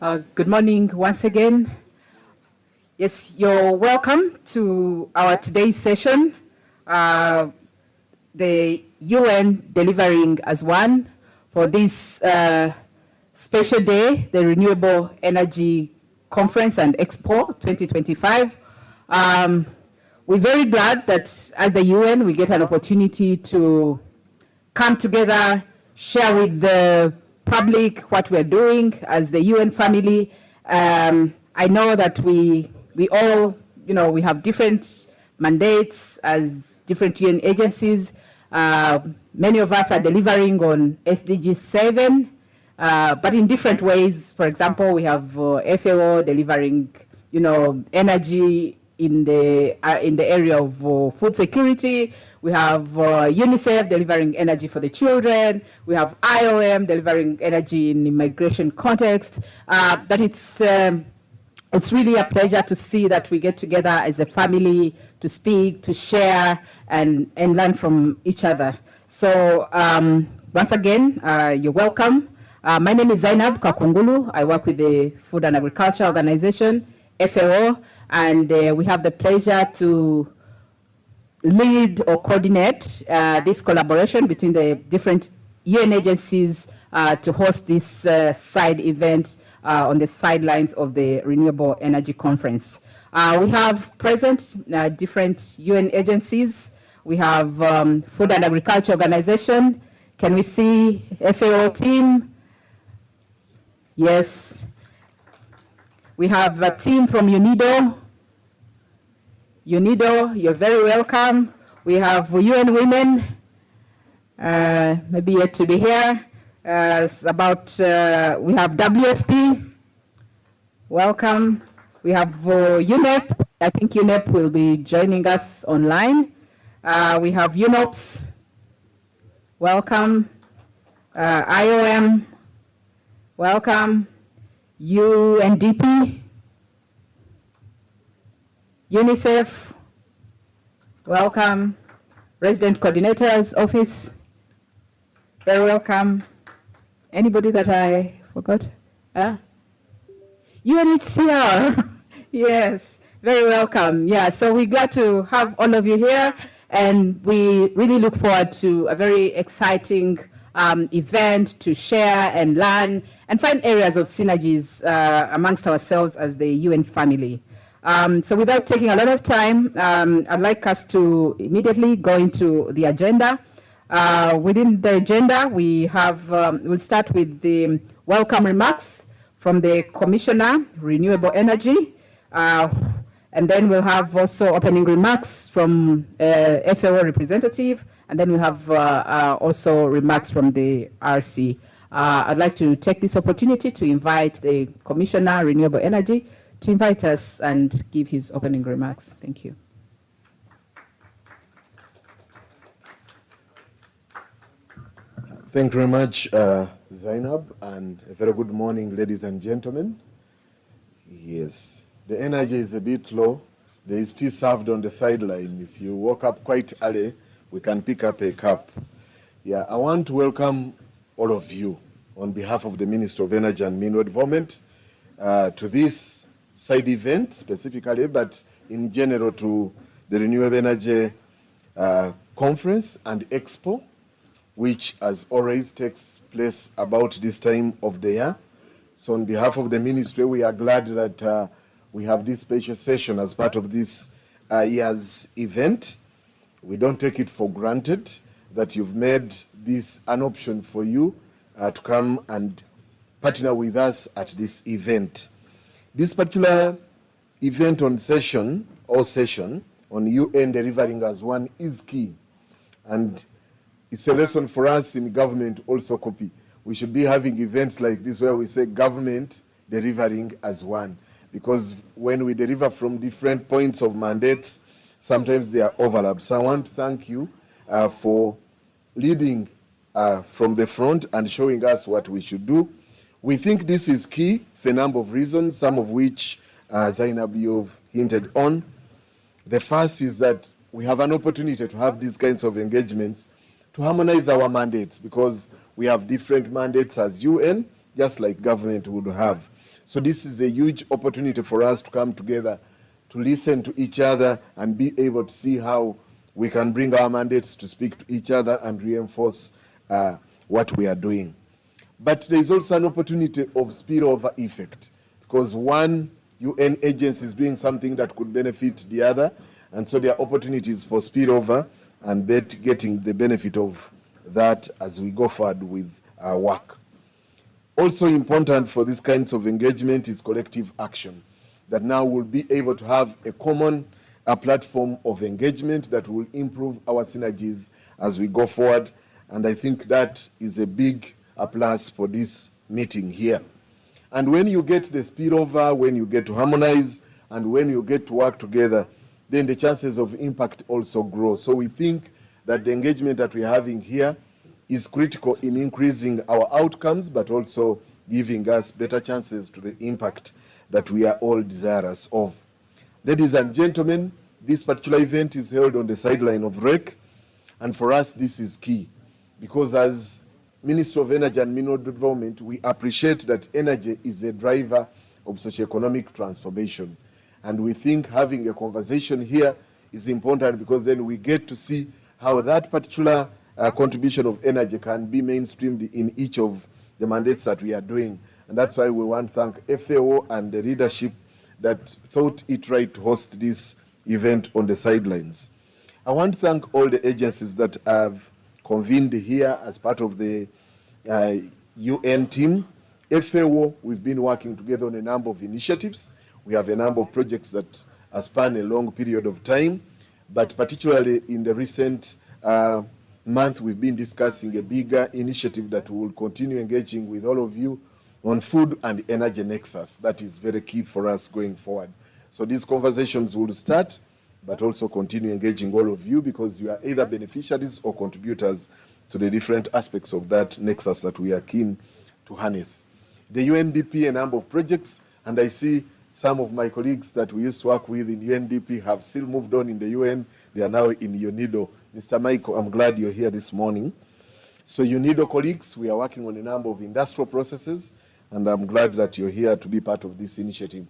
Good morning once again. Yes, you're welcome to our today's session, the UN delivering as one for this special day, the Renewable Energy Conference and Expo 2025. We're very glad that as the UN, we get an opportunity to come together, share with the public what we're doing as the UN family. I know that we all, we have different mandates as different UN agencies. Many of us are delivering on SDG7, but in different ways. For example, we have FAO delivering, energy in the area of food security. We have UNICEF delivering energy for the children. We have IOM delivering energy in the migration context. But it's really a pleasure to see that we get together as a family to speak, to share, and learn from each other. So once again, you're welcome. My name is Zainab Kakungulu. I work with the Food and Agriculture Organization, FAO, and we have the pleasure to lead or coordinate this collaboration between the different UN agencies to host this side event on the sidelines of the Renewable Energy Conference. We have present different UN agencies. We have Food and Agriculture Organization. Can we see FAO team? Yes. We have a team from UNIDO. UNIDO, you're very welcome. We have UN Women, maybe yet to be here. We have WFP, welcome. We have UNEP, I think UNEP will be joining us online. We have UNOPS, welcome. IOM, welcome. UNDP, UNICEF, welcome. Resident Coordinator's Office, very welcome. Anybody that I forgot? UNHCR, yes, very welcome. Yeah, so we're glad to have all of you here, and we really look forward to a very exciting event to share and learn and find areas of synergies amongst ourselves as the UN family. So without taking a lot of time, I'd like us to immediately go into the agenda. Within the agenda, we have, we'll start with the welcome remarks from the Commissioner, Renewable Energy, and then we'll have also opening remarks from FAO representative, and then we have also remarks from the RC. I'd like to take this opportunity to invite the Commissioner, Renewable Energy, to invite us and give his opening remarks. Thank you. Thank you very much, Zainab, and a very good morning, ladies and gentlemen. Yes, the energy is a bit low. There is tea served on the sideline. If you woke up quite early, we can pick up a cup. Yeah, I want to welcome all of you on behalf of the Minister of Energy and Mineral Development to this side event specifically, but in general to the Renewable Energy Conference and Expo, which as always takes place about this time of the year. So on behalf of the ministry, we are glad that we have this special session as part of this year's event. We don't take it for granted that you've made this an option for you to come and partner with us at this event. This particular event on session on UN delivering as one is key. And it's a lesson for us in government also copy. We should be having events like this where we say government delivering as one. Because when we deliver from different points of mandates, sometimes they are overlapped. So I want to thank you for leading from the front and showing us what we should do. We think this is key for a number of reasons, some of which Zainab, you've hinted on. The first is that we have an opportunity to have these kinds of engagements to harmonize our mandates, because we have different mandates as UN, just like government would have. So this is a huge opportunity for us to come together, to listen to each other and be able to see how we can bring our mandates to speak to each other and reinforce what we are doing. But there is also an opportunity of spillover effect, because one UN agency is doing something that could benefit the other, and so there are opportunities for spillover and getting the benefit of that as we go forward with our work. Also important for these kinds of engagement is collective action, that now we'll be able to have a common platform of engagement that will improve our synergies as we go forward. And I think that is a big plus for this meeting here. And when you get the spillover, when you get to harmonize, and when you get to work together, then the chances of impact also grow. So we think that the engagement that we're having here is critical in increasing our outcomes, but also giving us better chances to the impact that we are all desirous of. Ladies and gentlemen, this particular event is held on the sideline of REC, and for us this is key, because as Minister of Energy and Mineral Development, we appreciate that energy is a driver of socioeconomic transformation. And we think having a conversation here is important, because then we get to see how that particular contribution of energy can be mainstreamed in each of the mandates that we are doing. And that's why we want to thank FAO and the leadership that thought it right to host this event on the sidelines. I want to thank all the agencies that have convened here as part of the UN team. FAO, we've been working together on a number of initiatives. We have a number of projects that span a long period of time, but particularly in the recent month, we've been discussing a bigger initiative that will continue engaging with all of you on food and energy nexus. That is very key for us going forward. So these conversations will start, but also continue engaging all of you, because you are either beneficiaries or contributors to the different aspects of that nexus that we are keen to harness. The UNDP, a number of projects, and I see some of my colleagues that we used to work with in UNDP have still moved on in the UN. They are now in UNIDO. Mr. Michael, I'm glad you're here this morning. So UNIDO colleagues, we are working on a number of industrial processes, and I'm glad that you're here to be part of this initiative.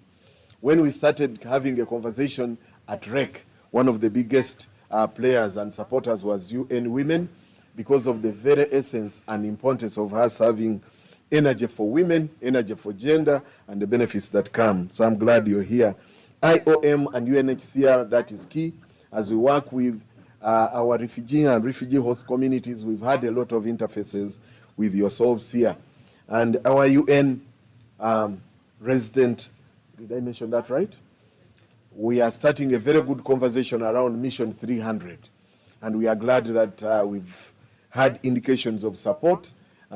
When we started having a conversation at REC, one of the biggest players and supporters was UN Women, because of the very essence and importance of us having energy for women, energy for gender, and the benefits that come. So I'm glad you're here. IOM and UNHCR, that is key. As we work with our refugee and refugee host communities, we've had a lot of interfaces with yourselves here. And our UN resident, did I mention that right? We are starting a very good conversation around Mission 300. And we are glad that we've had indications of support,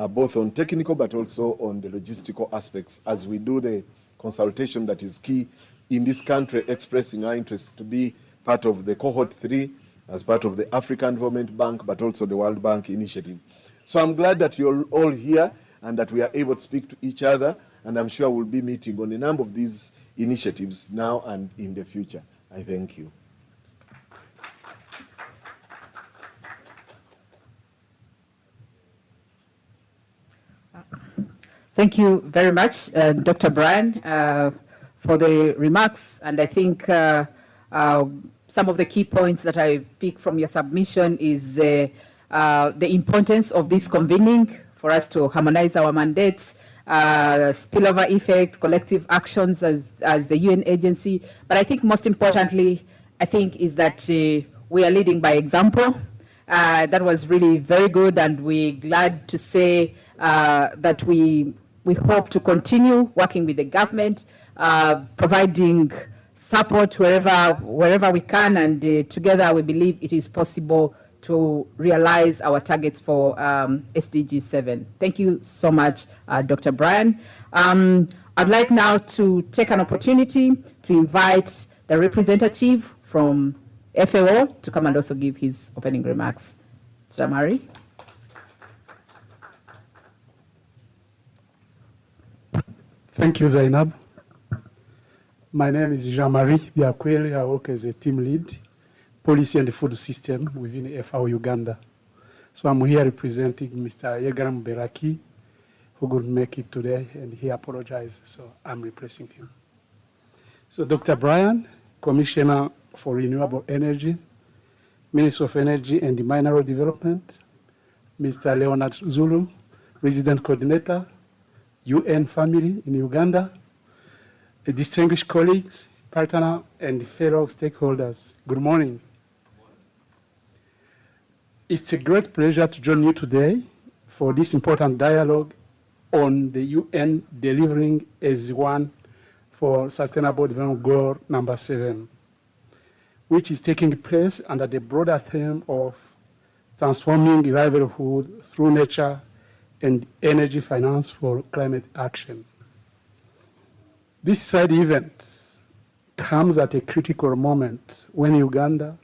both on technical but also on the logistical aspects, as we do the consultation that is key in this country, expressing our interest to be part of the cohort 3 as part of the African Development Bank, but also the World Bank initiative. So I'm glad that you're all here and that we are able to speak to each other, and I'm sure we'll be meeting on a number of these initiatives now and in the future. I thank you. Thank you very much, Dr. Brian, for the remarks. And I think some of the key points that I pick from your submission is the importance of this convening for us to harmonize our mandates, spillover effect, collective actions as the UN agency. But I think most importantly, is that we are leading by example. That was really very good, and we're glad to say that we hope to continue working with the government, providing support wherever we can, and together we believe it is possible to realize our targets for SDG7. Thank you so much, Dr. Brian. I'd like now to take an opportunity to invite the representative from FAO to come and also give his opening remarks. Jean-Marie. Thank you, Zainab. My name is Jean-Marie Biakweli. I work as a team lead, policy and food system within FAO Uganda. So I'm here representing Mr. Yegaram Beraki, who couldn't make it today, and he apologized, so I'm replacing him. So Dr. Brian, Commissioner for Renewable Energy, Minister of Energy and Mineral Development, Mr. Leonard Zulu, Resident Coordinator, UN Family in Uganda, distinguished colleagues, partners, and fellow stakeholders, good morning. It's a great pleasure to join you today for this important dialogue on the UN delivering as one for Sustainable Development Goal number 7, which is taking place under the broader theme of transforming livelihood through nature and energy finance for climate action. This side event comes at a critical moment when Uganda,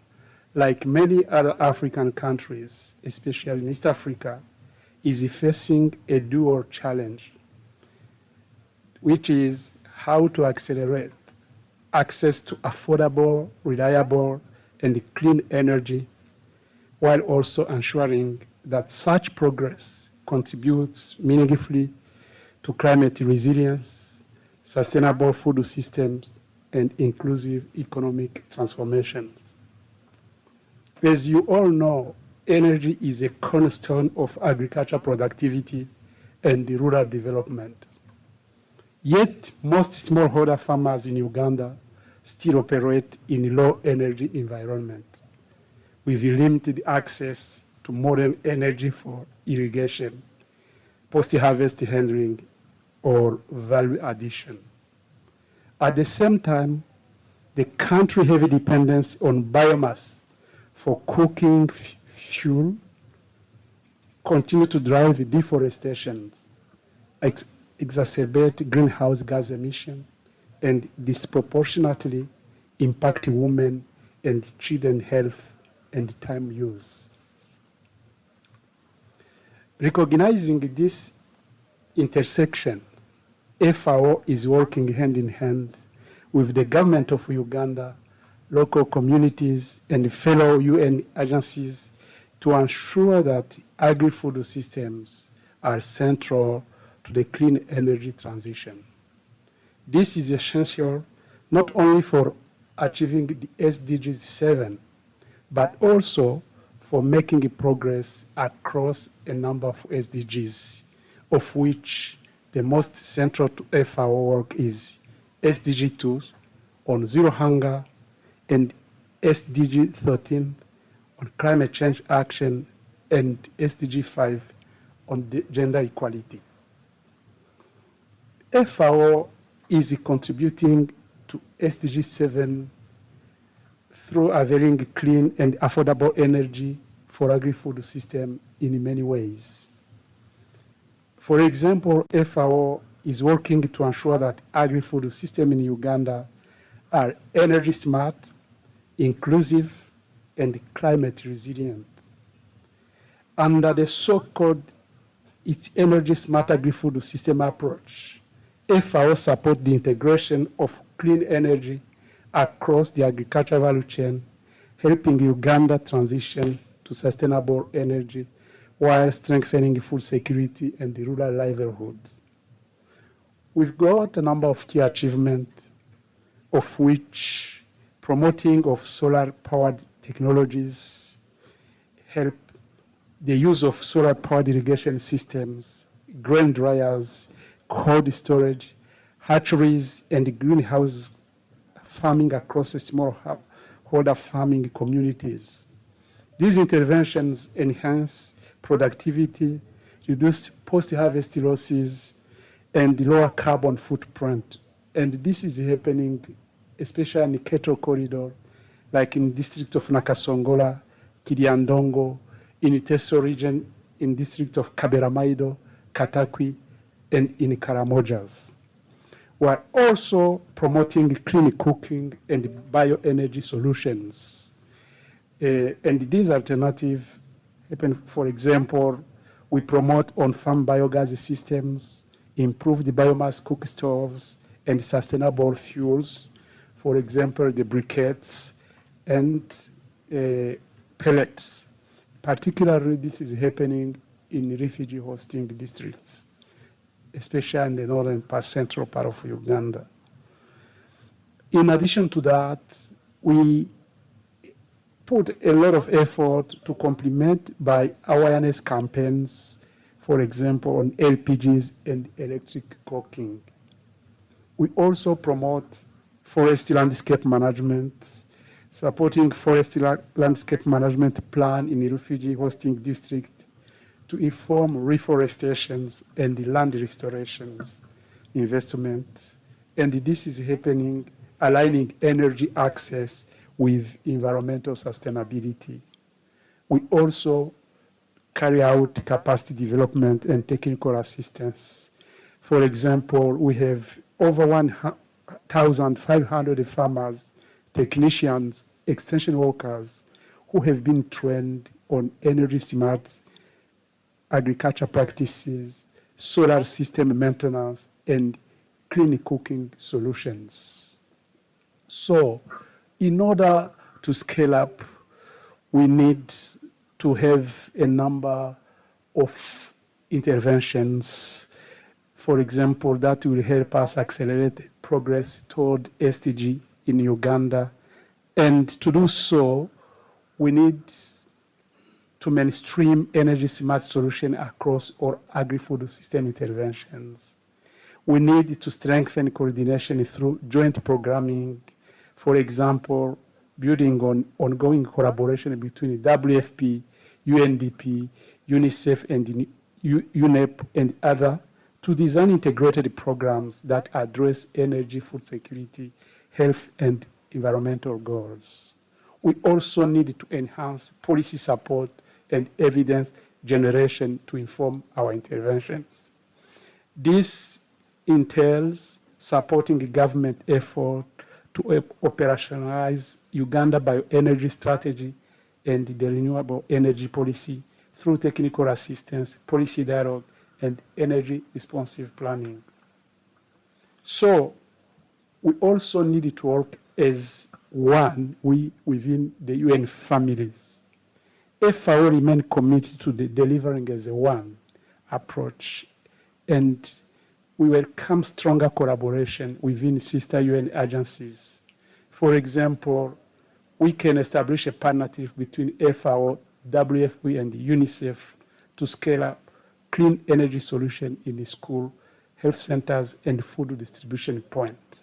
like many other African countries, especially in East Africa, is facing a dual challenge, which is how to accelerate access to affordable, reliable, and clean energy, while also ensuring that such progress contributes meaningfully to climate resilience, sustainable food systems, and inclusive economic transformations. As you all know, energy is a cornerstone of agricultural productivity and rural development. Yet, most smallholder farmers in Uganda still operate in low energy environment with limited access to modern energy for irrigation, post-harvest handling, or value addition. At the same time, the country's heavy dependence on biomass for cooking fuel continue to drive deforestation, exacerbate greenhouse gas emission, and disproportionately impact women and children's health and time use. Recognizing this intersection, FAO is working hand in hand with the government of Uganda, local communities, and fellow UN agencies to ensure that agri-food systems are central to the clean energy transition. This is essential not only for achieving the SDG7, but also for making progress across a number of SDGs, of which the most central to FAO work is SDG2 on zero hunger and SDG13 on climate change action and SDG5 on gender equality. FAO is contributing to SDG7 through availing clean and affordable energy for agri-food system in many ways. For example, FAO is working to ensure that agri-food systems in Uganda are energy smart, inclusive, and climate resilient. Under the so-called its energy smart agri-food system approach, FAO supports the integration of clean energy across the agricultural value chain, helping Uganda transition to sustainable energy while strengthening food security and the rural livelihood. We've got a number of key achievements, of which promoting of solar-powered technologies help the use of solar-powered irrigation systems, grain dryers, cold storage, hatcheries, and greenhouse farming across the smallholder farming communities. These interventions enhance productivity, reduce post-harvest losses, and lower carbon footprint. And this is happening especially in the cattle corridor, like in the district of Nakasongola, Kiriandongo, in the Teso region, in the district of Kaberamaido, Katakwi, and in Karamojas. We're also promoting clean cooking and bioenergy solutions. And these alternatives happen, for example, we promote on-farm biogas systems, improve the biomass cook stoves, and sustainable fuels, for example, the briquettes and pellets. Particularly, this is happening in refugee-hosting districts. especially in the northern part, central part of Uganda. In addition to that, we put a lot of effort to complement by awareness campaigns, for example, on LPGs and electric cooking. We also promote forest landscape management, supporting forest landscape management plan in the refugee hosting district to inform reforestations and land restorations investment. And this is happening, aligning energy access with environmental sustainability. We also carry out capacity development and technical assistance. For example, we have over 1,500 farmers, technicians, extension workers who have been trained on energy smart agriculture practices, solar system maintenance, and clean cooking solutions. So, in order to scale up, we need to have a number of interventions, for example, that will help us accelerate progress toward SDG in Uganda. And to do so, we need to mainstream energy smart solution across all agri-food system interventions. We need to strengthen coordination through joint programming, for example, building on ongoing collaboration between WFP, UNDP, UNICEF, and UNEP, and other, to design integrated programs that address energy, food security, health, and environmental goals. We also need to enhance policy support and evidence generation to inform our interventions. This entails supporting government effort to operationalize Uganda bioenergy strategy and the renewable energy policy through technical assistance, policy dialogue, and energy responsive planning. So we also need to work as one within the UN families. FAO remain committed to the delivering as a one approach, and we welcome stronger collaboration within sister UN agencies. For example, we can establish a partnership between FAO, WFP, and UNICEF to scale up clean energy solution in the school, health centers, and food distribution point.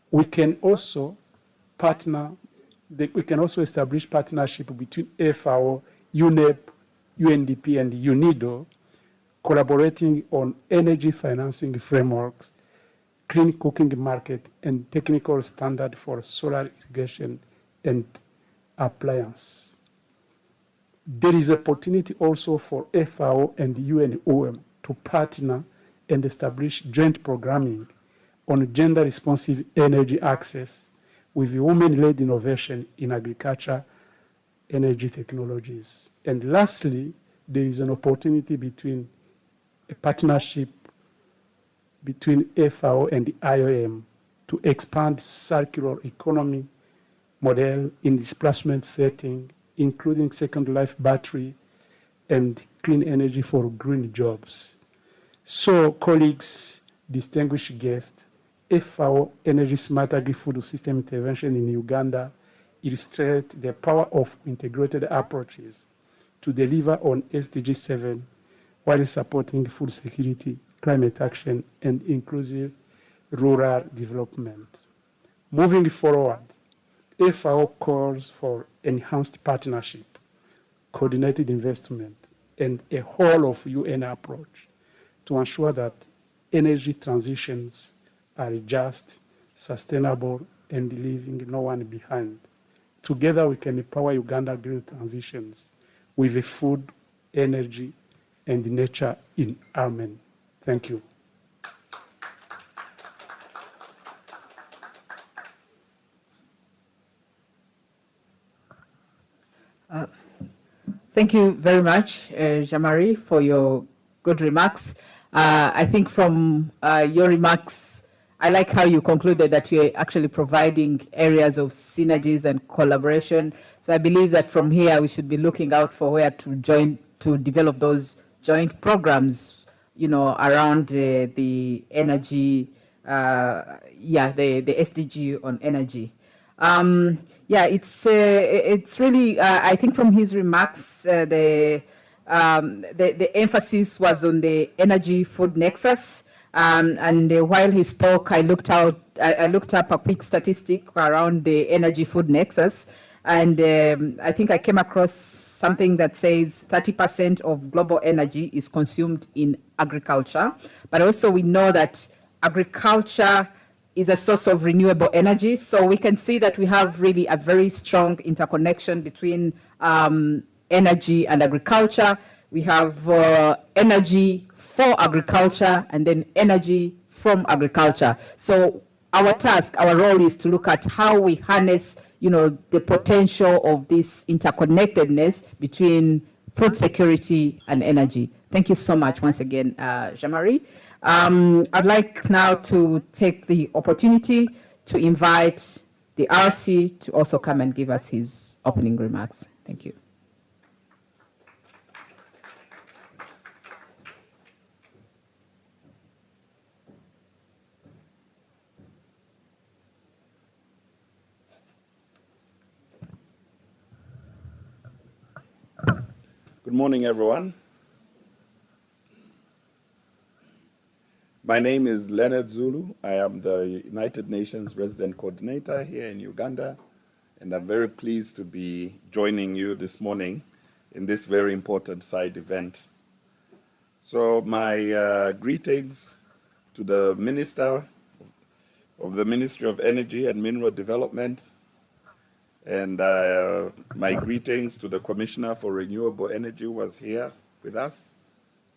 We can also establish partnership between FAO, UNEP, UNDP, and UNIDO, collaborating on energy financing frameworks, clean cooking market, and technical standard for solar irrigation and appliance. There is opportunity also for FAO and UNOM to partner and establish joint programming on gender-responsive energy access with women-led innovation in agriculture, energy technologies. And lastly, there is an opportunity between a partnership between FAO and the IOM to expand circular economy model in displacement setting, including second life battery and clean energy for green jobs. So, colleagues, distinguished guests, FAO Energy Smart Agri-Food System Intervention in Uganda illustrates the power of integrated approaches to deliver on SDG7 while supporting food security, climate action, and inclusive rural development. Moving forward, FAO calls for enhanced partnership, coordinated investment, and a whole of UN approach to ensure that energy transitions are just, sustainable, and leaving no one behind. Together, we can empower Uganda green transitions with a food, energy, and nature in harmony. Thank you. Thank you very much, Jean-Marie, for your good remarks. I think from your remarks, I like how you concluded that you're actually providing areas of synergies and collaboration. So I believe that from here we should be looking out for where to join to develop those joint programs, around the energy, the SDG on energy. It's really, I think from his remarks, the emphasis was on the energy food nexus. And while he spoke, I looked up a quick statistic around the energy food nexus. And I think I came across something that says 30% of global energy is consumed in agriculture. But also we know that agriculture is a source of renewable energy. So we can see that we have really a very strong interconnection between energy and agriculture. We have energy for agriculture and then energy from agriculture. So our task, our role is to look at how we harness, the potential of this interconnectedness between food security and energy. Thank you so much once again, Jean-Marie. I'd like now to take the opportunity to invite the RC to also come and give us his opening remarks. Thank you. Good morning, everyone. My name is Leonard Zulu. I am the United Nations Resident Coordinator here in Uganda, and I'm very pleased to be joining you this morning in this very important side event. So my greetings to the Minister of the Ministry of Energy and Mineral Development, and my greetings to the Commissioner for Renewable Energy who was here with us.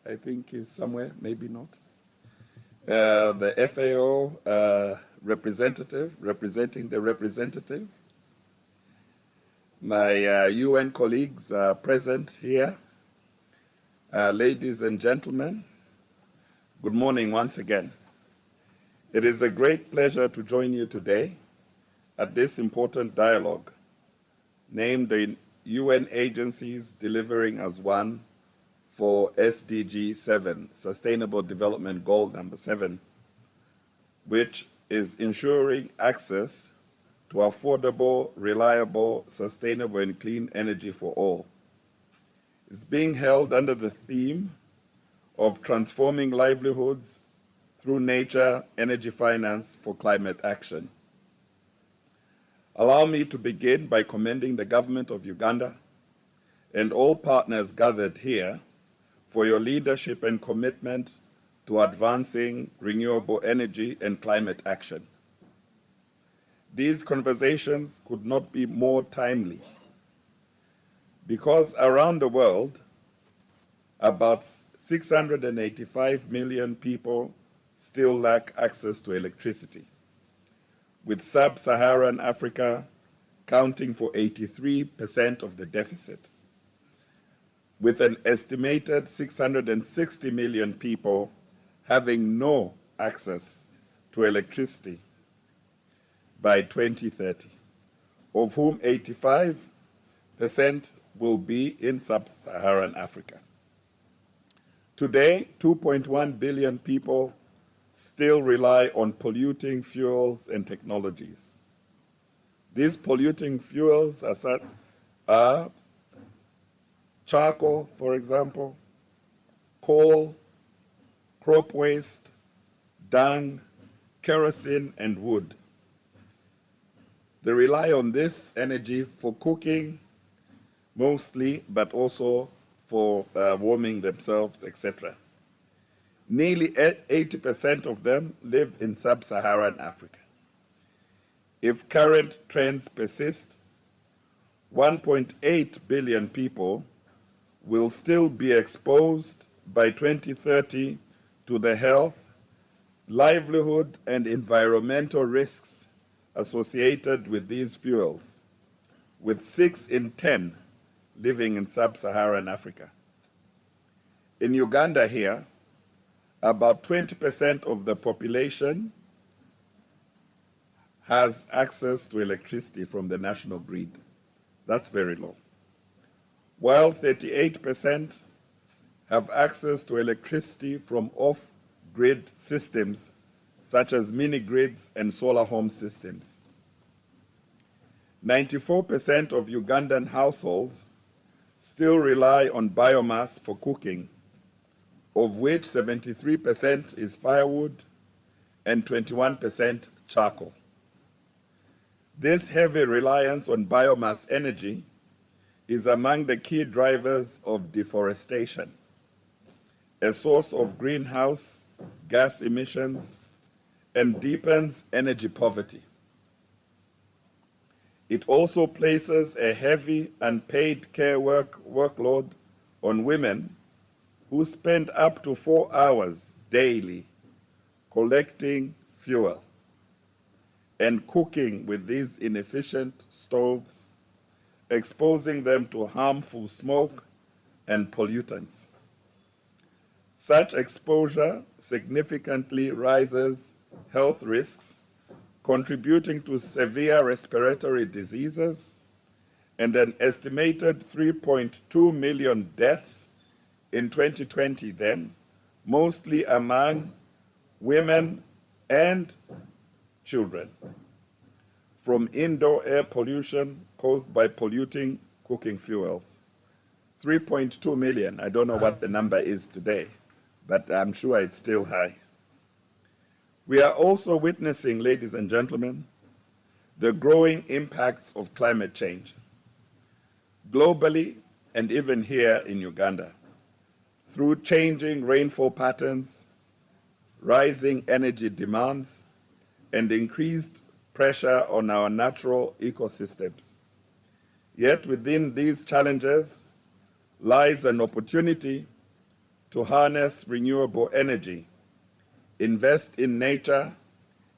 I think he's somewhere, maybe not. The FAO representative, representing the representative. My UN colleagues are present here. Ladies and gentlemen, good morning once again. It is a great pleasure to join you today at this important dialogue, named the UN agencies delivering as one for SDG7, Sustainable Development Goal number 7, which is ensuring access to affordable, reliable, sustainable, and clean energy for all. It's being held under the theme of transforming livelihoods through nature, energy finance for climate action. Allow me to begin by commending the government of Uganda and all partners gathered here for your leadership and commitment to advancing renewable energy and climate action. These conversations could not be more timely because around the world, about 685 million people still lack access to electricity, with sub-Saharan Africa counting for 83% of the deficit, with an estimated 660 million people having no access to electricity by 2030, of whom 85% will be in sub-Saharan Africa. Today, 2.1 billion people still rely on polluting fuels and technologies. These polluting fuels are charcoal, for example, coal, crop waste, dung, kerosene, and wood. They rely on this energy for cooking mostly, but also for warming themselves, etc. Nearly 80% of them live in sub-Saharan Africa. If current trends persist, 1.8 billion people will still be exposed by 2030 to the health, livelihood, and environmental risks associated with these fuels, with 6 in 10 living in sub-Saharan Africa. In Uganda here, about 20% of the population has access to electricity from the national grid. That's very low. While 38% have access to electricity from off-grid systems such as mini-grids and solar home systems. 94% of Ugandan households still rely on biomass for cooking, of which 73% is firewood and 21% charcoal. This heavy reliance on biomass energy is among the key drivers of deforestation, a source of greenhouse gas emissions, and deepens energy poverty. It also places a heavy unpaid care workload on women who spend up to 4 hours daily collecting fuel and cooking with these inefficient stoves, exposing them to harmful smoke and pollutants. Such exposure significantly raises health risks, contributing to severe respiratory diseases and an estimated 3.2 million deaths in 2020 then, mostly among women and children, from indoor air pollution caused by polluting cooking fuels. 3.2 million, I don't know what the number is today, but I'm sure it's still high. We are also witnessing, ladies and gentlemen, the growing impacts of climate change, globally and even here in Uganda, through changing rainfall patterns, rising energy demands, and increased pressure on our natural ecosystems. Yet within these challenges lies an opportunity to harness renewable energy, invest in nature,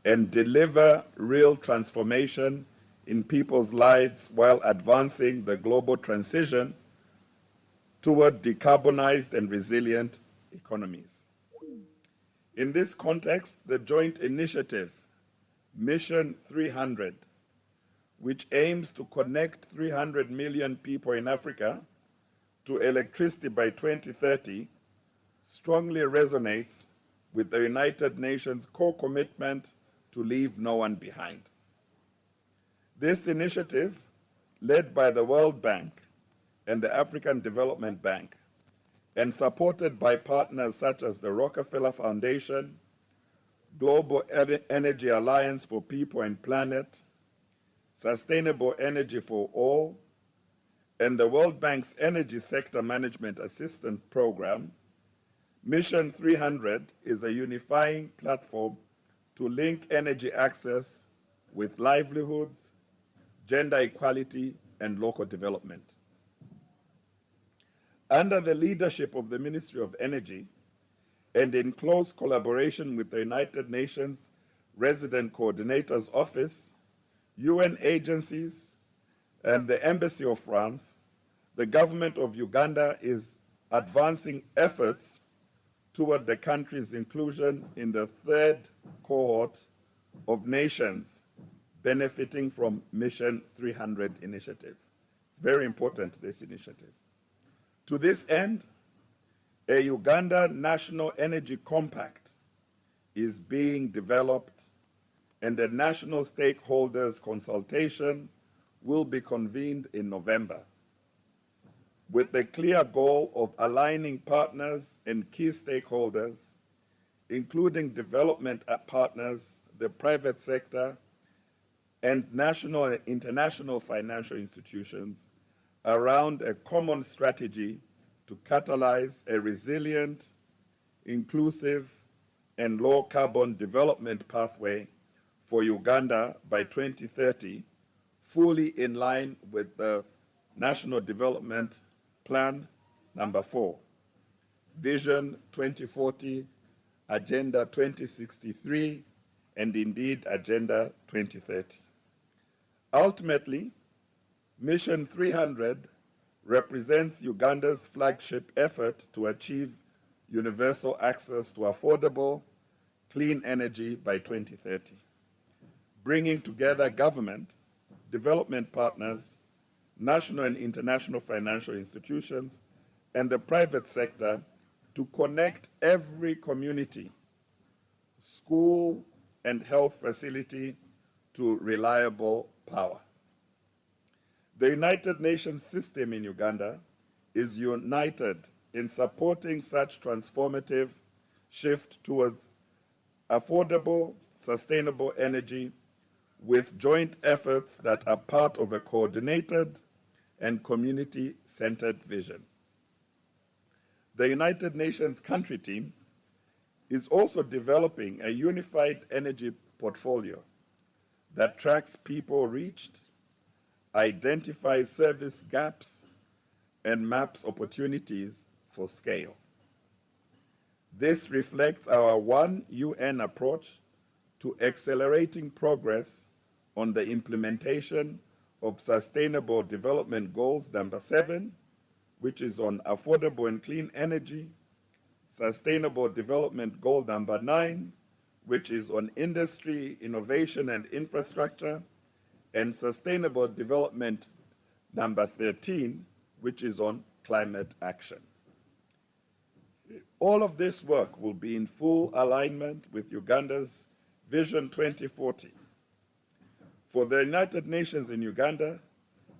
and deliver real transformation in people's lives while advancing the global transition toward decarbonized and resilient economies. In this context, the joint initiative, Mission 300, which aims to connect 300 million people in Africa to electricity by 2030, strongly resonates with the United Nations core commitment to leave no one behind. This initiative, led by the World Bank and the African Development Bank, and supported by partners such as the Rockefeller Foundation, Global Energy Alliance for People and Planet, Sustainable Energy for All, and the World Bank's Energy Sector Management Assistance Program, Mission 300 is a unifying platform to link energy access with livelihoods, gender equality, and local development. Under the leadership of the Ministry of Energy, and in close collaboration with the United Nations Resident Coordinator's Office, UN agencies, and the Embassy of France, the government of Uganda is advancing efforts toward the country's inclusion in the third cohort of nations benefiting from Mission 300 initiative. It's very important, this initiative. To this end, a Uganda National Energy Compact is being developed, and a national stakeholders consultation will be convened in November, with the clear goal of aligning partners and key stakeholders, including development partners, the private sector, and national and international financial institutions around a common strategy to catalyze a resilient, inclusive, and low-carbon development pathway for Uganda by 2030, fully in line with the National Development Plan number 4, Vision 2040, Agenda 2063, and indeed Agenda 2030. Ultimately, Mission 300 represents Uganda's flagship effort to achieve universal access to affordable, clean energy by 2030, bringing together government, development partners, national and international financial institutions, and the private sector to connect every community, school, and health facility to reliable power. The United Nations system in Uganda is united in supporting such transformative shift towards affordable, sustainable energy with joint efforts that are part of a coordinated and community-centered vision. The United Nations country team is also developing a unified energy portfolio that tracks people reached, identifies service gaps, and maps opportunities for scale. This reflects our One UN approach to accelerating progress on the implementation of Sustainable Development Goals number 7, which is on affordable and clean energy, Sustainable Development Goal number 9, which is on industry, innovation, and infrastructure, and Sustainable Development number 13, which is on climate action. All of this work will be in full alignment with Uganda's Vision 2040. For the United Nations in Uganda,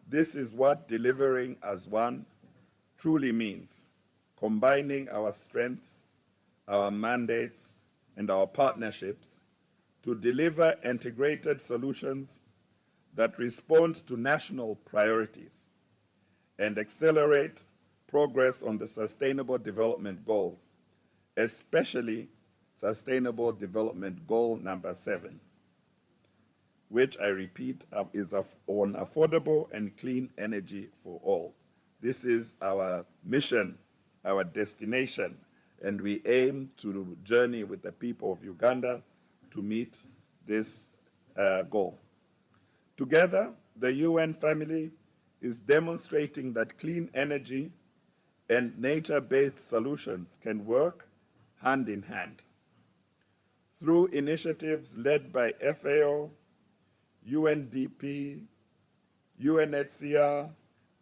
this is what delivering as one truly means: combining our strengths, our mandates, and our partnerships to deliver integrated solutions that respond to national priorities and accelerate progress on the Sustainable Development Goals, especially Sustainable Development Goal number 7, which, I repeat, is on affordable and clean energy for all. This is our mission, our destination, and we aim to journey with the people of Uganda to meet this goal. Together, the UN family is demonstrating that clean energy and nature-based solutions can work hand in hand. Through initiatives led by FAO, UNDP, UNHCR,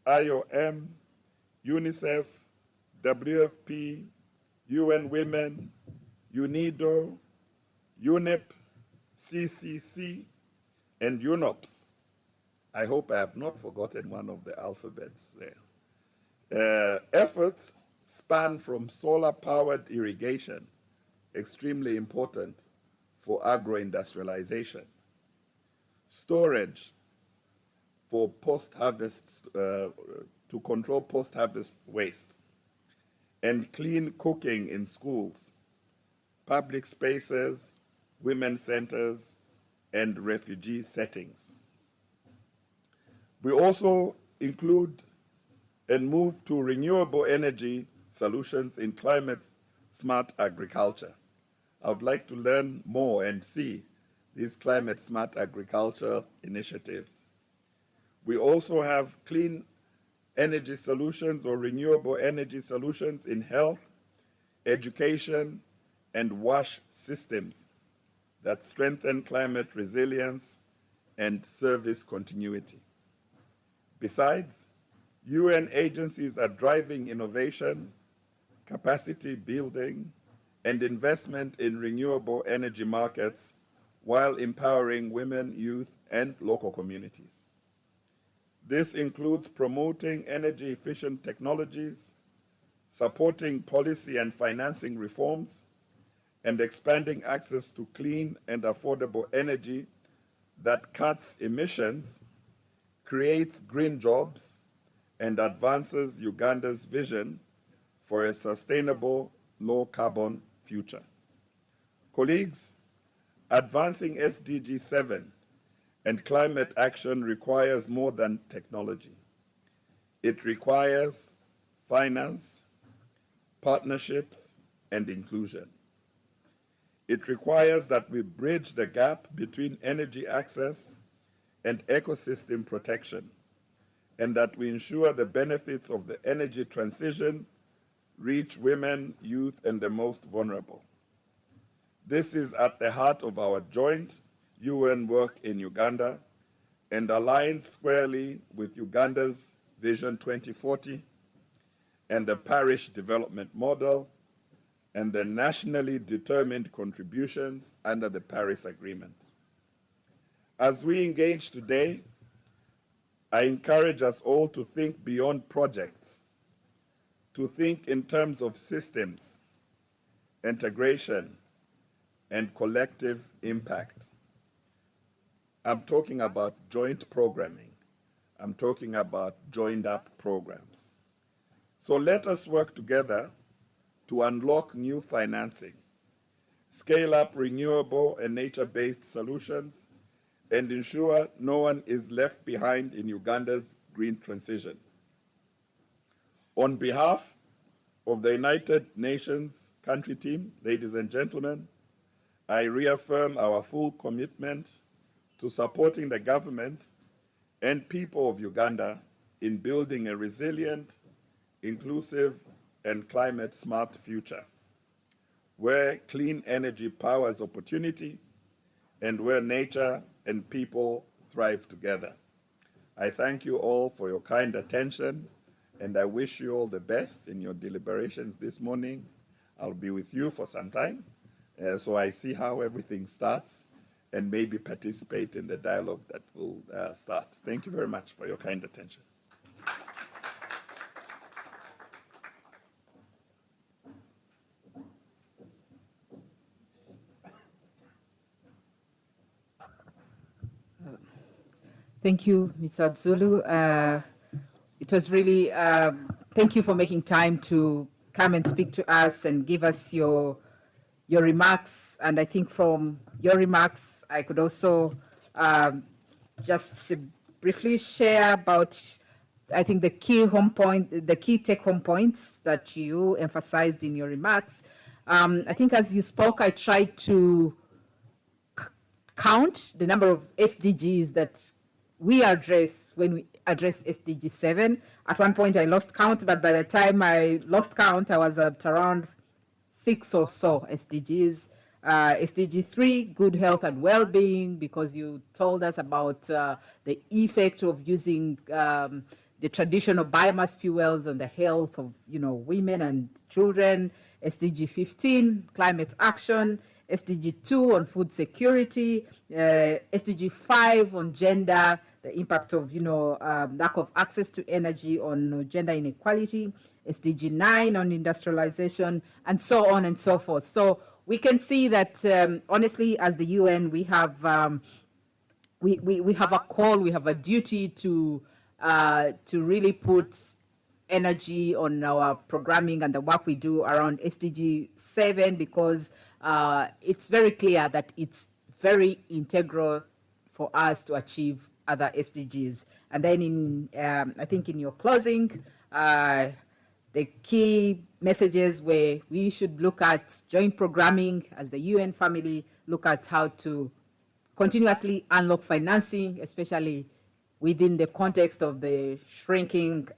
IOM, UNICEF, WFP, UN Women, UNIDO, UNEP, CCC, and UNOPS. I hope I have not forgotten one of the alphabets there. Efforts span from solar-powered irrigation, extremely important for agro-industrialization, storage for post-harvest, to control post-harvest waste, and clean cooking in schools, public spaces, women's centers, and refugee settings. We also include and move to renewable energy solutions in climate-smart agriculture. I would like to learn more and see these climate-smart agriculture initiatives. We also have clean energy solutions or renewable energy solutions in health, education, and wash systems that strengthen climate resilience and service continuity. Besides, UN agencies are driving innovation, capacity building, and investment in renewable energy markets while empowering women, youth, and local communities. This includes promoting energy-efficient technologies, supporting policy and financing reforms, and expanding access to clean and affordable energy that cuts emissions, creates green jobs, and advances Uganda's vision for a sustainable, low-carbon future. Colleagues, advancing SDG7 and climate action requires more than technology. It requires finance, partnerships, and inclusion. It requires that we bridge the gap between energy access and ecosystem protection, and that we ensure the benefits of the energy transition reach women, youth, and the most vulnerable. This is at the heart of our joint UN work in Uganda and aligns squarely with Uganda's Vision 2040 and the Parish Development Model and the nationally determined contributions under the Paris Agreement. As we engage today, I encourage us all to think beyond projects, to think in terms of systems, integration, and collective impact. I'm talking about joint programming. I'm talking about joined-up programs. So let us work together to unlock new financing, scale up renewable and nature-based solutions, and ensure no one is left behind in Uganda's green transition. On behalf of the United Nations country team, ladies and gentlemen, I reaffirm our full commitment to supporting the government and people of Uganda in building a resilient, inclusive, and climate-smart future, where clean energy powers opportunity and where nature and people thrive together. I thank you all for your kind attention, and I wish you all the best in your deliberations this morning. I'll be with you for some time, so I see how everything starts and maybe participate in the dialogue that will start. Thank you very much for your kind attention. Thank you, Mr. Zulu. It was really, thank you for making time to come and speak to us and give us your remarks. And I think from your remarks, I could also just briefly share about, I think, the key take-home points that you emphasized in your remarks. I think as you spoke, I tried to count the number of SDGs that we address when we address SDG7. At one point I lost count, but by the time I lost count, I was at around 6 or so SDGs. SDG3, good health and well-being, because you told us about the effect of using the traditional biomass fuels on the health of women and children. SDG15, climate action. SDG2 on food security, SDG5 on gender, the impact of lack of access to energy on gender inequality, SDG9 on industrialization, and so on and so forth. So we can see that honestly, as the UN, we have we have a call, we have a duty to really put energy on our programming and the work we do around SDG7, because it's very clear that it's very integral for us to achieve other SDGs. And then I think in your closing, the key messages where we should look at joint programming as the UN family, look at how to continuously unlock financing, especially within the context of the shrinking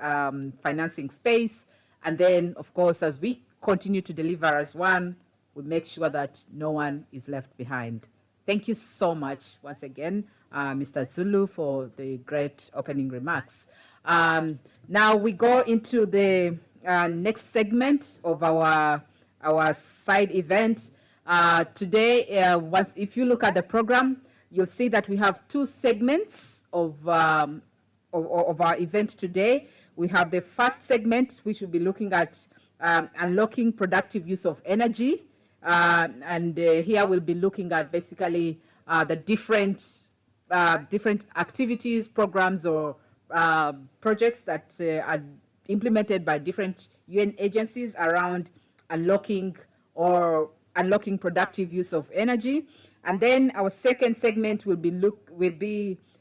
financing space. And then, of course, as we continue to deliver as one, we make sure that no one is left behind. Thank you so much once again, Mr. Zulu, for the great opening remarks. Now we go into the next segment of our side event. Today, if you look at the program, you'll see that we have two segments of our event today. We have the first segment, which will be looking at unlocking productive use of energy. And here we'll be looking at basically the different activities, programs, or projects that are implemented by different UN agencies around unlocking productive use of energy. And then our second segment will be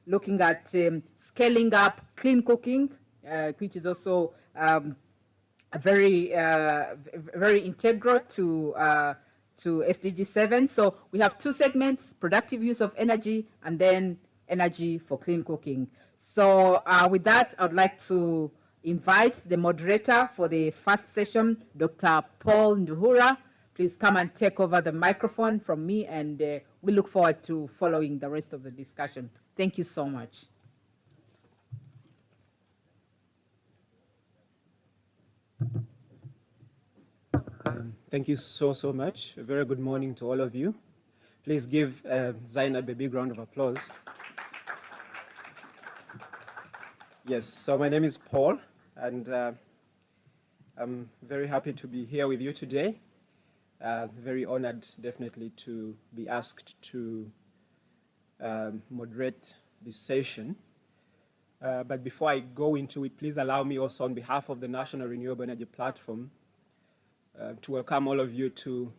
looking at scaling up clean cooking, which is also very integral to SDG7. So we have two segments: productive use of energy and then energy for clean cooking. So with that, I'd like to invite the moderator for the first session, Dr. Paul Nduhura. Please come and take over the microphone from me, and we look forward to following the rest of the discussion. Thank you so much. Thank you so much. A very good morning to all of you. Please give Zainab a big round of applause. Yes, so my name is Paul, and I'm very happy to be here with you today. Very honored, definitely, to be asked to moderate this session. But before I go into it, please allow me also on behalf of the National Renewable Energy Platform to welcome all of you to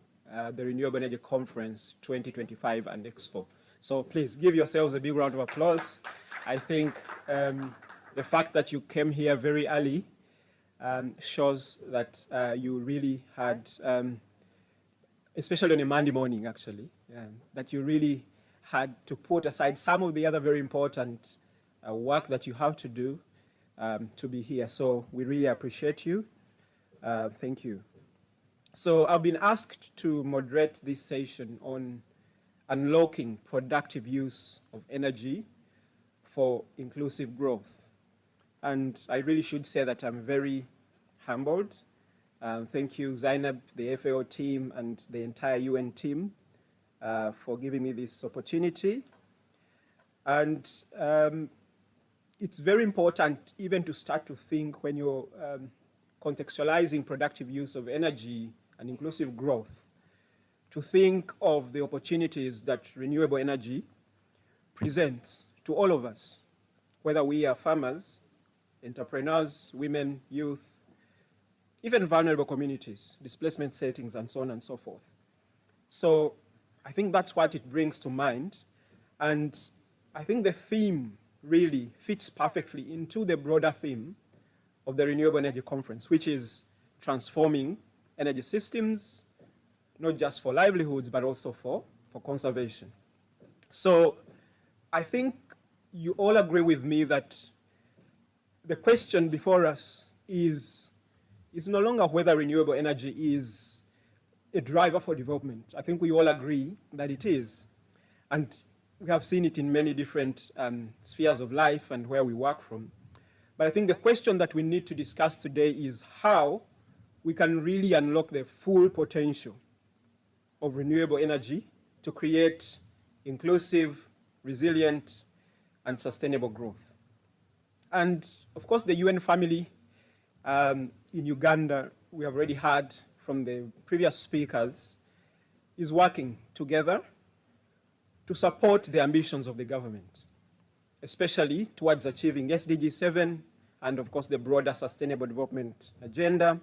the Renewable Energy Conference 2025 and Expo. So please give yourselves a big round of applause. I think the fact that you came here very early shows that you really had, especially on a Monday morning actually, that you really had to put aside some of the other very important work that you have to do to be here. So we really appreciate you. Thank you. So I've been asked to moderate this session on unlocking productive use of energy for inclusive growth. And I really should say that I'm very humbled. Thank you, Zainab, the FAO team, and the entire UN team for giving me this opportunity. And it's very important even to start to think when you're contextualizing productive use of energy and inclusive growth, to think of the opportunities that renewable energy presents to all of us, whether we are farmers, entrepreneurs, women, youth, even vulnerable communities, displacement settings, and so on and so forth. So I think that's what it brings to mind. And I think the theme really fits perfectly into the broader theme of the Renewable Energy Conference, which is transforming energy systems, not just for livelihoods, but also for conservation. So I think you all agree with me that the question before us is no longer whether renewable energy is a driver for development. I think we all agree that it is. And we have seen it in many different spheres of life and where we work from. But I think the question that we need to discuss today is how we can really unlock the full potential of renewable energy to create inclusive, resilient, and sustainable growth. And of course, the UN family in Uganda, we have already heard from the previous speakers, is working together to support the ambitions of the government, especially towards achieving SDG7 and of course the broader sustainable development agenda,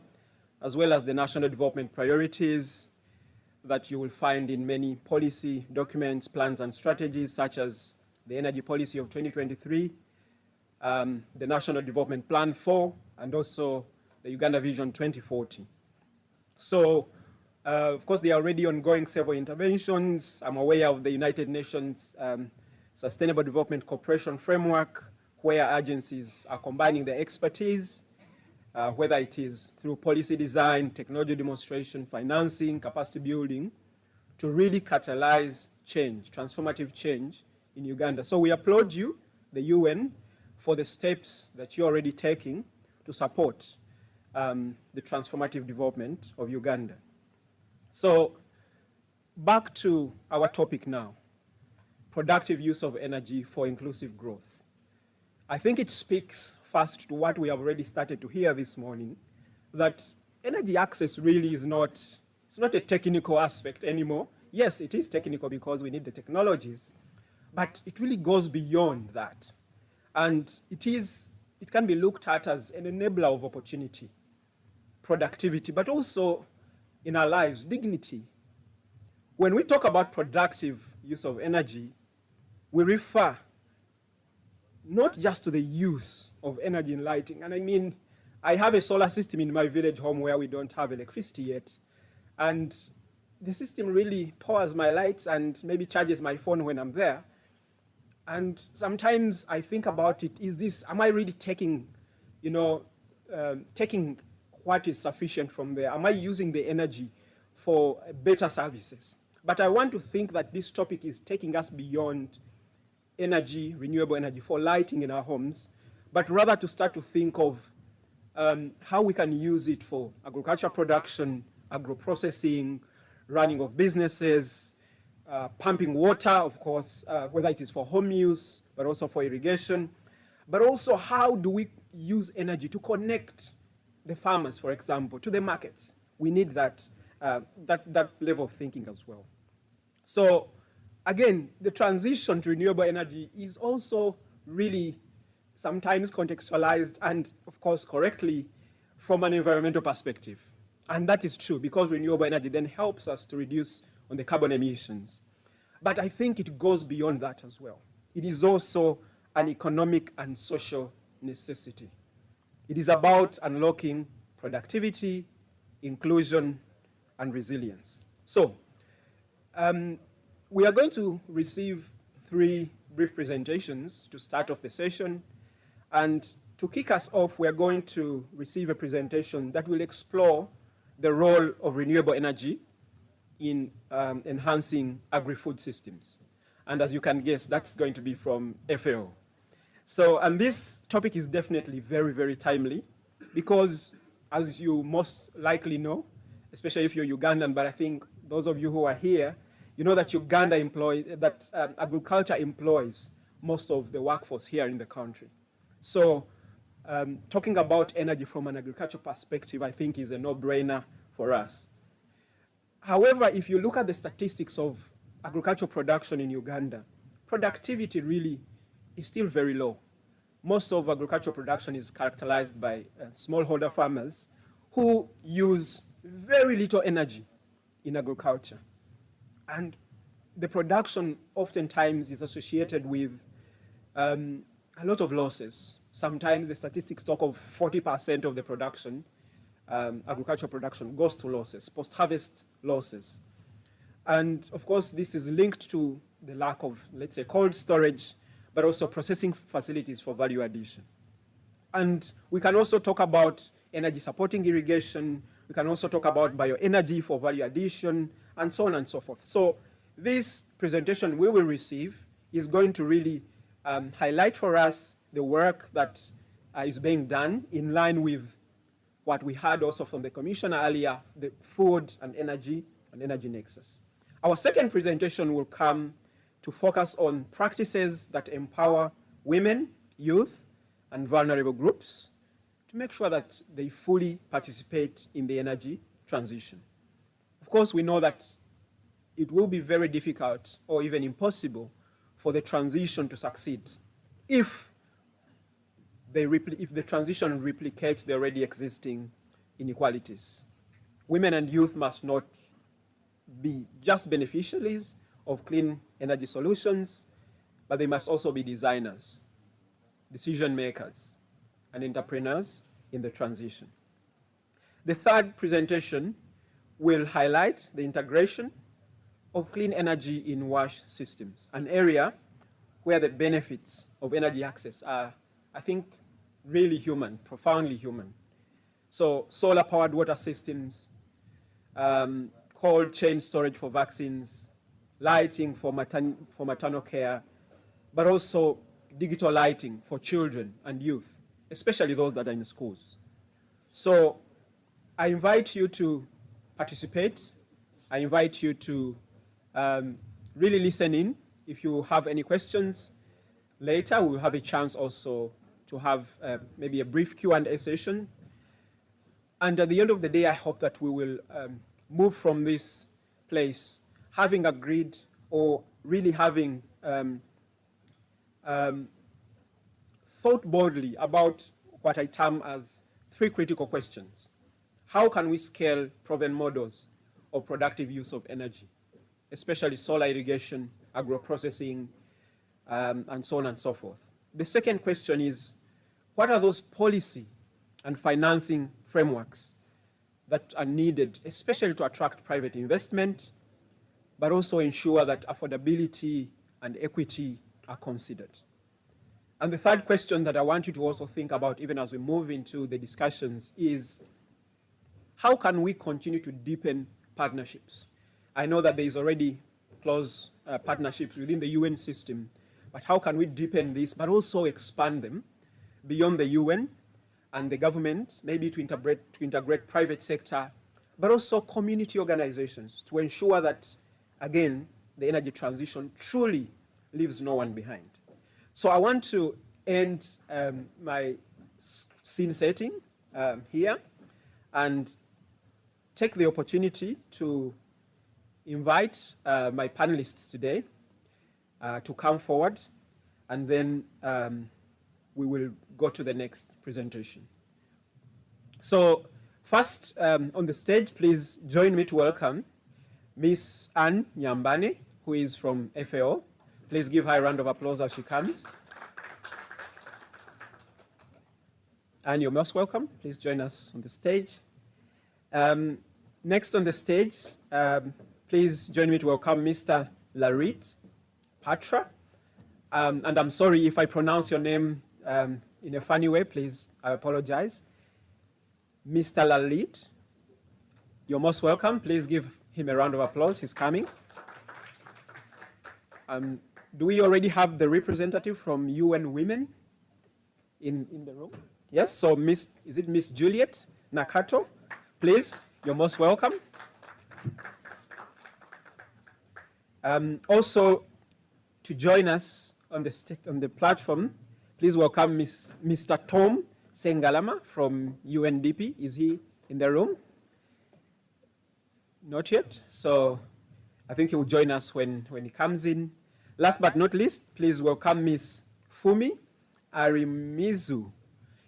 as well as the national development priorities that you will find in many policy documents, plans and strategies, such as the Energy Policy of 2023, the National Development Plan 4, and also the Uganda Vision 2040. So, of course, there are already ongoing several interventions. I'm aware of the United Nations Sustainable Development Cooperation Framework, where agencies are combining their expertise, whether it is through policy design, technology demonstration, financing, capacity building, to really catalyze change, transformative change in Uganda. So we applaud you, the UN, for the steps that you're already taking to support the transformative development of Uganda. So back to our topic now, productive use of energy for inclusive growth. I think it speaks first to what we have already started to hear this morning, that energy access really is not, it's not a technical aspect anymore. Yes, it is technical because we need the technologies, but it really goes beyond that. And it can be looked at as an enabler of opportunity, productivity, but also in our lives, dignity. When we talk about productive use of energy, we refer not just to the use of energy in lighting. And I mean, I have a solar system in my village home where we don't have electricity yet. And the system really powers my lights and maybe charges my phone when I'm there. And sometimes I think about it, am I really taking, taking what is sufficient from there? Am I using the energy for better services? But I want to think that this topic is taking us beyond energy, renewable energy for lighting in our homes, but rather to start to think of how we can use it for agricultural production, agro-processing, running of businesses, pumping water, of course, whether it is for home use, but also for irrigation. But also, how do we use energy to connect the farmers, for example, to the markets? We need that level of thinking as well. So, again, the transition to renewable energy is also really sometimes contextualized and, of course, correctly from an environmental perspective. And that is true, because renewable energy then helps us to reduce on the carbon emissions. But I think it goes beyond that as well. It is also an economic and social necessity. It is about unlocking productivity, inclusion, and resilience. So, we are going to receive 3 brief presentations to start off the session. And to kick us off, we are going to receive a presentation that will explore the role of renewable energy in enhancing agri-food systems. And as you can guess, that's going to be from FAO. So, and this topic is definitely very, very timely, because as you most likely know, especially if you're Ugandan, but I think those of you who are here, you know that agriculture employs most of the workforce here in the country. So talking about energy from an agricultural perspective, I think is a no-brainer for us. However, if you look at the statistics of agricultural production in Uganda, productivity really is still very low. Most of agricultural production is characterized by smallholder farmers who use very little energy in agriculture. And the production oftentimes is associated with a lot of losses. Sometimes the statistics talk of 40% of the production, agricultural production, goes to losses, post-harvest losses. And of course, this is linked to the lack of, let's say, cold storage, but also processing facilities for value addition. And we can also talk about energy supporting irrigation. We can also talk about bioenergy for value addition, and so on and so forth. So this presentation we will receive is going to really highlight for us the work that is being done in line with what we heard also from the commissioner earlier, the food and energy nexus. Our second presentation will come to focus on practices that empower women, youth, and vulnerable groups to make sure that they fully participate in the energy transition. Of course, we know that it will be very difficult or even impossible for the transition to succeed if the transition replicates the already existing inequalities. Women and youth must not be just beneficiaries of clean energy solutions, but they must also be designers, decision makers, and entrepreneurs in the transition. The third presentation will highlight the integration of clean energy in wash systems, an area where the benefits of energy access are, I think, really human, profoundly human. So solar-powered water systems, cold chain storage for vaccines, lighting for maternal care, but also digital lighting for children and youth, especially those that are in schools. So I invite you to participate. I invite you to really listen in. If you have any questions later, we'll have a chance also to have maybe a brief Q&A session. And at the end of the day, I hope that we will move from this place having agreed or really having thought boldly about what I term as 3 critical questions. How can we scale proven models of productive use of energy, especially solar irrigation, agro-processing, and so on and so forth? The second question is, what are those policy and financing frameworks that are needed, especially to attract private investment, but also ensure that affordability and equity are considered? And the third question that I want you to also think about, even as we move into the discussions, is how can we continue to deepen partnerships? I know that there is already close partnerships within the UN system, but how can we deepen this, but also expand them beyond the UN and the government, maybe to integrate private sector but also community organizations to ensure that, again, the energy transition truly leaves no one behind. So I want to end my scene setting here and take the opportunity to invite my panelists today to come forward, and then we will go to the next presentation. So first on the stage, please join me to welcome Miss Anne Nyambane, who is from FAO. Please give her a round of applause as she comes. And you're most welcome. Please join us on the stage. Next on the stage, please join me to welcome Mr. Larit Patra. And I'm sorry if I pronounce your name in a funny way, please, I apologize. Mr. Larit, you're most welcome. Please give him a round of applause. He's coming. Do we already have the representative from UN Women in the room? Yes, so is it Miss Juliet Nakato? Please, you're most welcome. Also, to join us on the platform, please welcome Mr. Tom Sengalama from UNDP. Is he in the room? Not yet, so I think he will join us when he comes in. Last but not least, please welcome Miss Fumi Arimizu.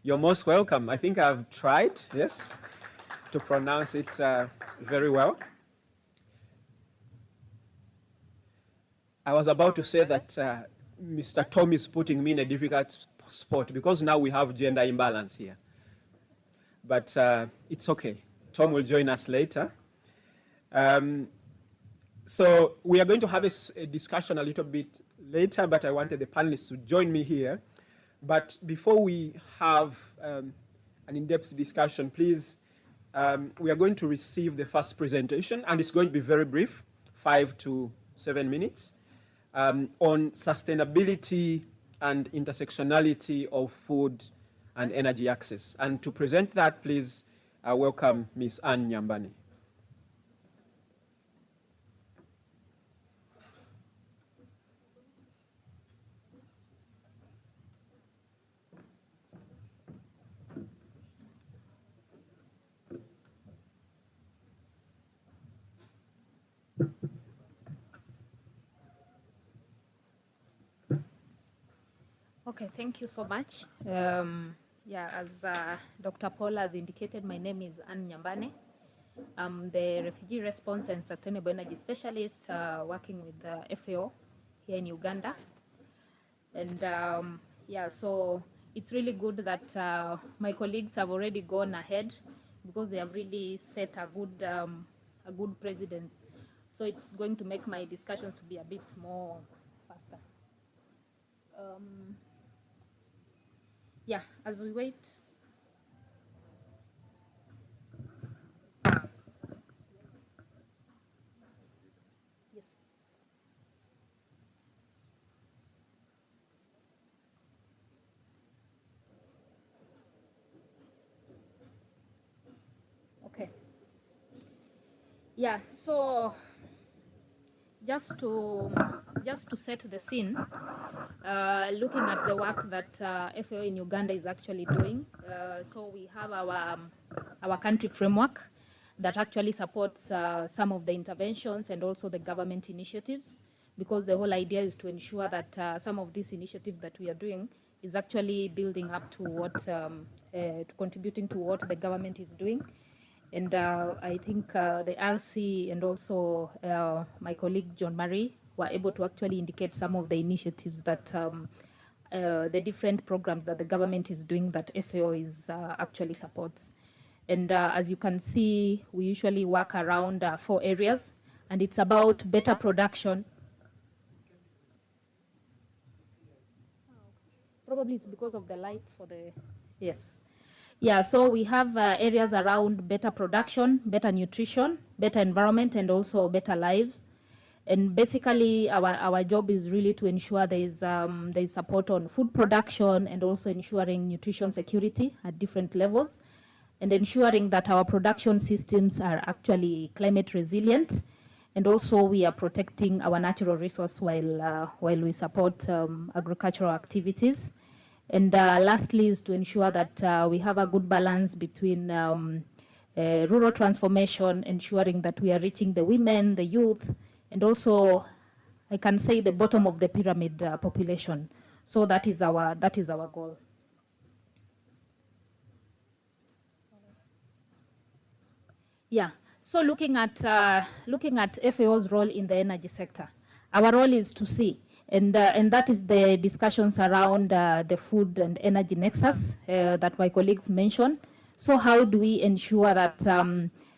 You're most welcome. I think I've tried, yes, to pronounce it very well. I was about to say that Mr. Tom is putting me in a difficult spot because now we have gender imbalance here. But it's okay. Tom will join us later. So we are going to have a discussion a little bit later, but I wanted the panelists to join me here. But before we have an in-depth discussion, please, we are going to receive the first presentation, and it's going to be very brief, 5 to 7 minutes, on sustainability and intersectionality of food and energy access. And to present that, please welcome Ms. Anne Nyambane. Okay, thank you so much. As Dr. Paul has indicated, my name is Anne Nyambane. I'm the Refugee Response and Sustainable Energy Specialist working with the FAO here in Uganda. And so it's really good that my colleagues have already gone ahead because they have really set a good precedence. So it's going to make my discussions to be a bit more faster. As we wait. Yes. Okay. So just to set the scene, looking at the work that FAO in Uganda is actually doing. So we have our country framework that actually supports some of the interventions and also the government initiatives, because the whole idea is to ensure that some of these initiatives that we are doing is actually building up to what, to contributing to what the government is doing. And I think the RC and also my colleague John Marie were able to actually indicate some of the initiatives that the different programs that the government is doing that FAO is actually supports. And as you can see, we usually work around 4 areas, and it's about better production. Probably it's because of the light for the, yes. So we have areas around better production, better nutrition, better environment, and also better lives. And basically, our job is really to ensure there is support on food production and also ensuring nutrition security at different levels. and ensuring that our production systems are actually climate resilient. And also we are protecting our natural resource while we support agricultural activities. And lastly is to ensure that we have a good balance between rural transformation, ensuring that we are reaching the women, the youth, and also, I can say, the bottom of the pyramid population. So that is our goal. Yeah. So looking at FAO's role in the energy sector, our role is to see, and that is the discussions around the food and energy nexus that my colleagues mentioned. So how do we ensure that,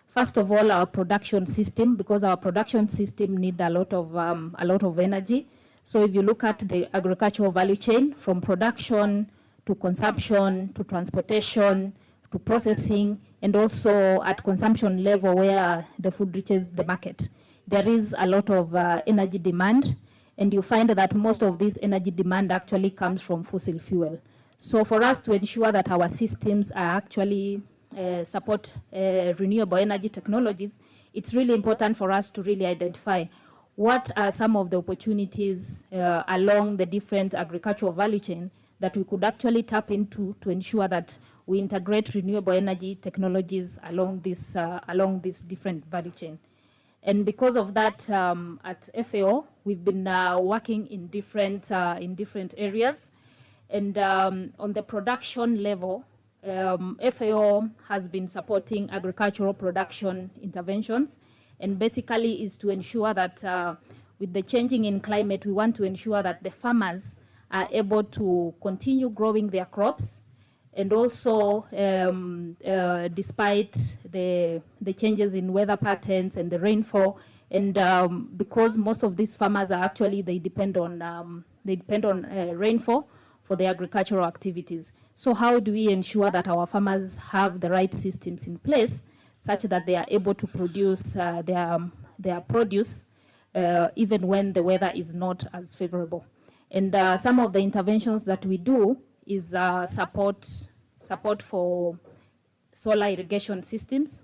first of all, our production system, because our production system need a lot of energy. So if you look at the agricultural value chain, from production to consumption to transportation to processing, and also at consumption level where the food reaches the market, there is a lot of energy demand, and you find that most of this energy demand actually comes from fossil fuel. So for us to ensure that our systems are actually support renewable energy technologies, it's really important for us to really identify what are some of the opportunities along the different agricultural value chain that we could actually tap into to ensure that we integrate renewable energy technologies along this different value chain. And because of that, at FAO, we've been working in different areas. And on the production level, FAO has been supporting agricultural production interventions, and basically is to ensure that with the changing in climate, we want to ensure that the farmers are able to continue growing their crops, and also despite the changes in weather patterns and the rainfall, and because most of these farmers are actually, they depend on rainfall for the agricultural activities. So how do we ensure that our farmers have the right systems in place such that they are able to produce their produce even when the weather is not as favorable? And some of the interventions that we do is support for solar irrigation systems,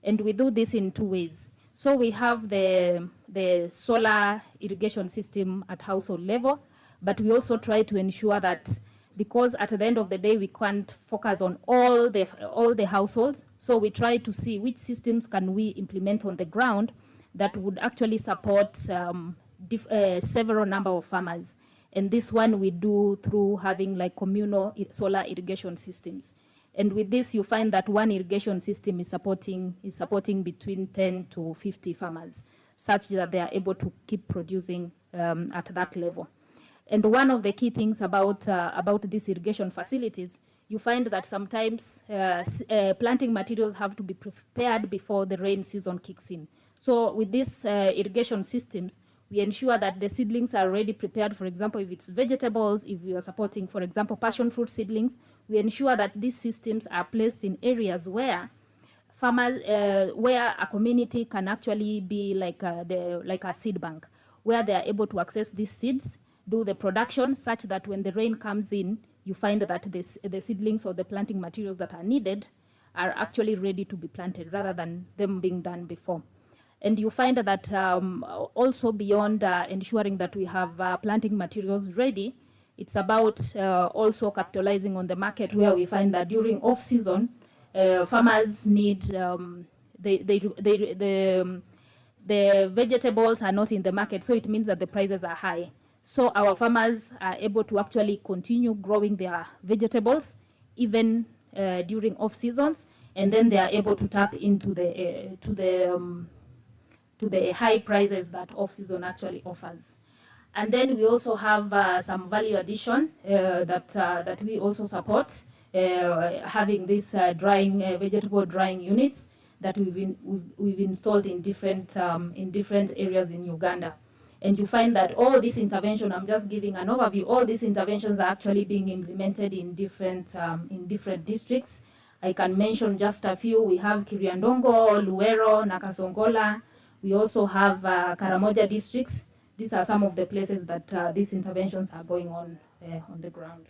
and we do this in two ways. So we have the solar irrigation system at household level, but we also try to ensure that, because at the end of the day we can't focus on all the households, so we try to see which systems can we implement on the ground that would actually support several number of farmers. And this one we do through having like communal solar irrigation systems. And with this, you find that one irrigation system is supporting between 10 to 50 farmers, such that they are able to keep producing at that level. And one of the key things about these irrigation facilities, you find that sometimes planting materials have to be prepared before the rain season kicks in. So with these irrigation systems, we ensure that the seedlings are already prepared. For example, if it's vegetables, if we are supporting, for example, passion fruit seedlings, we ensure that these systems are placed in areas where farmers, where a community can actually be like a seed bank, where they are able to access these seeds, do the production, such that when the rain comes in, you find that the seedlings or the planting materials that are needed are actually ready to be planted, rather than them being done before. And you find that also beyond ensuring that we have planting materials ready, it's about also capitalizing on the market, where we find that during off-season, farmers need, the vegetables are not in the market, so it means that the prices are high. So our farmers are able to actually continue growing their vegetables even during off-seasons, and then they are able to tap into to the high prices that off-season actually offers. And then we also have some value addition that we also support, having this vegetable drying units that we've installed in different areas in Uganda. And you find that all this intervention, I'm just giving an overview, all these interventions are actually being implemented in different districts. I can mention just a few. We have Kiriandongo, Luero, Nakasongola. We also have Karamoja districts. These are some of the places that these interventions are going on the ground.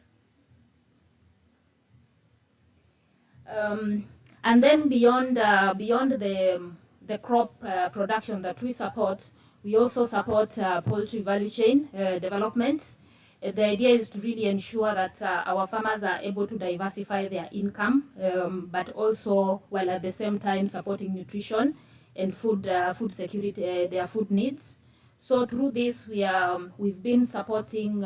And then beyond the crop production that we support, we also support poultry value chain development. The idea is to really ensure that our farmers are able to diversify their income, but also while at the same time supporting nutrition and food security, their food needs. So through this, we've been supporting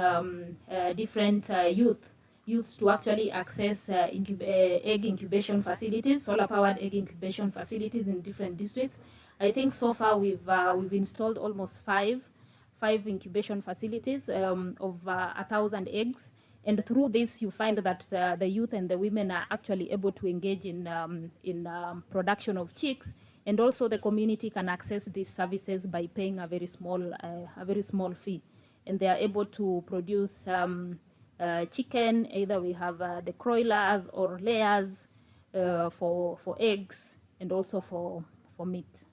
different youths to actually access egg incubation facilities, solar-powered egg incubation facilities in different districts. I think so far we've installed almost five incubation facilities of 1,000 eggs. And through this, you find that the youth and the women are actually able to engage in production of chicks, and also the community can access these services by paying a very small fee, and they are able to produce chicken. Either we have the broilers or layers for eggs, and also for meat.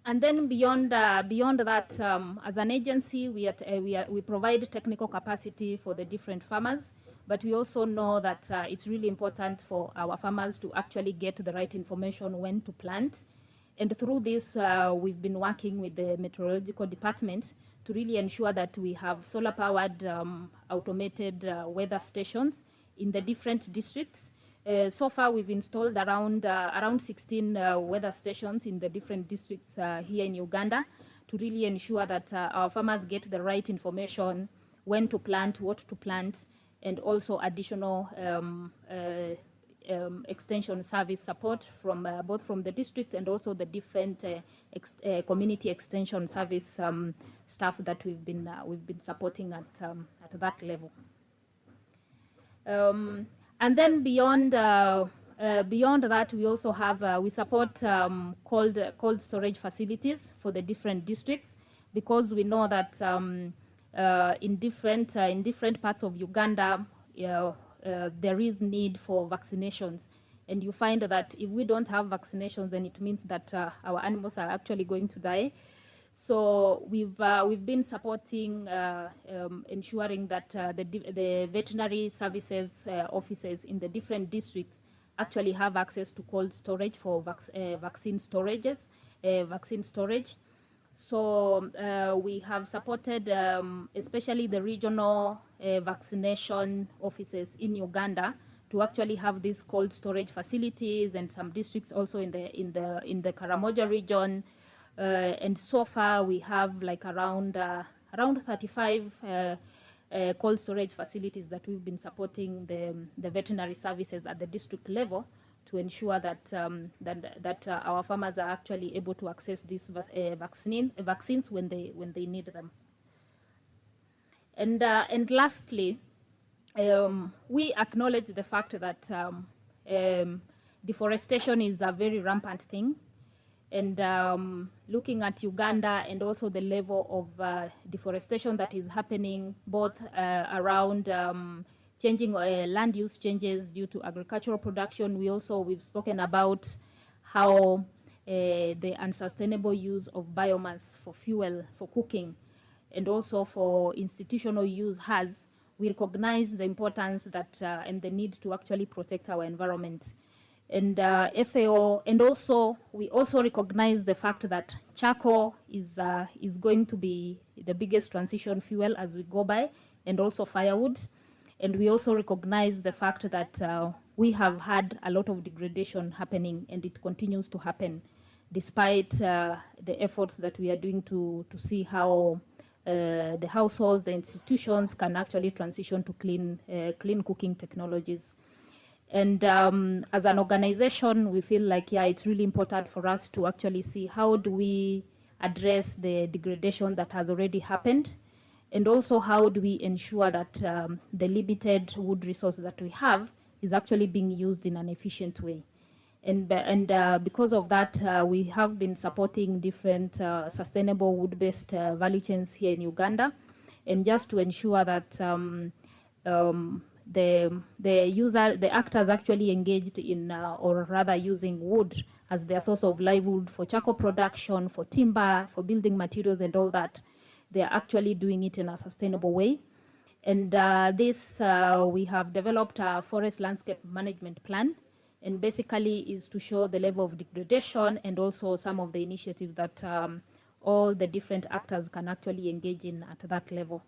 And then beyond that, as an agency, we provide technical capacity for the different farmers, but we also know that it's really important for our farmers to actually get the right information when to plant. And through this, we've been working with the meteorological department to really ensure that we have solar-powered automated weather stations in the different districts. So far, we've installed around 16 weather stations in the different districts here in Uganda to really ensure that our farmers get the right information, when to plant, what to plant, and also additional extension service support from both from the district and also the different community extension service staff that we've been supporting at that level. And then beyond that, we also have we support cold storage facilities for the different districts, because we know that in different parts of Uganda there is need for vaccinations, and you find that if we don't have vaccinations, then it means that our animals are actually going to die. So we've been supporting ensuring that the veterinary services offices in the different districts actually have access to cold storage for vaccine storage. So we have supported especially the regional vaccination offices in Uganda to actually have these cold storage facilities, and some districts also in the Karamoja region. And so far we have like around 35 cold storage facilities that we've been supporting the veterinary services at the district level to ensure that our farmers are actually able to access these vaccines when they need them. And lastly, we acknowledge the fact that deforestation is a very rampant thing. And looking at Uganda and also the level of deforestation that is happening both around changing land use changes due to agricultural production. We've spoken about how the unsustainable use of biomass for fuel, for cooking, and also for institutional use we recognize the importance that and the need to actually protect our environment. And FAO, and we also recognize the fact that charcoal is going to be the biggest transition fuel as we go by, and also firewood. And we also recognize the fact that we have had a lot of degradation happening, and it continues to happen, despite the efforts that we are doing to see how the household, the institutions can actually transition to clean cooking technologies. And as an organization, we feel like, it's really important for us to actually see how do we address the degradation that has already happened, and also how do we ensure that the limited wood resource that we have is actually being used in an efficient way. And because of that, we have been supporting different sustainable wood-based value chains here in Uganda, and just to ensure that the actors actually engaged in, or rather using wood as their source of livelihood for charcoal production, for timber, for building materials and all that, they are actually doing it in a sustainable way. And we have developed a forest landscape management plan, and basically is to show the level of degradation and also some of the initiatives that all the different actors can actually engage in at that level.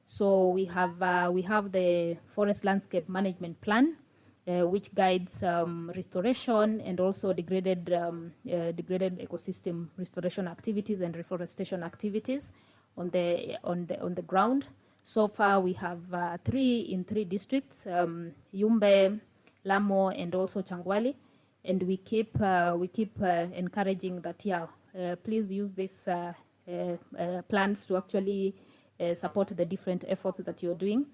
So we have the forest landscape management plan, which guides restoration and also degraded ecosystem restoration activities and reforestation activities on the ground. So far, we have 3 districts: Yumbe, Lamo, and also Changwali, and we keep encouraging that please use these plans to actually support the different efforts that you're doing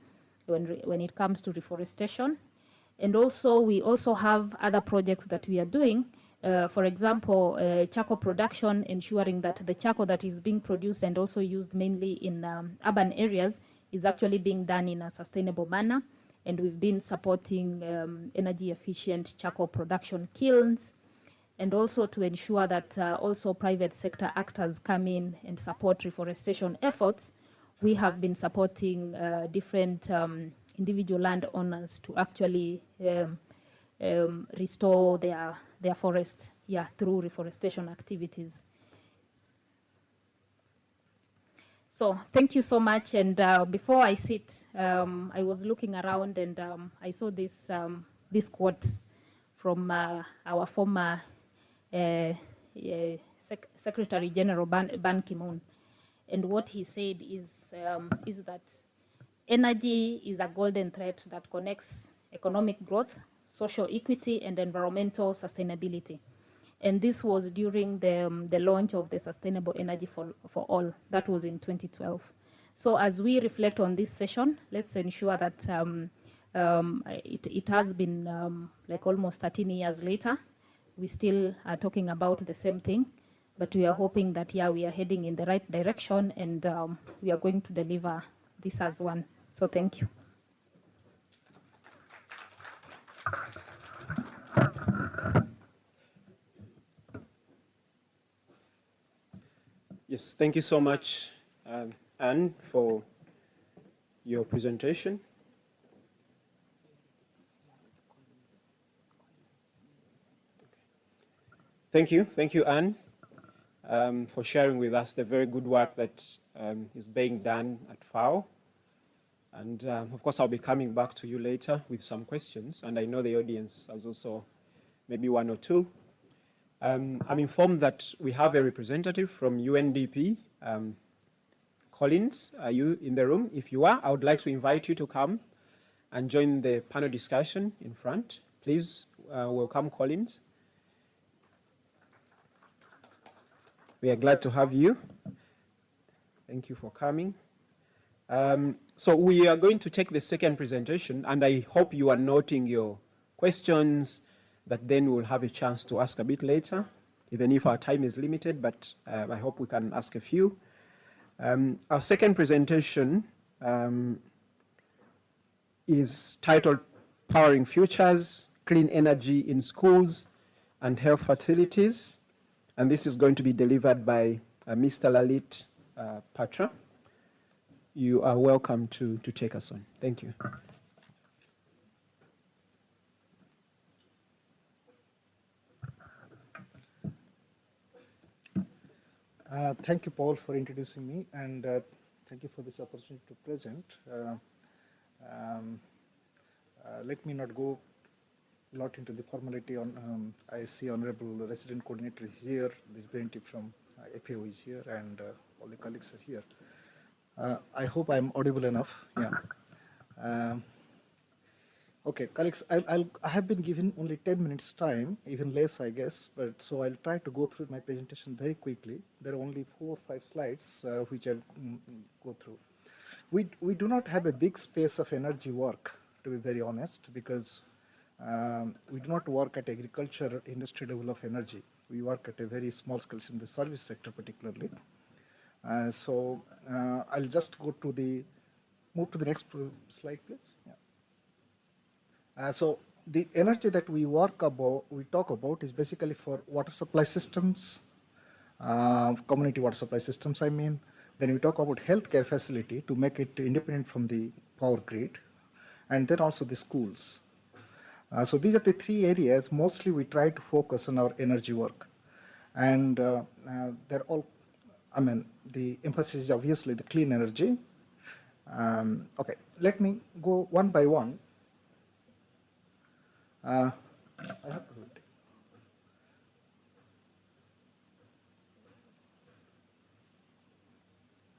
when it comes to reforestation. And also, we also have other projects that we are doing. For example, charcoal production, ensuring that the charcoal that is being produced and also used mainly in urban areas is actually being done in a sustainable manner. And we've been supporting energy efficient charcoal production kilns, and also to ensure that also private sector actors come in and support reforestation efforts. We have been supporting different individual landowners to actually restore their forest through reforestation activities. So thank you so much. And before I sit, I was looking around and I saw this quote from our former Secretary General Ban Ki-moon. And what he said is that energy is a golden thread that connects economic growth, social equity, and environmental sustainability. And this was during the launch of the Sustainable Energy for All. That was in 2012. So as we reflect on this session, let's ensure that it has been like almost 13 years later. We still are talking about the same thing, but we are hoping that, we are heading in the right direction, and we are going to deliver this as one. So thank you. Yes, thank you so much, Anne, for your presentation. Thank you, Anne, for sharing with us the very good work that is being done at FAO. And of course, I'll be coming back to you later with some questions, and I know the audience has also maybe one or two. I'm informed that we have a representative from UNDP. Collins, are you in the room? If you are, I would like to invite you to come and join the panel discussion in front. Please welcome Collins. We are glad to have you. Thank you for coming. So we are going to take the second presentation, and I hope you are noting your questions that then we'll have a chance to ask a bit later, even if our time is limited, but I hope we can ask a few. Our second presentation is titled Powering Futures, Clean Energy in Schools and Health Facilities. And this is going to be delivered by Mr. Lalit Patra. You are welcome to take us on. Thank you. Thank you, Paul, for introducing me, and thank you for this opportunity to present. Let me not go a lot into the formality on, I see Honorable Resident Coordinator is here, the representative from FAO is here, and all the colleagues are here. I hope I'm audible enough. Yeah. Okay, colleagues, I have been given only 10 minutes time, even less, I guess, but so I'll try to go through my presentation very quickly. There are only 4 or 5 slides which I'll go through. We do not have a big space of energy work, to be very honest, because we do not work at agriculture industry level of energy. We work at a very small scale in the service sector particularly. So I'll just go to move to the next slide, please. Yeah. So the energy that we talk about is basically for water supply systems, community water supply systems, Then we talk about healthcare facility to make it independent from the power grid, and then also the schools. So these are the three areas mostly we try to focus on our energy work. And they're all, I mean, the emphasis is obviously the clean energy. Okay, let me go one by one. I have to do it.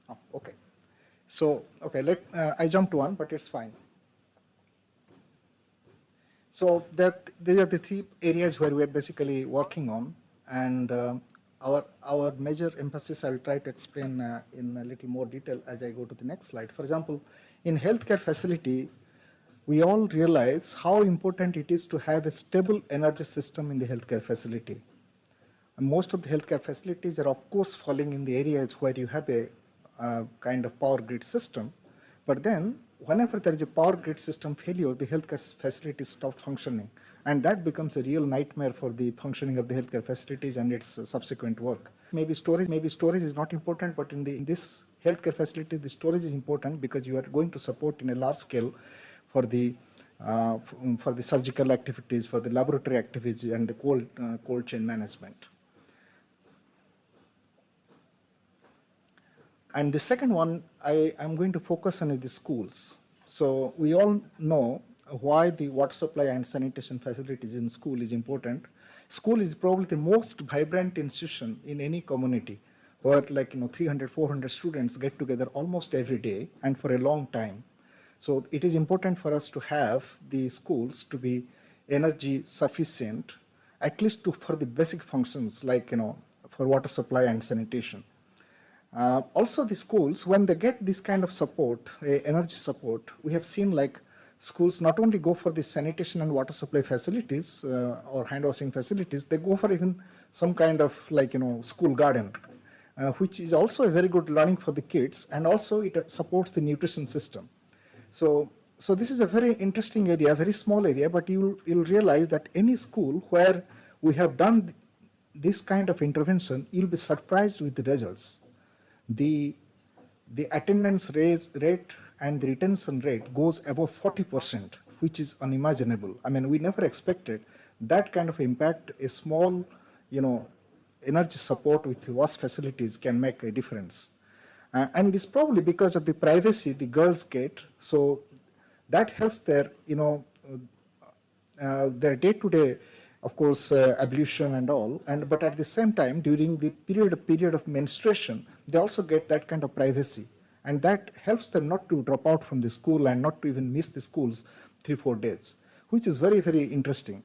Oh, okay. So, okay, I jumped one, but it's fine. So these are the three areas where we're basically working on, and our major emphasis I'll try to explain in a little more detail as I go to the next slide. For example, in healthcare facility, we all realize how important it is to have a stable energy system in the healthcare facility. And most of the healthcare facilities are of course falling in the areas where you have a kind of power grid system, but then whenever there is a power grid system failure, the healthcare facilities stop functioning. And that becomes a real nightmare for the functioning of the healthcare facilities and its subsequent work. Maybe storage is not important, but in this healthcare facility, the storage is important because you are going to support in a large scale for the surgical activities, for the laboratory activities, and the cold chain management. And the second one, I'm going to focus on the schools. So we all know why the water supply and sanitation facilities in school is important. School is probably the most vibrant institution in any community where 300, 400 students get together almost every day and for a long time. So it is important for us to have the schools to be energy sufficient, at least for the basic functions like, for water supply and sanitation. Also the schools, when they get this kind of support, energy support, we have seen schools not only go for the sanitation and water supply facilities or hand washing facilities, they go for even some kind of school garden, which is also a very good learning for the kids, and also it supports the nutrition system. So this is a very interesting area, very small area, but you'll realize that any school where we have done this kind of intervention, you'll be surprised with the results. The attendance rate and the retention rate goes above 40%, which is unimaginable. I mean, we never expected that kind of impact. A small, energy support with wash facilities can make a difference. And it's probably because of the privacy the girls get. So that helps their, their day-to-day, of course, ablution and all. But at the same time, during the period of menstruation, they also get that kind of privacy. And that helps them not to drop out from the school and not to even miss the schools 3-4 days, which is very, very interesting.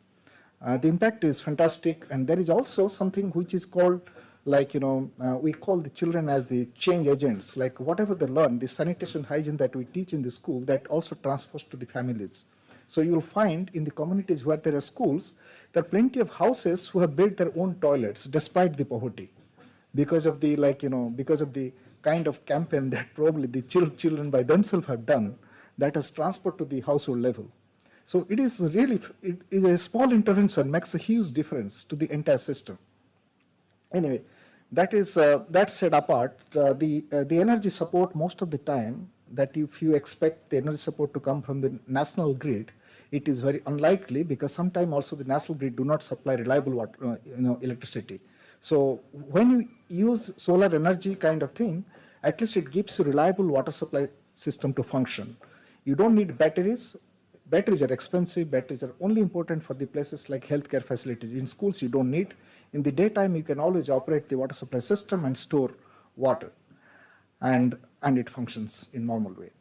The impact is fantastic. And there is also something which is called, we call the children as the change agents. Like whatever they learn, the sanitation hygiene that we teach in the school, that also transfers to the families. So you will find in the communities where there are schools, there are plenty of houses who have built their own toilets despite the poverty, because of the because of the kind of campaign that probably the children by themselves have done, that has transferred to the household level. So it is really, it is a small intervention makes a huge difference to the entire system. Anyway, that is that set apart. The energy support, most of the time, that if you expect the energy support to come from the national grid, it is very unlikely, because sometimes also the national grid do not supply reliable water, electricity. So when you use solar energy kind of thing, at least it gives you reliable water supply system to function. You don't need batteries. Batteries are expensive. Batteries are only important for the places like healthcare facilities. In schools, you don't need. In the daytime, you can always operate the water supply system and store water, and it functions in normal way.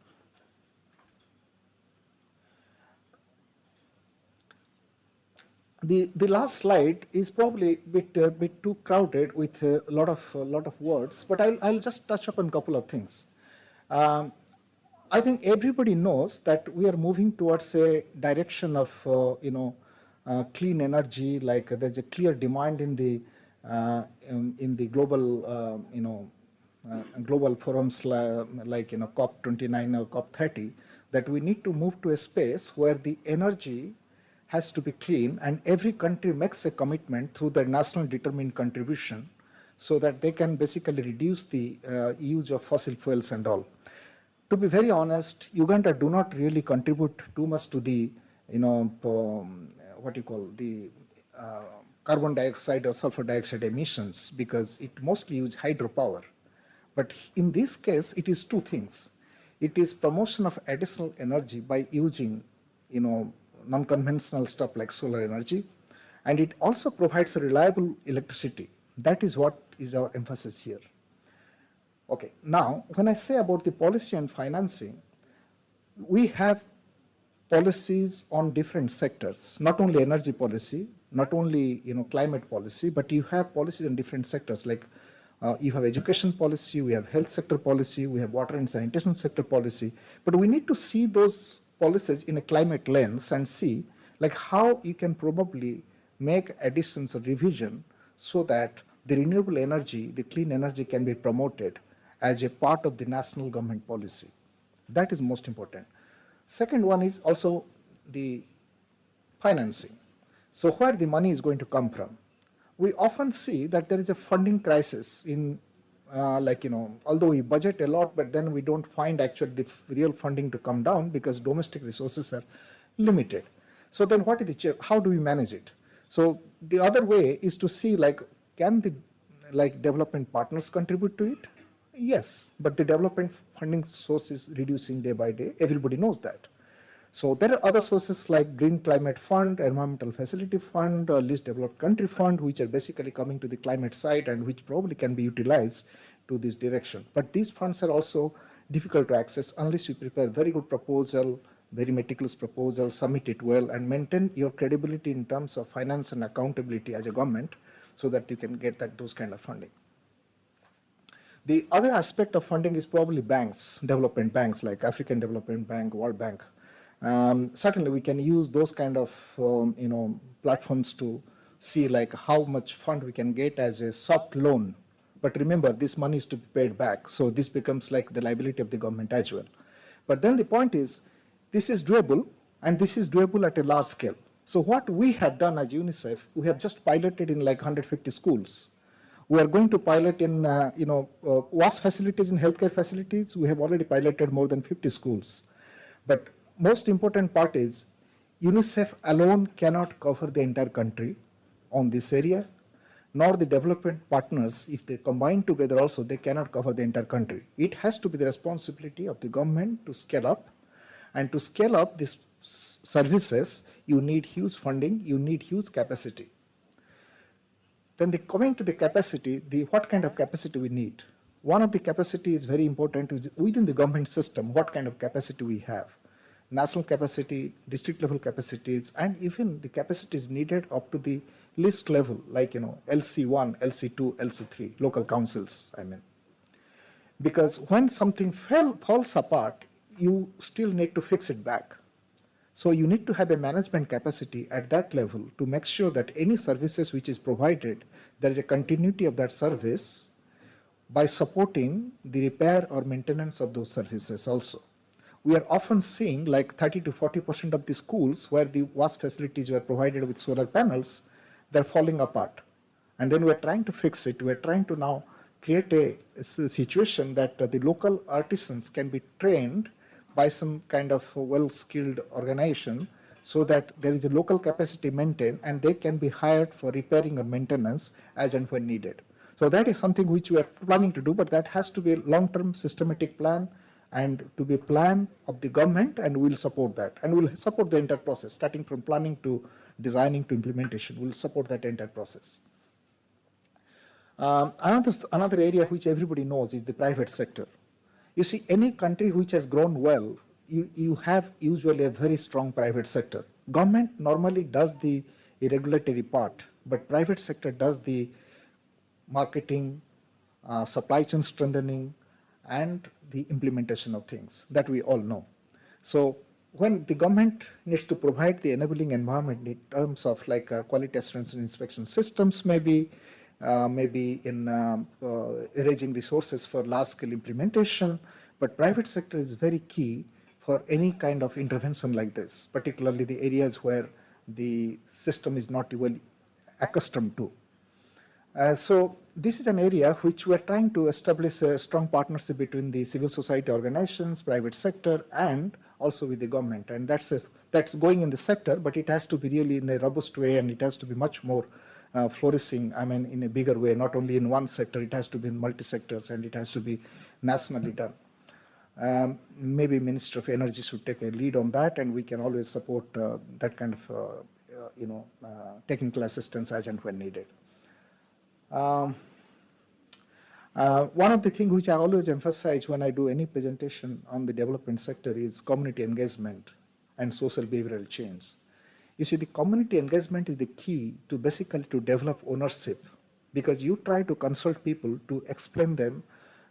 The last slide is probably a bit too crowded with a lot of words, but I'll just touch upon a couple of things. I think everybody knows that we are moving towards a direction of clean energy. Like there's a clear demand in the global global forums like COP29 or COP30, that we need to move to a space where the energy has to be clean, and every country makes a commitment through their national determined contribution, so that they can basically reduce the use of fossil fuels and all. To be very honest, Uganda do not really contribute too much to the, what you call the carbon dioxide or sulfur dioxide emissions, because it mostly use hydropower. But in this case, it is two things. It is promotion of additional energy by using, non-conventional stuff like solar energy, and it also provides a reliable electricity. That is what is our emphasis here. Okay, now when I say about the policy and financing, we have policies on different sectors, not only energy policy, not only climate policy, but you have policies in different sectors, like you have education policy, we have health sector policy, we have water and sanitation sector policy, but we need to see those policies in a climate lens and see like how you can probably make additions or revision so that the renewable energy, the clean energy can be promoted as a part of the national government policy. That is most important. Second one is also the financing. So where the money is going to come from? We often see that there is a funding crisis in, although we budget a lot, but then we don't find actually the real funding to come down because domestic resources are limited. So then what is how do we manage it? So the other way is to see can the development partners contribute to it? Yes, but the development funding source is reducing day by day. Everybody knows that. So there are other sources like Green Climate Fund, Environmental Facility Fund, Least Developed Country Fund, which are basically coming to the climate side and which probably can be utilized to this direction. But these funds are also difficult to access unless you prepare very good proposal, very meticulous proposal, submit it well, and maintain your credibility in terms of finance and accountability as a government so that you can get those kind of funding. The other aspect of funding is probably banks, development banks like African Development Bank, World Bank. Certainly we can use those kind of platforms to see how much fund we can get as a soft loan. But remember, this money is to be paid back, so this becomes like the liability of the government as well. But then the point is, this is doable, and this is doable at a large scale. So what we have done as UNICEF, we have just piloted in 150 schools. We are going to pilot in, WAS facilities and healthcare facilities. We have already piloted more than 50 schools. But most important part is UNICEF alone cannot cover the entire country on this area, nor the development partners, if they combine together also, they cannot cover the entire country. It has to be the responsibility of the government to scale up. And to scale up these services, you need huge funding, you need huge capacity. Then coming to the capacity, what kind of capacity we need? One of the capacity is very important within the government system, what kind of capacity we have. National capacity, district level capacities, and even the capacities needed up to the list level, like LC1, LC2, LC3, local councils, I mean. Because when something falls apart, you still need to fix it back. So you need to have a management capacity at that level to make sure that any services which is provided, there is a continuity of that service by supporting the repair or maintenance of those services also. We are often seeing 30 to 40% of the schools where the WAS facilities were provided with solar panels, they're falling apart. And then we're trying to fix it. We're trying to now create a situation that the local artisans can be trained by some kind of well-skilled organization so that there is a local capacity maintained and they can be hired for repairing or maintenance as and when needed. So that is something which we are planning to do, but that has to be a long-term systematic plan and to be a plan of the government, and we'll support that. And we'll support the entire process, starting from planning to designing to implementation. We'll support that entire process. Another area which everybody knows is the private sector. You see, any country which has grown well, you have usually a very strong private sector. Government normally does the regulatory part, but private sector does the marketing, supply chain strengthening, and the implementation of things that we all know. So when the government needs to provide the enabling environment in terms of quality assurance and inspection systems, maybe in arranging the sources for large-scale implementation, but private sector is very key for any kind of intervention like this, particularly the areas where the system is not well accustomed to. So this is an area which we are trying to establish a strong partnership between the civil society organizations, private sector, and also with the government. And that's going in the sector, but it has to be really in a robust way, and it has to be much more flourishing, I mean, in a bigger way, not only in one sector, it has to be in multi-sectors, and it has to be nationally done. Maybe Minister of Energy should take a lead on that, and we can always support that kind of, technical assistance as and when needed. One of the things which I always emphasize when I do any presentation on the development sector is community engagement and social behavioral change. You see, the community engagement is the key to basically to develop ownership, because you try to consult people to explain them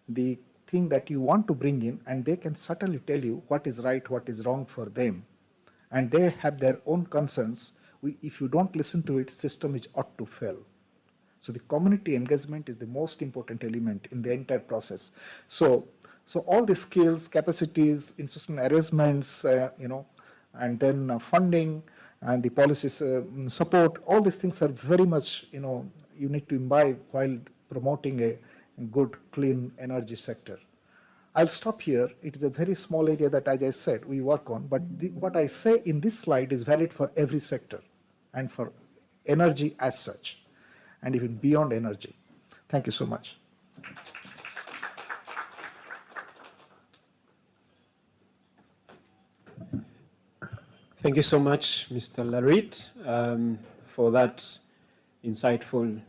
the thing that you want to bring in, and they can certainly tell you what is right, what is wrong for them. And they have their own concerns. If you don't listen to it, system is ought to fail. So the community engagement is the most important element in the entire process. So all the skills, capacities, institutional arrangements, and then funding and the policies support, all these things are very much, you need to imbibe while promoting a good, clean energy sector. I'll stop here. It is a very small area that, as I said, we work on, but what I say in this slide is valid for every sector and for energy as such, and even beyond energy. Thank you so much. Thank you so much, Mr. Larit, for that insightful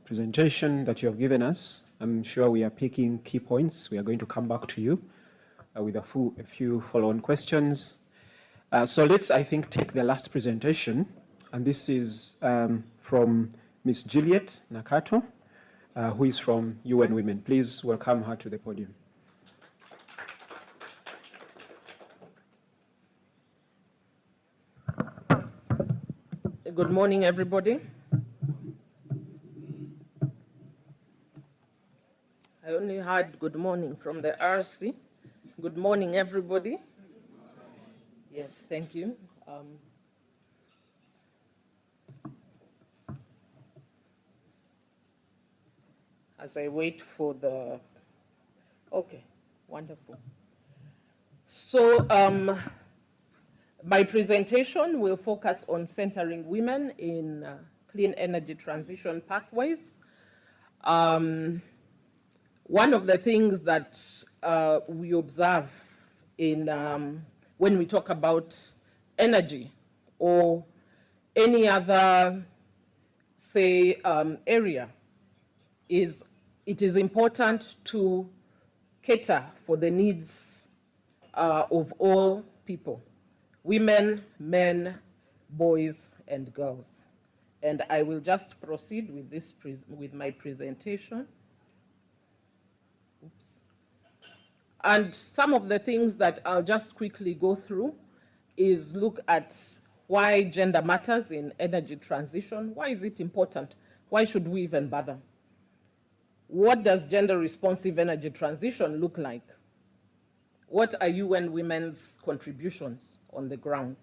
presentation that you have given us. I'm sure we are picking key points. We are going to come back to you with a few follow-on questions. So let's, I think, take the last presentation. And this is from Ms. Juliet Nakato, who is from UN Women. Please welcome her to the podium. Good morning, everybody. I only heard good morning from the RC. Good morning, everybody. Yes, thank you. As I wait for the, okay, wonderful. So my presentation will focus on centering women in clean energy transition pathways. One of the things that we observe in when we talk about energy or any other, say, area is it is important to cater for the needs of all people, women, men, boys, and girls. And I will just proceed with this with my presentation. Oops. And some of the things that I'll just quickly go through is look at why gender matters in energy transition. Why is it important? Why should we even bother? What does gender-responsive energy transition look like? What are UN Women's contributions on the ground?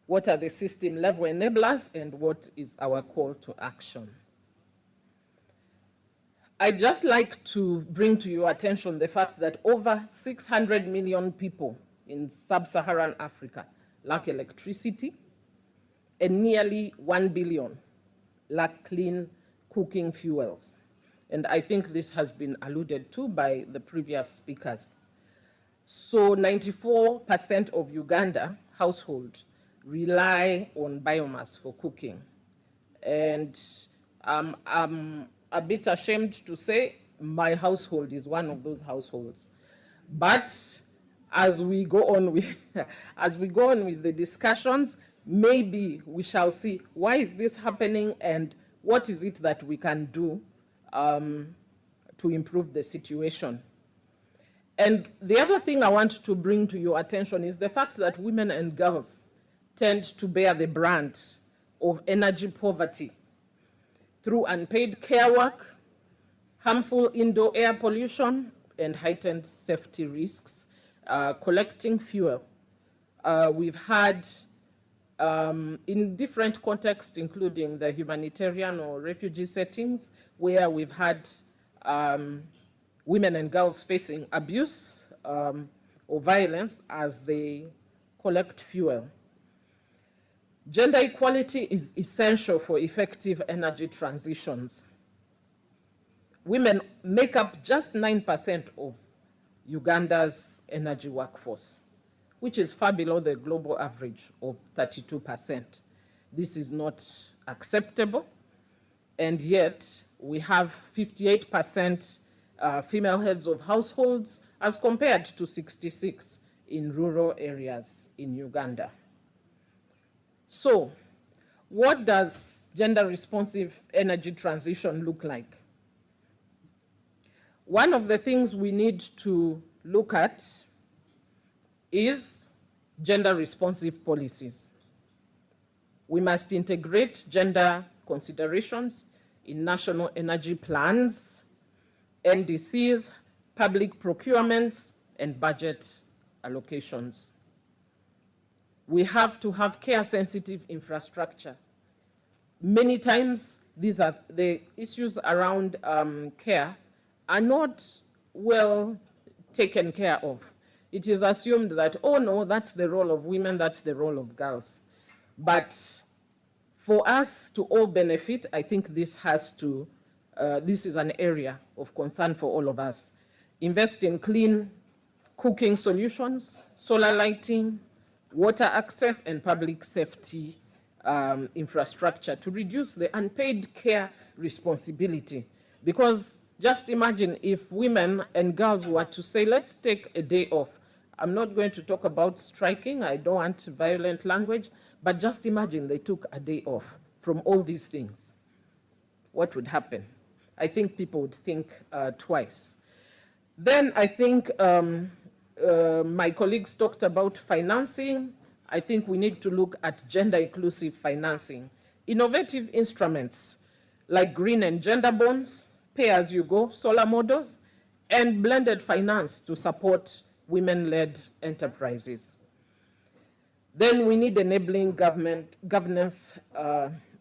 What are the system-level enablers, and what is our call to action? I'd just like to bring to your attention the fact that over 600 million people in sub-Saharan Africa lack electricity, and nearly 1 billion lack clean cooking fuels. And I think this has been alluded to by the previous speakers. So 94% of Uganda households rely on biomass for cooking. And I'm a bit ashamed to say my household is one of those households. But as we go on with, the discussions, maybe we shall see why is this happening and what is it that we can do to improve the situation. And the other thing I want to bring to your attention is the fact that women and girls tend to bear the brunt of energy poverty through unpaid care work, harmful indoor air pollution, and heightened safety risks collecting fuel. We've had in different contexts, including the humanitarian or refugee settings, where we've had women and girls facing abuse or violence as they collect fuel. Gender equality is essential for effective energy transitions. Women make up just 9% of Uganda's energy workforce, which is far below the global average of 32%. This is not acceptable, and yet we have 58% female heads of households as compared to 66% in rural areas in Uganda. So, what does gender-responsive energy transition look like? One of the things we need to look at is gender-responsive policies. We must integrate gender considerations in national energy plans, NDCs, public procurements, and budget allocations. We have to have care-sensitive infrastructure. Many times, these are the issues around care are not well taken care of. It is assumed that, oh no, that's the role of women, that's the role of girls. But for us to all benefit, I think this has to, this is an area of concern for all of us. Invest in clean cooking solutions, solar lighting, water access, and public safety infrastructure to reduce the unpaid care responsibility. Because just imagine if women and girls were to say, let's take a day off. I'm not going to talk about striking, I don't want violent language, but just imagine they took a day off from all these things. What would happen? I think people would think twice. Then I think my colleagues talked about financing. I think we need to look at gender-inclusive financing. Innovative instruments like green and gender bonds, pay-as-you-go solar models, and blended finance to support women-led enterprises. Then we need enabling governance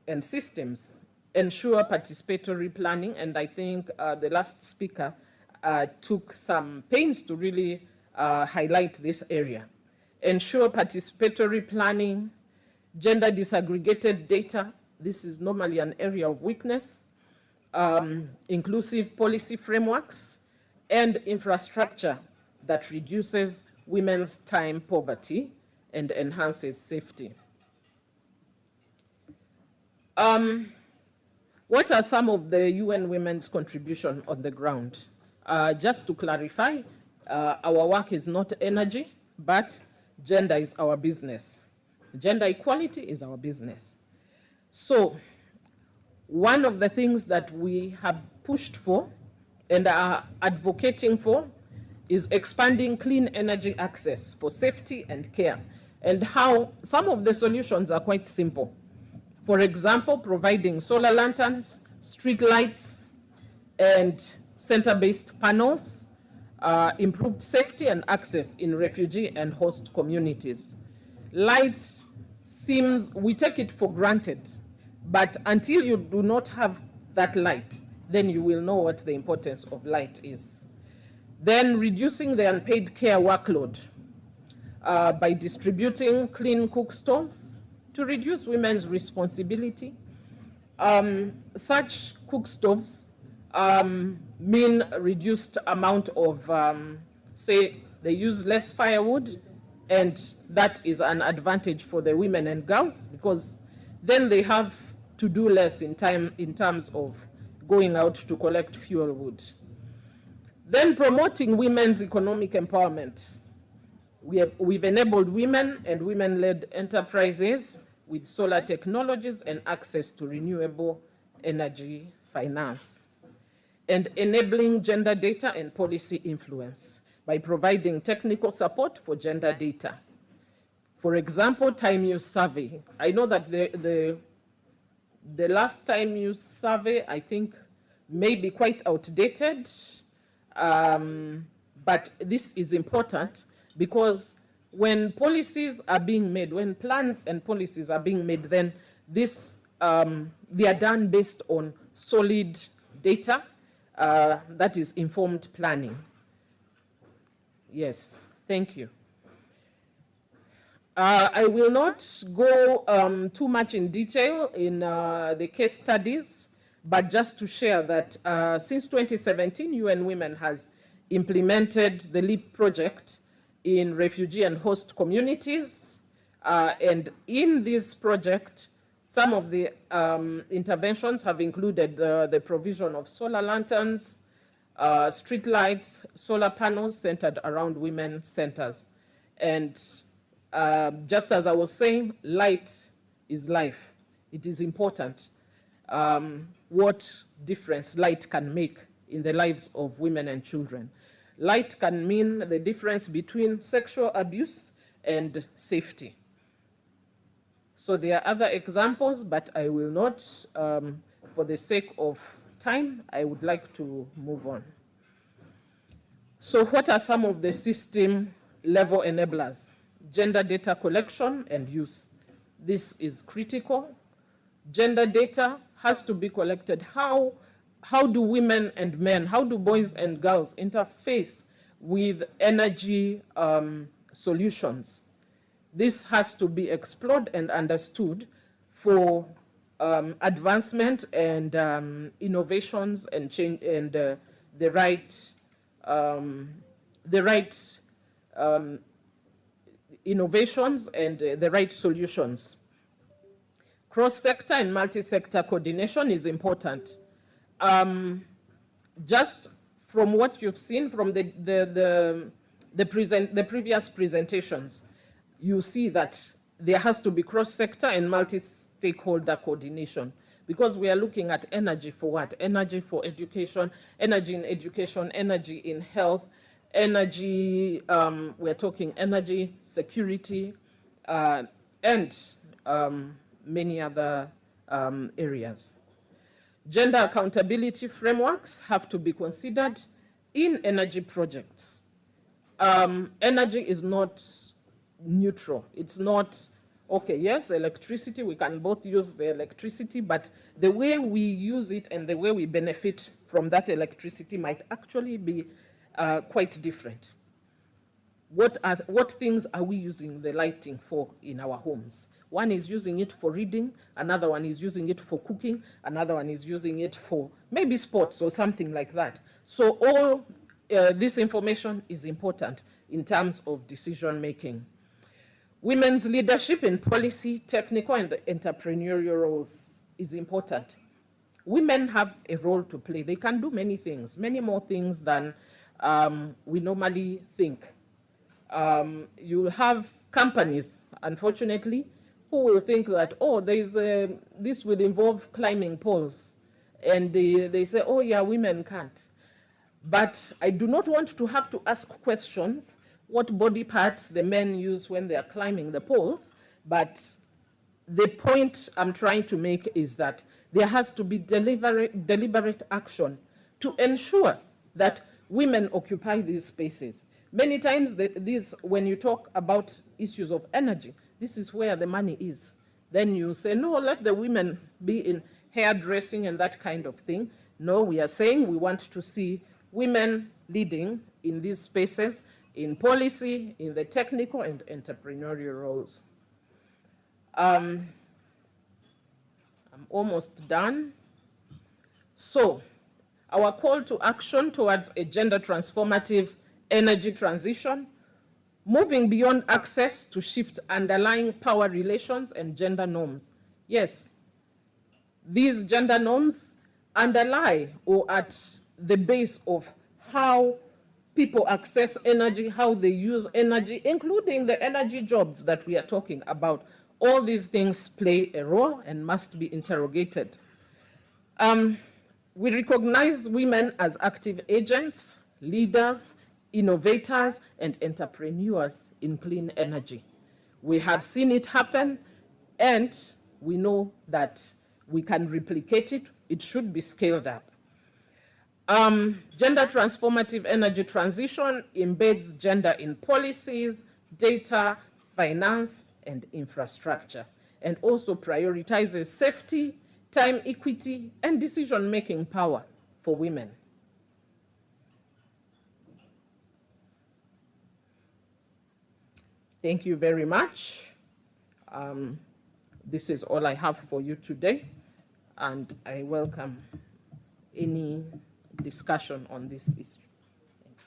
and systems, ensure participatory planning, and I think the last speaker took some pains to really highlight this area. Ensure participatory planning, gender disaggregated data, this is normally an area of weakness, inclusive policy frameworks, and infrastructure that reduces women's time poverty and enhances safety. What are some of the UN Women's contribution on the ground? Just to clarify, our work is not energy, but gender is our business. Gender equality is our business. So, one of the things that we have pushed for and are advocating for is expanding clean energy access for safety and care, and how some of the solutions are quite simple. For example, providing solar lanterns, street lights, and center-based panels, improved safety and access in refugee and host communities. Light seems, we take it for granted, but until you do not have that light, then you will know what the importance of light is. Then reducing the unpaid care workload by distributing clean cook stoves to reduce women's responsibility. Such cook stoves mean reduced amount of, say, they use less firewood, and that is an advantage for the women and girls because then they have to do less in terms of going out to collect fuel wood. Then promoting women's economic empowerment. We've enabled women and women-led enterprises with solar technologies and access to renewable energy finance. And enabling gender data and policy influence by providing technical support for gender data. For example, time use survey. I know that the last time use survey, I think, may be quite outdated, but this is important because when policies are being made, when plans and policies are being made, then this, they are done based on solid data that is informed planning. Yes, thank you. I will not go too much in detail in the case studies, but just to share that since 2017, UN Women has implemented the LEAP project in refugee and host communities. And in this project, some of the interventions have included the provision of solar lanterns, street lights, solar panels centered around women centers. And just as I was saying, light is life. It is important what difference light can make in the lives of women and children. Light can mean the difference between sexual abuse and safety. So there are other examples, but I will not, for the sake of time, I would like to move on. So what are some of the system level enablers? Gender data collection and use. This is critical. Gender data has to be collected. How do women and men, how do boys and girls interface with energy solutions? This has to be explored and understood for advancement and innovations and change and the right innovations and the right solutions. Cross-sector and multi-sector coordination is important. Just from what you've seen from the previous presentations, you see that there has to be cross-sector and multi-stakeholder coordination, because we are looking at energy for what? Energy for education, energy in education, energy in health, energy, we're talking energy security, and many other areas. Gender accountability frameworks have to be considered in energy projects. Energy is not neutral. It's not, okay, yes, electricity, we can both use the electricity, but the way we use it and the way we benefit from that electricity might actually be quite different. What things are we using the lighting for in our homes? One is using it for reading, another one is using it for cooking, another one is using it for maybe sports or something like that. So all this information is important in terms of decision making. Women's leadership in policy, technical and entrepreneurial roles is important. Women have a role to play. They can do many things, many more things than we normally think. You have companies, unfortunately, who will think that, oh, this will involve climbing poles. And they say, oh yeah, women can't. But I do not want to have to ask questions what body parts the men use when they are climbing the poles. But the point I'm trying to make is that there has to be deliberate action to ensure that women occupy these spaces. Many times, when you talk about issues of energy, this is where the money is. Then you say, no, let the women be in hairdressing and that kind of thing. No, we are saying we want to see women leading in these spaces, in policy, in the technical and entrepreneurial roles. I'm almost done. So, our call to action towards a gender-transformative energy transition, moving beyond access to shift underlying power relations and gender norms. Yes, these gender norms underlie or at the base of how people access energy, how they use energy, including the energy jobs that we are talking about. All these things play a role and must be interrogated. We recognize women as active agents, leaders, innovators, and entrepreneurs in clean energy. We have seen it happen, and we know that we can replicate it. It should be scaled up. Gender transformative energy transition embeds gender in policies, data, finance, and infrastructure, and also prioritizes safety, time equity, and decision-making power for women. Thank you very much. This is all I have for you today, and I welcome any discussion on this issue. Thank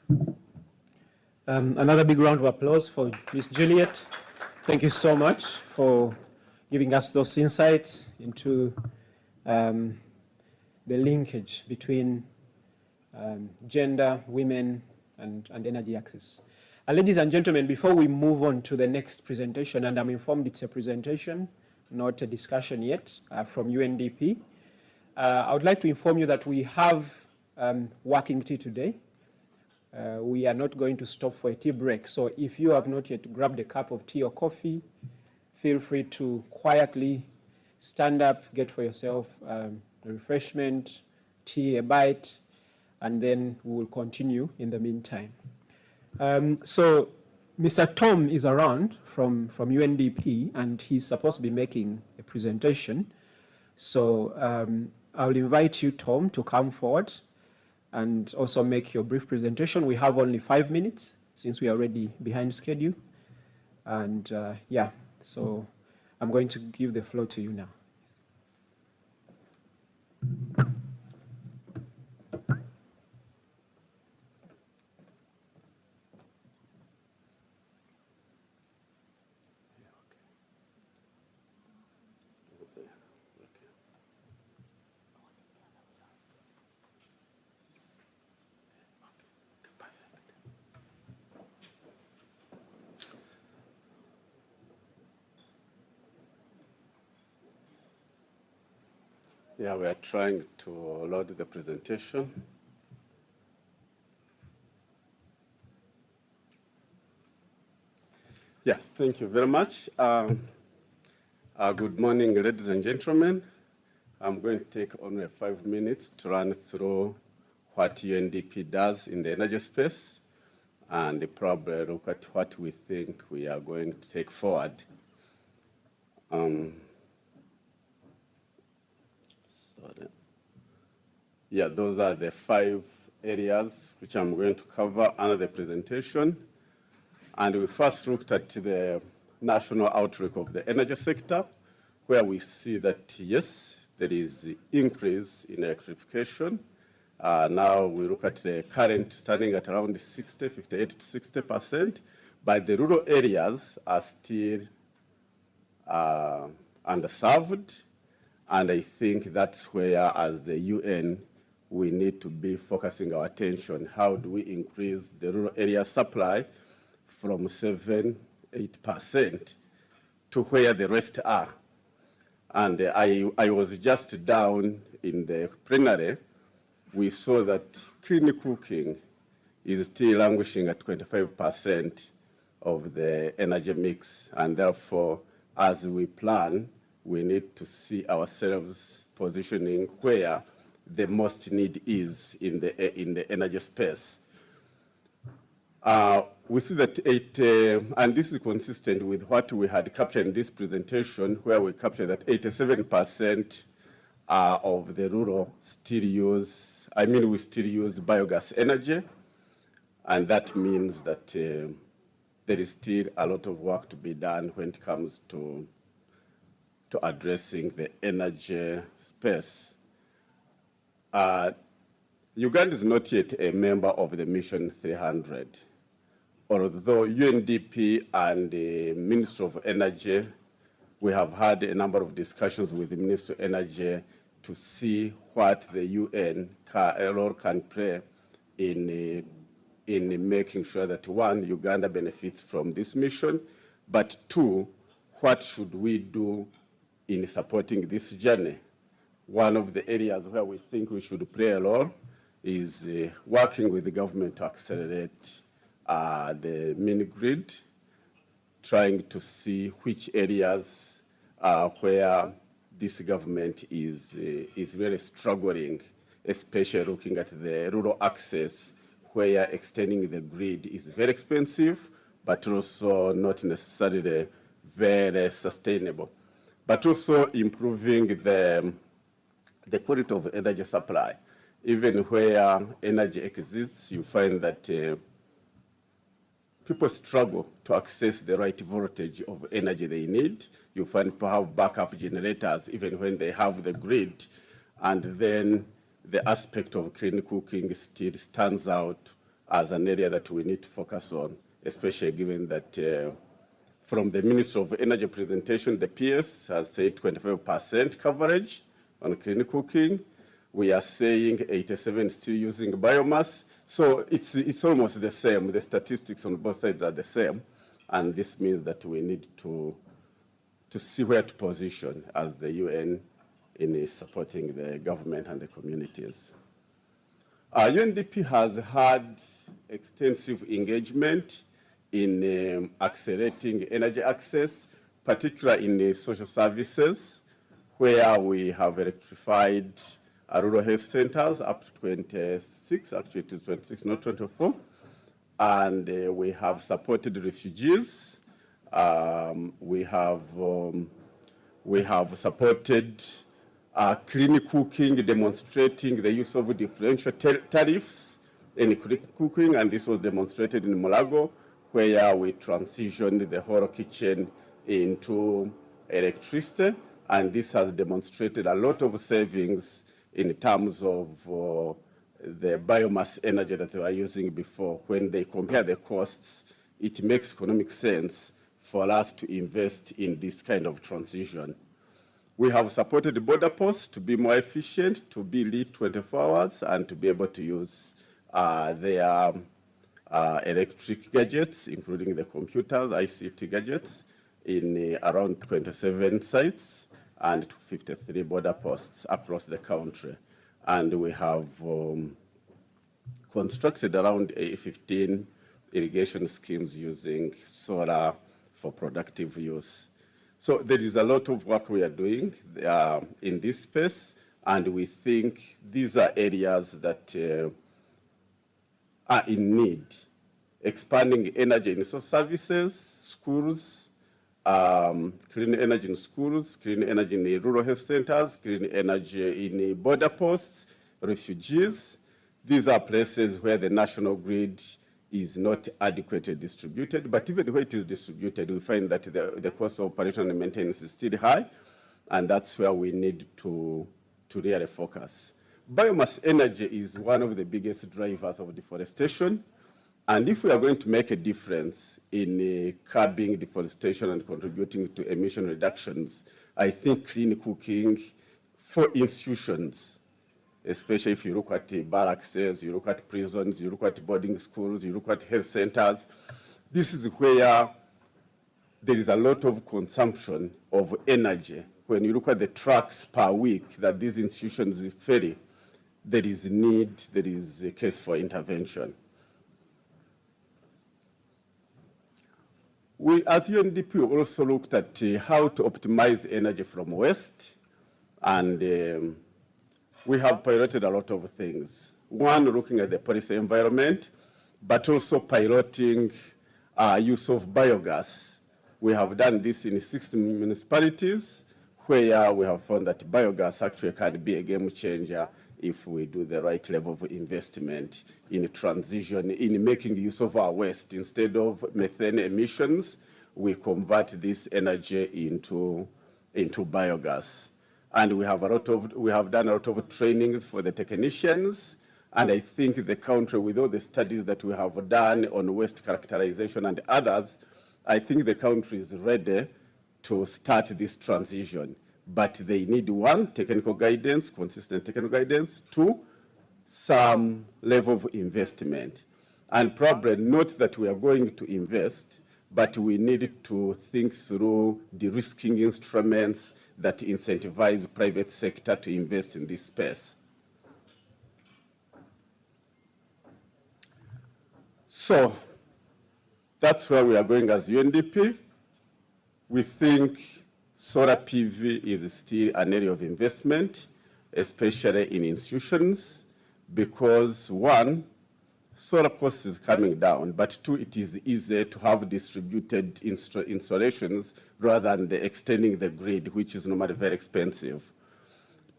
you. Another big round of applause for Ms. Juliet. Thank you so much for giving us those insights into the linkage between gender, women, and energy access. Ladies and gentlemen, before we move on to the next presentation, and I'm informed it's a presentation, not a discussion yet, from UNDP, I would like to inform you that we have working tea today. We are not going to stop for a tea break, so if you have not yet grabbed a cup of tea or coffee, feel free to quietly stand up, get for yourself a refreshment, tea, a bite, and then we will continue in the meantime. So Mr. Tom is around from UNDP, and he's supposed to be making a presentation. So I'll invite you, Tom, to come forward and also make your brief presentation. We have only 5 minutes since we are already behind schedule. And yeah, so I'm going to give the floor to you now. Yeah, we are trying to load the presentation. Yeah, thank you very much. Good morning, ladies and gentlemen. I'm going to take only 5 minutes to run through what UNDP does in the energy space and probably look at what we think we are going to take forward. Yeah, those are the 5 areas which I'm going to cover under the presentation. And we first looked at the national outlook of the energy sector, where we see that, yes, there is increase in electrification. Now we look at the current standing at around 58 to 60%, but the rural areas are still underserved. And I think that's where, as the UN, we need to be focusing our attention. How do we increase the rural area supply from 7–8% to where the rest are? And I was just down in the plenary. We saw that clean cooking is still languishing at 25% of the energy mix. And therefore, as we plan, we need to see ourselves positioning where the most need is in the energy space. We see that and this is consistent with what we had captured in this presentation, where we captured that 87% of the rural still use, we still use biogas energy. And that means that there is still a lot of work to be done when it comes to addressing the energy space. Uganda is not yet a member of the Mission 300, although UNDP and the Ministry of Energy, we have had a number of discussions with the Ministry of Energy to see what the UN role can play in making sure that, 1, Uganda benefits from this mission, but 2, what should we do in supporting this journey? One of the areas where we think we should play a role is working with the government to accelerate the mini-grid, trying to see which areas where this government is really struggling, especially looking at the rural access, where extending the grid is very expensive, but also not necessarily very sustainable. But also improving the quality of energy supply. Even where energy exists, you find that people struggle to access the right voltage of energy they need. You find people have backup generators even when they have the grid. And then the aspect of clean cooking still stands out as an area that we need to focus on, especially given that from the Minister of Energy presentation, the PS has said 25% coverage on clean cooking. We are saying 87 still using biomass. So it's almost the same. The statistics on both sides are the same. And this means that we need to see where to position as the UN in supporting the government and the communities. UNDP has had extensive engagement in accelerating energy access, particularly in social services, where we have electrified rural health centers up to 26, actually it is 26, not 24. And we have supported refugees. We have supported clean cooking, demonstrating the use of differential tariffs in clean cooking, and this was demonstrated in Mulago, where we transitioned the whole kitchen into electricity, and this has demonstrated a lot of savings in terms of the biomass energy that they were using before. When they compare the costs, it makes economic sense for us to invest in this kind of transition. We have supported the border posts to be more efficient, to be lit 24 hours, and to be able to use their electric gadgets, including the computers, ICT gadgets, in around 27 sites and 53 border posts across the country. And we have constructed around 15 irrigation schemes using solar for productive use. So there is a lot of work we are doing in this space, and we think these are areas that are in need. Expanding energy in social services, schools, clean energy in schools, clean energy in rural health centers, clean energy in border posts, refugees. These are places where the national grid is not adequately distributed, but even where it is distributed, we find that the cost of operation and maintenance is still high, and that's where we need to really focus. Biomass energy is one of the biggest drivers of deforestation, and if we are going to make a difference in curbing deforestation and contributing to emission reductions, I think clean cooking for institutions, especially if you look at barracks, you look at prisons, you look at boarding schools, you look at health centers, this is where there is a lot of consumption of energy. When you look at the trucks per week that these institutions ferry, there is need, there is a case for intervention. We, as UNDP, also looked at how to optimize energy from waste, and we have piloted a lot of things. One, looking at the policy environment, but also piloting use of biogas. We have done this in 60 municipalities, where we have found that biogas actually can be a game changer if we do the right level of investment in transition, in making use of our waste. Instead of methane emissions, we convert this energy into biogas. And we have done a lot of trainings for the technicians, and I think the country, with all the studies that we have done on waste characterization and others, I think the country is ready to start this transition. But they need, one, technical guidance, consistent technical guidance, two, some level of investment. And probably not that we are going to invest, but we need to think through de-risking instruments that incentivize private sector to invest in this space. So that's where we are going as UNDP. We think solar PV is still an area of investment, especially in institutions, because one, solar cost is coming down, but two, it is easier to have distributed installations rather than extending the grid, which is normally very expensive.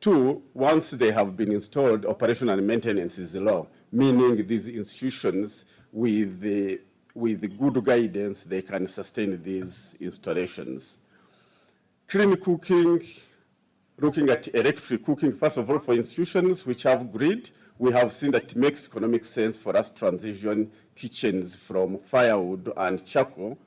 Two, once they have been installed, operation and maintenance is low, meaning these institutions with good guidance, they can sustain these installations. Clean cooking, looking at electric cooking, first of all, for institutions which have grid, we have seen that it makes economic sense for us to transition kitchens from firewood and charcoal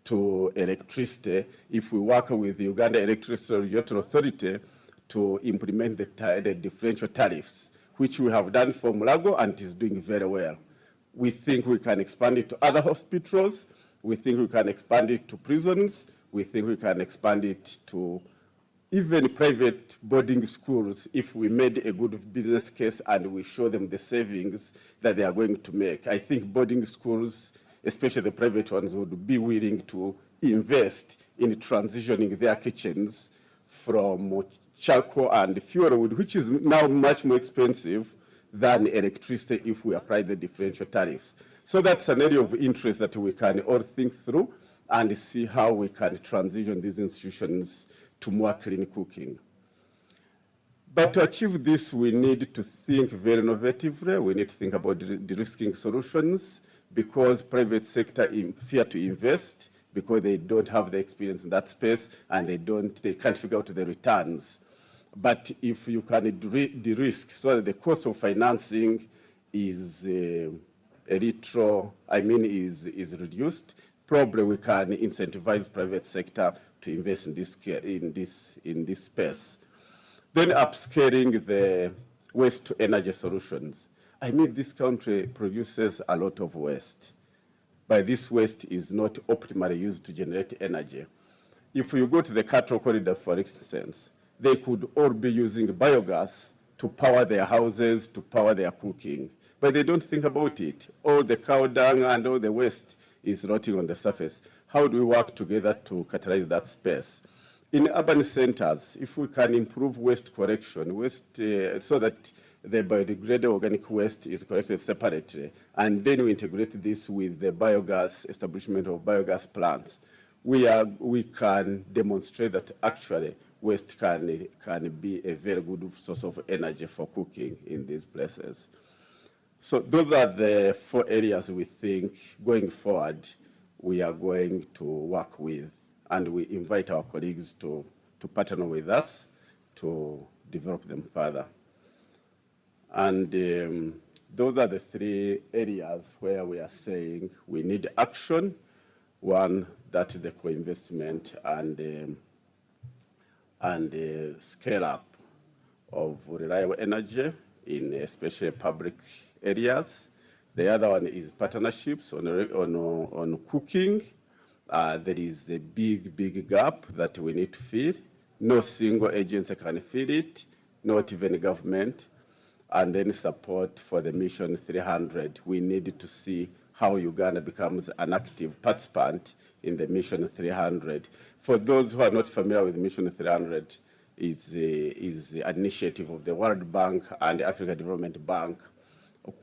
to electricity if we work with the Uganda Electricity Regulatory Authority to implement the differential tariffs, which we have done for Mulago and is doing very well. We think we can expand it to other hospitals. We think we can expand it to prisons. We think we can expand it to even private boarding schools if we made a good business case and we show them the savings that they are going to make. I think boarding schools, especially the private ones, would be willing to invest in transitioning their kitchens from charcoal and fuel wood, which is now much more expensive than electricity if we apply the differential tariffs. So that's an area of interest that we can all think through and see how we can transition these institutions to more clean cooking. But to achieve this, we need to think very innovatively. We need to think about de-risking solutions because private sector fear to invest because they don't have the experience in that space and they can't figure out the returns. But if you can de-risk so that the cost of financing is is reduced, probably we can incentivize private sector to invest in this space. Then upscaling the waste to energy solutions. I mean, this country produces a lot of waste, but this waste is not optimally used to generate energy. If you go to the cattle corridor, for instance, they could all be using biogas to power their houses, to power their cooking, but they don't think about it. All the cow dung and all the waste is rotting on the surface. How do we work together to catalyze that space? In urban centers, if we can improve waste collection, so that the biodegradable organic waste is collected separately, and then we integrate this with the biogas, establishment of biogas plants, we can demonstrate that actually waste can be a very good source of energy for cooking in these places. So those are the 4 areas we think going forward we are going to work with, and we invite our colleagues to partner with us to develop them further. And those are the 3 areas where we are saying we need action. One, that is the co-investment and scale up of reliable energy in especially public areas. The other one is partnerships on cooking. There is a big gap that we need to fill. No single agency can fill it, not even government. And then support for the Mission 300. We need to see how Uganda becomes an active participant in the Mission 300. For those who are not familiar with Mission 300, is an initiative of the World Bank and the African Development Bank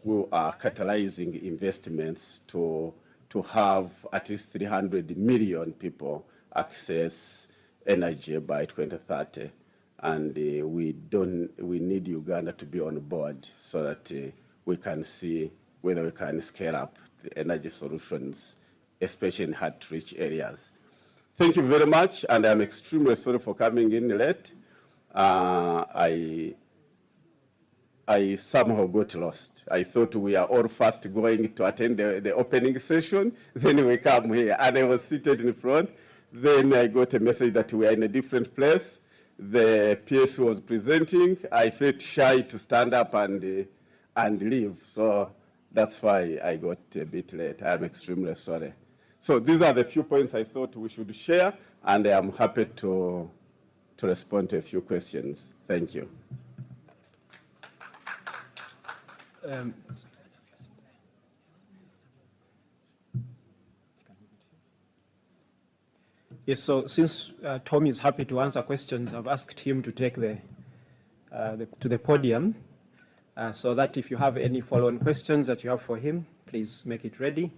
who are catalyzing investments to have at least 300 million people access energy by 2030. And we need Uganda to be on board so that we can see whether we can scale up the energy solutions, especially in hard-to-reach areas. Thank you very much, and I'm extremely sorry for coming in late. I somehow got lost. I thought we are all first going to attend the opening session, then we come here, and I was seated in front. Then I got a message that we are in a different place. The PS was presenting. I felt shy to stand up and leave, so that's why I got a bit late. I'm extremely sorry. So these are the few points I thought we should share, and I'm happy to respond to a few questions. Thank you. Yes, so since Tom is happy to answer questions, I've asked him to take to the podium. so that if you have any follow-on questions that you have for him, please make it ready.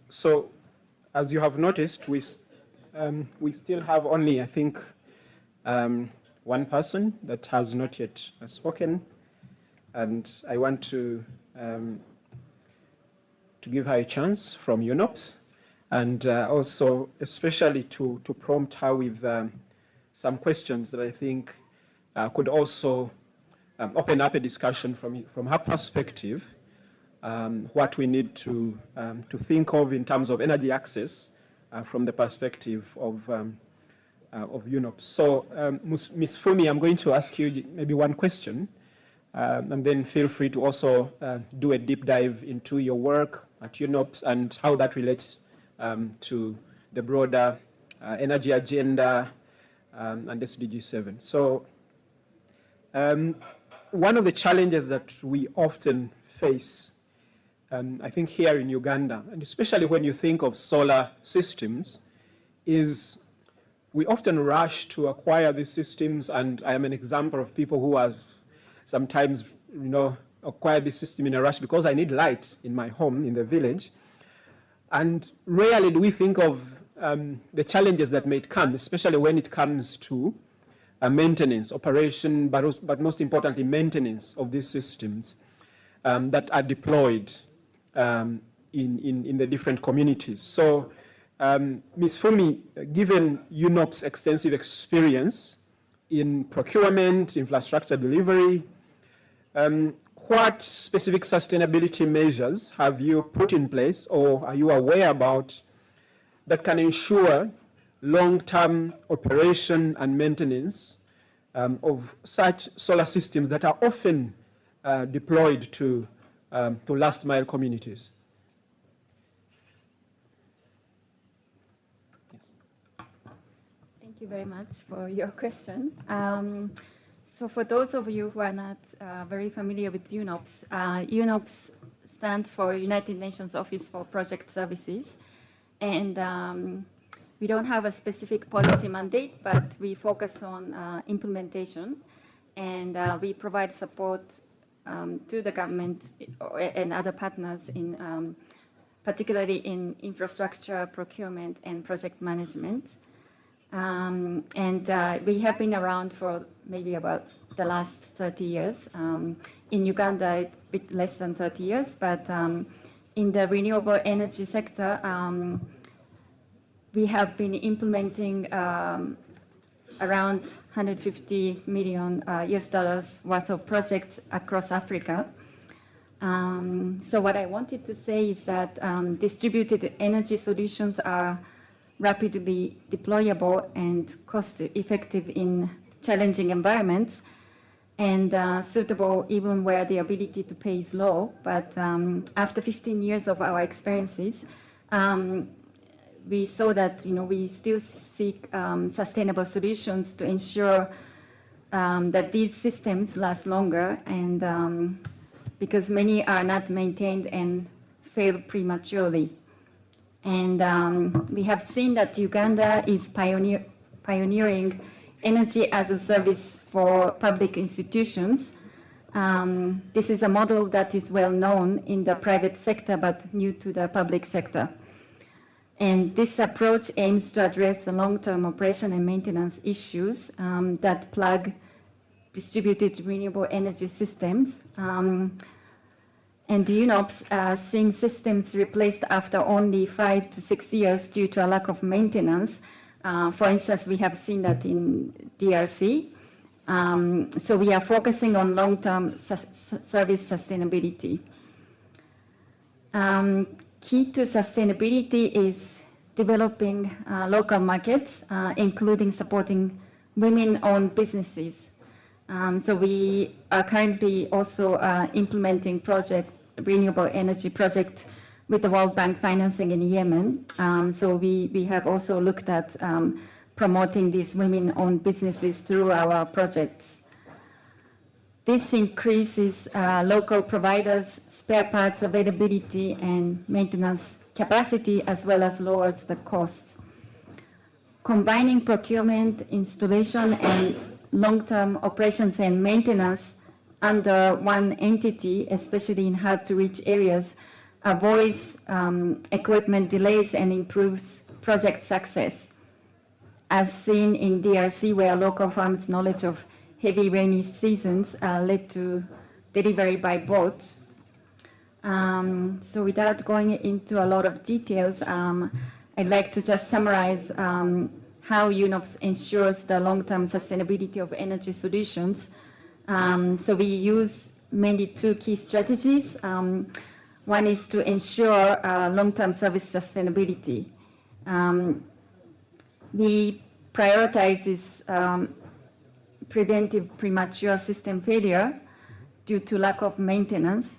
So, as you have noticed, we still have only, I think, one person that has not yet spoken, and I want to give her a chance from UNOPS, and also especially to prompt her with some questions that I think could also open up a discussion from her perspective, what we need to think of in terms of energy access from the perspective of UNOPS. So, Ms. Fumi, I'm going to ask you maybe one question, and then feel free to also do a deep dive into your work at UNOPS and how that relates to the broader energy agenda and SDG7. So, one of the challenges that we often face, I think here in Uganda, and especially when you think of solar systems, is we often rush to acquire these systems, and I am an example of people who have sometimes, acquired this system in a rush because I need light in my home, in the village. And rarely do we think of the challenges that may come, especially when it comes to maintenance, operation, but most importantly, maintenance of these systems that are deployed in the different communities. So, Ms. Fumi, given UNOP's extensive experience in procurement, infrastructure delivery, what specific sustainability measures have you put in place or are you aware about that can ensure long-term operation and maintenance of such solar systems that are often deployed to last-mile communities? Thank you very much for your question. So for those of you who are not very familiar with UNOPS, UNOPS stands for United Nations Office for Project Services. And we don't have a specific policy mandate, but we focus on implementation. And we provide support to the government and other partners, in particularly in infrastructure, procurement, and project management. We have been around for maybe about the last 30 years. In Uganda, it's a bit less than 30 years, but in the renewable energy sector, we have been implementing around $150 million US worth of projects across Africa. So what I wanted to say is that distributed energy solutions are rapidly deployable and cost-effective in challenging environments, and suitable even where the ability to pay is low. But after 15 years of our experiences, we saw that we still seek sustainable solutions to ensure that these systems last longer, and because many are not maintained and fail prematurely. And we have seen that Uganda is pioneering energy as a service for public institutions. This is a model that is well known in the private sector, but new to the public sector. And this approach aims to address the long-term operation and maintenance issues that plague distributed renewable energy systems. And UNOPS seeing systems replaced after only 5 to 6 years due to a lack of maintenance. For instance, we have seen that in DRC. So we are focusing on long-term service sustainability. Key to sustainability is developing local markets, including supporting women-owned businesses. So we are currently also implementing renewable energy project with the World Bank financing in Yemen. So we have also looked at promoting these women-owned businesses through our projects. This increases local providers' spare parts availability and maintenance capacity, as well as lowers the costs. Combining procurement, installation, and long-term operations and maintenance under one entity, especially in hard-to-reach areas, avoids equipment delays and improves project success, as seen in DRC, where local farmers' knowledge of heavy rainy seasons led to delivery by boat. So without going into a lot of details, I'd like to just summarize how UNOPS ensures the long-term sustainability of energy solutions. So we use mainly two key strategies. One is to ensure long-term service sustainability. We prioritize this preventive premature system failure due to lack of maintenance,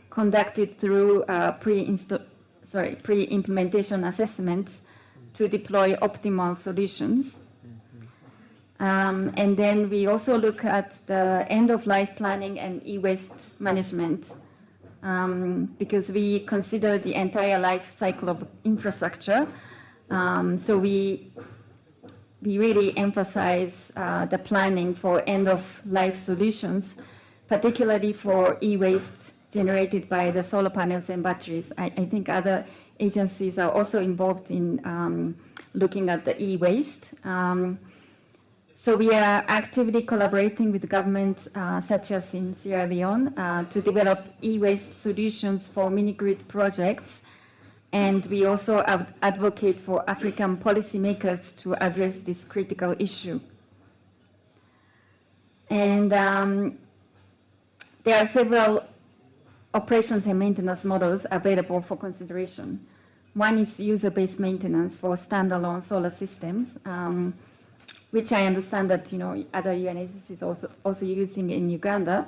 conducted through pre-implementation assessments to deploy optimal solutions. And then we also look at the end-of-life planning and e-waste management, because we consider the entire life cycle of infrastructure. So we really emphasize the planning for end-of-life solutions, particularly for e-waste generated by the solar panels and batteries. I think other agencies are also involved in looking at the e-waste. So we are actively collaborating with governments such as in Sierra Leone to develop e-waste solutions for mini-grid projects. And we also advocate for African policymakers to address this critical issue. And there are several operations and maintenance models available for consideration. One is user-based maintenance for standalone solar systems, which I understand that other UN agencies also using in Uganda.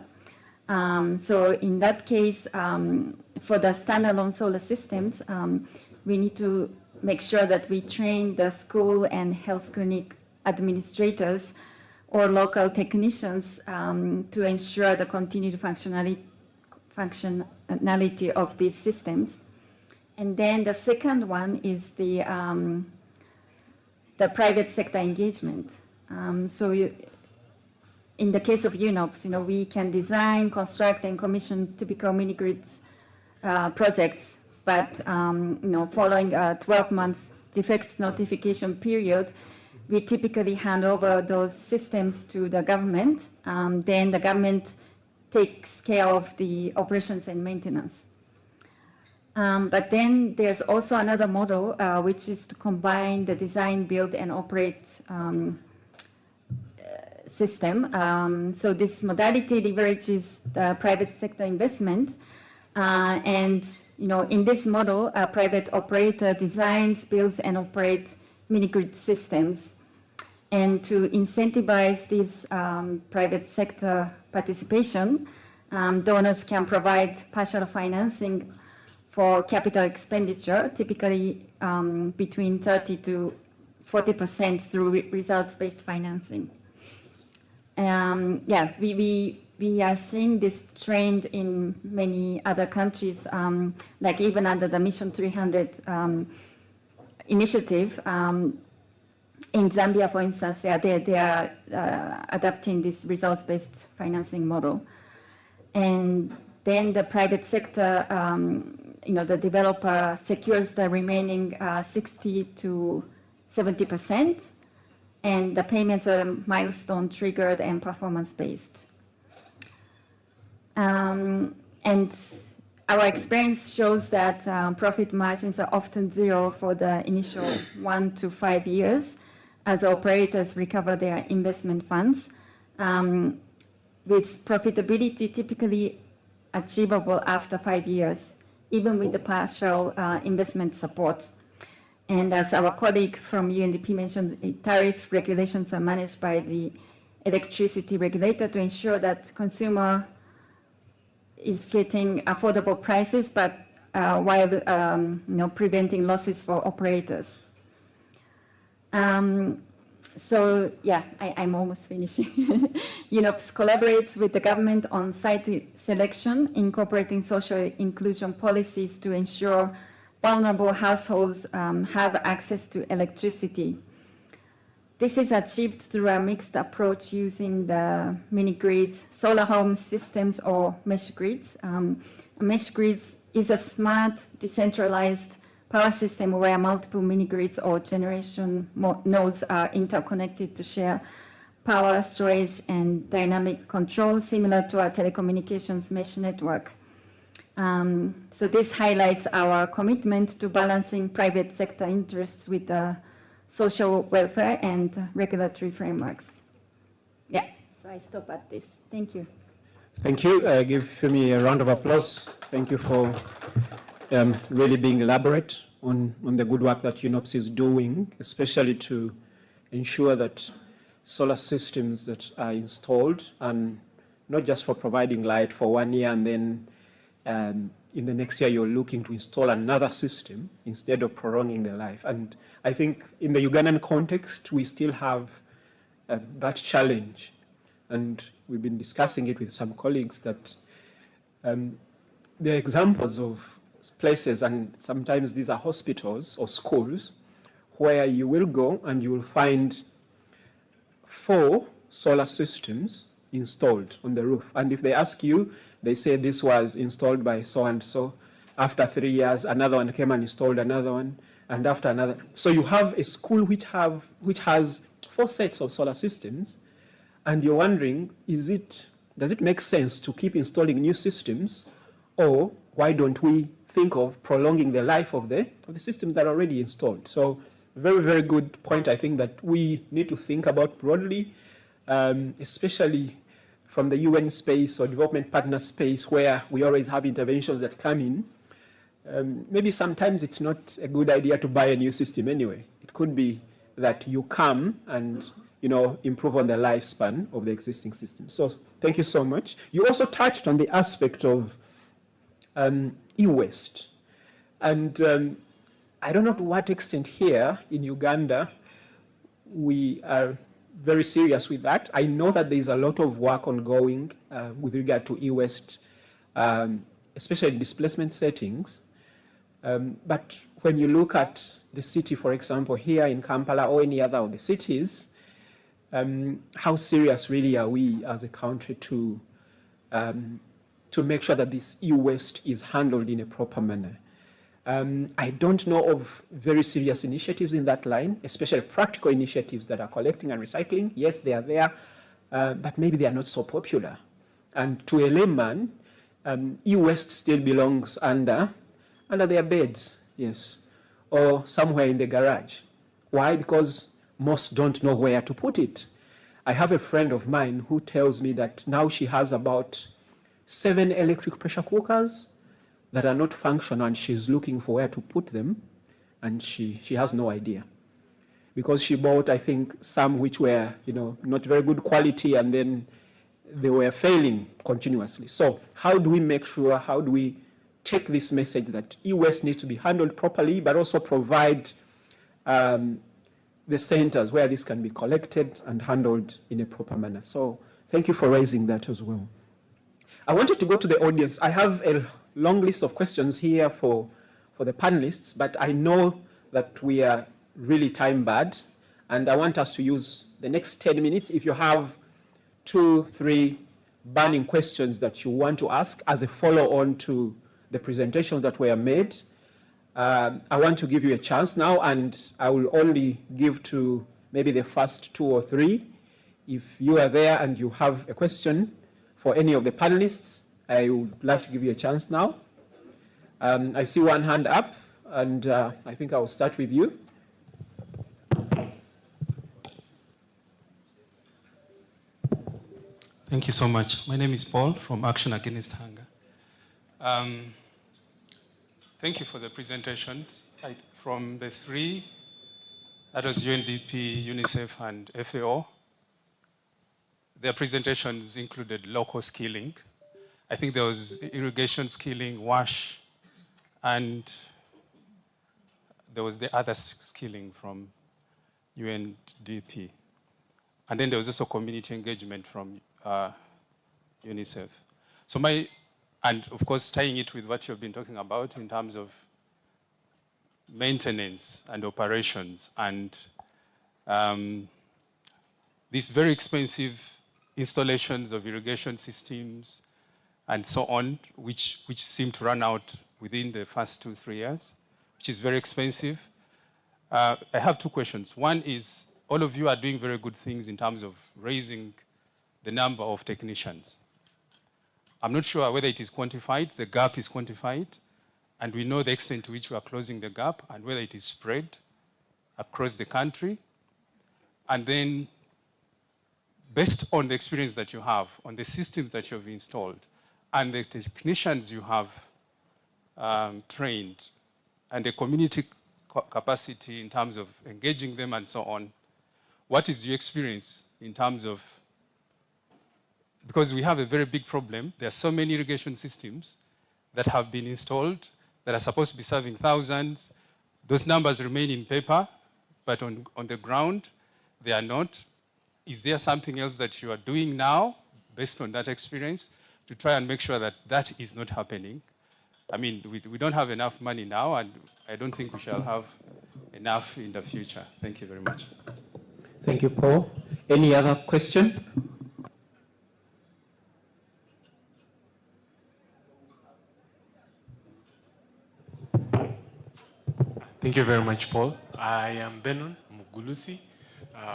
So in that case, for the standalone solar systems, we need to make sure that we train the school and health clinic administrators or local technicians to ensure the continued functionality of these systems. And then the second one is the private sector engagement. In the case of UNOPS, we can design, construct, and commission typical mini-grids projects, but following a 12-month defects notification period, we typically hand over those systems to the government. Then the government takes care of the operations and maintenance. But then there's also another model, which is to combine the design, build, and operate system. So this modality leverages the private sector investment. And in this model, a private operator designs, builds, and operates mini-grid systems. And to incentivize this private sector participation, donors can provide partial financing for capital expenditure, typically between 30 to 40% through results-based financing. We are seeing this trend in many other countries, like even under the Mission 300 initiative. In Zambia, for instance, they are adapting this results-based financing model. And then the private sector, the developer secures the remaining 60 to 70%, and the payments are milestone triggered and performance-based. And our experience shows that profit margins are often zero for the initial 1 to 5 years as operators recover their investment funds, with profitability typically achievable after 5 years, even with the partial investment support. And as our colleague from UNDP mentioned, tariff regulations are managed by the electricity regulator to ensure that consumer is getting affordable prices, but while preventing losses for operators. I'm almost finishing. UNOPS collaborates with the government on site selection, incorporating social inclusion policies to ensure vulnerable households have access to electricity. This is achieved through a mixed approach using the mini-grids, solar home systems, or mesh grids. A mesh grid is a smart, decentralized power system where multiple mini-grids or generation nodes are interconnected to share power, storage, and dynamic control, similar to a telecommunications mesh network. So this highlights our commitment to balancing private sector interests with the social welfare and regulatory frameworks. Yeah, so I stop at this. Thank you. Thank you. Give Femi a round of applause. Thank you for really being elaborate on the good work that UNOPS is doing, especially to ensure that solar systems that are installed, and not just for providing light for 1 year and then in the next year you're looking to install another system instead of prolonging the life. And I think in the Ugandan context, we still have that challenge. And we've been discussing it with some colleagues that there are examples of places, and sometimes these are hospitals or schools, where you will go and you will find 4 solar systems installed on the roof. And if they ask you, they say this was installed by so-and-so. After 3 years, another one came and installed another one, and after another. So you have a school which has 4 sets of solar systems, and you're wondering, does it make sense to keep installing new systems, or why don't we think of prolonging the life of the systems that are already installed? So very, very good point, I think, that we need to think about broadly, especially from the UN space or development partner space, where we always have interventions that come in. Maybe sometimes it's not a good idea to buy a new system anyway. It could be that you come and improve on the lifespan of the existing system. So thank you so much. You also touched on the aspect of e-waste. And I don't know to what extent here in Uganda we are very serious with that. I know that there is a lot of work ongoing with regard to e-waste, especially in displacement settings. But when you look at the city, for example, here in Kampala or any other of the cities, how serious really are we as a country to make sure that this e-waste is handled in a proper manner? I don't know of very serious initiatives in that line, especially practical initiatives that are collecting and recycling. Yes, they are there, but maybe they are not so popular. And to a layman, e-waste still belongs under their beds, yes, or somewhere in the garage. Why? Because most don't know where to put it. I have a friend of mine who tells me that now she has about 7 electric pressure cookers that are not functional, and she's looking for where to put them, and she has no idea. Because she bought, I think, some which were not very good quality, and then they were failing continuously. So how do we make sure, how do we take this message that e-waste needs to be handled properly, but also provide the centers where this can be collected and handled in a proper manner? So thank you for raising that as well. I wanted to go to the audience. I have a long list of questions here for the panelists, but I know that we are really time bad, and I want us to use the next 10 minutes. If you have 2, 3 burning questions that you want to ask as a follow-on to the presentations that were made, I want to give you a chance now, and I will only give to maybe the first 2 or 3. If you are there and you have a question for any of the panelists, I would like to give you a chance now. I see one hand up, and I think I will start with you. Thank you so much. My name is Paul from Action Against Hunger. Thank you for the presentations. From the 3, that was UNDP, UNICEF, and FAO, their presentations included local skilling. I think there was irrigation skilling, WASH, and there was the other skilling from UNDP. And then there was also community engagement from UNICEF. So and of course, tying it with what you've been talking about in terms of maintenance and operations and these very expensive installations of irrigation systems and so on, which seem to run out within the first 2-3 years, which is very expensive. I have two questions. One is, all of you are doing very good things in terms of raising the number of technicians. I'm not sure whether it is quantified, the gap is quantified, and we know the extent to which we are closing the gap, and whether it is spread across the country. And then, based on the experience that you have, on the systems that you have installed, and the technicians you have trained, and the community capacity in terms of engaging them and so on, what is your experience in terms of, because we have a very big problem, there are so many irrigation systems that have been installed that are supposed to be serving thousands. Those numbers remain in paper, but on the ground, they are not. Is there something else that you are doing now, based on that experience, to try and make sure that that is not happening? I mean, we don't have enough money now, and I don't think we shall have enough in the future. Thank you very much. Thank you, Paul. Any other question? Thank you very much, Paul. I am Benon Mugulusi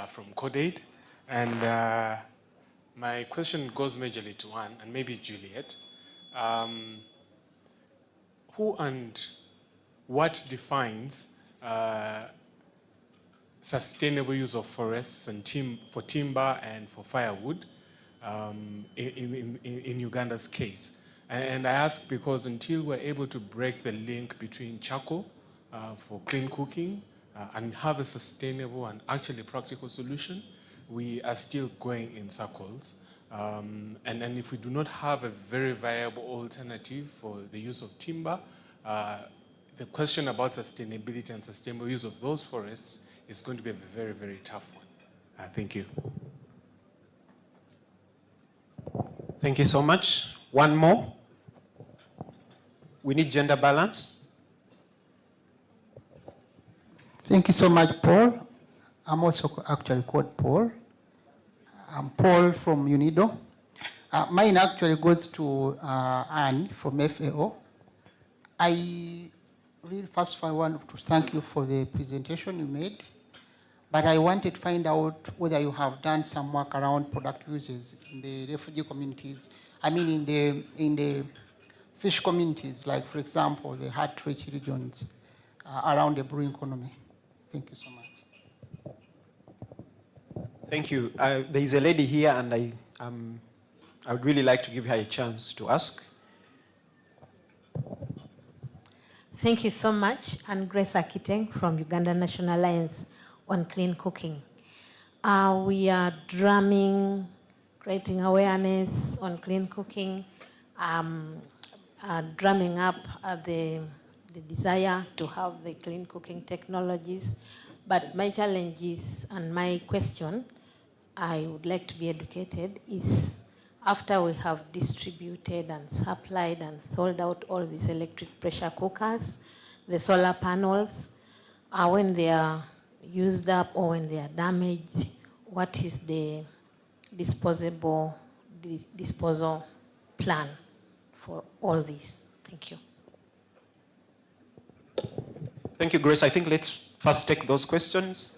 from CodeAid, and my question goes majorly to Anne and maybe Juliet. Who and what defines sustainable use of forests and for timber and for firewood in Uganda's case? And I ask because until we're able to break the link between charcoal for clean cooking and have a sustainable and actually practical solution, we are still going in circles. And if we do not have a very viable alternative for the use of timber, the question about sustainability and sustainable use of those forests is going to be a very, very tough one. Thank you. Thank you so much. One more. We need gender balance. Thank you so much, Paul. I'm also actually called Paul. I'm Paul from UNIDO. Mine actually goes to Anne from FAO. I really first of all want to thank you for the presentation you made, but I wanted to find out whether you have done some work around product uses in the refugee communities. I mean in the fish communities, like for example, the hard-to-reach regions around the blue economy. Thank you so much. Thank you. There is a lady here, and I would really like to give her a chance to ask. Thank you so much. I'm Grace Akiteng from Uganda National Alliance on Clean Cooking. We are drumming, creating awareness on clean cooking, drumming up the desire to have the clean cooking technologies. But my challenge is, and my question, I would like to be educated, is after we have distributed and supplied and sold out all these electric pressure cookers, the solar panels, when they are used up or when they are damaged, what is the disposal plan for all these? Thank you. Thank you, Grace. I think let's first take those questions.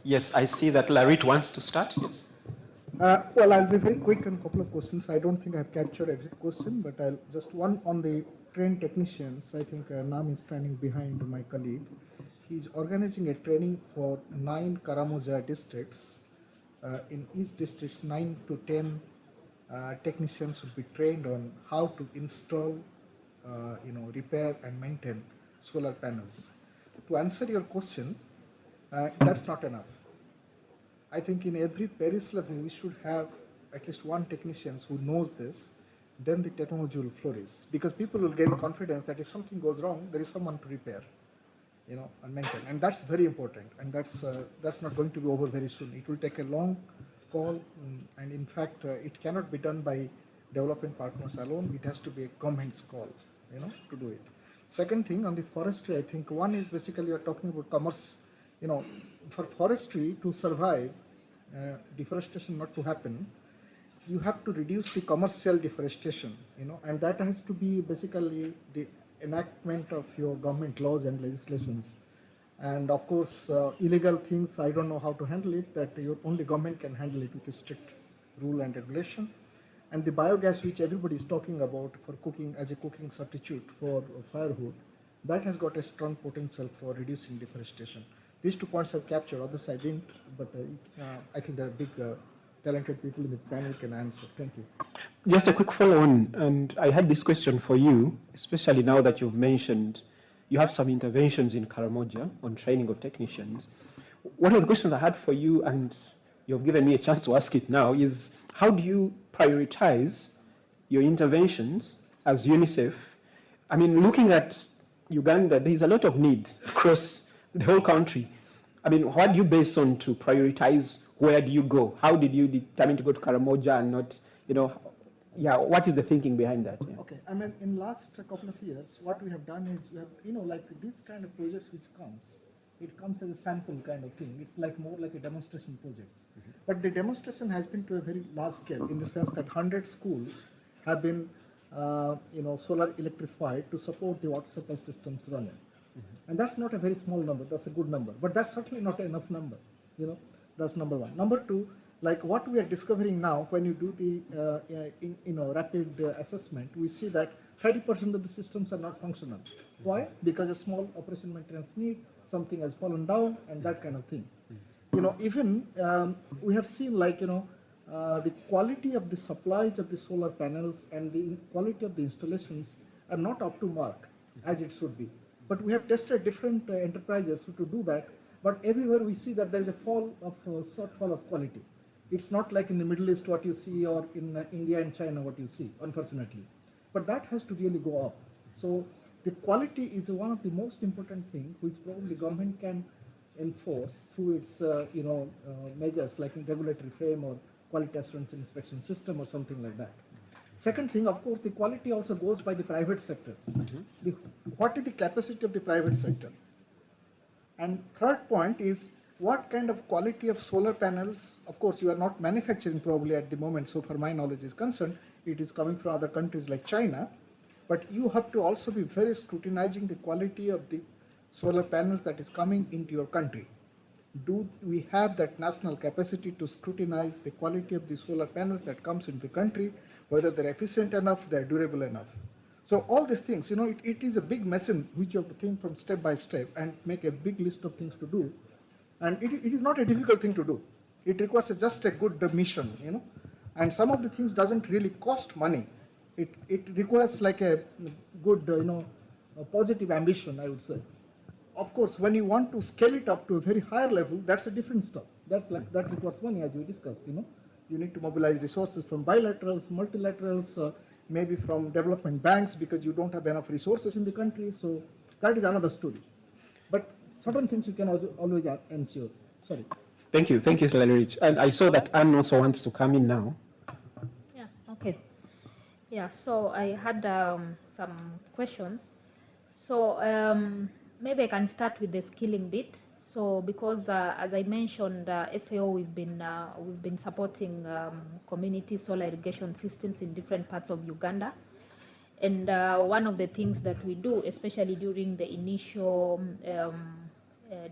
Yes, I see that Larit wants to start. Yes. Well, I'll be very quick on a couple of questions. I don't think I've captured every question, but I'll just one on the trained technicians. I think Nam is standing behind my colleague. He's organizing a training for 9 Karamoja districts. In each district, 9 to 10 technicians will be trained on how to install, repair and maintain solar panels. To answer your question, that's not enough. I think in every parish level, we should have at least one technician who knows this, then the technology will flourish. Because people will gain confidence that if something goes wrong, there is someone to repair, and maintain. And that's very important. And that's not going to be over very soon. It will take a long call. And in fact, it cannot be done by development partners alone. It has to be a government's call, to do it. Second thing, on the forestry, I think one is basically you're talking about commerce. For forestry to survive, deforestation not to happen, you have to reduce the commercial deforestation, and that has to be basically the enactment of your government laws and legislations. And of course, illegal things, I don't know how to handle it, that your only government can handle it with a strict rule and regulation. And the biogas, which everybody is talking about for cooking as a cooking substitute for firewood, that has got a strong potential for reducing deforestation. These 2 points I've captured, others I didn't, but I think there are big, talented people in the panel can answer. Thank you. Just a quick follow-on, and I had this question for you, especially now that you've mentioned you have some interventions in Karamoja on training of technicians. One of the questions I had for you, and you've given me a chance to ask it now, is how do you prioritize your interventions as UNICEF? I mean, looking at Uganda, there is a lot of need across the whole country. I mean, what do you base on to prioritize? Where do you go? How did you determine to go to Karamoja and not, what is the thinking behind that? Yeah. Okay, I mean, in last couple of years, what we have done is we have, like this kind of projects which it comes as a sample kind of thing. It's like more like a demonstration projects. Mm-hmm. But the demonstration has been to a very large scale in the sense that 100 schools have been, solar electrified to support the water supply systems running. Mm-hmm. And that's not a very small number, that's a good number. But that's certainly not enough number, That's number one. Number two, like what we are discovering now, when you do the rapid assessment, we see that 30% of the systems are not functional. Why? Because a small operation maintenance need, something has fallen down, and that kind of thing. Even we have seen the quality of the supplies of the solar panels and the quality of the installations are not up to mark as it should be. But we have tested different enterprises to do that. But everywhere we see that there is a shortfall of quality. It's not like in the Middle East what you see, or in India and China what you see, unfortunately. But that has to really go up. So the quality is one of the most important things which probably government can enforce through its measures like in regulatory frame or quality assurance inspection system or something like that. Second thing, of course, the quality also goes by the private sector. Mm-hmm. What is the capacity of the private sector? And third point is what kind of quality of solar panels. Of course, you are not manufacturing probably at the moment, so far my knowledge is concerned, it is coming from other countries like China, but you have to also be very scrutinizing the quality of the solar panels that is coming into your country. Do we have that national capacity to scrutinize the quality of the solar panels that comes into the country, whether they're efficient enough, they're durable enough? So all these things, it is a big machine which you have to think from step by step and make a big list of things to do. And it is not a difficult thing to do. It requires just a good mission, And some of the things doesn't really cost money. It requires like a good, a positive ambition, I would say. Of course, when you want to scale it up to a very higher level, that's a different stuff. That requires money, as we discussed, You need to mobilize resources from bilaterals, multilaterals, maybe from development banks because you don't have enough resources in the country. So that is another story. But certain things you can always ensure. Sorry. Thank you, Larry. And I saw that Anne also wants to come in now. Yeah, okay. Yeah, so I had some questions. So maybe I can start with the skilling bit. So because as I mentioned, FAO we've been supporting community solar irrigation systems in different parts of Uganda, and one of the things that we do, especially during the initial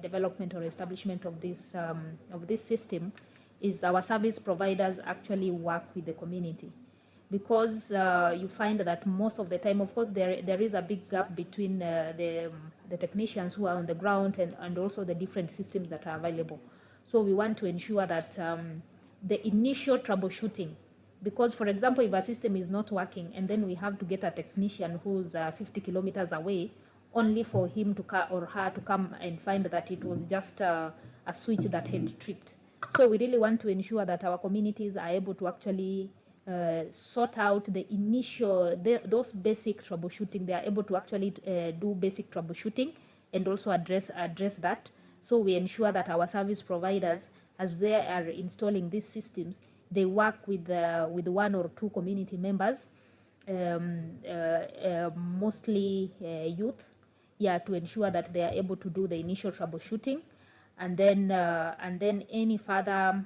development or establishment of this system, is our service providers actually work with the community, because you find that most of the time, of course, there is a big gap between the technicians who are on the ground and also the different systems that are available. So we want to ensure that the initial troubleshooting, because, for example, if a system is not working and then we have to get a technician who's 50 kilometers away, only for him or her to come and find that it was just a switch that had tripped. So we really want to ensure that our communities are able to actually sort out the initial, those basic troubleshooting. They are able to actually do basic troubleshooting and also address that. So we ensure that our service providers, as they are installing these systems, they work with one or two community members, mostly youth, to ensure that they are able to do the initial troubleshooting, and then any further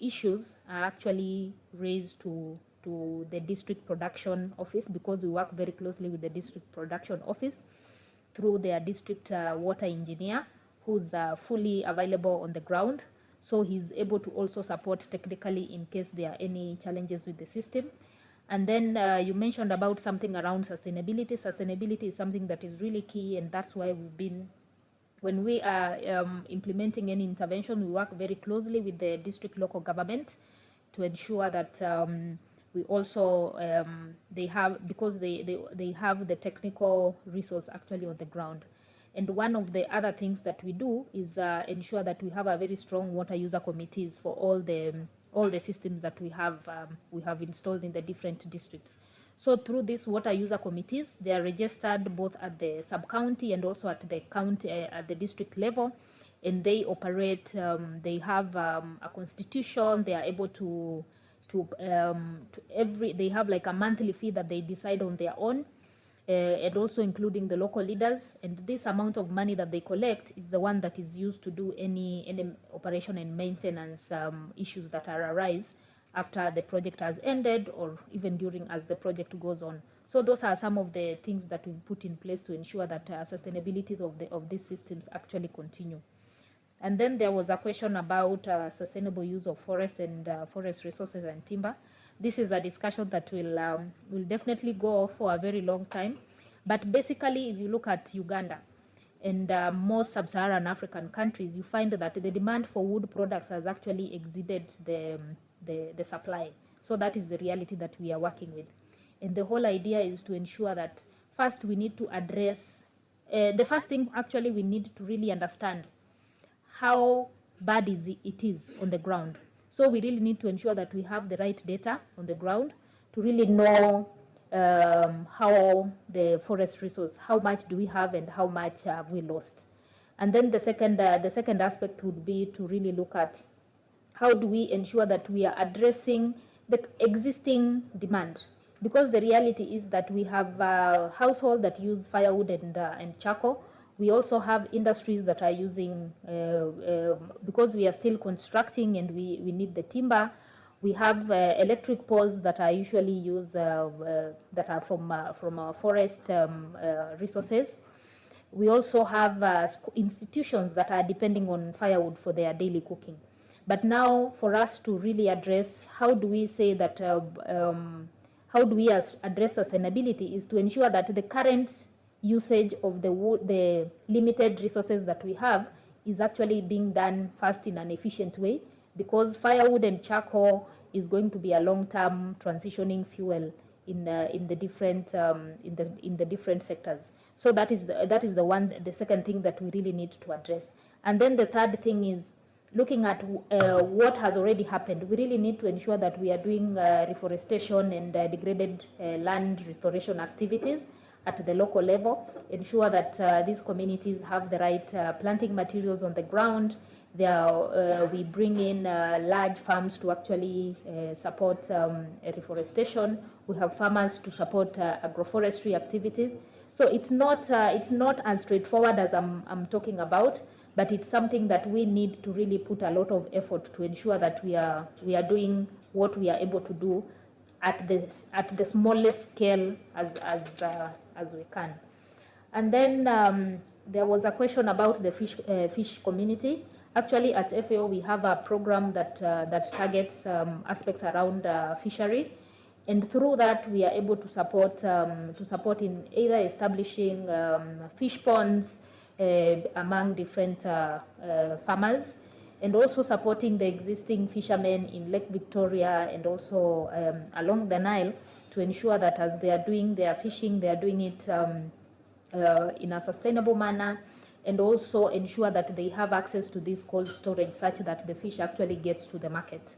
issues are actually raised to the district production office, because we work very closely with the district production office through their district water engineer, who's fully available on the ground. So he's able to also support technically in case there are any challenges with the system. And then you mentioned about something around sustainability. Sustainability is something that is really key, and that's why we've been, when we are implementing any intervention, we work very closely with the district local government to ensure that we also, they have, because they have the technical resource actually on the ground. And one of the other things that we do is ensure that we have a very strong water user committees for all the systems that we have installed in the different districts. So through these water user committees, they are registered both at the sub-county and also at the county, at the district level, and they operate. They have a constitution. They are able to they have like a monthly fee that they decide on their own. And also including the local leaders, and this amount of money that they collect is the one that is used to do any operation and maintenance issues that arise after the project has ended, or even during as the project goes on. So those are some of the things that we put in place to ensure that sustainability of these systems actually continue. And then there was a question about sustainable use of forest and forest resources and timber. This is a discussion that will definitely go for a very long time. But basically, if you look at Uganda and most sub-Saharan African countries, you find that the demand for wood products has actually exceeded the supply. So that is the reality that we are working with. And the whole idea is to ensure that first we need to address, the first thing actually we need to really understand how bad it is on the ground. So we really need to ensure that we have the right data on the ground to really know how the forest resource, how much do we have and how much have we lost. And then the second aspect would be to really look at how do we ensure that we are addressing the existing demand. Because the reality is that we have households that use firewood and charcoal. We also have industries that are using, because we are still constructing and we need the timber, we have electric poles that are usually used, that are from our forest resources. We also have institutions that are depending on firewood for their daily cooking. But now for us to really address, how do we say that, how do we address sustainability is to ensure that the current usage of the limited resources that we have is actually being done fast in an efficient way, because firewood and charcoal is going to be a long-term transitioning fuel in the different sectors. So that is the second thing that we really need to address. And then the third thing is looking at what has already happened. We really need to ensure that we are doing reforestation and degraded land restoration activities at the local level, ensure that these communities have the right planting materials on the ground. We bring in large farms to actually support reforestation. We have farmers to support agroforestry activities. So it's not as straightforward as I'm talking about, but it's something that we need to really put a lot of effort to ensure that we are doing what we are able to do at the smallest scale as we can. And then there was a question about the fish community. Actually, at FAO, we have a program that targets aspects around fishery, and through that, we are able to support in either establishing fish ponds among different farmers, and also supporting the existing fishermen in Lake Victoria and also along the Nile to ensure that as they are doing their fishing, they are doing it in a sustainable manner, and also ensure that they have access to this cold storage such that the fish actually gets to the market.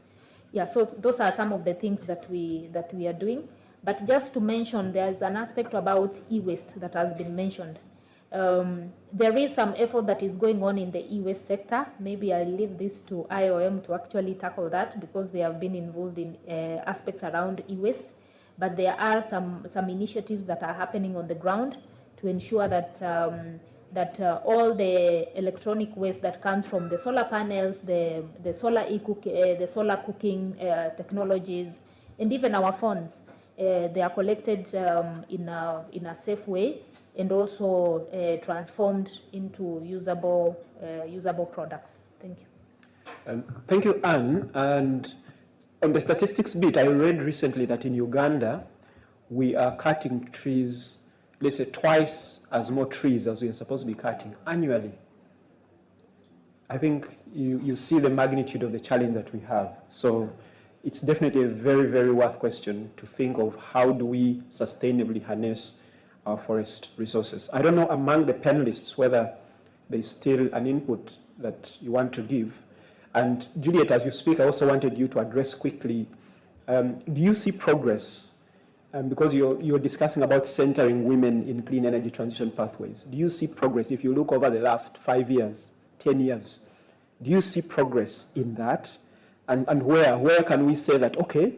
Yeah, so those are some of the things that we are doing. But just to mention, there's an aspect about e-waste that has been mentioned. There is some effort that is going on in the e-waste sector. Maybe I'll leave this to IOM to actually tackle that, because they have been involved in aspects around e-waste. But there are some initiatives that are happening on the ground to ensure that that all the electronic waste that comes from the solar panels, the solar cooking technologies, and even our phones, they are collected in a safe way and also transformed into usable products. Thank you. Thank you, Anne. And on the statistics bit, I read recently that in Uganda, we are cutting trees, let's say twice as more trees as we are supposed to be cutting annually. I think you see the magnitude of the challenge that we have. So it's definitely a very, very worth question to think of how do we sustainably harness our forest resources. I don't know among the panelists whether there's still an input that you want to give. And Juliet, as you speak, I also wanted you to address quickly, do you see progress? Because you're discussing about centering women in clean energy transition pathways. Do you see progress? If you look over the last 5 years, 10 years, do you see progress in that? And where can we say that, okay,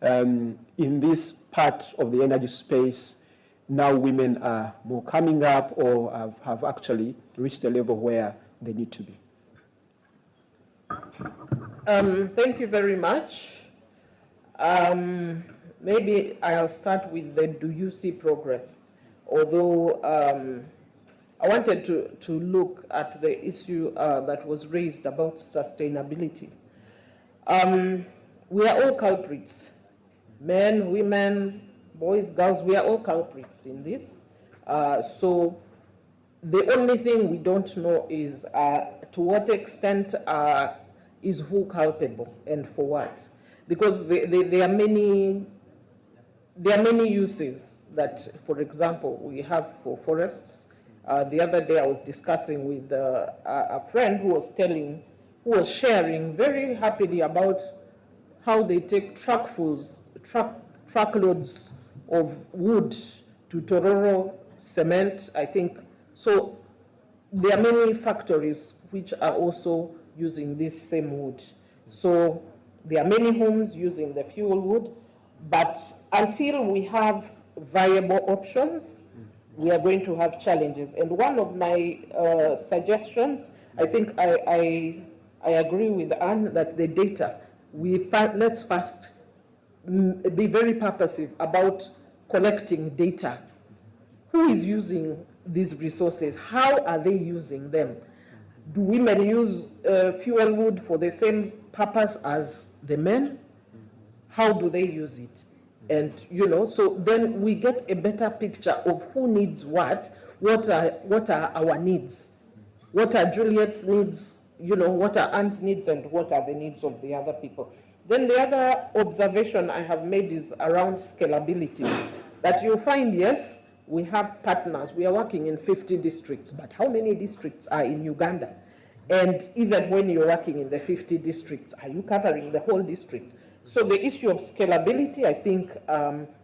in this part of the energy space, now women are more coming up or have actually reached a level where they need to be? Thank you very much. Maybe I'll start with the do you see progress? Although I wanted to look at the issue that was raised about sustainability. We are all culprits. Men, women, boys, girls, we are all culprits in this. So the only thing we don't know is to what extent is who culpable and for what. Because there are many uses that, for example, we have for forests. The other day I was discussing with a friend who was sharing very happily about how they take truckloads of wood to Tororo cement, I think. So there are many factories which are also using this same wood. So there are many homes using the fuel wood, but until we have viable options, we are going to have challenges. And one of my suggestions, I think I agree with Anne that the data, let's first be very purposive about collecting data. Who is using these resources? How are they using them? Do women use fuel wood for the same purpose as the men? How do they use it? And, so then we get a better picture of who needs what are our needs? What are Juliet's needs? What are Anne's needs and what are the needs of the other people? Then the other observation I have made is around scalability. That you'll find, yes, we have partners. We are working in 50 districts, but how many districts are in Uganda? And even when you're working in the 50 districts, are you covering the whole district? So the issue of scalability, I think,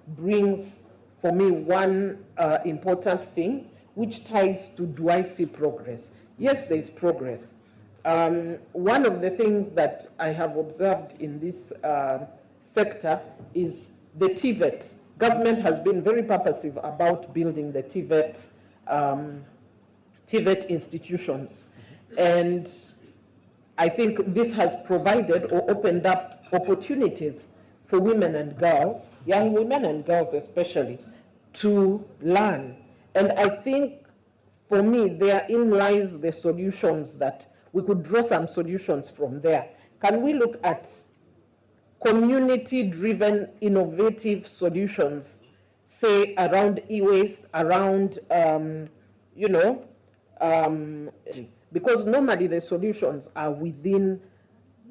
brings, for me, one important thing, which ties to, do I see progress? Yes, there is progress. One of the things that I have observed in this sector is the TVET. Government has been very purposive about building the TVET institutions. And I think this has provided or opened up opportunities for women and girls, young women and girls especially, to learn. And I think, for me, therein lies the solutions that we could draw some solutions from there. Can we look at community-driven innovative solutions, say around e-waste, around, because normally the solutions are within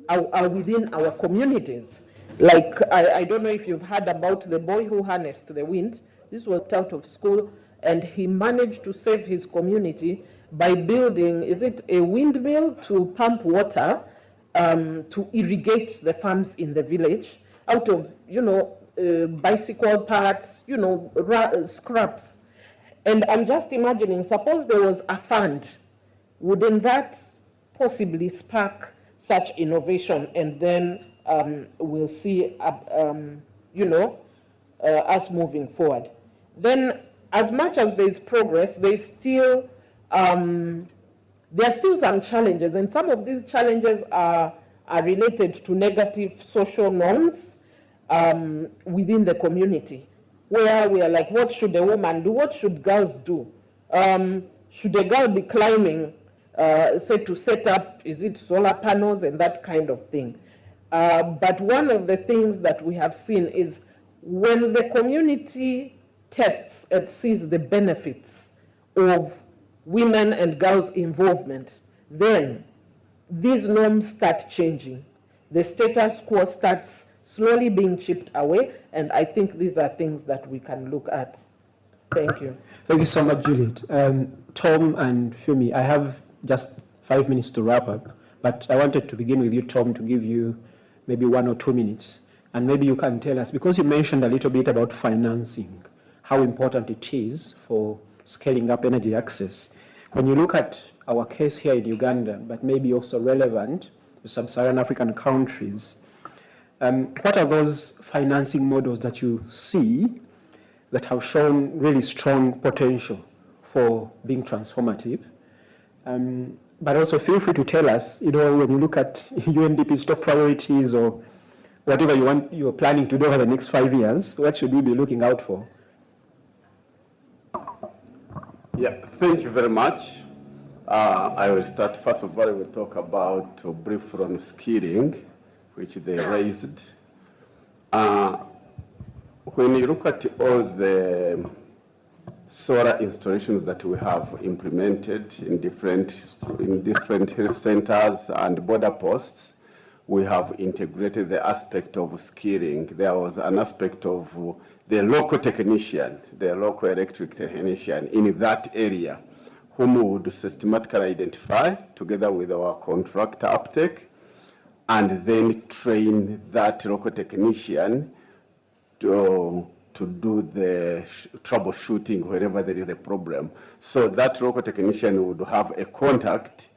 our communities. Like, I don't know if you've heard about the boy who harnessed the wind. This was out of school, and he managed to save his community by building, is it a windmill to pump water to irrigate the farms in the village out of, bicycle parts, scraps. And I'm just imagining, suppose there was a fund, wouldn't that possibly spark such innovation? And then we'll see, us moving forward. Then, as much as there is progress, there is still there are still some challenges, and some of these challenges are related to negative social norms within the community, where we are like, what should a woman do? What should girls do? Should a girl be climbing, say, to set up, is it solar panels and that kind of thing? But one of the things that we have seen is when the community tests and sees the benefits of women and girls' involvement, then these norms start changing. The status quo starts slowly being chipped away, and I think these are things that we can look at. Thank you. Thank you so much, Juliet. Tom and Fumi, I have just 5 minutes to wrap up, but I wanted to begin with you, Tom, to give you maybe 1 or 2 minutes. And maybe you can tell us, because you mentioned a little bit about financing, how important it is for scaling up energy access. When you look at our case here in Uganda, but maybe also relevant to sub-Saharan African countries, what are those financing models that you see that have shown really strong potential for being transformative? But also feel free to tell us, when you look at UNDP's top priorities or whatever you're planning to do over the next 5 years, what should we be looking out for? Yeah, thank you very much. I will start. First of all, I will talk about briefly on skilling, which they raised. When you look at all the solar installations that we have implemented in different health centers and border posts, we have integrated the aspect of skilling. There was an aspect of the local technician, the local electric technician in that area, whom we would systematically identify together with our contractor uptake, and then train that local technician to do the troubleshooting wherever there is a problem. So that local technician would have a contact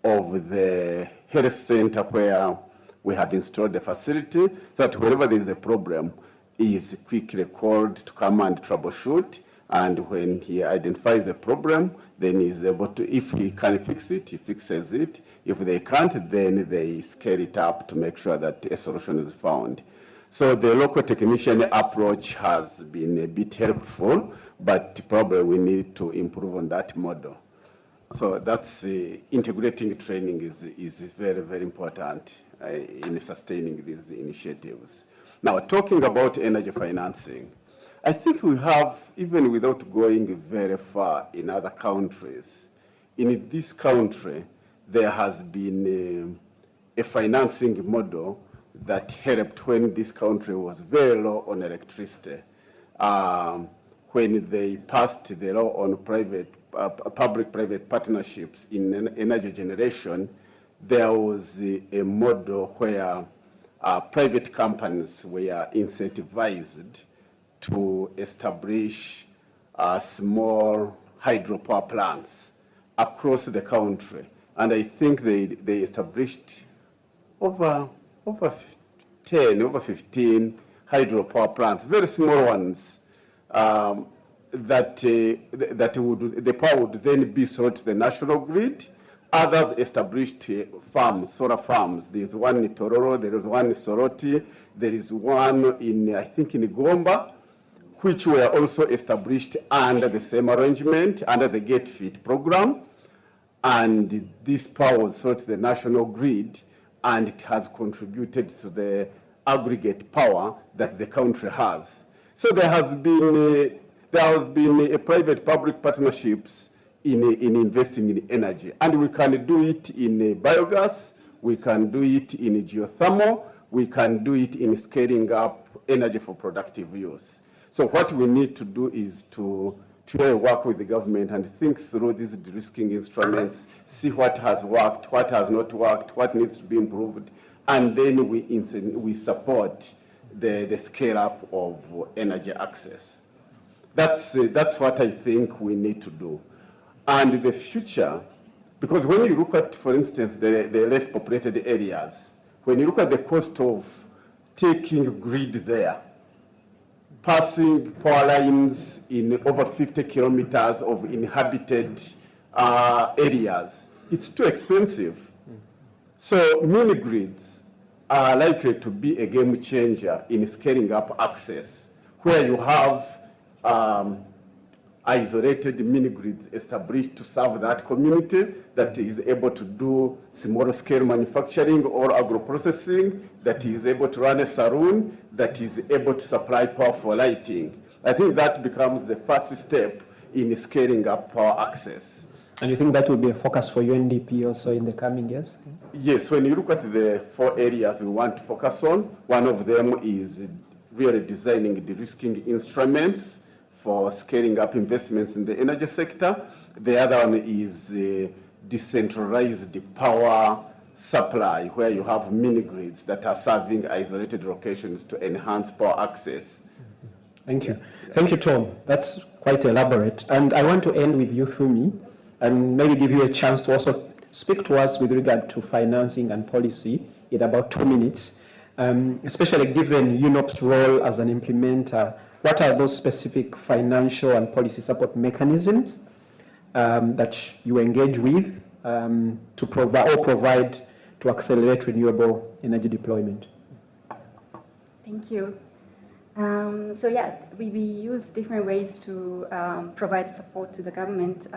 of the health center where we have installed the facility, so that wherever there is a problem, he is quickly called to come and troubleshoot. And when he identifies the problem, then he's able to, if he can fix it, he fixes it. If they can't, then they scale it up to make sure that a solution is found. So the local technician approach has been a bit helpful, but probably we need to improve on that model. So that's integrating training is very, very important in sustaining these initiatives. Now, talking about energy financing, I think we have, even without going very far in other countries, in this country, there has been a financing model that helped when this country was very low on electricity. When they passed the law on public-private partnerships in energy generation, there was a model where private companies were incentivized to establish small hydropower plants across the country. And I think they established over 15 hydropower plants, very small ones, that the power would then be sold to the national grid. Others established farms, solar farms. There's one in Tororo, there is one in Soroti, there is one in, I think, in Gomba, which were also established under the same arrangement, under the Get Fit program. And this power was sold to the national grid, and it has contributed to the aggregate power that the country has. So there has been a private-public partnerships in investing in energy. And we can do it in biogas, we can do it in geothermal, we can do it in scaling up energy for productive use. So what we need to do is to work with the government and think through these de-risking instruments, see what has worked, what has not worked, what needs to be improved, and then we support the scale up of energy access. That's what I think we need to do. And the future, because when you look at, for instance, the less populated areas, when you look at the cost of taking grid there, passing power lines in over 50 kilometers of inhabited areas, it's too expensive. So mini-grids are likely to be a game changer in scaling up access, where you have isolated mini-grids established to serve that community that is able to do small-scale manufacturing or agro-processing, that is able to run a saloon, that is able to supply power for lighting. I think that becomes the first step in scaling up power access. And you think that will be a focus for UNDP also in the coming years? Yes, when you look at the 4 areas we want to focus on, one of them is really designing de-risking instruments for scaling up investments in the energy sector. The other one is decentralized power supply, where you have mini-grids that are serving isolated locations to enhance power access. Thank you. Thank you, Tom. That's quite elaborate. And I want to end with you, Fumi, and maybe give you a chance to also speak to us with regard to financing and policy in about 2 minutes, especially given UNOP's role as an implementer. What are those specific financial and policy support mechanisms that you engage with to provide to accelerate renewable energy deployment? Thank you. So yeah, we use different ways to provide support to the government.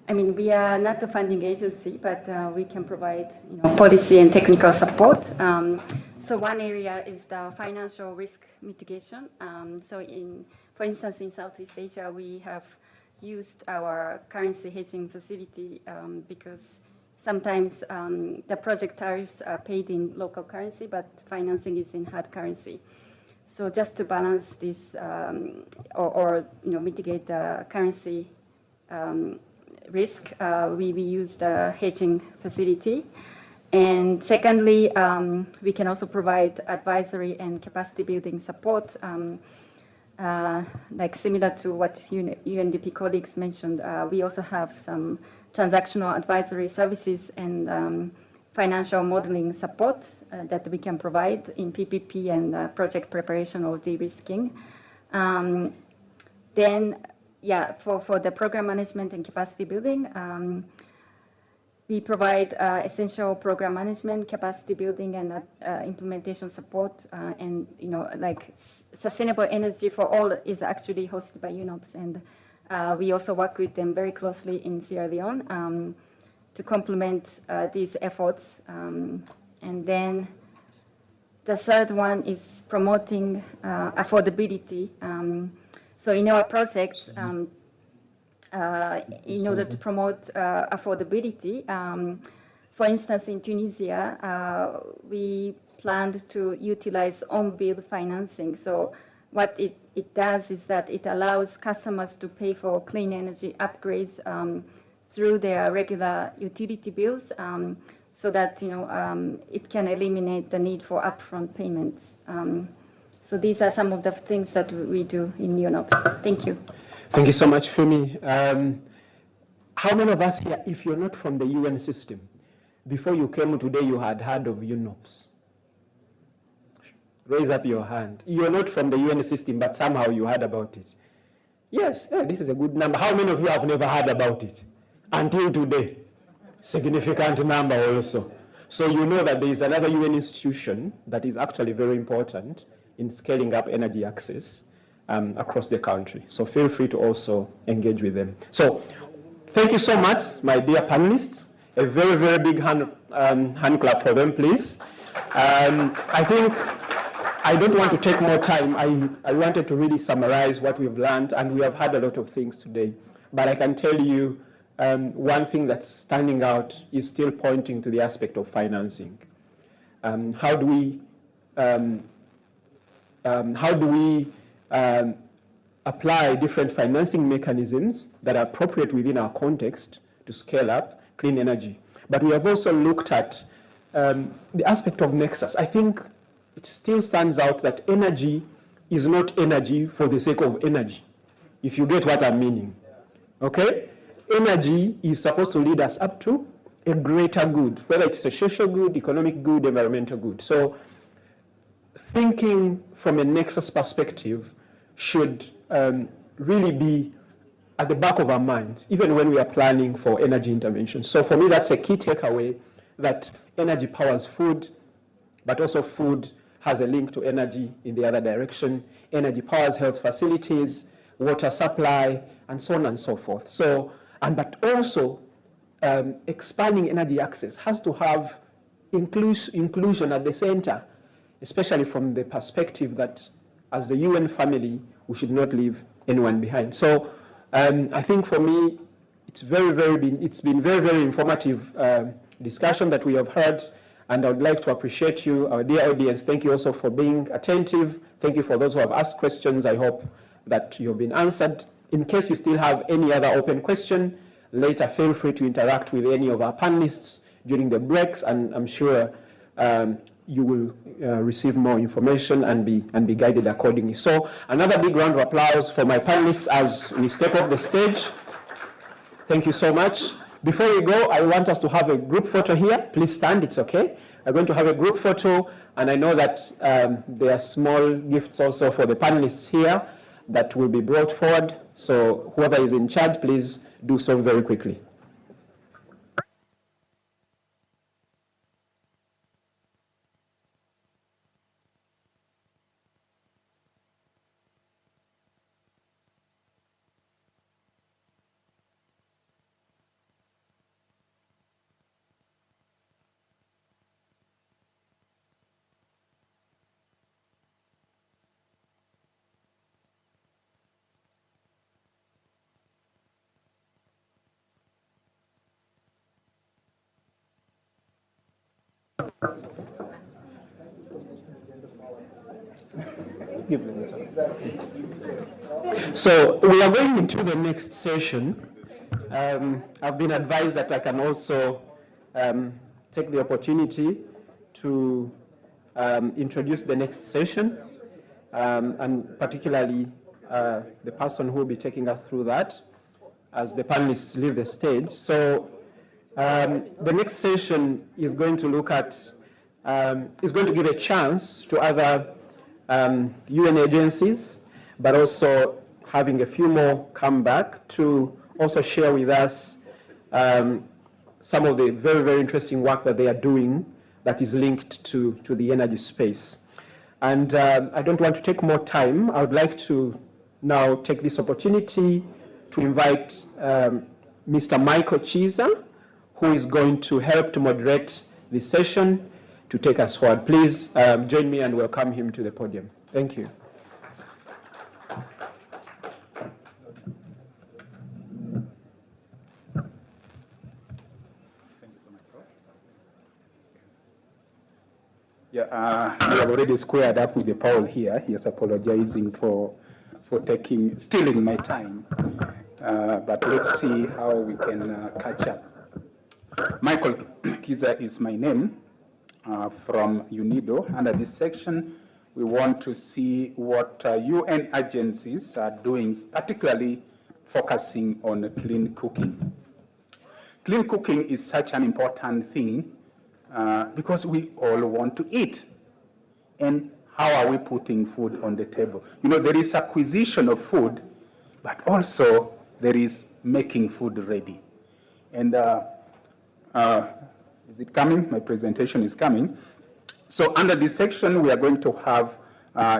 I mean, we are not a funding agency, but we can provide policy and technical support. So one area is the financial risk mitigation. So for instance, in Southeast Asia, we have used our currency hedging facility because sometimes the project tariffs are paid in local currency, but financing is in hard currency. So just to balance this or mitigate the currency risk, we use the hedging facility. And secondly, we can also provide advisory and capacity building support, like similar to what UNDP colleagues mentioned. We also have some transactional advisory services and financial modeling support that we can provide in PPP and project preparation or de-risking. Then, yeah, for the program management and capacity building, we provide essential program management, capacity building, and implementation support. And like sustainable energy for all is actually hosted by UNOPS, and we also work with them very closely in Sierra Leone to complement these efforts. And then the third one is promoting affordability. So in our projects, in order to promote affordability, for instance, in Tunisia, we planned to utilize on-bill financing. So what it does is that it allows customers to pay for clean energy upgrades through their regular utility bills, so that it can eliminate the need for upfront payments. So these are some of the things that we do in UNOPS. Thank you. Thank you so much, Fumi. How many of us here, if you're not from the UN system, before you came today, you had heard of UNOPS? Raise up your hand. You're not from the UN system, but somehow you heard about it. Yes, this is a good number. How many of you have never heard about it until today? Significant number also. So you know that there is another UN institution that is actually very important in scaling up energy access across the country. So feel free to also engage with them. So thank you so much, my dear panelists. A very, very big hand clap for them, please. I think I don't want to take more time. I wanted to really summarize what we've learned, and we have had a lot of things today. But I can tell you one thing that's standing out is still pointing to the aspect of financing. How do we apply different financing mechanisms that are appropriate within our context to scale up clean energy? But we have also looked at the aspect of nexus. I think it still stands out that energy is not energy for the sake of energy, if you get what I'm meaning. Okay? Energy is supposed to lead us up to a greater good, whether it's a social good, economic good, environmental good. So thinking from a nexus perspective should really be at the back of our minds, even when we are planning for energy intervention. So for me, that's a key takeaway, that energy powers food, but also food has a link to energy in the other direction. Energy powers health facilities, water supply, and so on and so forth. So, but also expanding energy access has to have inclusion at the center, especially from the perspective that as the UN family, we should not leave anyone behind. So I think for me, it's been very informative discussion that we have heard, and I would like to appreciate you, our dear audience. Thank you also for being attentive. Thank you for those who have asked questions. I hope that you have been answered. In case you still have any other open question, later feel free to interact with any of our panelists during the breaks, and I'm sure you will receive more information and be guided accordingly. So another big round of applause for my panelists as we step off the stage. Thank you so much. Before we go, I want us to have a group photo here. Please stand, it's okay. We're going to have a group photo, and I know that there are small gifts also for the panelists here that will be brought forward. So whoever is in charge, please do so very quickly. So we are going into the next session. I've been advised that I can also take the opportunity to introduce the next session, and particularly the person who will be taking us through that as the panelists leave the stage. So the next session is going to look at, is going to give a chance to other UN agencies, but also having a few more come back to also share with us some of the very, very interesting work that they are doing that is linked to the energy space. And I don't want to take more time. I would like to now take this opportunity to invite Mr. Michael Chiza, who is going to help to moderate this session, to take us forward. Please join me and welcome him to the podium. Thank you. Yeah, we have already squared up with the Paul here. He is apologizing for stealing my time. But let's see how we can catch up. Michael Kiza is my name from UNIDO. Under this section, we want to see what UN agencies are doing, particularly focusing on clean cooking. Clean cooking is such an important thing because we all want to eat. And how are we putting food on the table? You know, there is acquisition of food, but also there is making food ready. And is it coming? My presentation is coming. So under this section, we are going to have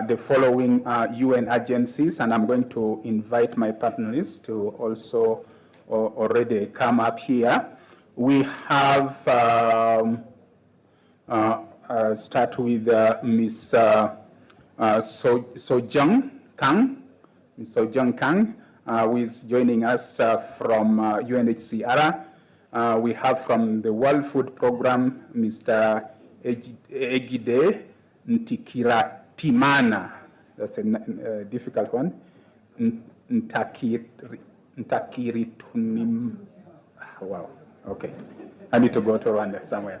the following UN agencies, and I'm going to invite my panelists to also already come up here. We have, start with Ms. Sojung Kang. Ms. Sojung Kang, who is joining us from UNHCR. We have from the World Food Program, Mr. Egide Ntikiratimana. That's a difficult one. Ntakiritunim. Wow, okay. I need to go to Rwanda somewhere.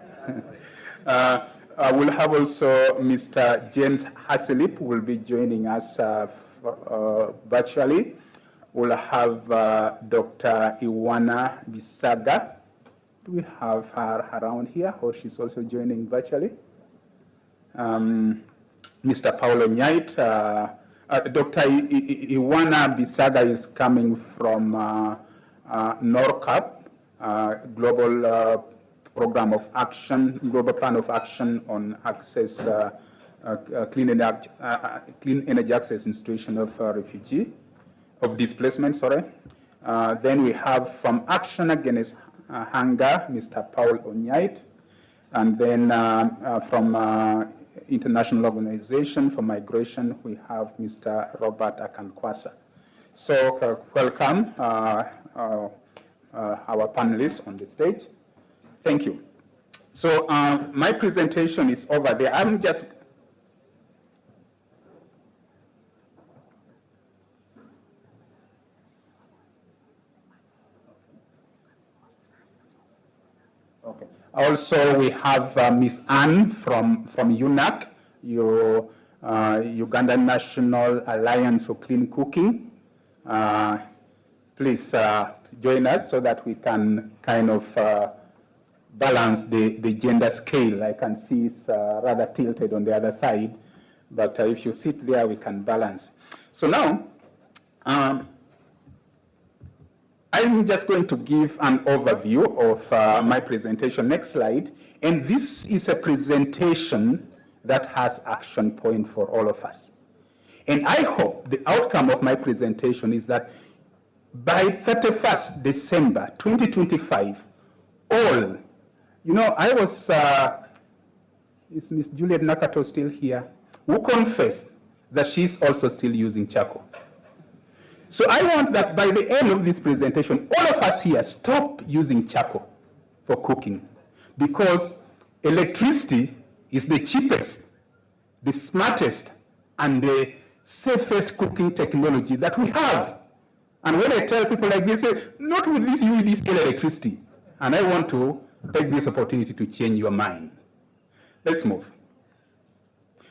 We'll have also Mr. James Haslip who will be joining us virtually. We'll have Dr. Iwana Bisaga. Do we have her around here, or she's also joining virtually? Mr. Paulo Nyait, Dr. Iwana Bisaga is coming from NORCAP, Global Program of Action, Global Plan of Action on Access, Clean Energy Access in Situation of Displacement, sorry. Then we have from Action Against Hunger, Mr. Paul Onyait, and then from International Organization for Migration, we have Mr. Robert Akankwasa. So welcome our panelists on the stage. Thank you. So my presentation is over there. I'm just okay. Also, we have Ms. Anne from UNAC, Uganda National Alliance for Clean Cooking. Please join us so that we can kind of balance the gender scale. I can see it's rather tilted on the other side, but if you sit there, we can balance. So now, I'm just going to give an overview of my presentation. Next slide. And this is a presentation that has action point for all of us. And I hope the outcome of my presentation is that by 31st December 2025, all, you know, I was, is Ms. Juliet Nakato still here, who confessed that she's also still using charcoal. So I want that by the end of this presentation, all of us here stop using charcoal for cooking, because electricity is the cheapest, the smartest, and the safest cooking technology that we have. And when I tell people like this, say, not with this UNIDO scale electricity. And I want to take this opportunity to change your mind. Let's move.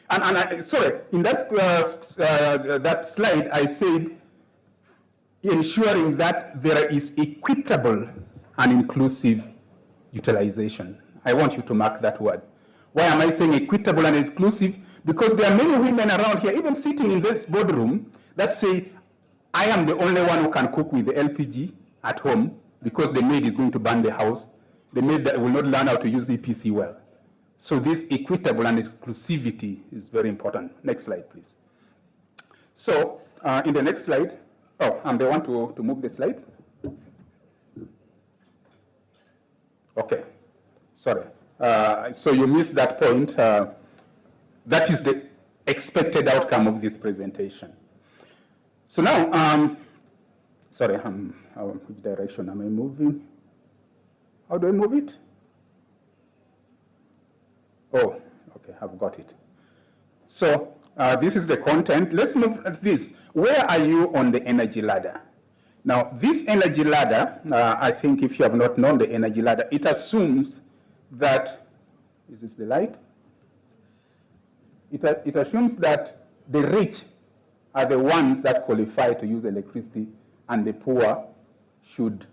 And sorry, in that, that slide, I said, ensuring that there is equitable and inclusive utilization. I want you to mark that word. Why am I saying equitable and inclusive? Because there are many women around here, even sitting in this boardroom, that say, I am the only one who can cook with the LPG at home because the maid is going to burn the house. The maid that will not learn how to use EPC well. So this equitable and exclusivity is very important. Next slide, please. So in the next slide, oh, and they want to move the slide? Okay, sorry. So you missed that point. That is the expected outcome of this presentation. So now, sorry, which direction am I moving? How do I move it? Oh, okay, I've got it. So this is the content. Let's move at this. Where are you on the energy ladder? Now, this energy ladder, I think if you have not known the energy ladder, it assumes that, is this the light? It assumes that the rich are the ones that qualify to use electricity and the poor should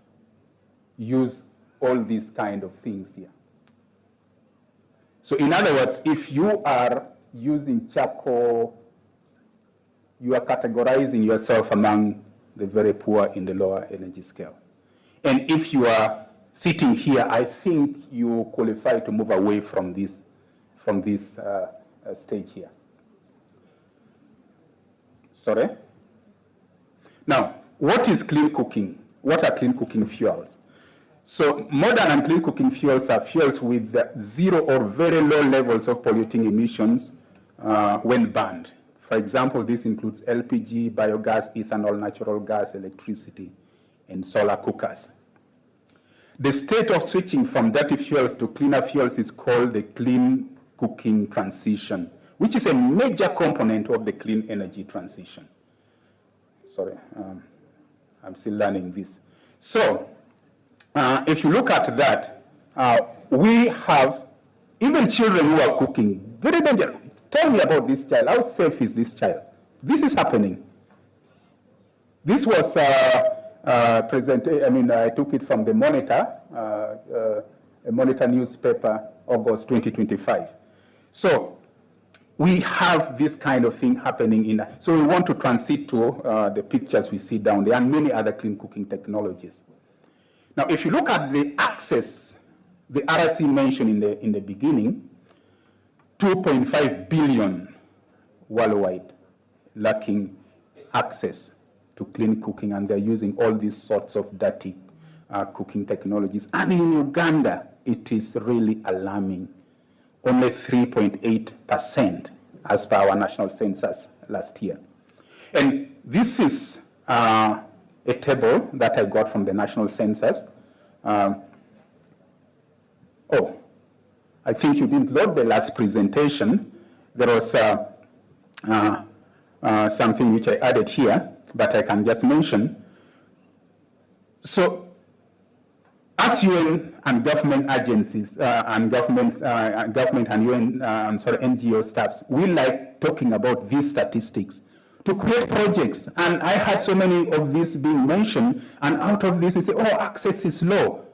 use all these kind of things here. So in other words, if you are using charcoal, you are categorizing yourself among the very poor in the lower energy scale. And if you are sitting here, I think you qualify to move away from this stage here. Sorry? Now, what is clean cooking? What are clean cooking fuels? So modern and clean cooking fuels are fuels with zero or very low levels of polluting emissions when burned. For example, this includes LPG, biogas, ethanol, natural gas, electricity, and solar cookers. The state of switching from dirty fuels to cleaner fuels is called the clean cooking transition, which is a major component of the clean energy transition. Sorry, I'm still learning this. So, if you look at that, we have even children who are cooking, very dangerous. Tell me about this child. How safe is this child? This is happening. This was presented, I took it from the Monitor, a Monitor newspaper, August 2025. So we have this kind of thing happening in, so we want to transit to the pictures we see down there and many other clean cooking technologies. Now, if you look at the access, the RC mentioned in the beginning, 2.5 billion worldwide lacking access to clean cooking, and they're using all these sorts of dirty cooking technologies. And in Uganda, it is really alarming. Only 3.8% as per our national census last year. And this is a table that I got from the national census. I think you didn't load the last presentation. There was something which I added here, but I can just mention. So, as UN and government agencies and government and UN NGO staffs, we like talking about these statistics to create projects. And I had so many of these being mentioned, and out of this we say, oh, access is low.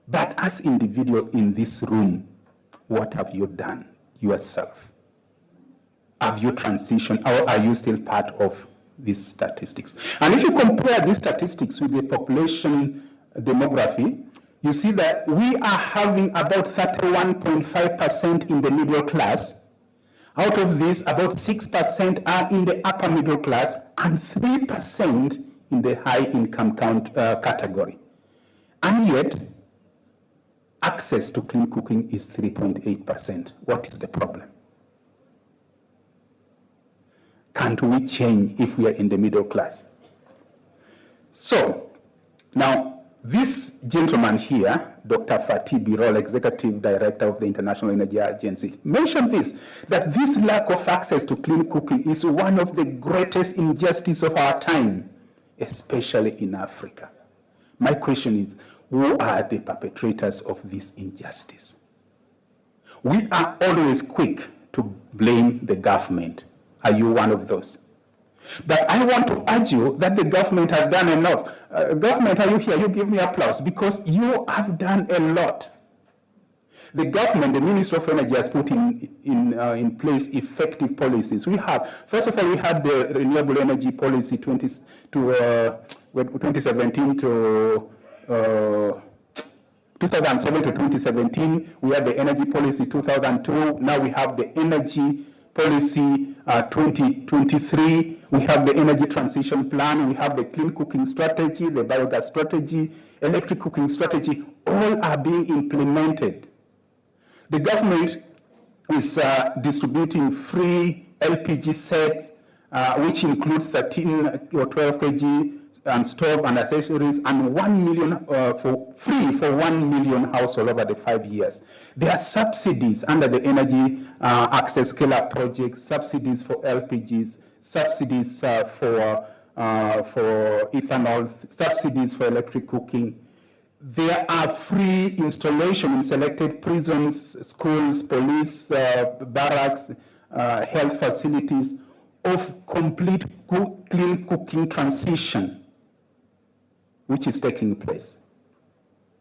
But as individuals in this room, what have you done yourself? Have you transitioned, or are you still part of these statistics? And if you compare these statistics with the population demography, you see that we are having about 31.5% in the middle class. Out of this, about 6% are in the upper middle class and 3% in the high income category. And yet, access to clean cooking is 3.8%. What is the problem? Can't we change if we are in the middle class? So, now, this gentleman here, Dr. Fatih Birol, Executive Director of the International Energy Agency, mentioned this, that this lack of access to clean cooking is one of the greatest injustices of our time, especially in Africa. My question is, who are the perpetrators of this injustice? We are always quick to blame the government. Are you one of those? But I want to argue that the government has done enough. Government, are you here? You give me applause, because you have done a lot. The government, the Ministry of Energy, has put in place effective policies. We have, first of all, we had the Renewable Energy Policy 2017 to 2007 to 2017. We had the Energy Policy 2002. Now we have the Energy Policy 2023, we have the Energy Transition Plan, we have the Clean Cooking Strategy, the Biogas Strategy, Electric Cooking Strategy, all are being implemented. The government is distributing free LPG sets, which includes 13 or 12 kg and stove and accessories, and 1 million free for 1 million households over the 5 years. There are subsidies under the Energy Access Scale-Up Project, subsidies for LPGs, subsidies for ethanol, subsidies for electric cooking. There are free installation in selected prisons, schools, police, barracks, health facilities of complete clean cooking transition, which is taking place,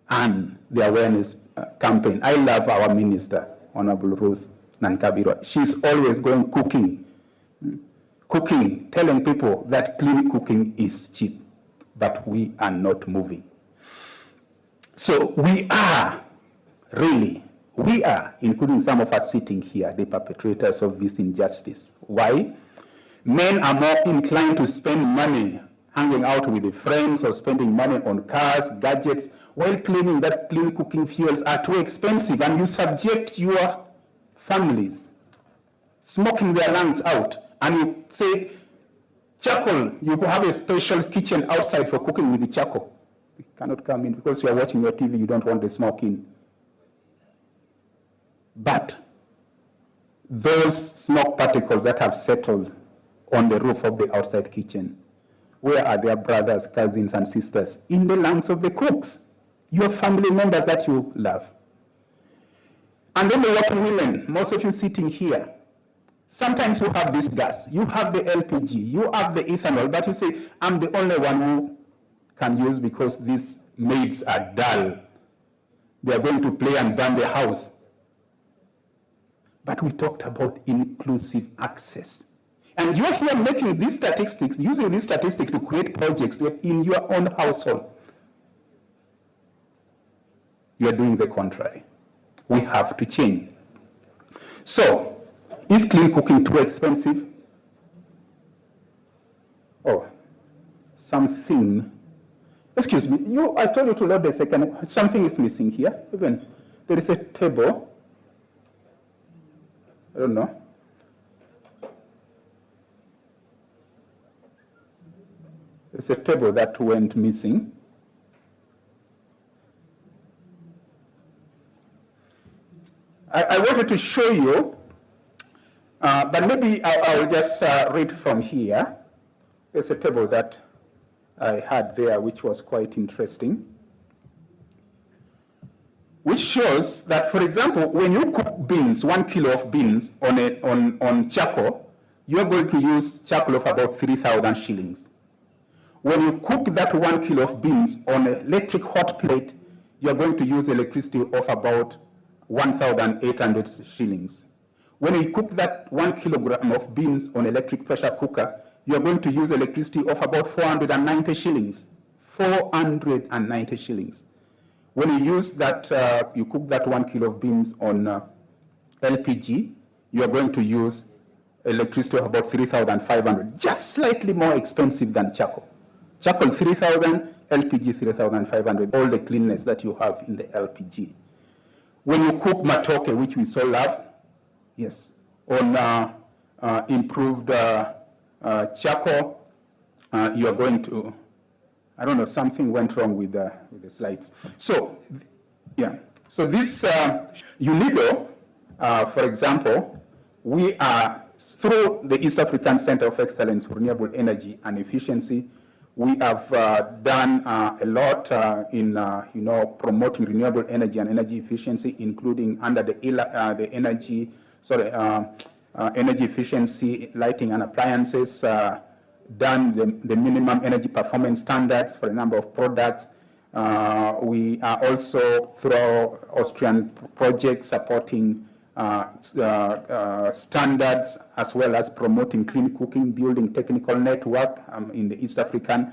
and the awareness campaign. I love our minister, Honorable Ruth Nankabirwa. She's always going cooking, telling people that clean cooking is cheap, but we are not moving. So we are, including some of us sitting here, the perpetrators of this injustice. Why? Men are more inclined to spend money hanging out with the friends or spending money on cars, gadgets, while claiming that clean cooking fuels are too expensive, and you subject your families, smoking their lungs out, and you say, charcoal, you have a special kitchen outside for cooking with the charcoal. You cannot come in because you are watching your TV, you don't want the smoke in. But those smoke particles that have settled on the roof of the outside kitchen, where are their brothers, cousins, and sisters? In the lungs of the cooks, your family members that you love. And then the working women, most of you sitting here, sometimes you have this gas, you have the LPG, you have the ethanol, but you say, I'm the only one who can use because these maids are dull. They are going to play and burn the house. but we talked about inclusive access. And you're here making these statistics, using these statistics to create projects that in your own household, you are doing the contrary. We have to change. So, is clean cooking too expensive? Oh, something. Excuse me, I told you to load the second. Something is missing here. Even there is a table. I don't know. There's a table that went missing. I wanted to show you, but maybe I'll just read from here. There's a table that I had there, which was quite interesting, which shows that, for example, when you cook beans, 1 kilo of beans on charcoal, you're going to use charcoal of about 3,000 shillings. When you cook that 1 kilo of beans on an electric hot plate, you're going to use electricity of about 1,800 shillings. When you cook that 1 kilogram of beans on electric pressure cooker, you're going to use electricity of about 490 shillings. 490 shillings. When you use that, you cook that 1 kilo of beans on LPG, you're going to use electricity of about 3,500, just slightly more expensive than charcoal. Charcoal 3,000, LPG 3,500, all the cleanness that you have in the LPG. When you cook matoke, which we so love, yes, on improved charcoal, you are going to, I don't know, something went wrong with the slides. So, yeah, so this UNIDO, for example, we are, through the East African Center of Excellence for Renewable Energy and Efficiency, we have done a lot in promoting renewable energy and energy efficiency, including under the energy efficiency, lighting and appliances, done the minimum energy performance standards for a number of products. We are also, through our Austrian project, supporting standards as well as promoting clean cooking, building technical network in the East African.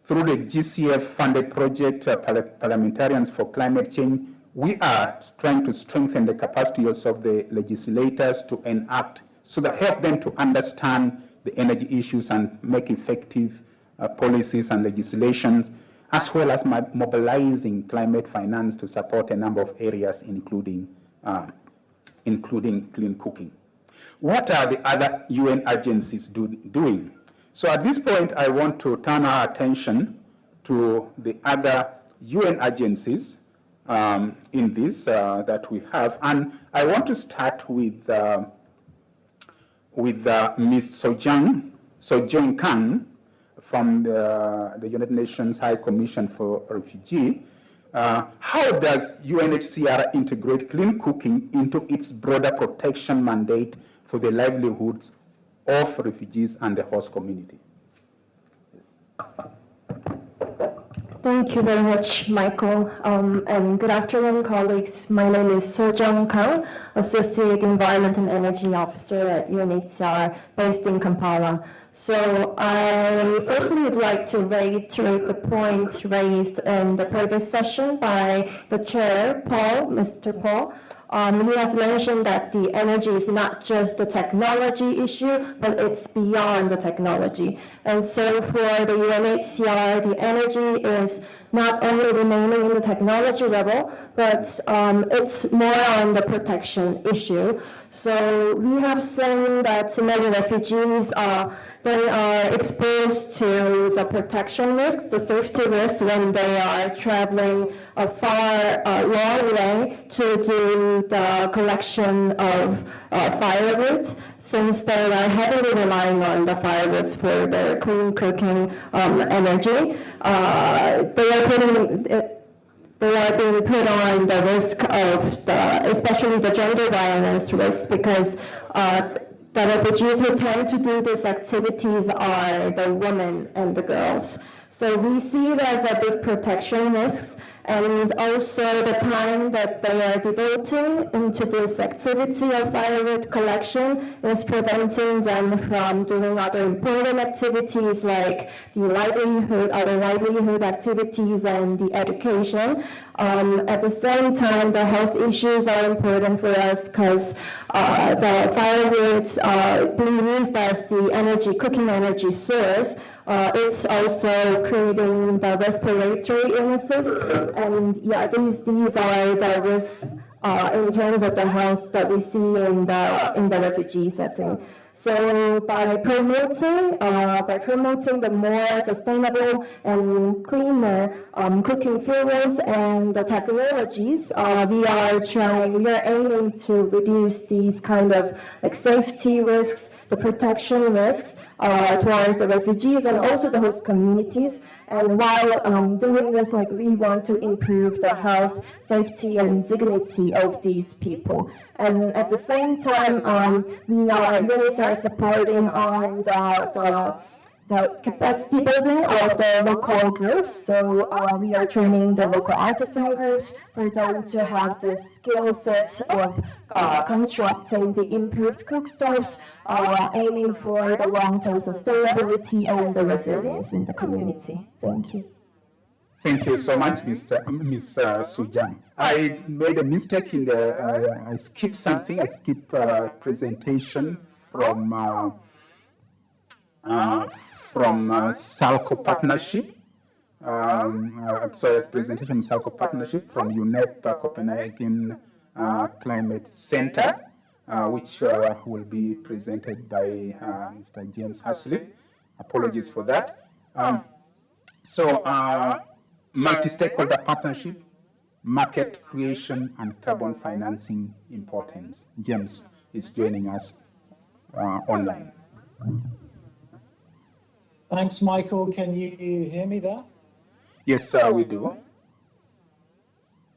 Through the GCF funded project, Parliamentarians for Climate Change, we are trying to strengthen the capacities of the legislators to enact, so that help them to understand the energy issues and make effective policies and legislations, as well as mobilizing climate finance to support a number of areas, including clean cooking. What are the other UN agencies doing? So at this point, I want to turn our attention to the other UN agencies in this that we have. And I want to start with Ms. Sojong Kang from the United Nations High Commission for Refugee. How does UNHCR integrate clean cooking into its broader protection mandate for the livelihoods of refugees and the host community? Thank you very much, Michael. And good afternoon, colleagues. My name is Sojong Kang, Associate Environment and Energy Officer at UNHCR, based in Kampala. So I firstly would like to reiterate the points raised in the previous session by the chair, Mr. Paul. He has mentioned that the energy is not just the technology issue, but it's beyond the technology. And so for the UNHCR, the energy is not only remaining in the technology level, but it's more on the protection issue. So we have seen that many refugees they are exposed to the protection risks, the safety risks when they are traveling a long way to do the collection of firewoods, since they are heavily relying on the firewoods for their clean cooking energy. They are being put on the risk of especially the gender violence risk, because the refugees who tend to do these activities are the women and the girls. So we see it as a big protection risk, and also the time that they are devoting into this activity of firewood collection is preventing them from doing other important activities like the livelihood activities and the education. At the same time, the health issues are important for us because the firewoods are being used as the cooking energy source. It's also creating the respiratory illnesses, and yeah, these are the risks in terms of the health that we see in the refugee setting. So by promoting the more sustainable and cleaner cooking fuels and the technologies, we are aiming to reduce these kind of like safety risks, the protection risks towards the refugees and also the host communities. And while doing this, like, we want to improve the health, safety, and dignity of these people. And at the same time, we are supporting on the capacity building of the local groups. So we are training the local artisan groups for them to have the skill set of constructing the improved cook stoves, aiming for the long-term sustainability and the resilience in the community. Thank you. Thank you so much, Ms. Sujan. I made a mistake in I skipped something. I skipped presentation from SALCO partnership. I'm sorry, it's presentation SALCO partnership from UNEP Copenhagen Climate Center, which will be presented by Mr. James Hasley. Apologies for that. Multi-stakeholder partnership, market creation, and carbon financing importance. James is joining us online. Thanks, Michael. Can you hear me there? Yes, we do.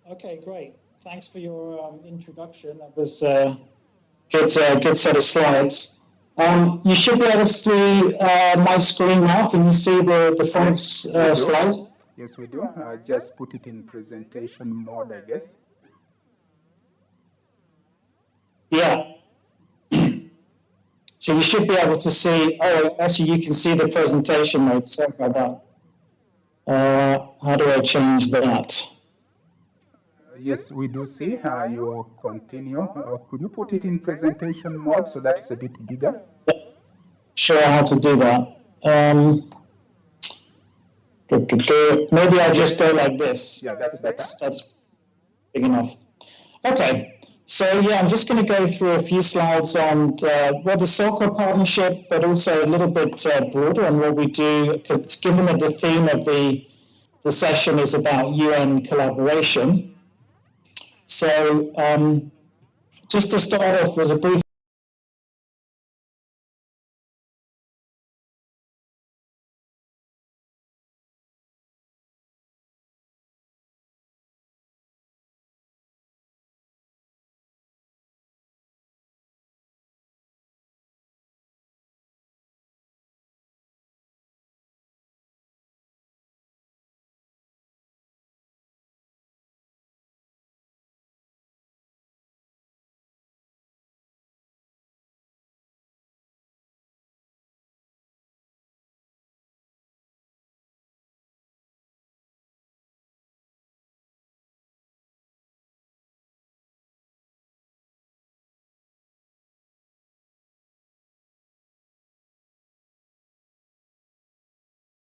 Okay, great. Thanks for your introduction. That was a good set of slides. You should be able to see my screen now. Can you see the front slide? Yes, we do. Just put it in presentation mode, I guess. Yeah. So you should be able to see, actually you can see the presentation mode, sorry about that. How do I change that? Yes, we do see you continue. Could you put it in presentation mode so that it's a bit bigger? Sure, how to do that. Maybe I'll just go like this. Yeah, that's big enough. Okay, so yeah, I'm just going to go through a few slides on the SALCO partnership, but also a little bit broader on what we do, given that the theme of the session is about UN collaboration. So just to start off with a brief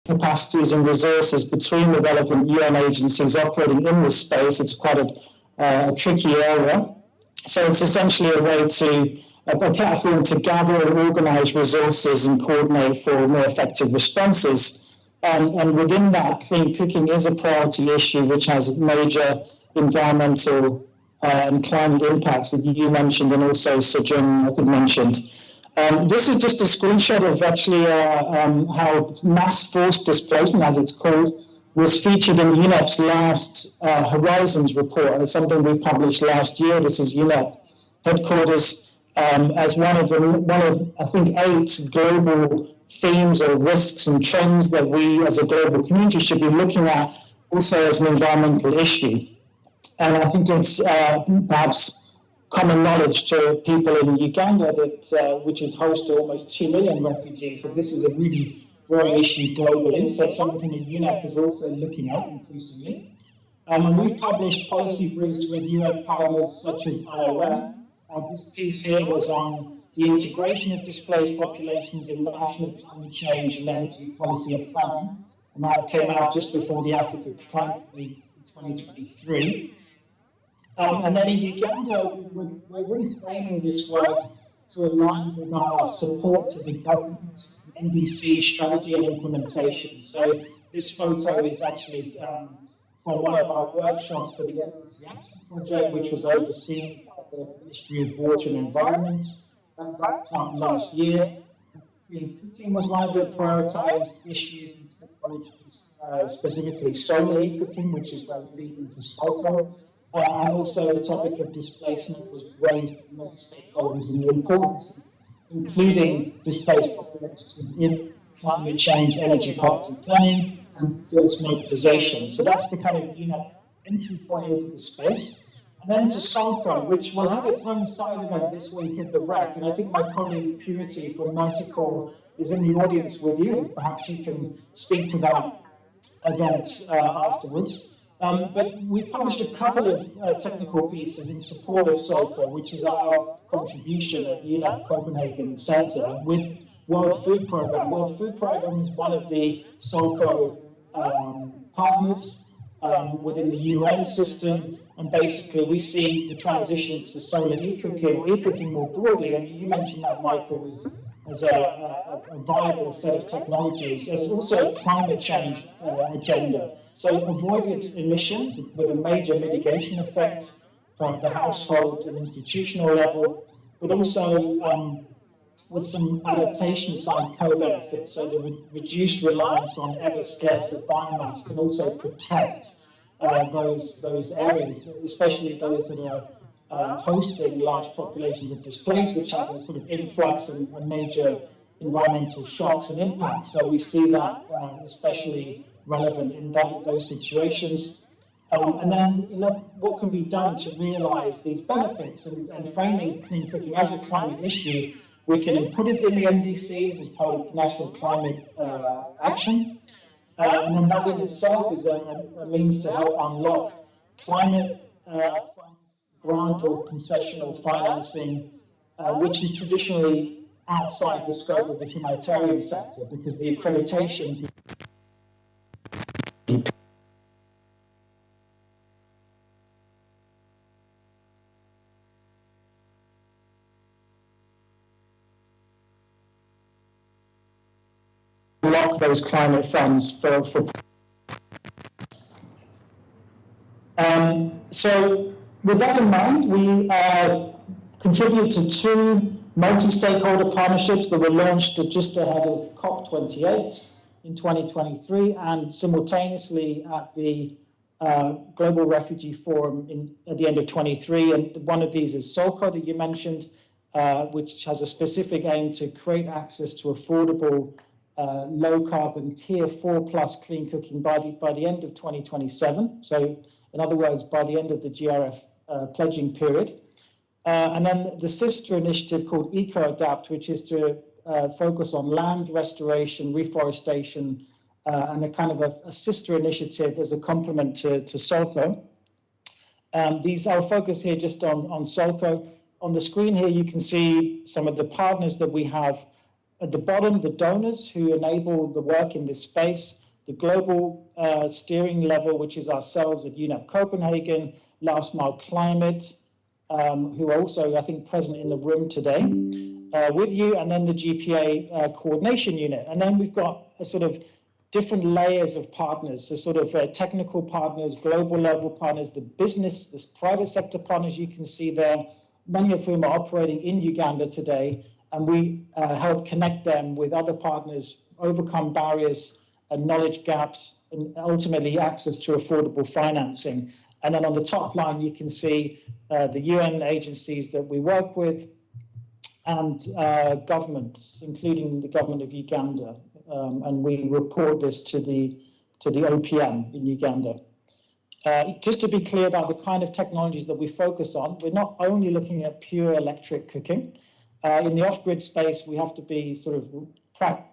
capacities and resources between the relevant UN agencies operating in this space. It's quite a tricky area. So it's essentially a way a platform to gather and organize resources and coordinate for more effective responses. And within that, clean cooking is a priority issue, which has major environmental and climate impacts that you mentioned, and also Sejong, I think, mentioned. This is just a screenshot of actually how mass forced displacement, as it's called, was featured in UNEP's last Horizons report. It's something we published last year. This is UNEP headquarters as one of I think 8 global themes or risks and trends that we as a global community should be looking at also as an environmental issue. And I think it's perhaps common knowledge to people in Uganda that which is host to almost 2 million refugees. So this is a really growing issue globally. So it's something that UNEP is also looking at increasingly. And we've published policy briefs with UN partners such as IOM. This piece here was on the integration of displaced populations in national climate change and energy policy and planning. And that came out just before the Africa Climate Week in 2023. And then in Uganda, we're really framing this work to align with our support to the government's NDC strategy and implementation. So this photo is actually from one of our workshops for the NDC Action Project, which was overseen by the Ministry of Water and Environment. That wrapped up last year. Cooking was one of the prioritized issues and technologies, specifically solar e-cooking, which is where we lead into SOCO. And also the topic of displacement was raised by many stakeholders and the importance, including displaced populations in climate change, energy policy planning, and resource mobilization. So that's the kind of UNEP entry point into the space. And then to SOCO, which will have its own side event this week at the REC. And I think my colleague Purity from Mercycorps is in the audience with you. Perhaps you can speak to that event afterwards. But we've published a couple of technical pieces in support of SOCO, which is our contribution at the UNEP Copenhagen Center with World Food Programme. World Food Programme is one of the SOCO partners within the UN system. And basically, we see the transition to solar e-cooking, or e-cooking more broadly, and you mentioned that, Michael, as a viable set of technologies. There's also a climate change agenda. So avoided emissions with a major mitigation effect from the household and institutional level, but also with some adaptation side co-benefits. So the reduced reliance on ever scarcer biomass can also protect those areas, especially those that are hosting large populations of displaced, which have a sort of influx and major environmental shocks and impacts. So we see that especially relevant in those situations. And then what can be done to realise these benefits and framing clean cooking as a climate issue. We can put it in the NDCs as part of national climate action. And then that in itself is a means to help unlock climate funds, grant or concessional financing, which is traditionally outside the scope of the humanitarian sector, because the accreditations block those climate funds for so with that in mind, we contribute to 2 multi-stakeholder partnerships that were launched just ahead of COP28 in 2023 and simultaneously at the Global Refugee Forum at the end of 23. And one of these is SOCO that you mentioned, which has a specific aim to create access to affordable low-carbon Tier 4+ clean cooking by the end of 2027. So, in other words, by the end of the GRF pledging period. And then the sister initiative called Eco-Adapt, which is to focus on land restoration, reforestation, and a kind of a sister initiative as a complement to SOCO. I'll focus here just on SOCO. On the screen here, you can see some of the partners that we have. At the bottom, the donors who enable the work in this space, the global steering level, which is ourselves at UNEP Copenhagen, Last Mile Climate, who are also, I think, present in the room today with you, and then the GPA coordination unit. And then we've got a sort of different layers of partners, so sort of technical partners, global level partners, the business, the private sector partners you can see there, many of whom are operating in Uganda today. And we help connect them with other partners, overcome barriers and knowledge gaps, and ultimately access to affordable financing. And then on the top line, you can see the UN agencies that we work with and governments, including the government of Uganda. And we report this to the to the OPM in Uganda. Just to be clear about the kind of technologies that we focus on, we're not only looking at pure electric cooking. In the off-grid space, we have to be sort of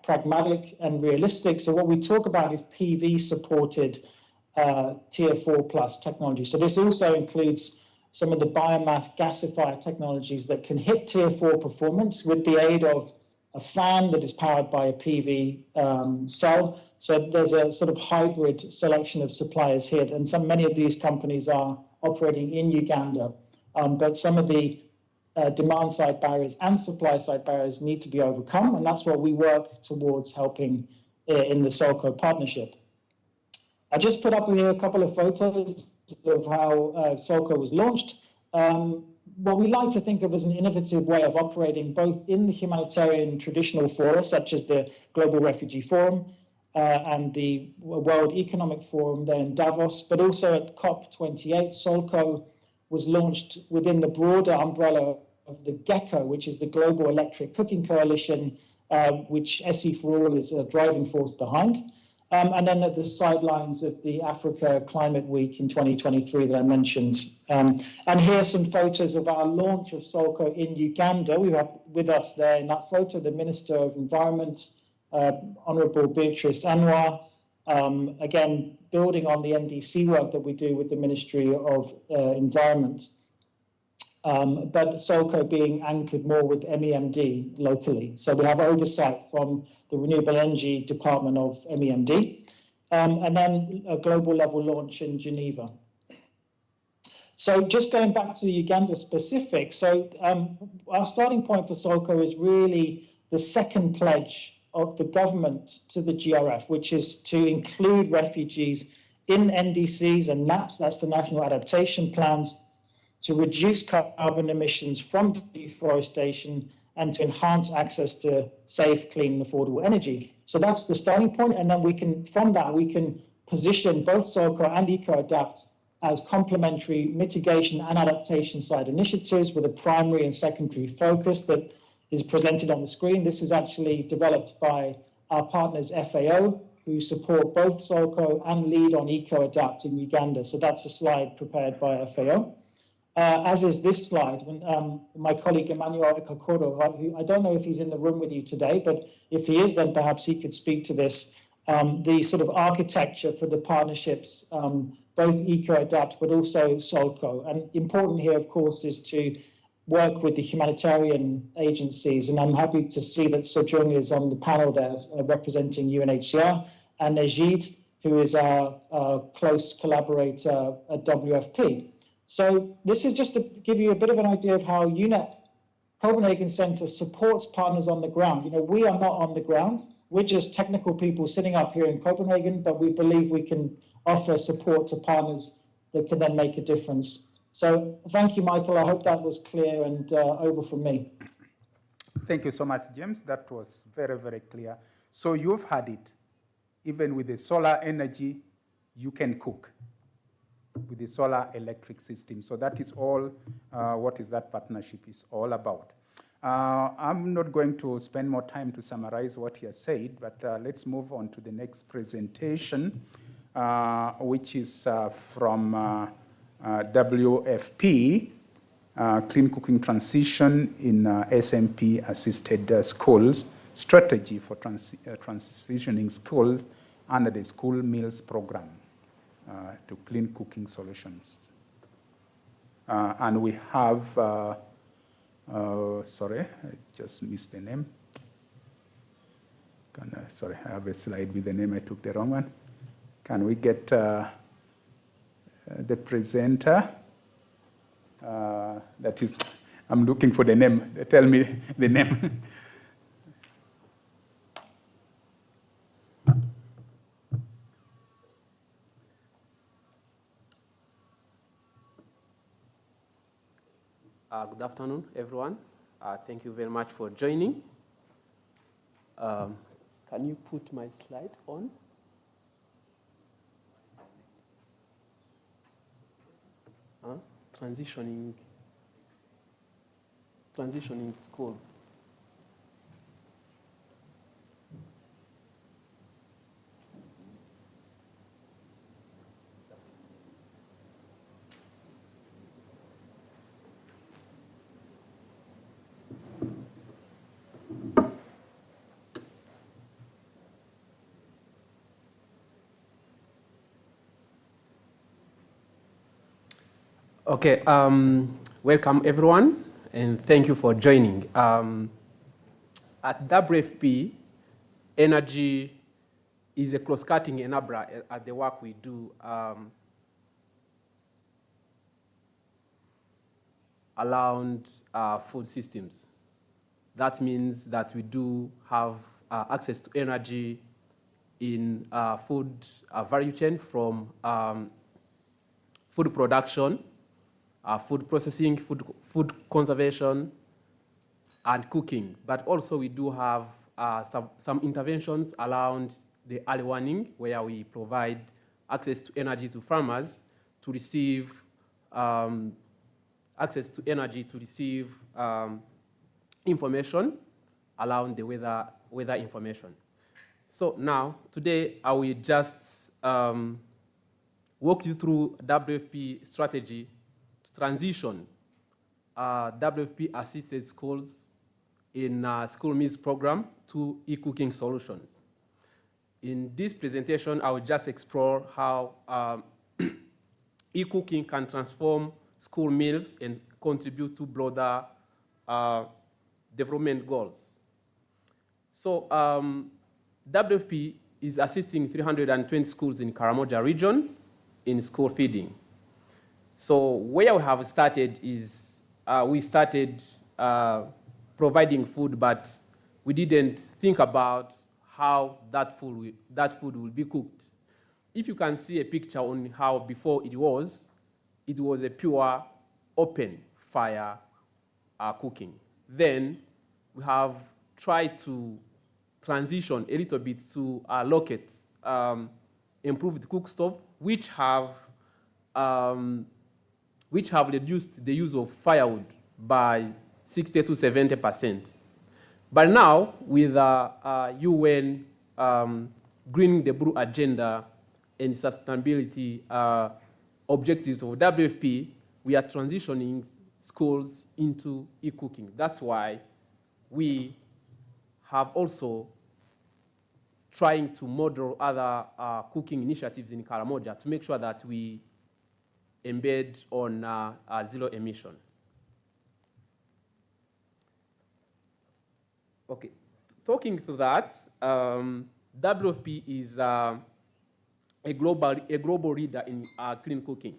pragmatic and realistic. So what we talk about is PV-supported Tier 4 plus technology. So this also includes some of the biomass gasifier technologies that can hit Tier 4 performance with the aid of a fan that is powered by a PV cell. So there's a sort of hybrid selection of suppliers here, and many of these companies are operating in Uganda. But some of the demand-side barriers and supply-side barriers need to be overcome, and that's what we work towards helping in the Solco partnership. I just put up here a couple of photos of how Solco was launched. What we like to think of as an innovative way of operating both in the humanitarian traditional fora, such as the Global Refugee Forum and the World Economic Forum there in Davos, but also at COP28, Solco was launched within the broader umbrella of the GECCO, which is the Global Electric Cooking Coalition, which SE for All is a driving force behind. And then at the sidelines of the Africa Climate Week in 2023 that I mentioned. And here are some photos of our launch of Solco in Uganda. We have with us there in that photo the Minister of Environment, Honourable Beatrice Anwar, again, building on the NDC work that we do with the Ministry of Environment, but Solco being anchored more with MEMD locally. So we have oversight from the Renewable Energy Department of MEMD, and then a global level launch in Geneva. So just going back to the Uganda specific, so our starting point for Solco is really the second pledge of the government to the GRF, which is to include refugees in NDCs and NAPs, that's the National Adaptation Plans, to reduce carbon emissions from deforestation and to enhance access to safe, clean, and affordable energy. So that's the starting point, and then we can, from that, we can position both Solco and EcoAdapt as complementary mitigation and adaptation side initiatives with a primary and secondary focus that is presented on the screen. This is actually developed by our partners FAO, who support both Solco and lead on EcoAdapt in Uganda. So that's a slide prepared by FAO. As is this slide, when, my colleague Emmanuel Ikakoro, who I don't know if he's in the room with you today, but if he is, then perhaps he could speak to this, the sort of architecture for the partnerships, both EcoAdapt, but also Solco. And important here, of course, is to work with the humanitarian agencies. And I'm happy to see that Sojung is on the panel there representing UNHCR, and Najid, who is our close collaborator at WFP. So this is just to give you a bit of an idea of how UNEP Copenhagen Center supports partners on the ground. You know, we are not on the ground. We're just technical people sitting up here in Copenhagen, but we believe we can offer support to partners that can then make a difference. So thank you, Michael. I hope that was clear, and over from me. Thank you so much, James. That was very, very clear. So you've had it. Even with the solar energy, you can cook with the solar electric system. So that is all what is that partnership is all about. I'm not going to spend more time to summarize what he has said, but let's move on to the next presentation, which is from WFP, Clean Cooking Transition in SMP-assisted schools, strategy for transitioning schools under the school meals program to clean cooking solutions. And we have, sorry, I just missed the name. Sorry, I have a slide with the name, I took the wrong one. Can we get the presenter? That is, I'm looking for the name. Tell me the name. Good afternoon, everyone. Thank you very much for joining. Can you put my slide on? Transitioning schools. Okay, welcome everyone, and thank you for joining. At WFP, energy is a cross-cutting enabler at the work we do around food systems. That means that we do have access to energy in food value chain, from food production, food processing, food conservation, and cooking. But also we do have some interventions around the early warning, where we provide access to energy to farmers to receive information around the weather information. So now, today, I will just walk you through WFP strategy to transition WFP-assisted schools in school meals program to e-cooking solutions. In this presentation, I will just explore how e-cooking can transform school meals and contribute to broader development goals. So WFP is assisting 320 schools in Karamoja regions in school feeding. So where we have started is we started providing food, but we didn't think about how that food will be cooked. If you can see a picture on how before it was a pure open fire cooking. Then we have tried to transition a little bit to locate improved cook stove, which have reduced the use of firewood by 60 to 70%. But now, with UN Greening the Blue Agenda and sustainability objectives of WFP, we are transitioning schools into e-cooking. That's why we have also trying to model other cooking initiatives in Karamoja to make sure that we embed on zero emission. Okay, talking through that, WFP is a global leader in clean cooking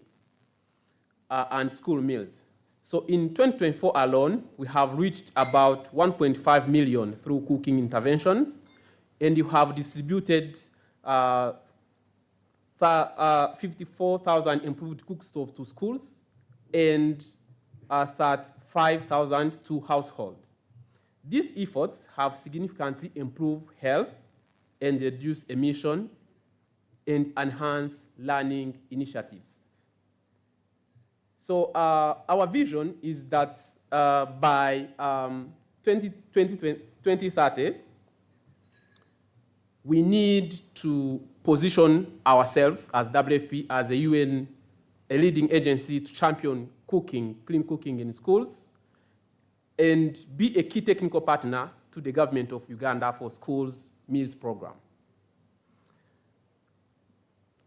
and school meals. So in 2024 alone, we have reached about 1.5 million through cooking interventions, and you have distributed 54,000 improved cook stoves to schools and 35,000 to households. These efforts have significantly improved health and reduced emission and enhanced learning initiatives. So our vision is that by 2030, we need to position ourselves as WFP, as a leading agency to champion cooking, clean cooking in schools, and be a key technical partner to the government of Uganda for schools meals program.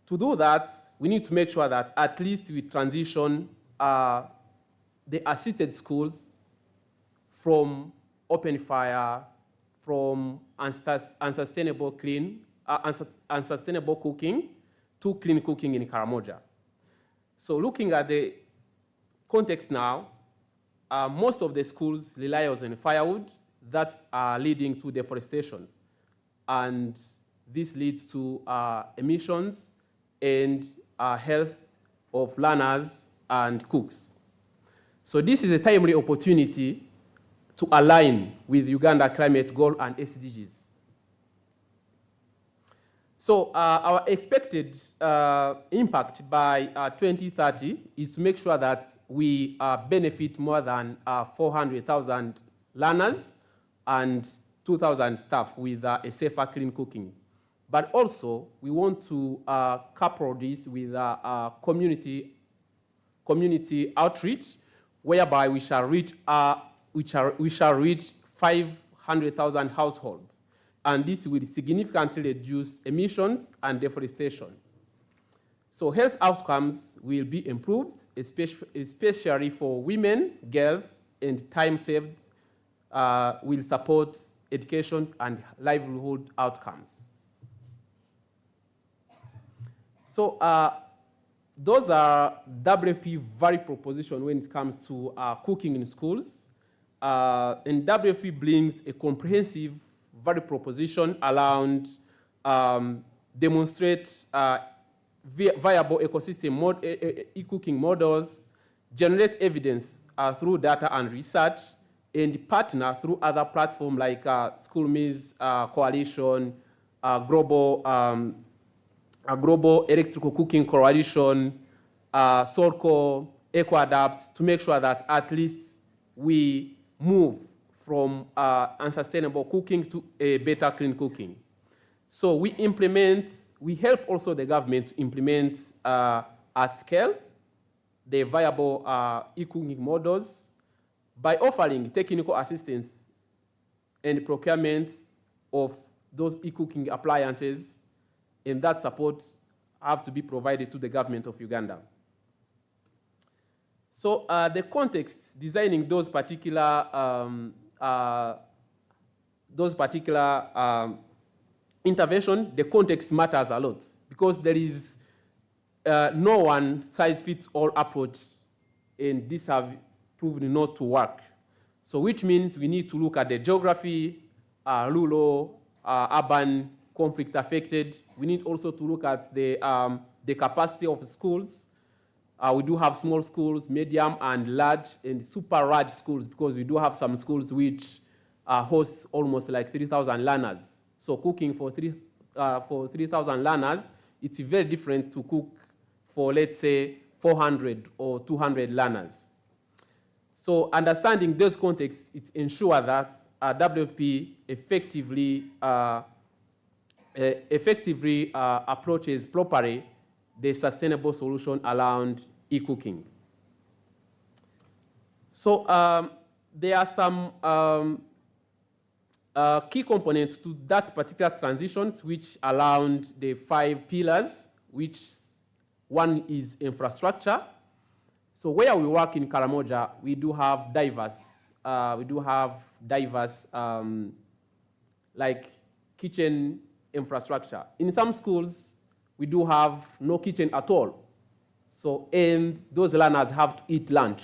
To do that, we need to make sure that at least we transition the assisted schools from open fire, from unsustainable cooking to clean cooking in Karamoja. So looking at the context now, most of the schools rely on firewood that are leading to deforestation. And this leads to emissions and health of learners and cooks. So this is a timely opportunity to align with Uganda climate goal and SDGs. So our expected impact by 2030 is to make sure that we benefit more than 400,000 learners and 2,000 staff with a safer clean cooking. But also, we want to couple this with community outreach, whereby we shall reach 500,000 households. And this will significantly reduce emissions and deforestation. So health outcomes will be improved, especially for women, girls, and time saved will support education and livelihood outcomes. So those are WFP value proposition when it comes to cooking in schools. And WFP brings a comprehensive value proposition around demonstrate viable ecosystem e-cooking models, generate evidence through data and research, and partner through other platforms like School Meals Coalition, Global Electrical Cooking Coalition, Sorco, EcoAdapt, to make sure that at least we move from unsustainable cooking to a better clean cooking. So we help also the government to implement at scale the viable e-cooking models by offering technical assistance and procurement of those e-cooking appliances, and that support have to be provided to the government of Uganda. So the context designing those particular intervention, the context matters a lot because there is no one size fits all approach, and this have proven not to work. So which means we need to look at the geography, rural, urban, conflict affected. We need also to look at the capacity of schools. We do have small schools, medium and large, and super large schools, because we do have some schools which host almost like 3,000 learners. So cooking for 3,000 learners, it's very different to cook for, let's say, 400 or 200 learners. So understanding those contexts, it ensures that WFP effectively approaches properly the sustainable solution around e-cooking. So there are some key components to that particular transition, which around the 5 pillars, which one is infrastructure. So where we work in Karamoja, we do have diverse, like kitchen infrastructure. In some schools, we do have no kitchen at all. So, and those learners have to eat lunch.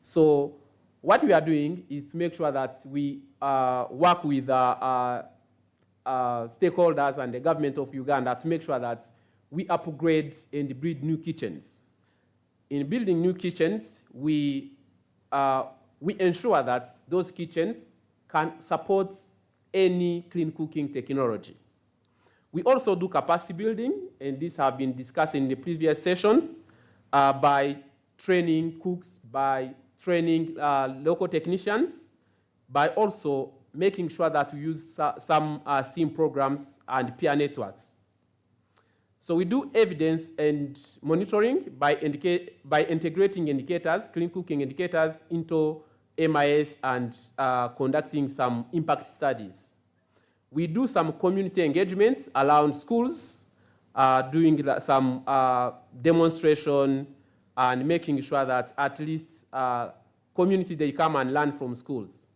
So what we are doing is to make sure that we work with stakeholders and the government of Uganda to make sure that we upgrade and build new kitchens. In building new kitchens, we ensure that those kitchens can support any clean cooking technology. We also do capacity building, and this have been discussed in the previous sessions, by training cooks, by training local technicians, by also making sure that we use some STEAM programs and peer networks. So we do evidence and monitoring by integrating indicators, clean cooking indicators, into MIS and conducting some impact studies. We do some community engagements around schools, doing some demonstration and making sure that at least community, they come and learn from schools.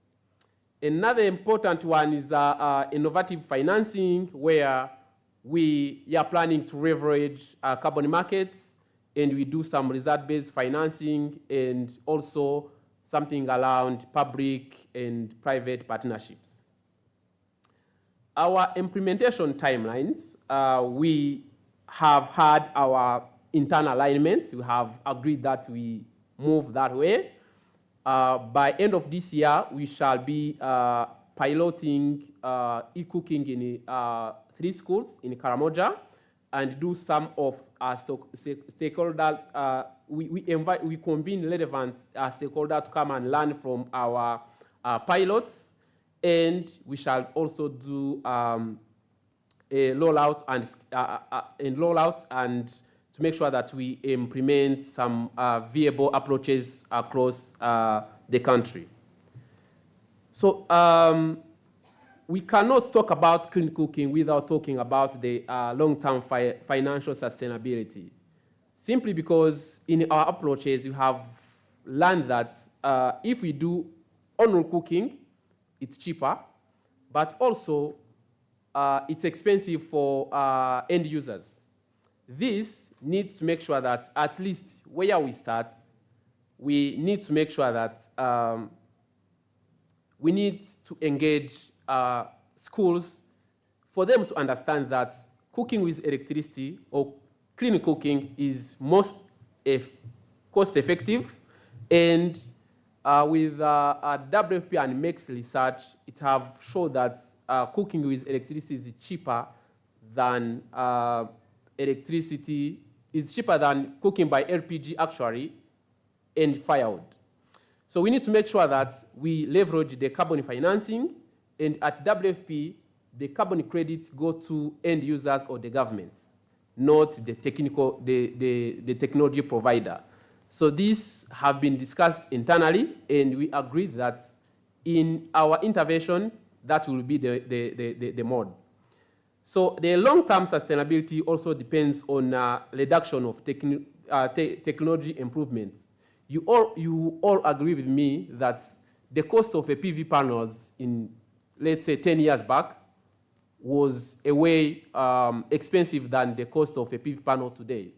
Another important one is innovative financing, where we are planning to leverage carbon markets, and we do some result-based financing and also something around public and private partnerships. Our implementation timelines, we have had our internal alignments. We have agreed that we move that way. By end of this year, we shall be piloting e-cooking in 3 schools in Karamoja, and do some of our stakeholders. We convene relevant stakeholders to come and learn from our pilots, and we shall also do a rollout and to make sure that we implement some viable approaches across the country. So we cannot talk about clean cooking without talking about the long-term financial sustainability. simply because in our approaches, we have learned that if we do on-room cooking, it's cheaper, but also it's expensive for end users. This needs to make sure that at least where we start, we need to make sure that we need to engage schools for them to understand that cooking with electricity or clean cooking is most cost-effective, and with WFP and MEX research, it have shown that cooking with electricity is cheaper than cooking by LPG actually and firewood. So we need to make sure that we leverage the carbon financing, and at WFP, the carbon credits go to end users or the governments, not the technology provider. So these have been discussed internally, and we agreed that in our intervention, that will be the mode. So the long-term sustainability also depends on reduction of technology improvements. You all agree with me that the cost of a PV panels in, let's say, 10 years back was a way expensive than the cost of a PV panel today.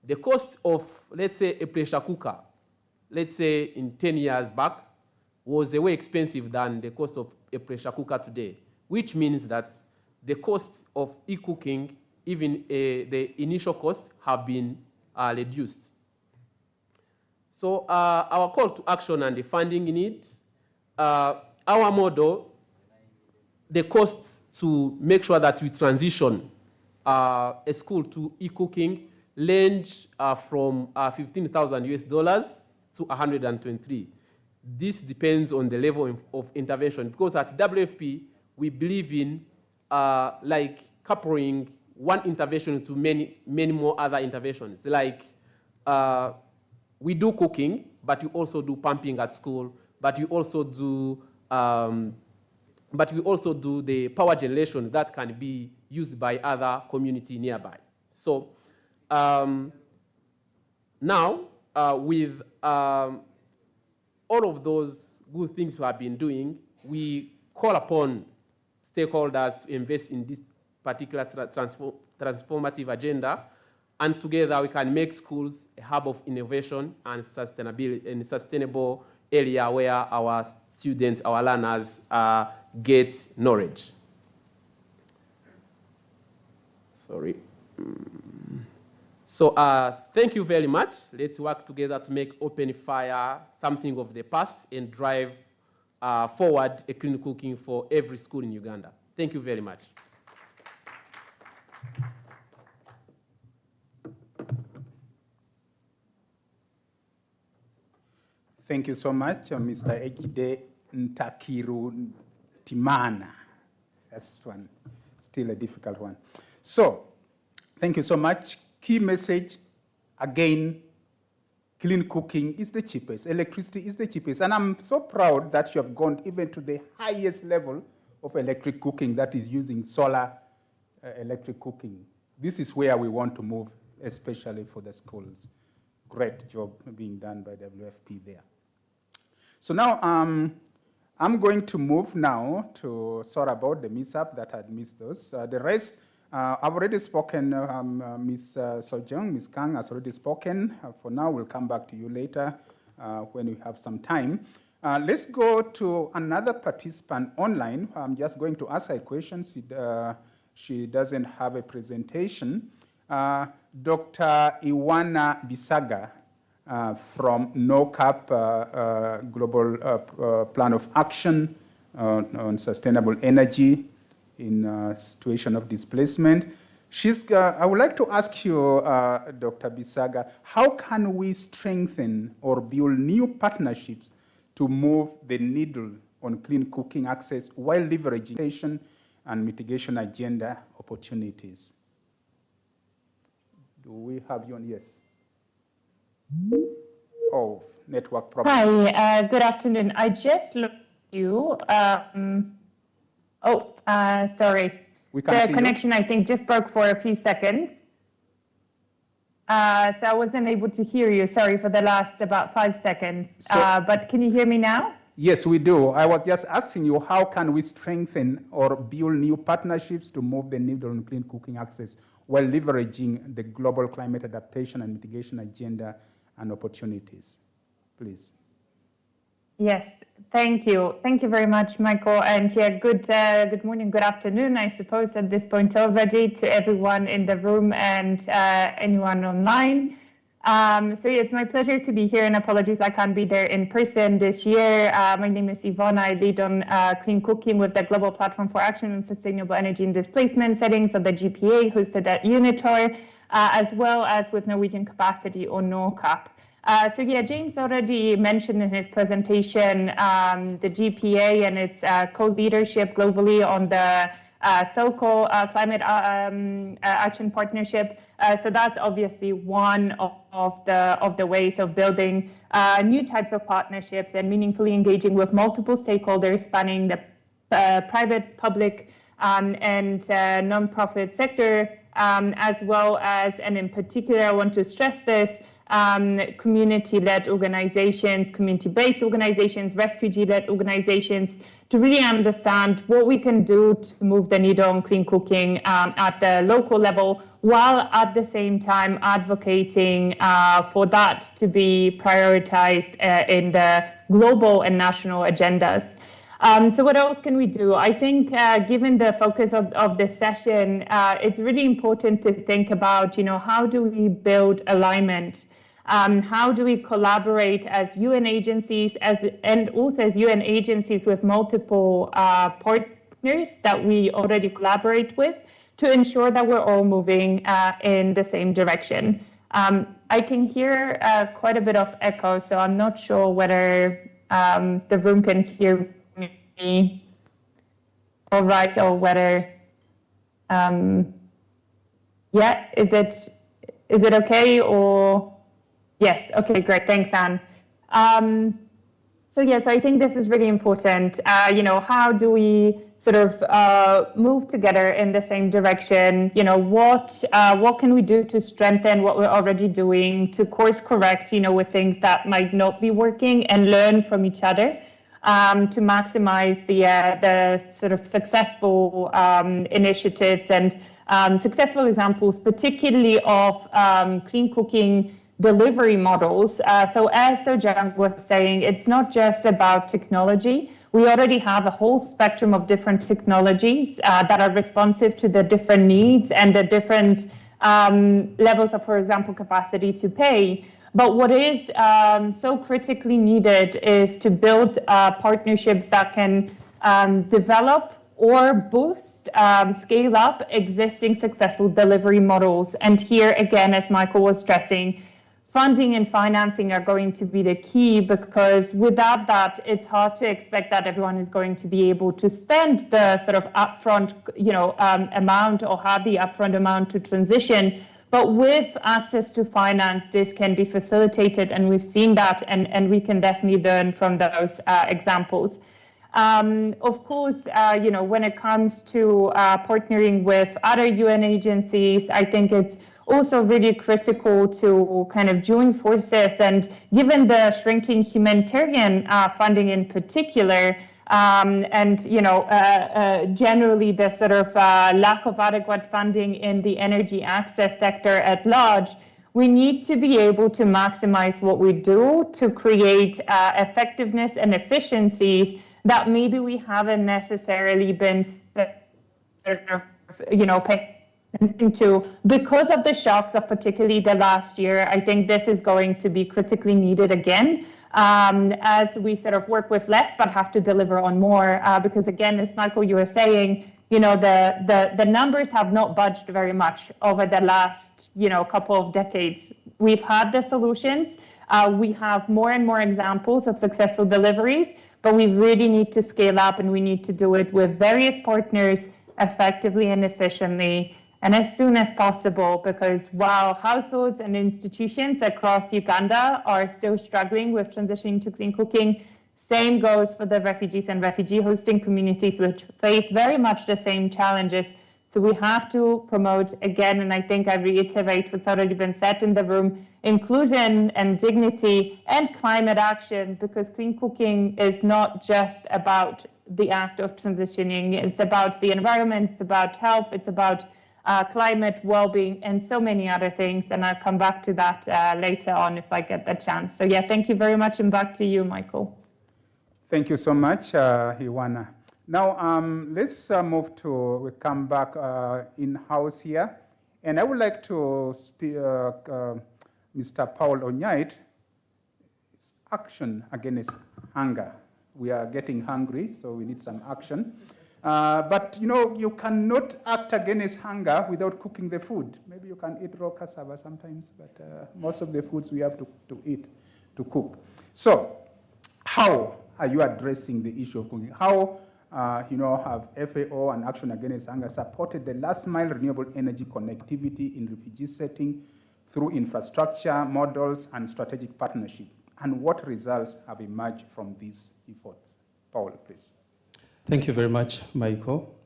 The cost of, let's say, a pressure cooker, let's say in 10 years back, was a way expensive than the cost of a pressure cooker today, which means that the cost of e-cooking, even the initial cost, have been reduced. So our call to action and the funding need, our model, the cost to make sure that we transition a school to e-cooking range from $15,000 to 123. This depends on the level of intervention, because at WFP, we believe in like coupling one intervention to many more other interventions. Like we do cooking, but we also do pumping at school, but we also do the power generation that can be used by other community nearby. So now, with all of those good things we have been doing, we call upon stakeholders to invest in this particular transformative agenda, and together we can make schools a hub of innovation and sustainability and sustainable area where our students, our learners get knowledge. Sorry. So thank you very much. Let's work together to make Open Fire something of the past and drive forward a clean cooking for every school in Uganda. Thank you very much. Thank you so much, Mr. Ejide Ntakiru Timana. That's one, still a difficult one. So, thank you so much. Key message, again, clean cooking is the cheapest. Electricity is the cheapest. And I'm so proud that you have gone even to the highest level of electric cooking, that is using solar electric cooking. This is where we want to move, especially for the schools. Great job being done by WFP there. So now I'm going to move now to sort about the mishap that had missed those. The rest, I've already spoken, Ms. Sojong, Ms. Kang has already spoken. For now, we'll come back to you later when we have some time. Let's go to another participant online. I'm just going to ask her a question. She doesn't have a presentation. Dr. Iwana Bisaga from NOCAP Global Plan of Action on Sustainable Energy in a situation of displacement. I would like to ask you, Dr. Bisaga, how can we strengthen or build new partnerships to move the needle on clean cooking access while leveraging and mitigation agenda opportunities? Do we have you on? Yes. Oh, network problem. Hi, good afternoon. I just looked at you. Sorry. We can't see the connection, I think, just broke for a few seconds. So I wasn't able to hear you. Sorry for the last about 5 seconds. But can you hear me now? Yes, we do. I was just asking you, how can we strengthen or build new partnerships to move the needle on clean cooking access while leveraging the global climate adaptation and mitigation agenda and opportunities? Please. Yes, thank you. Thank you very much, Michael. And yeah, good morning, good afternoon, I suppose, at this point already to everyone in the room and anyone online. So yeah, it's my pleasure to be here, and apologies I can't be there in person this year. My name is Yvonne. I lead on clean cooking with the Global Platform for Action on Sustainable Energy and Displacement settings of the GPA, hosted at UNITO, as well as with Norwegian capacity on NORCAP. So yeah, James already mentioned in his presentation the GPA and its co-leadership globally on the SOCO Climate Action Partnership. So that's obviously one of the ways of building new types of partnerships and meaningfully engaging with multiple stakeholders spanning the private, public, and non-profit sector, as well as, and in particular, I want to stress this, community-led organizations, community-based organizations, refugee-led organizations, to really understand what we can do to move the needle on clean cooking at the local level, while at the same time advocating for that to be prioritized in the global and national agendas. So what else can we do? I think given the focus of this session, it's really important to think about, how do we build alignment? How do we collaborate as UN agencies and also as UN agencies with multiple partners that we already collaborate with to ensure that we're all moving in the same direction? I can hear quite a bit of echo, so I'm not sure whether the room can hear me all right, or whether, yeah, is it okay, or? Yes, okay, great, thanks, Anne. So yes, I think this is really important. How do we sort of move together in the same direction? What can we do to strengthen what we're already doing, to course correct, with things that might not be working, and learn from each other to maximize the sort of successful initiatives and successful examples, particularly of clean cooking delivery models. So as Sojang was saying, it's not just about technology. We already have a whole spectrum of different technologies that are responsive to the different needs and the different levels of, for example, capacity to pay. But what is so critically needed is to build partnerships that can develop or boost, scale up existing successful delivery models. And here, again, as Michael was stressing, funding and financing are going to be the key, because without that, it's hard to expect that everyone is going to be able to spend the sort of upfront, amount, or have the upfront amount to transition. But with access to finance, this can be facilitated, and we've seen that, and we can definitely learn from those examples. Of course, when it comes to partnering with other UN agencies, I think it's also really critical to kind of join forces, and given the shrinking humanitarian funding in particular, generally the sort of lack of adequate funding in the energy access sector at large, we need to be able to maximize what we do to create effectiveness and efficiencies that maybe we haven't necessarily been paying to because of the shocks of particularly the last year. I think this is going to be critically needed again as we sort of work with less but have to deliver on more, because again, as Michael, you were saying, the numbers have not budged very much over the last couple of decades. We've had the solutions, we have more and more examples of successful deliveries, but we really need to scale up, and we need to do it with various partners effectively and efficiently, and as soon as possible, because while households and institutions across Uganda are still struggling with transitioning to clean cooking, same goes for the refugees and refugee hosting communities, which face very much the same challenges. So we have to promote, again, and I think I reiterate what's already been said in the room, inclusion and dignity and climate action, because clean cooking is not just about the act of transitioning. It's about the environment, it's about health, it's about climate, well-being, and so many other things. And I'll come back to that later on if I get the chance. So yeah, thank you very much, and back to you, Michael. Thank you so much, Iwana. Now, let's move to, we come back in-house here. And I would like to speak, Mr. Paul Onyait, action against hunger. We are getting hungry, so we need some action. But you know, you cannot act against hunger without cooking the food. Maybe you can eat raw cassava sometimes, but most of the foods we have to eat, to cook. So, how are you addressing the issue of cooking? How have FAO and Action Against Hunger supported the last mile renewable energy connectivity in refugee setting through infrastructure, models, and strategic partnership? And what results have emerged from these efforts? Paul, please. Thank you very much, Michael.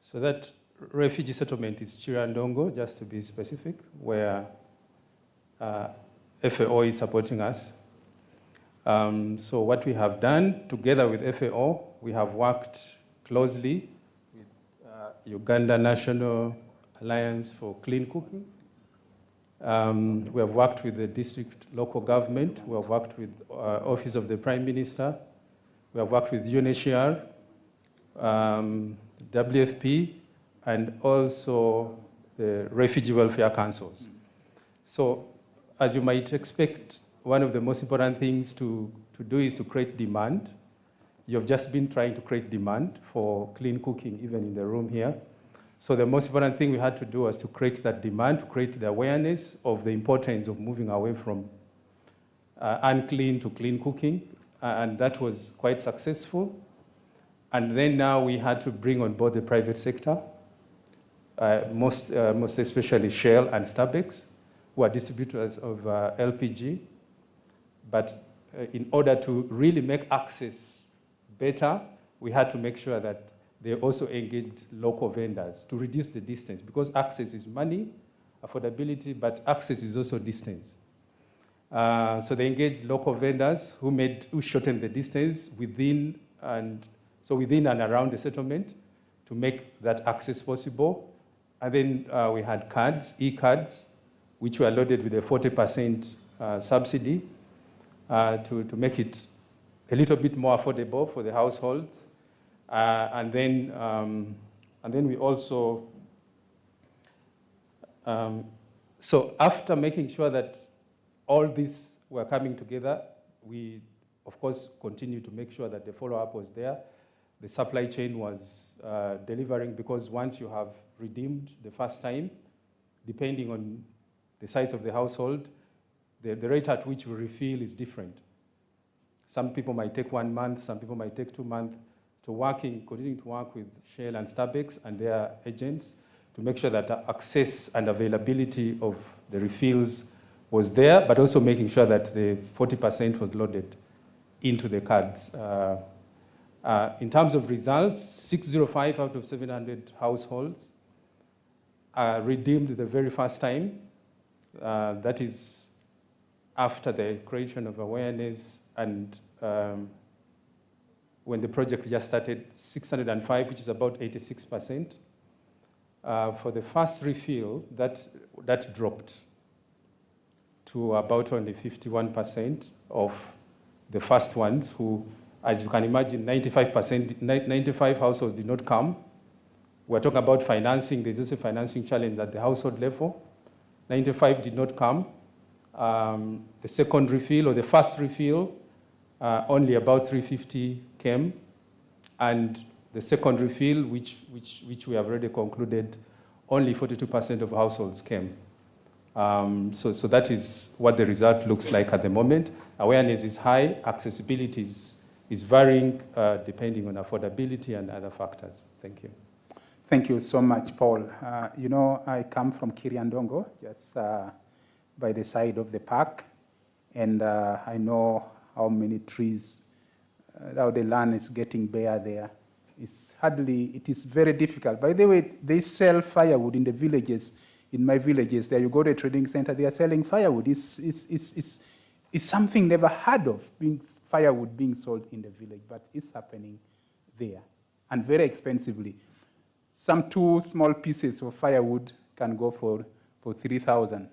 So that refugee settlement is Chirandongo, just to be specific, where FAO is supporting us. So what we have done together with FAO, we have worked closely with Uganda National Alliance for Clean Cooking. We have worked with the district local government. We have worked with Office of the Prime Minister. We have worked with UNHCR, WFP, and also the Refugee Welfare Councils. So as you might expect, one of the most important things to do is to create demand. You've just been trying to create demand for clean cooking, even in the room here. So the most important thing we had to do was to create that demand, to create the awareness of the importance of moving away from unclean to clean cooking. And that was quite successful. And then now we had to bring on board the private sector, most especially Shell and Starbucks, who are distributors of LPG. But in order to really make access better, we had to make sure that they also engaged local vendors to reduce the distance, because access is money, affordability, but access is also distance. So they engaged local vendors who shortened the distance within and around the settlement to make that access possible. And then we had cards, e-cards, which were loaded with a 40% subsidy to make it a little bit more affordable for the households. And then we also, so after making sure that all these were coming together, we, of course, continued to make sure that the follow-up was there. The supply chain was delivering, because once you have redeemed the first time, depending on the size of the household, the rate at which we refill is different. Some people might take 1 month, some people might take 2 months. So continuing to work with Shell and Starbucks and their agents to make sure that the access and availability of the refills was there, but also making sure that the 40% was loaded into the cards. In terms of results, 605 out of 700 households redeemed the very first time. That is after the creation of awareness, and when the project just started, 605, which is about 86%. For the first refill, that dropped to about only 51% of the first ones who, as you can imagine, 95 households did not come. We're talking about financing. There's also a financing challenge at the household level. 95 did not come. The second refill, or the first refill, only about 350 came. And the second refill, which we have already concluded, only 42% of households came. So that is what the result looks like at the moment. Awareness is high, accessibility is varying depending on affordability and other factors. Thank you. Thank you so much, Paul. I come from Kiriandongo, just by the side of the park, and I know how many trees, how the land is getting bare there. it is very difficult. By the way, they sell firewood in the villages, in my villages. There you go to a trading center, they are selling firewood. It's something never heard of, firewood being sold in the village, but it's happening there, and very expensively. Some 2 small pieces of firewood can go for 3,000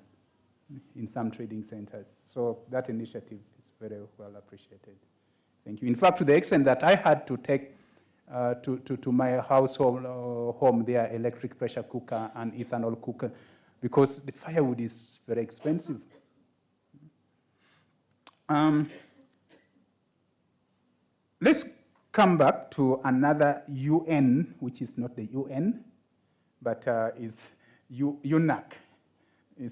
in some trading centers. So that initiative is very well appreciated. Thank you. In fact, to the extent that I had to take to my household home there, electric pressure cooker and ethanol cooker, because the firewood is very expensive. Let's come back to another UN, which is not the UN, but is UNEP.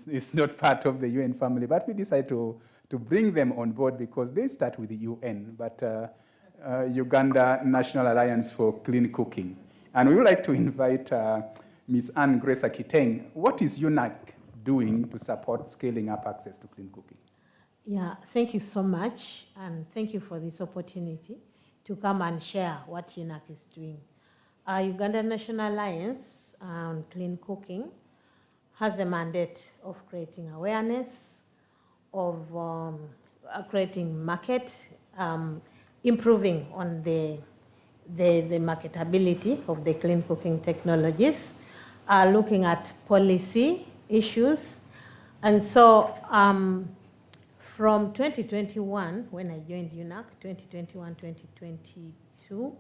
It's not part of the UN family, but we decided to bring them on board because they start with the UN, but Uganda National Alliance for Clean Cooking. And we would like to invite Ms. Anne Grace Akiteng. What is UNEP doing to support scaling up access to clean cooking? Yeah, thank you so much, and thank you for this opportunity to come and share what UNEP is doing. Uganda National Alliance on Clean Cooking has a mandate of creating awareness, of creating market, improving on the marketability of the clean cooking technologies, looking at policy issues. And so from 2021, when I joined UNEP, 2021, 2022,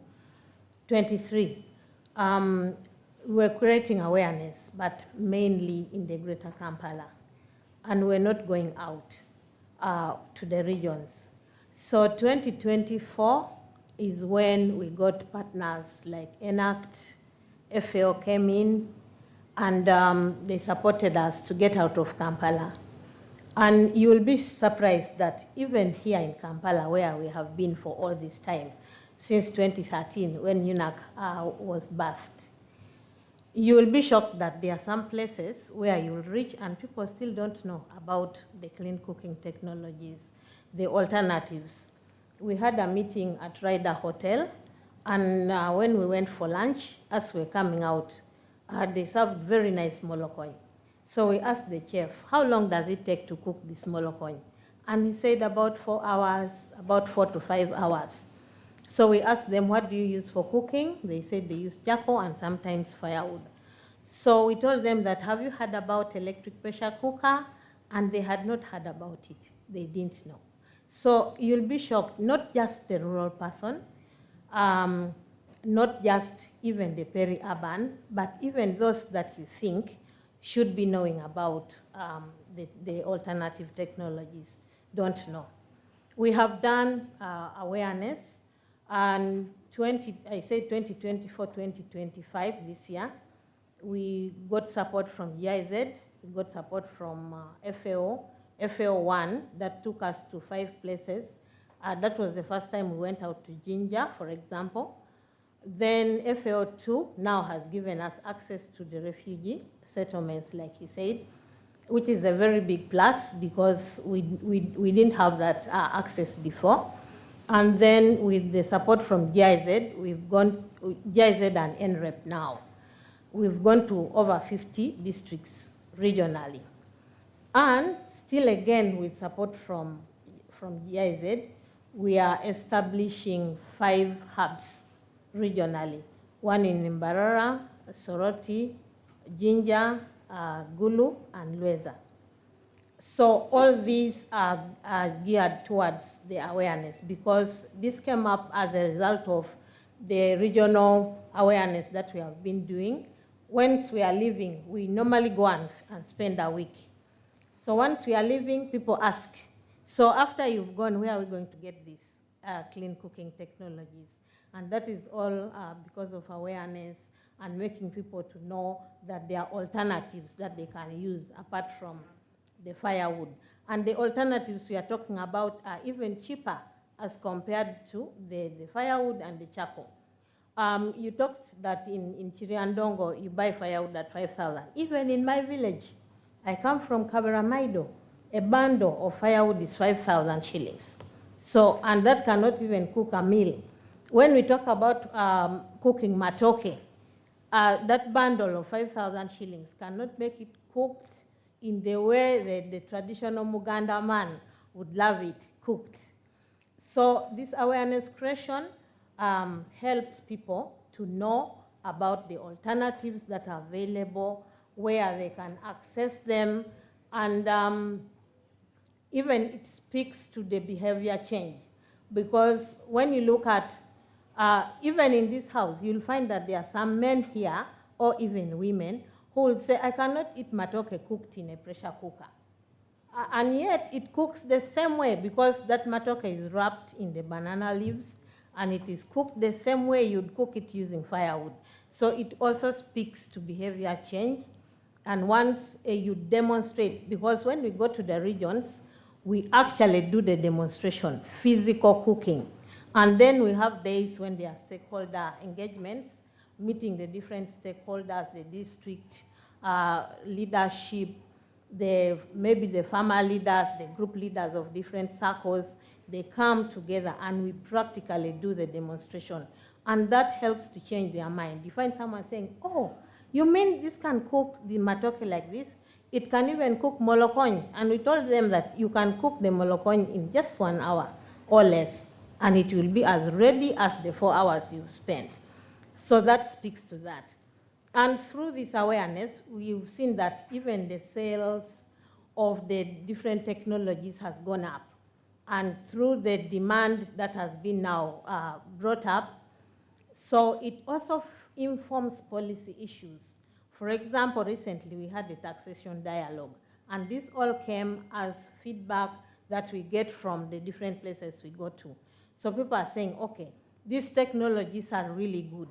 23, we're creating awareness, but mainly in the Greater Kampala. And we're not going out to the regions. So 2024 is when we got partners like ENACT, FAO came in, and they supported us to get out of Kampala. And you will be surprised that even here in Kampala, where we have been for all this time, since 2013, when UNEP was birthed, you will be shocked that there are some places where you will reach and people still don't know about the clean cooking technologies, the alternatives. We had a meeting at Ryder Hotel, and when we went for lunch, as we were coming out, they served very nice molokoi. So we asked the chef, how long does it take to cook this molokoi? And he said about 4 hours, about 4 to 5 hours. So we asked them, what do you use for cooking? They said they use charcoal and sometimes firewood. So we told them that, have you heard about electric pressure cooker? And they had not heard about it. They didn't know. So you'll be shocked, not just the rural person, not just even the peri-urban, but even those that you think should be knowing about the alternative technologies don't know. We have done awareness, and 2024, 2025 this year, we got support from GIZ, we got support from FAO, FAO1 that took us to 5 places. That was the first time we went out to Jinja, for example. Then FAO2 now has given us access to the refugee settlements, like he said, which is a very big plus because we didn't have that access before. And then with the support from GIZ, we've gone, GIZ and NREP now, we've gone to over 50 districts regionally. And still again, with support from GIZ, we are establishing 5 hubs regionally. One in Mbarara, Soroti, Jinja, Gulu, and Lweza. So all these are geared towards the awareness because this came up as a result of the regional awareness that we have been doing. Once we are leaving, we normally go and spend a week. So once we are leaving, people ask, so after you've gone, where are we going to get these clean cooking technologies? And that is all because of awareness and making people to know that there are alternatives that they can use apart from the firewood. And the alternatives we are talking about are even cheaper as compared to the firewood and the charcoal. You talked that in Chiriandongo, you buy firewood at 5,000. Even in my village, I come from Kabaramaido, a bundle of firewood is 5,000 shillings. So, and that cannot even cook a meal. when we talk about cooking matoke, that bundle of 5,000 shillings cannot make it cooked in the way the traditional Muganda man would love it cooked. So this awareness creation helps people to know about the alternatives that are available, where they can access them, and even it speaks to the behavior change. Because when you look at, even in this house, you'll find that there are some men here, or even women, who will say, I cannot eat matoke cooked in a pressure cooker. And yet it cooks the same way, because that matoke is wrapped in the banana leaves, and it is cooked the same way you'd cook it using firewood. So it also speaks to behavior change. And once you demonstrate, because when we go to the regions, we actually do the demonstration, physical cooking. And then we have days when there are stakeholder engagements, meeting the different stakeholders, the district leadership, maybe the farmer leaders, the group leaders of different circles. They come together and we practically do the demonstration. And that helps to change their mind. You find someone saying, oh, you mean this can cook the matoke like this? It can even cook molokony. And we told them that you can cook the molokony in just 1 hour or less, and it will be as ready as the 4 hours you spent. So that speaks to that. And through this awareness, we've seen that even the sales of the different technologies has gone up. And through the demand that has been now brought up, so it also informs policy issues. For example, recently we had the taxation dialogue, and this all came as feedback that we get from the different places we go to. So people are saying, okay, these technologies are really good,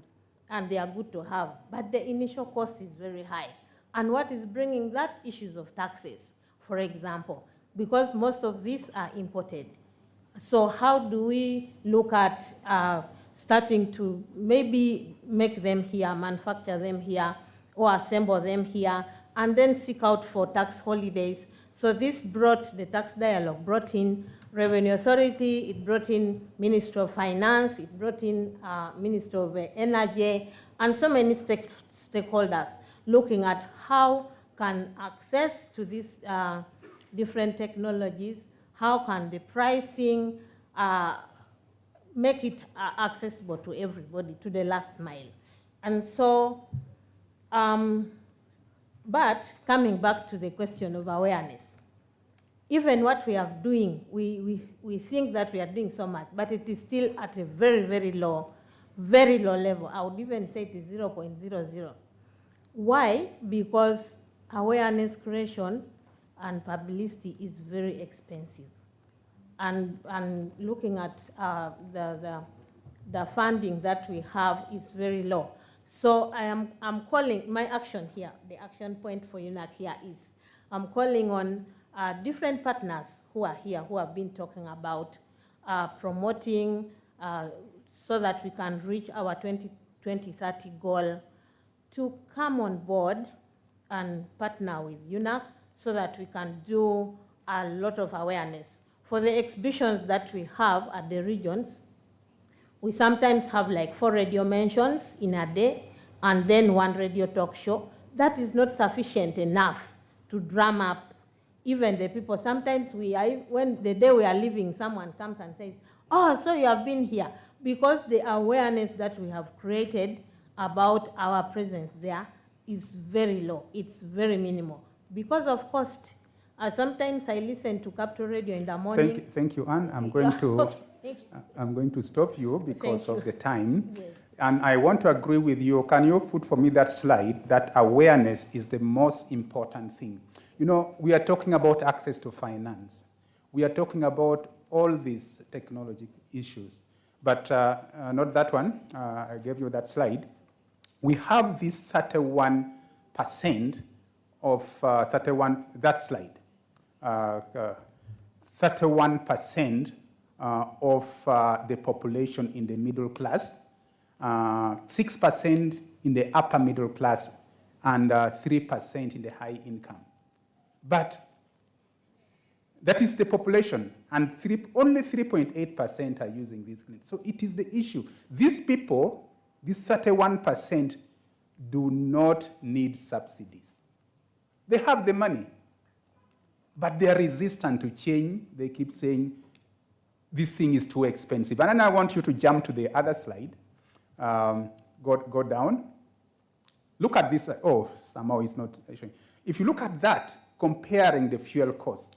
and they are good to have, but the initial cost is very high. And what is bringing that? Issues of taxes, for example, because most of these are imported. So how do we look at starting to maybe make them here, manufacture them here, or assemble them here, and then seek out for tax holidays? So this brought, the tax dialogue brought in Revenue Authority, it brought in Ministry of Finance, it brought in Ministry of Energy, and so many stakeholders looking at how can access to these different technologies, how can the pricing make it accessible to everybody, to the last mile. And so, but coming back to the question of awareness, even what we are doing, we think that we are doing so much, but it is still at a very, very low level. I would even say it is 0.00. Why? Because awareness creation and publicity is very expensive. And looking at the funding that we have is very low. So I'm calling, my action here, the action point for UNAC here is, I'm calling on different partners who are here, who have been talking about promoting so that we can reach our 2030 goal, to come on board and partner with UNAC so that we can do a lot of awareness. For the exhibitions that we have at the regions, we sometimes have like 4 radio mentions in a day and then 1 radio talk show. That is not sufficient enough to drum up even the people. Sometimes when the day we are leaving, someone comes and says, oh, so you have been here. Because the awareness that we have created about our presence there is very low. It's very minimal. Because of cost, sometimes I listen to Capital Radio in the morning. Thank you, Anne. I'm going to stop you because of the time. Yes. And I want to agree with you. Can you put for me that slide, that awareness is the most important thing? You know, we are talking about access to finance. We are talking about all these technology issues. But not that one. I gave you that slide. We have this 31% of that slide. 31% of the population in the middle class, 6% in the upper middle class, and 3% in the high income. But That is the population, and only 3.8% are using these clinics. So it is the issue. These people, these 31%, do not need subsidies. They have the money, but they are resistant to change. They keep saying, this thing is too expensive. And then I want you to jump to the other slide. Go down. Look at this. Oh, somehow it's not showing. If you look at that, comparing the fuel cost,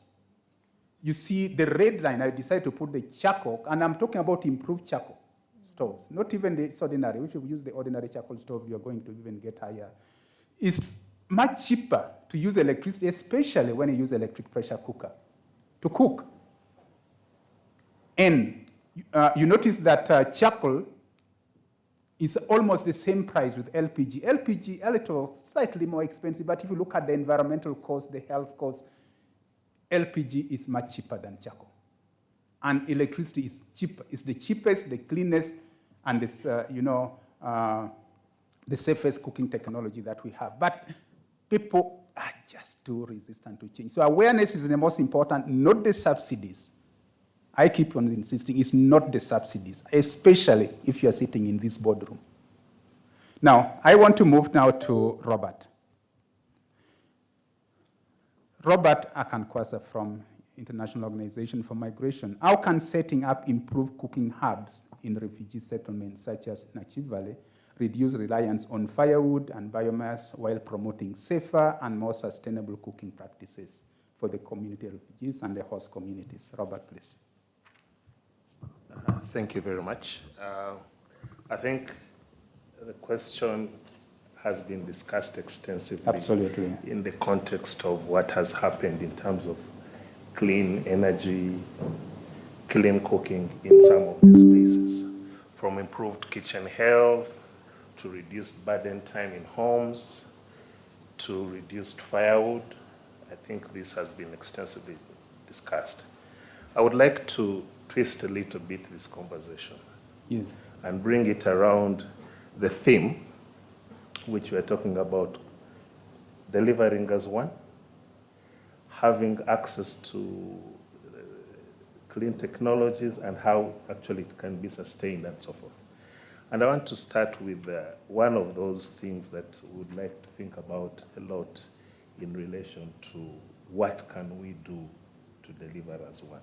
you see the red line. I decided to put the charcoal, and I'm talking about improved charcoal stoves, not even the ordinary. If you use the ordinary charcoal stove, you're going to even get higher. It's much cheaper to use electricity, especially when you use electric pressure cooker to cook. And you notice that charcoal is almost the same price with LPG. LPG, a little slightly more expensive, but if you look at the environmental cost, the health cost, LPG is much cheaper than charcoal. And electricity is cheaper. It's the cheapest, the cleanest, and it's, the safest cooking technology that we have. But people are just too resistant to change. So awareness is the most important, not the subsidies. I keep on insisting it's not the subsidies, especially if you're sitting in this boardroom. Now, I want to move now to Robert. Robert Akankwasa from International Organization for Migration. How can setting up improved cooking hubs in refugee settlements such as Nachi Valley reduce reliance on firewood and biomass while promoting safer and more sustainable cooking practices for the community refugees and the host communities? Robert, please. Thank you very much. I think the question has been discussed extensively. Absolutely. In the context of what has happened in terms of clean energy, clean cooking in some of these spaces, from improved kitchen health to reduced burden time in homes to reduced firewood. I think this has been extensively discussed. I would like to twist a little bit this conversation, yes, and bring it around the theme, which we're talking about delivering as one, having access to clean technologies, and how actually it can be sustained and so forth. And I want to start with one of those things that we would like to think about a lot in relation to what can we do to deliver as one.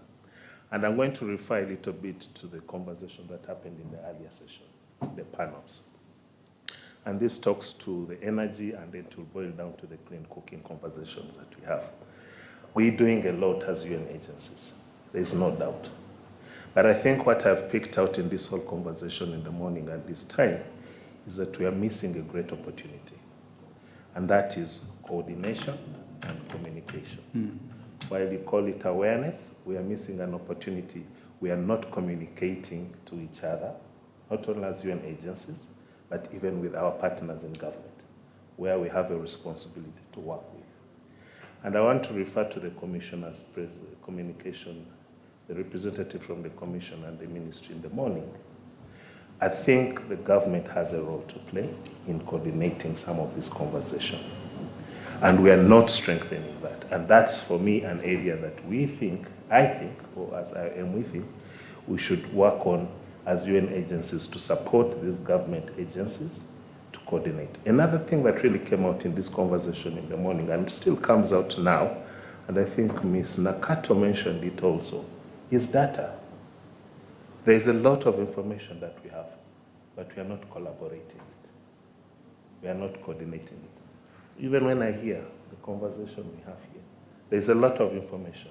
And I'm going to refer a little bit to the conversation that happened in the earlier session, the panels. And this talks to the energy, and then to boil down to the clean cooking conversations that we have. We're doing a lot as UN agencies, there's no doubt. But I think what I've picked out in this whole conversation in the morning at this time is that we are missing a great opportunity. And that is coordination and communication. While you call it awareness, we are missing an opportunity. We are not communicating to each other, not only as UN agencies, but even with our partners in government, where we have a responsibility to work with. And I want to refer to the Commissioner's communication, the representative from the Commission and the Ministry in the morning. I think the government has a role to play in coordinating some of this conversation. And we are not strengthening that. And that's, for me, an area that we think, I think, or as I am, we think, we should work on as UN agencies to support these government agencies to coordinate. Another thing that really came out in this conversation in the morning, and still comes out now, and I think Ms. Nakato mentioned it also, is data. There is a lot of information that we have, but we are not collaborating it. We are not coordinating it. Even when I hear the conversation we have here, there's a lot of information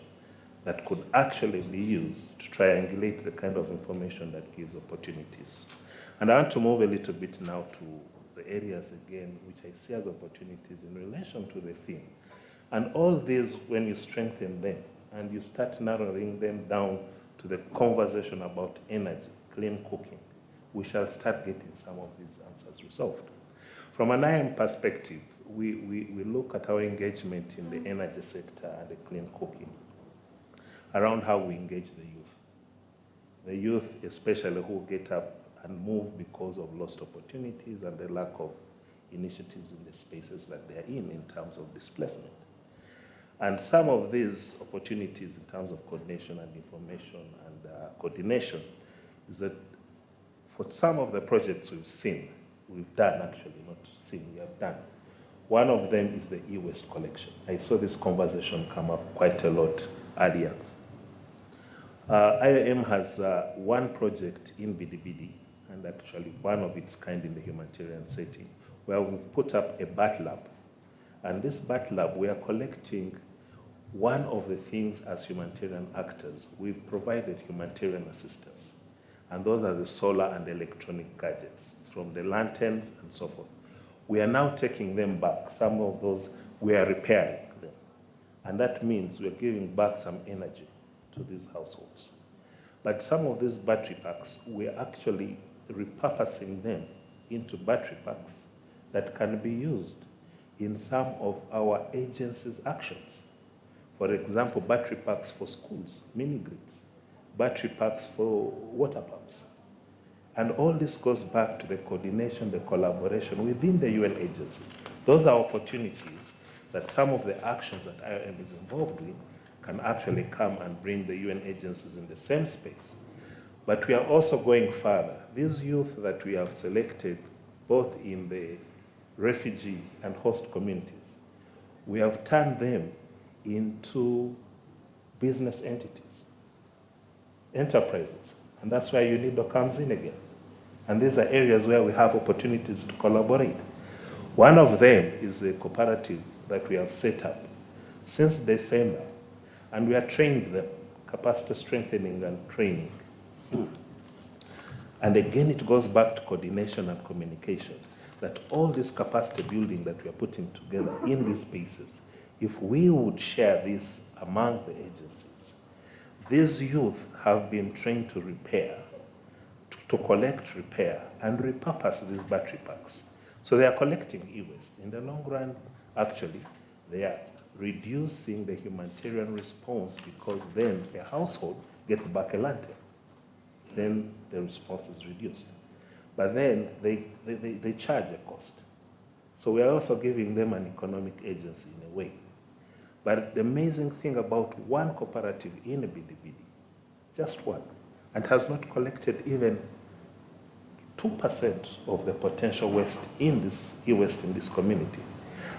that could actually be used to triangulate the kind of information that gives opportunities. And I want to move a little bit now to the areas again, which I see as opportunities in relation to the theme. And all these, when you strengthen them and you start narrowing them down to the conversation about energy, clean cooking, we shall start getting some of these answers resolved. From an IM perspective, we look at our engagement in the energy sector and the clean cooking around how we engage the youth. The youth, especially, who get up and move because of lost opportunities and the lack of initiatives in the spaces that they're in terms of displacement. And some of these opportunities in terms of coordination and information and coordination is that for some of the projects we've done actually, not seen, we have done. One of them is the e-waste collection. I saw this conversation come up quite a lot earlier. IOM has one project in Bidibidi, and actually one of its kind in the humanitarian setting, where we've put up a bat lab. And this bat lab, we are collecting one of the things as humanitarian actors. We've provided humanitarian assistance. And those are the solar and electronic gadgets, from the lanterns and so forth. We are now taking them back. Some of those, we are repairing them. And that means we're giving back some energy to these households. But some of these battery packs, we're actually repurposing them into battery packs that can be used in some of our agencies' actions. For example, battery packs for schools, mini-grids, battery packs for water pumps. And all this goes back to the coordination, the collaboration within the UN agencies. Those are opportunities that some of the actions that IOM is involved in can actually come and bring the UN agencies in the same space. But we are also going further. These youth that we have selected, both in the refugee and host communities, we have turned them into business entities, enterprises. And that's where UNIDO comes in again. And these are areas where we have opportunities to collaborate. One of them is a cooperative that we have set up since December, and we are training them, capacity strengthening and training. And again, it goes back to coordination and communication, that all this capacity building that we are putting together in these spaces, if we would share this among the agencies, these youth have been trained to repair, to collect, repair, and repurpose these battery packs. So they are collecting e-waste. In the long run, actually, they are reducing the humanitarian response, because then a household gets back a lantern. Then the response is reduced. But then they charge a cost. So we are also giving them an economic agency in a way. But the amazing thing about one cooperative in a Bidibidi, just one, and has not collected even 2% of the potential waste in this e-waste in this community,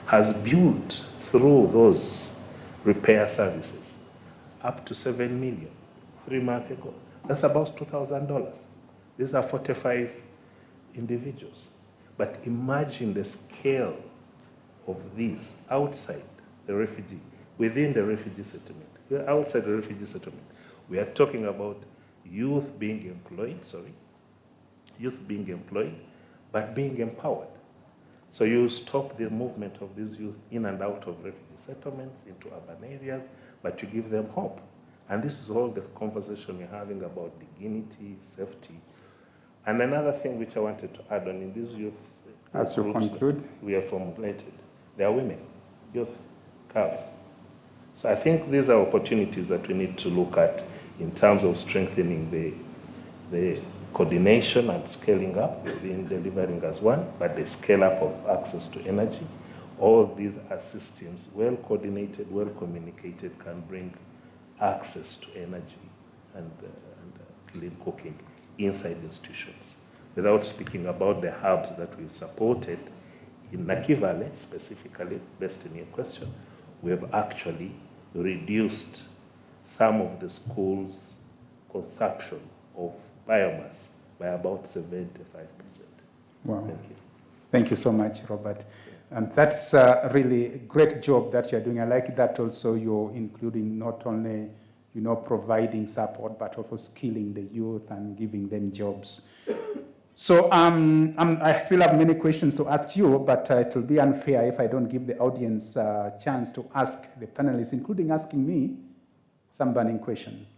has built through those repair services up to 7 million 3 months ago. That's about $2,000. These are 45 individuals. But imagine the scale of this outside the refugee, within the refugee settlement. We're outside the refugee settlement. We are talking about youth being employed, but being empowered. So you stop the movement of these youth in and out of refugee settlements into urban areas, but you give them hope. And this is all the conversation we're having about dignity, safety. And another thing which I wanted to add on in these youth as you conclude, we have formulated, they are women, youth, girls. So I think these are opportunities that we need to look at in terms of strengthening the coordination and scaling up within delivering as one, but the scale up of access to energy. All these are systems, well coordinated, well communicated, can bring access to energy and clean cooking inside institutions. Without speaking about the hubs that we've supported in Nakivale, specifically, based on your question, we have actually reduced some of the schools' consumption of biomass by about 75%. Wow. Thank you. Thank you so much, Robert. And that's a really great job that you're doing. I like that also you're including not only, providing support, but also skilling the youth and giving them jobs. So I still have many questions to ask you, but it will be unfair if I don't give the audience a chance to ask the panelists, including asking me, some burning questions.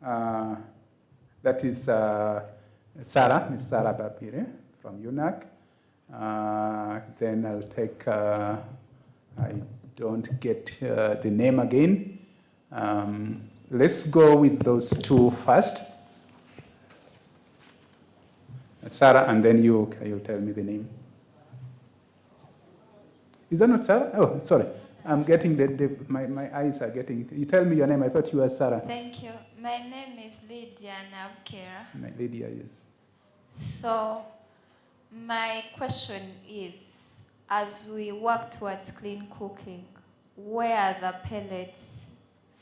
That is Sarah, Ms. Sarah Bapire from UNAC. Then I'll take, I don't get the name again. Let's go with those two first. Sarah, and then you'll tell me the name. Is that not Sarah? Oh, sorry. I'm getting my eyes are getting, you tell me your name, I thought you were Sarah. Thank you. My name is Lydia Nabkera. Lydia, yes. So, my question is, as we work towards clean cooking, where are the pellets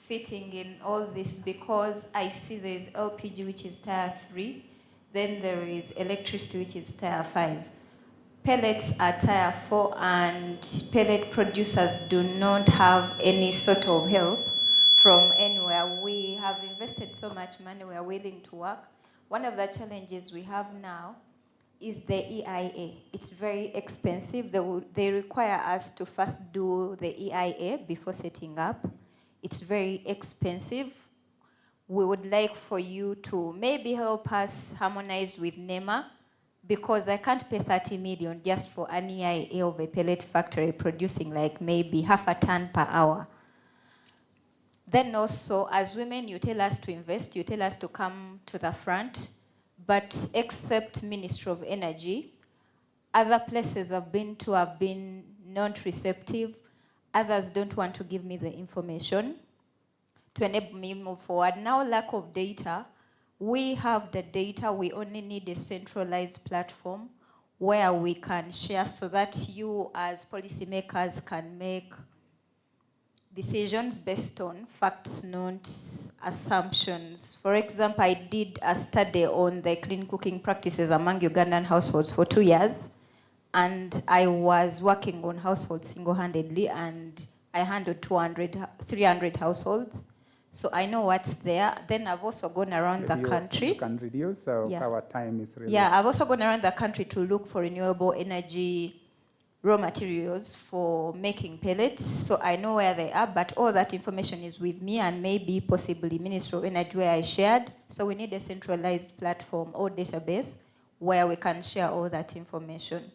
fitting in all this? Because I see there's LPG, which is tier 3, then there is electricity, which is tier 5. Pellets are tier 4, and pellet producers do not have any sort of help from anywhere. We have invested so much money, we are willing to work. One of the challenges we have now is the EIA. It's very expensive. They require us to first do the EIA before setting up. It's very expensive. We would like for you to maybe help us harmonize with NEMA, because I can't pay 30 million just for an EIA of a pellet factory producing like maybe half a ton per hour. Then also, as women, you tell us to invest, you tell us to come to the front, but except Ministry of Energy, other places I've been to have been not receptive. Others don't want to give me the information to enable me move forward. Now, lack of data. We have the data, we only need a centralized platform where we can share so that you as policymakers can make decisions based on facts, not assumptions. For example, I did a study on the clean cooking practices among Ugandan households for 2 years, and I was working on households single-handedly, and I handled 300 households. So I know what's there. Then I've also gone around the country. You can reduce, so our time is really... Yeah, I've also gone around the country to look for renewable energy raw materials for making pellets. So I know where they are, but all that information is with me, and maybe possibly Ministry of Energy where I shared. So we need a centralized platform or database where we can share all that information.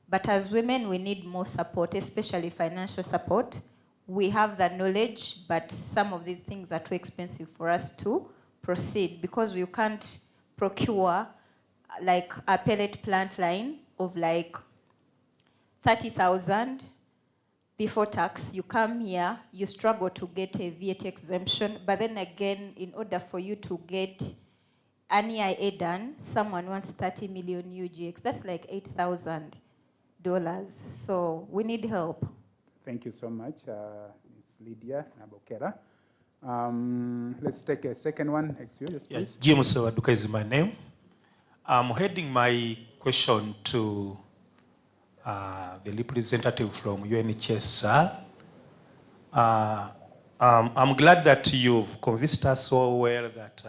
But as women, we need more support, especially financial support. We have the knowledge, but some of these things are too expensive for us to proceed, because you can't procure like a pellet plant line of like 30,000 before tax. You come here, you struggle to get a VAT exemption, but then again, in order for you to get an EIA done, someone wants 30 million UGX. That's like $8,000. So we need help. Thank you so much, Ms. Lydia Nabokera. Let's take a second one. Excuse me, please. James Waduka is my name. I'm heading my question to the representative from UNHCR. I'm glad that you've convinced us so well that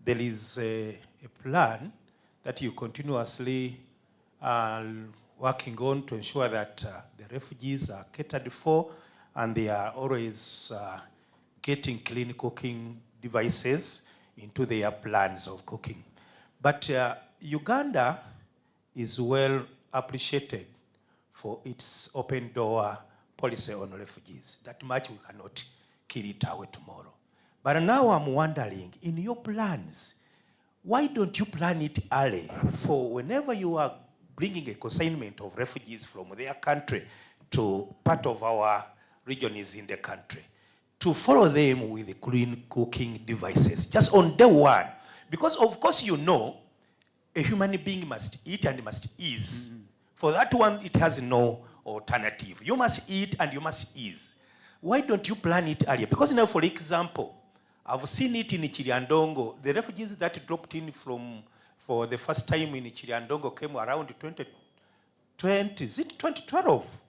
there is a plan that you continuously working on to ensure that the refugees are catered for, and they are always getting clean cooking devices into their plans of cooking. But Uganda is well appreciated for its open door policy on refugees. That much we cannot kill it away tomorrow. But now I'm wondering, in your plans, why don't you plan it early for whenever you are bringing a consignment of refugees from their country to part of our region is in the country, to follow them with the clean cooking devices, just on day one. Because of course you know, a human being must eat and must ease. Mm-hmm. For that one, it has no alternative. You must eat and you must ease. Why don't you plan it earlier? Because now, for example, I've seen it in Chiliandongo. The refugees that dropped in for the first time in Chiliandongo came around 2012?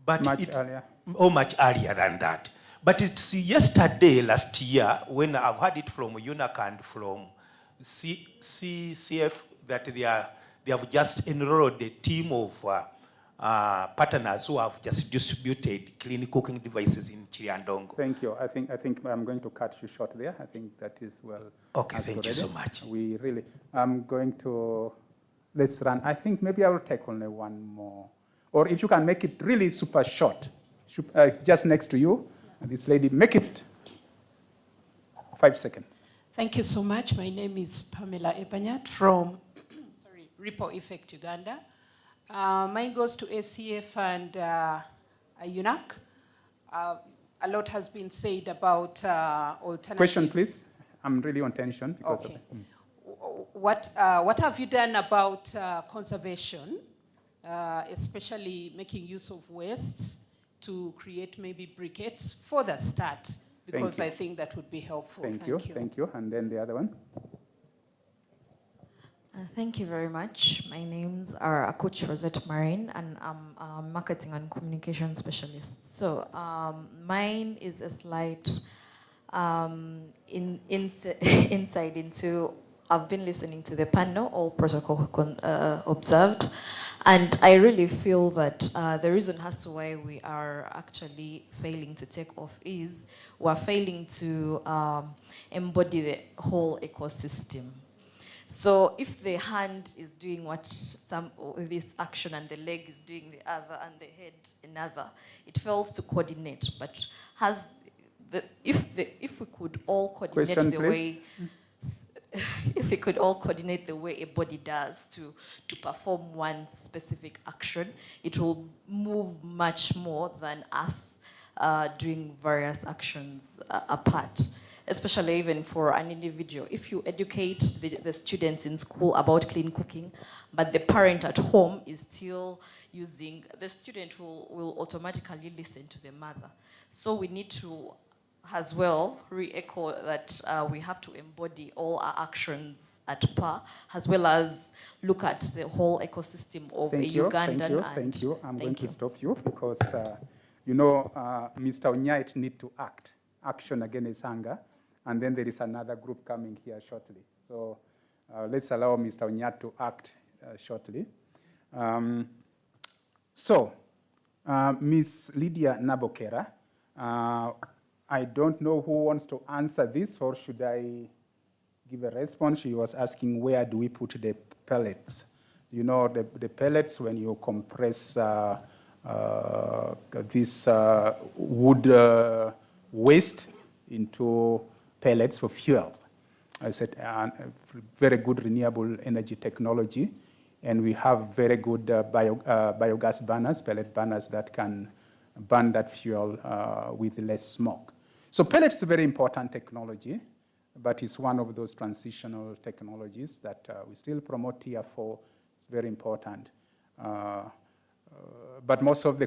But much earlier. Oh, much earlier than that. But it's last year, when I've heard it from UNAC and from CF that they have just enrolled a team of partners who have just distributed clean cooking devices in Chiliandongo. Thank you. I think I'm going to cut you short there. I think that is well. Okay, thank you so much. We really, I'm going to, let's run. I think maybe I will take only one more. Or if you can make it really super short, just next to you, this lady, make it 5 seconds. Thank you so much. My name is Pamela Ebanyat from Ripple Effect Uganda. Mine goes to ACF and UNAC. a lot has been said about alternatives. Question, please. I'm really on tension because okay. of What have you done about conservation, especially making use of wastes to create maybe briquettes for the start? Because I think that would be helpful. Thank you. Thank you. And then the other one. Thank you very much. My names are Coach Rosette Marine, and I'm a marketing and communication specialist. So mine is a slight insight into, I've been listening to the panel, all protocol observed, and I really feel that the reason as to why we are actually failing to take off is we're failing to embody the whole ecosystem. So if the hand is doing this action and the leg is doing the other and the head another, it fails to coordinate. But if we could all coordinate Question, the please. way, if we could all coordinate the way a body does to perform one specific action, it will move much more than us doing various actions apart. Especially even for an individual. If you educate the students in school about clean cooking, but the parent at home is still using, the student will automatically listen to the mother. So we need to, as well, re-echo that we have to embody all our actions at par, as well as look at the whole ecosystem of a Ugandan. Thank you. I'm going to stop you because, Mr. Onyait need to act. Action against hunger. And then there is another group coming here shortly. So let's allow Mr. Onyat to act shortly. Ms. Lydia Nabokera, I don't know who wants to answer this, or should I give a response? She was asking, where do we put the pellets? You know, the pellets, when you compress this wood waste into pellets for fuel. I said very good renewable energy technology, and we have very good biogas burners, pellet burners that can burn that fuel with less smoke. So pellets is a very important technology, but it's one of those transitional technologies that we still promote here for. It's very important. But most of the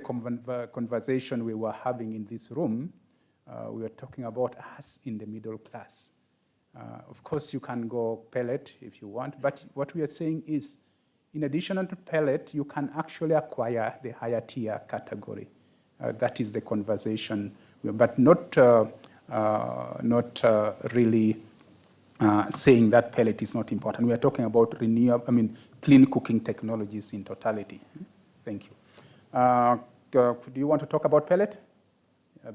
conversation we were having in this room, we were talking about us in the middle class. Of course, you can go pellet if you want, but what we are saying is, in addition to pellet, you can actually acquire the higher tier category. That is the conversation, but not really saying that pellet is not important. We are talking about clean cooking technologies in totality. Thank you. Do you want to talk about pellet?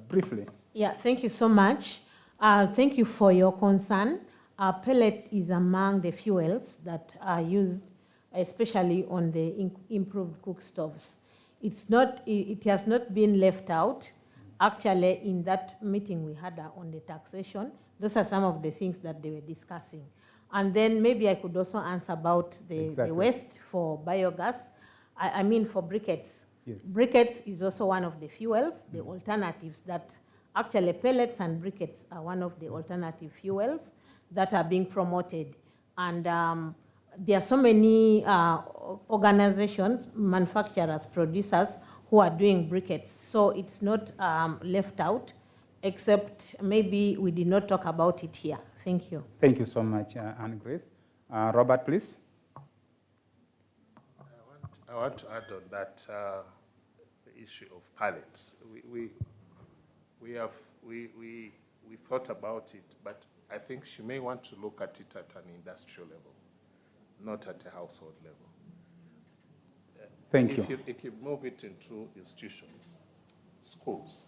Briefly. Yeah, thank you so much. Thank you for your concern. Pellet is among the fuels that are used, especially on the improved cook stoves. It has not been left out. Actually, in that meeting we had on the taxation, those are some of the things that they were discussing. And then maybe I could also answer about the waste for biogas. I mean for briquettes. Yes. Briquettes is also one of the fuels, the alternatives that actually pellets and briquettes are one of the alternative fuels that are being promoted. And there are so many organizations, manufacturers, producers who are doing briquettes. So it's not left out, except maybe we did not talk about it here. Thank you. Thank you so much, Anne-Grace. Robert, please. I want to add on that the issue of pallets. We thought about it, but I think she may want to look at it at an industrial level, not at a household level. Thank you. If you move it into institutions, schools,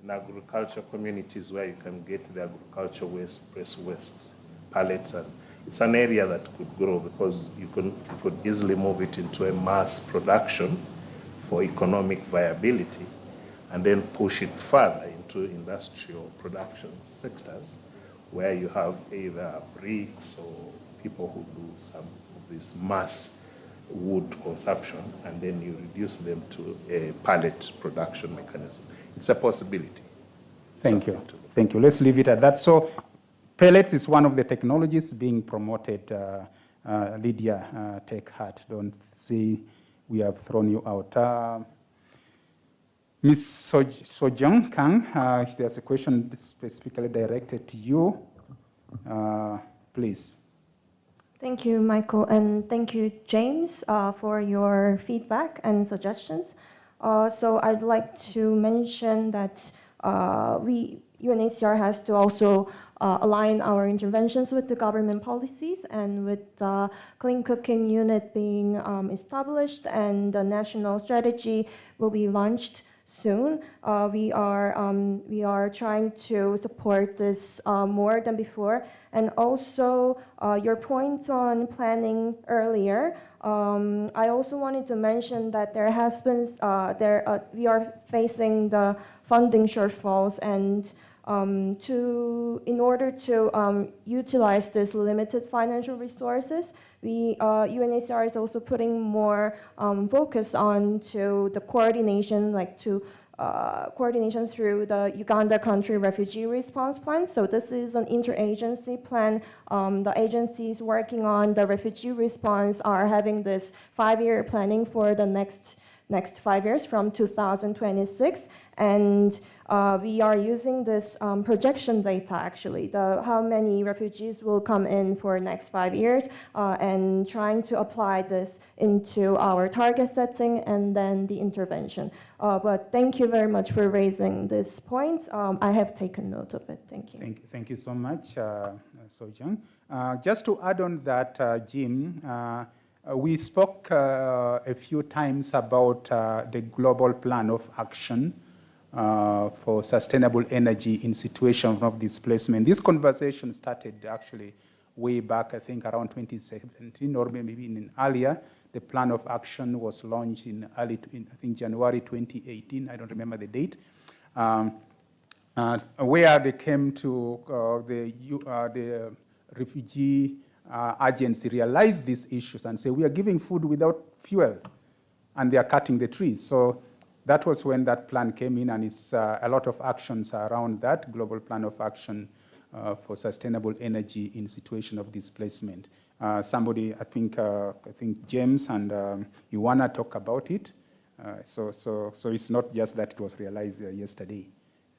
in agriculture communities where you can get the agricultural waste, press waste, pallets, and it's an area that could grow because you could easily move it into a mass production for economic viability and then push it further into industrial production sectors where you have either bricks or people who do some of this mass wood consumption, and then you reduce them to a pallet production mechanism. It's a possibility. Thank you. Thank you. Let's leave it at that. So pellets is one of the technologies being promoted. Lydia, take heart. Don't see we have thrown you out. Ms. Sojong Kang, there's a question specifically directed to you. Please. Thank you, Michael, and thank you, James, for your feedback and suggestions. So I'd like to mention that UNHCR has to also align our interventions with the government policies, and with the Clean Cooking Unit being established and the national strategy will be launched soon. We are trying to support this more than before. And also your point on planning earlier, I also wanted to mention that there has been, we are facing the funding shortfalls, and in order to utilize this limited financial resources, UNHCR is also putting more focus on to the coordination, coordination through the Uganda Country Refugee Response Plan. So this is an interagency plan. The agencies working on the refugee response are having this 5-year planning for the next 5 years from 2026. And we are using this projection data, actually, how many refugees will come in for next 5 years, and trying to apply this into our target setting and then the intervention. But thank you very much for raising this point. I have taken note of it. Thank you. Thank you so much, Sojong. Just to add on that, Jim, we spoke a few times about the global plan of action for sustainable energy in situations of displacement. This conversation started actually way back, I think around 2017 or maybe even earlier. The plan of action was launched in I think January 2018, I don't remember the date, where they came to the refugee agency realized these issues and say, we are giving food without fuel, and they are cutting the trees. So that was when that plan came in, and it's a lot of actions around that global plan of action for sustainable energy in situation of displacement. Somebody, I think James and you wanna talk about it. So it's not just that it was realized yesterday.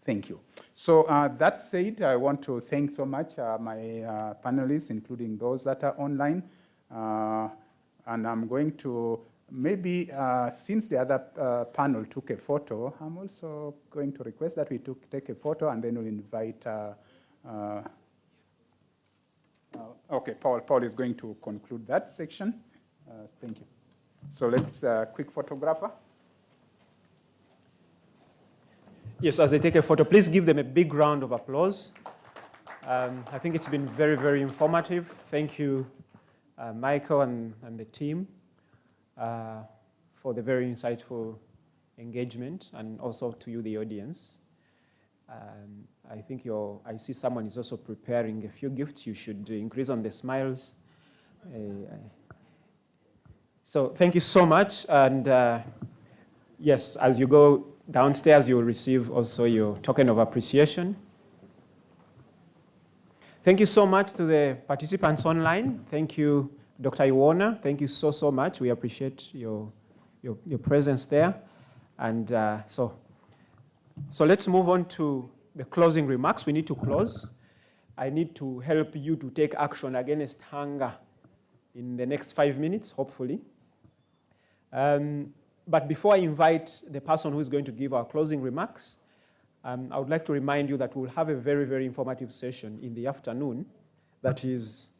Thank you. So that said, I want to thank so much my panelists, including those that are online. And I'm going to maybe, since the other panel took a photo, I'm also going to request that we take a photo, and then we'll invite, okay, Paul is going to conclude that section. Thank you. So let's, quick photographer. Yes, as they take a photo, please give them a big round of applause. I think it's been very, very informative. Thank you, Michael and the team, for the very insightful engagement, and also to you, the audience. I think I see someone is also preparing a few gifts. You should increase on the smiles. So thank you so much. And yes, as you go downstairs, you will receive also your token of appreciation. Thank you so much to the participants online. Thank you, Dr. Iwona. Thank you so, so much. We appreciate your presence there. And so let's move on to the closing remarks. We need to close. I need to help you to take action against hunger in the next 5 minutes, hopefully. But before I invite the person who is going to give our closing remarks, I would like to remind you that we'll have a very, very informative session in the afternoon that is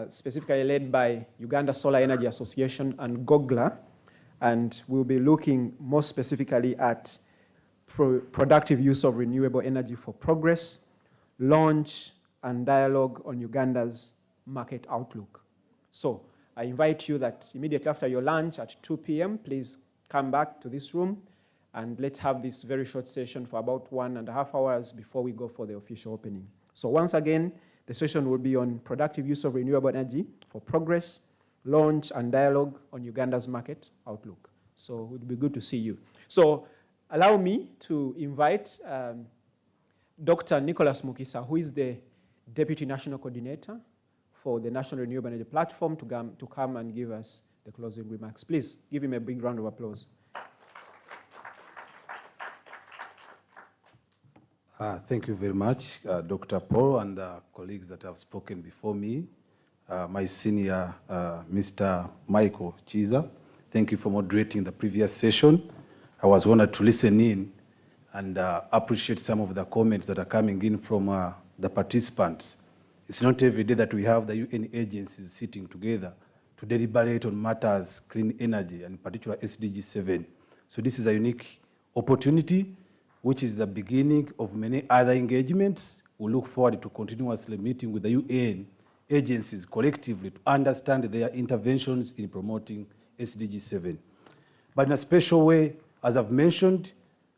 specifically led by Uganda Solar Energy Association and GOGLA, and we'll be looking more specifically at productive use of renewable energy for progress, launch, and dialogue on Uganda's market outlook. So I invite you that immediately after your lunch at 2 p.m., please come back to this room, and let's have this very short session for about 1.5 hours before we go for the official opening. So once again, the session will be on productive use of renewable energy for progress, launch, and dialogue on Uganda's market outlook. So it would be good to see you. So allow me to invite Dr. Nicholas Mukisa, who is the Deputy National Coordinator for the National Renewable Energy Platform, to come and give us the closing remarks. Please give him a big round of applause. Thank you very much, Dr. Paul and colleagues that have spoken before me. My senior, Mr. Michael Chiza, thank you for moderating the previous session. I was honored to listen in and appreciate some of the comments that are coming in from the participants. It's not every day that we have the UN agencies sitting together to deliberate on matters clean energy, and in particular SDG7. So this is a unique opportunity, which is the beginning of many other engagements. We look forward to continuously meeting with the UN agencies collectively to understand their interventions in promoting SDG7. But in a special way, as I've mentioned,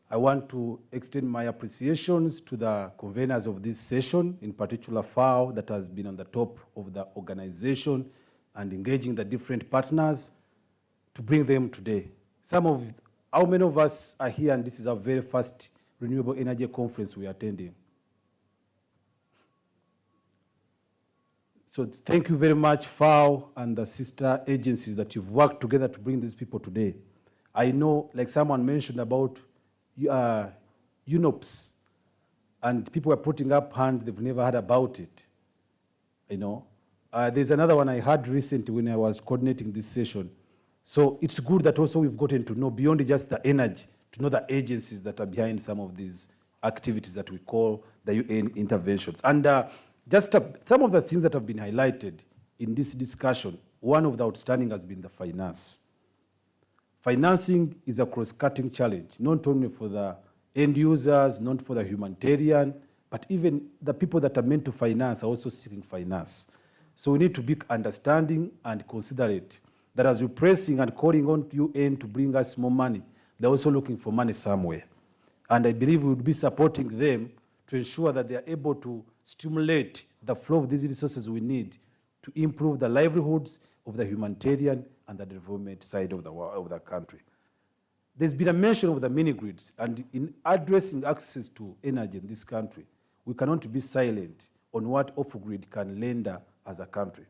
I want to extend my appreciations to the conveners of this session, in particular FAO, that has been on the top of the organization and engaging the different partners to bring them today. How many of us are here and this is our very first renewable energy conference we are attending? So thank you very much, FAO and the sister agencies that you've worked together to bring these people today. I know, like someone mentioned about UNOPS, and people were putting up hands, they've never heard about it. You know, there's another one I heard recently when I was coordinating this session. So it's good that also we've gotten to know beyond just the energy, to know the agencies that are behind some of these activities that we call the UN interventions. And just some of the things that have been highlighted in this discussion, one of the outstanding has been the finance. Financing is a cross-cutting challenge, not only for the end users, not for the humanitarian, but even the people that are meant to finance are also seeking finance. So we need to be understanding and considerate that as we're pressing and calling on UN to bring us more money, they're also looking for money somewhere. And I believe we would be supporting them to ensure that they are able to stimulate the flow of these resources we need to improve the livelihoods of the humanitarian and the development side of the country. There's been a mention of the mini-grids, and in addressing access to energy in this country, we cannot be silent on what off-grid can render as a country.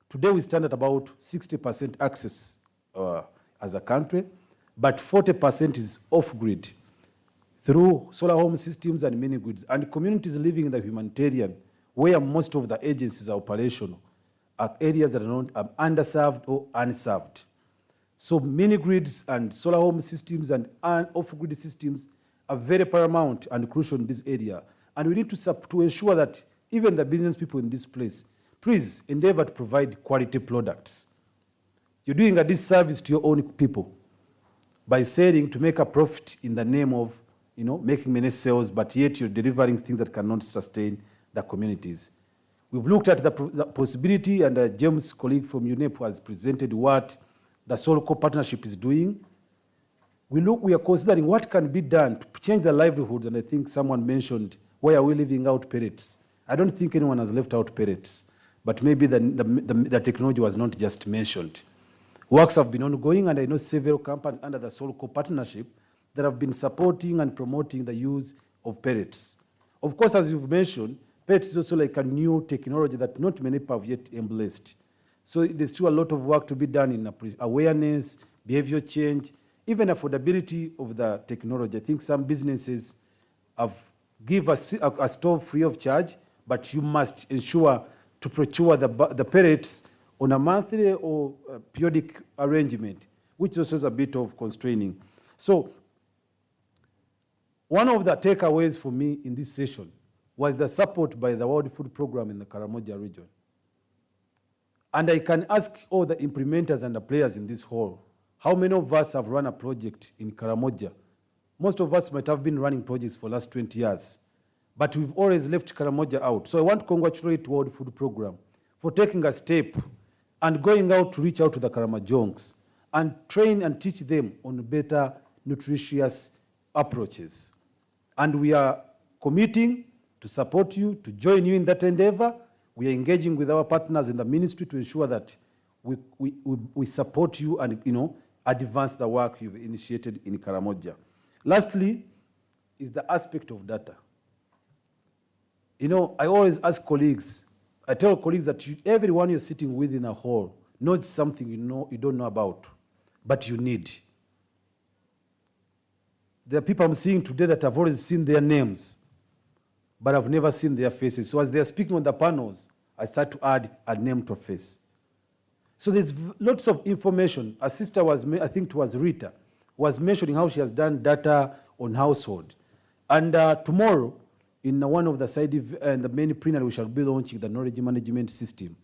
Today we stand at about 60% access as a country, but 40% is off-grid through solar home systems and mini-grids, and communities living in the humanitarian, where most of the agencies are operational, are areas that are not underserved or unserved. So mini-grids and solar home systems and off-grid systems are very paramount and crucial in this area. And we need to ensure that even the business people in this place, please endeavor to provide quality products. You're doing a disservice to your own people by selling to make a profit in the name of, you know, making many sales, but yet you're delivering things that cannot sustain the communities. We've looked at the possibility, and James' colleague from UNEP has presented what the Solco partnership is doing. We are considering what can be done to change the livelihoods, and I think someone mentioned, why are we leaving out pellets? I don't think anyone has left out pellets, but maybe the technology was not just mentioned. Works have been ongoing, and I know several companies under the Solco partnership that have been supporting and promoting the use of pellets. Of course, as you've mentioned, pellets is also like a new technology that not many people have yet embraced. So there's still a lot of work to be done in awareness, behavior change, even affordability of the technology. I think some businesses have give a stove free of charge, but you must ensure to procure the pellets on a monthly or periodic arrangement, which also is a bit of constraining. So one of the takeaways for me in this session was the support by the World Food Programme in the Karamoja region. And I can ask all the implementers and the players in this hall, how many of us have run a project in Karamoja? Most of us might have been running projects for the last 20 years, but we've always left Karamoja out. So I want to congratulate the World Food Programme for taking a step and going out to reach out to the Karamajongs and train and teach them on better nutritious approaches. And we are committing to support you, to join you in that endeavor. We are engaging with our partners in the ministry to ensure that we support you and, you know, advance the work you've initiated in Karamoja. Lastly, is the aspect of data. You know, I always ask colleagues, I tell colleagues that everyone you're sitting with in a hall knows something you don't know about, but you need. There are people I'm seeing today that I've always seen their names, but I've never seen their faces. So as they're speaking on the panels, I start to add a name to a face. So there's lots of information. A sister I think it was Rita, was mentioning how she has done data on household. And tomorrow, in one of the the main plenary, we shall be launching the knowledge management system,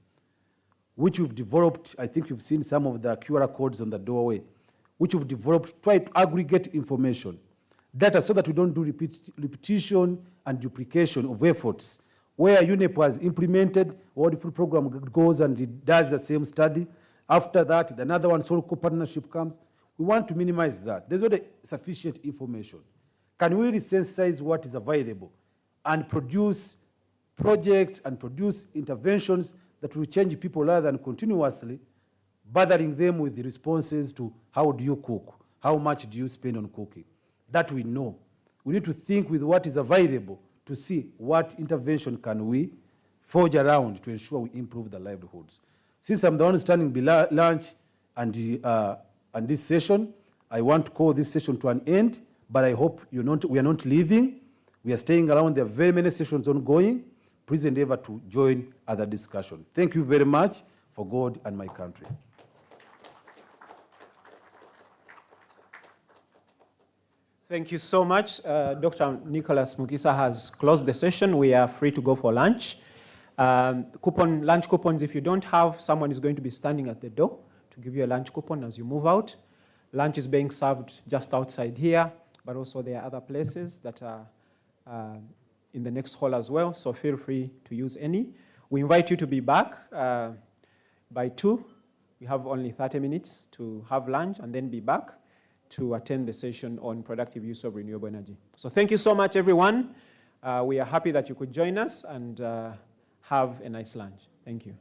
which we've developed. I think you've seen some of the QR codes on the doorway, which we've developed, try to aggregate information, data, so that we don't do repetition and duplication of efforts. Where UNEP has implemented, World Food Program goes and it does the same study. After that, another one, Solco partnership comes. We want to minimize that. There's already sufficient information. Can we resensitize what is available and produce projects and produce interventions that will change people rather than continuously bothering them with the responses to how do you cook, how much do you spend on cooking? That we know. We need to think with what is available to see what intervention can we forge around to ensure we improve the livelihoods. Since I'm the one standing below lunch and this session, I want to call this session to an end, but I hope we are not leaving. We are staying around. There are very many sessions ongoing. Please endeavor to join other discussions. Thank you very much for God and my country. Thank you so much. Dr. Nicholas Mukisa has closed the session. We are free to go for lunch. Lunch coupons, if you don't have, someone is going to be standing at the door to give you a lunch coupon as you move out. Lunch is being served just outside here, but also there are other places that are in the next hall as well, so feel free to use any. We invite you to be back by 2. We have only 30 minutes to have lunch and then be back to attend the session on productive use of renewable energy. So thank you so much, everyone. We are happy that you could join us and have a nice lunch. Thank you.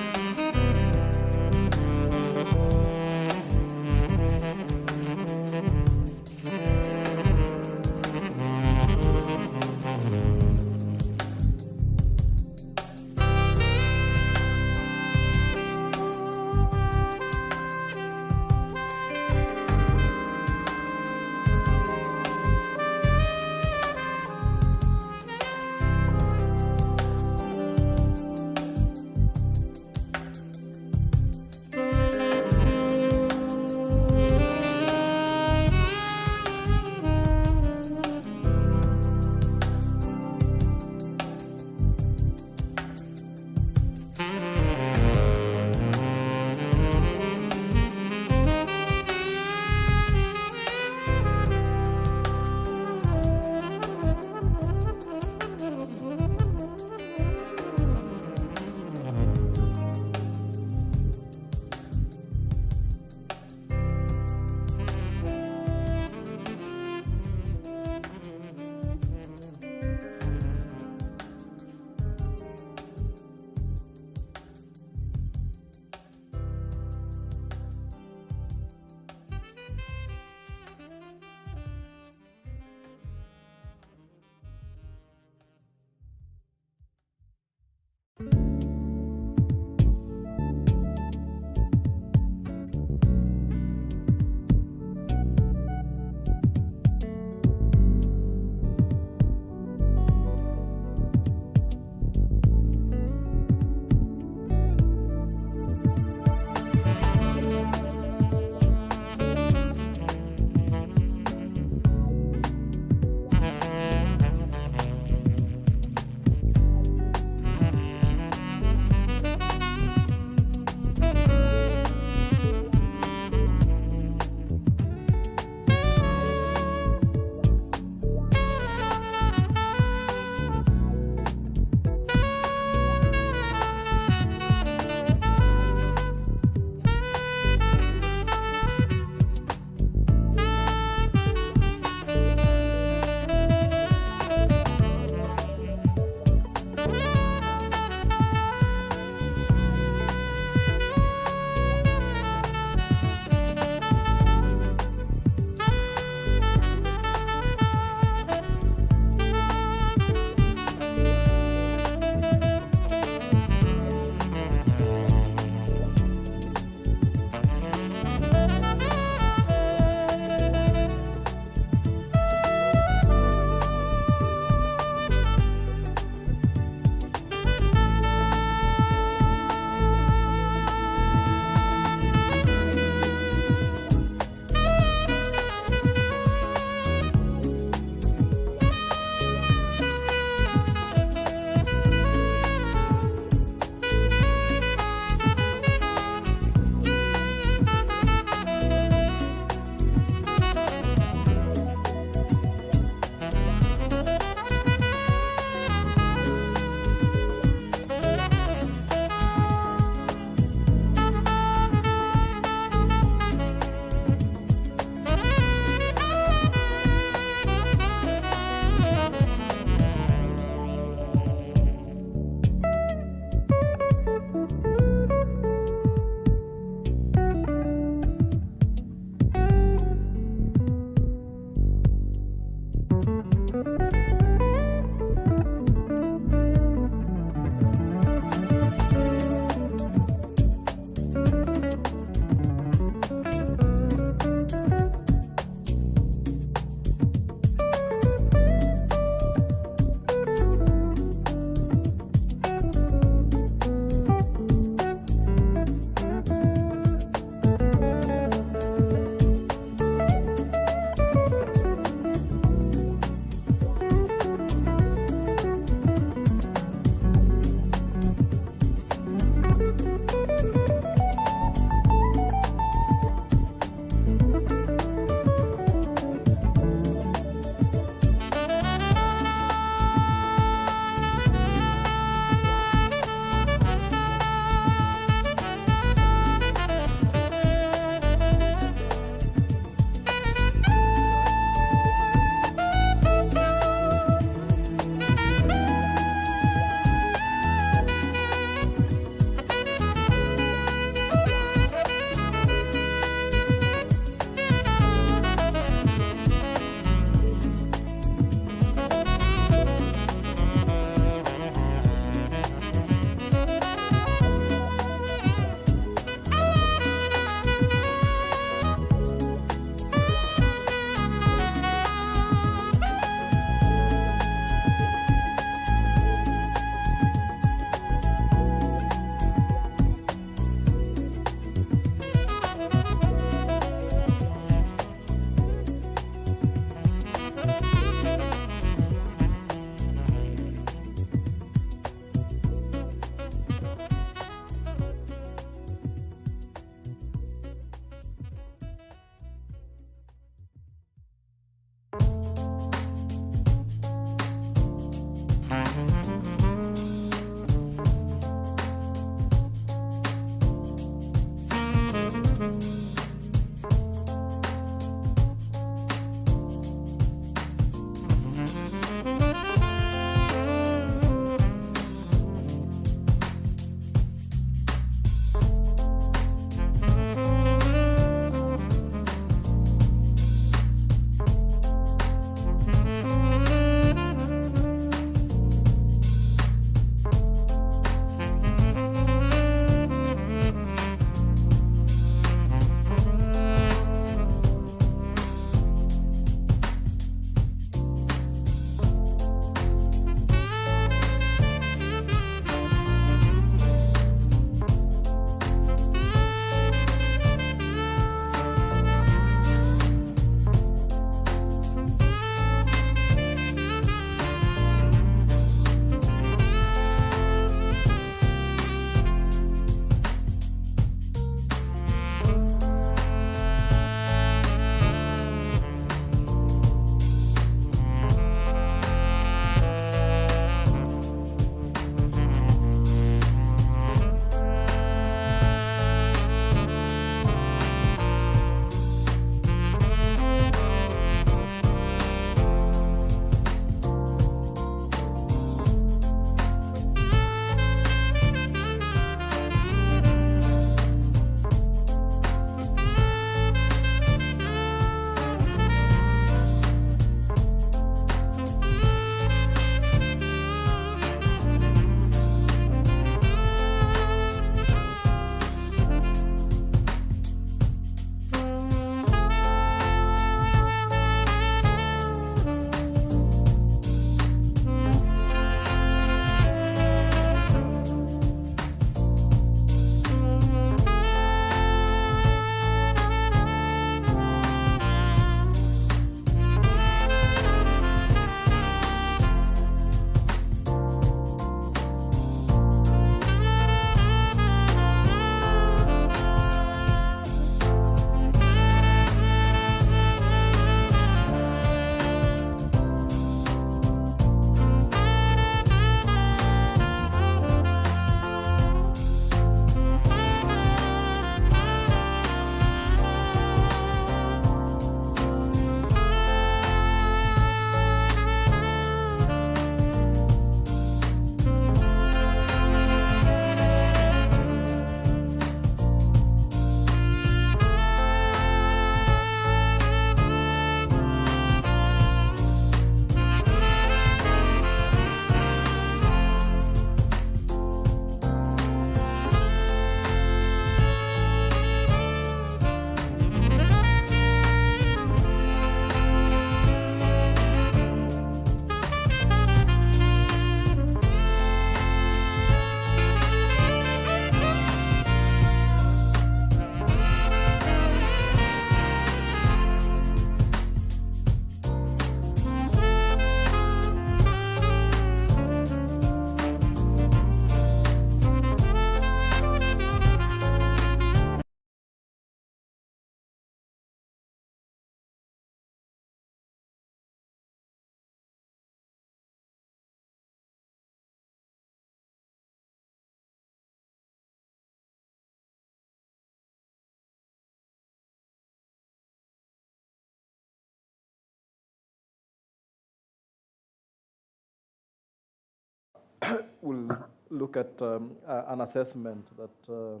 will look at an assessment that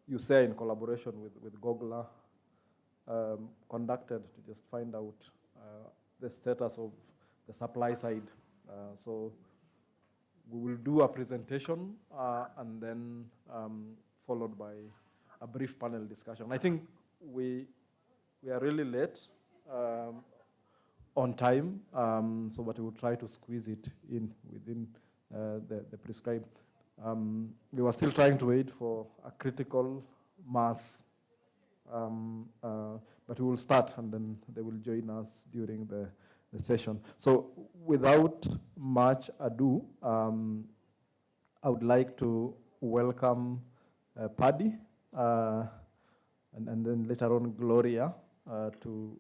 UNICEF in collaboration with Gogla conducted to just find out the status of the supply side. So we will do a presentation and then followed by a brief panel discussion. I think we are really late on time, so but we will try to squeeze it in within the prescribed. We were still trying to wait for a critical mass, but we will start and then they will join us during the session. So without much ado, I would like to welcome Paddy and then later on Gloria to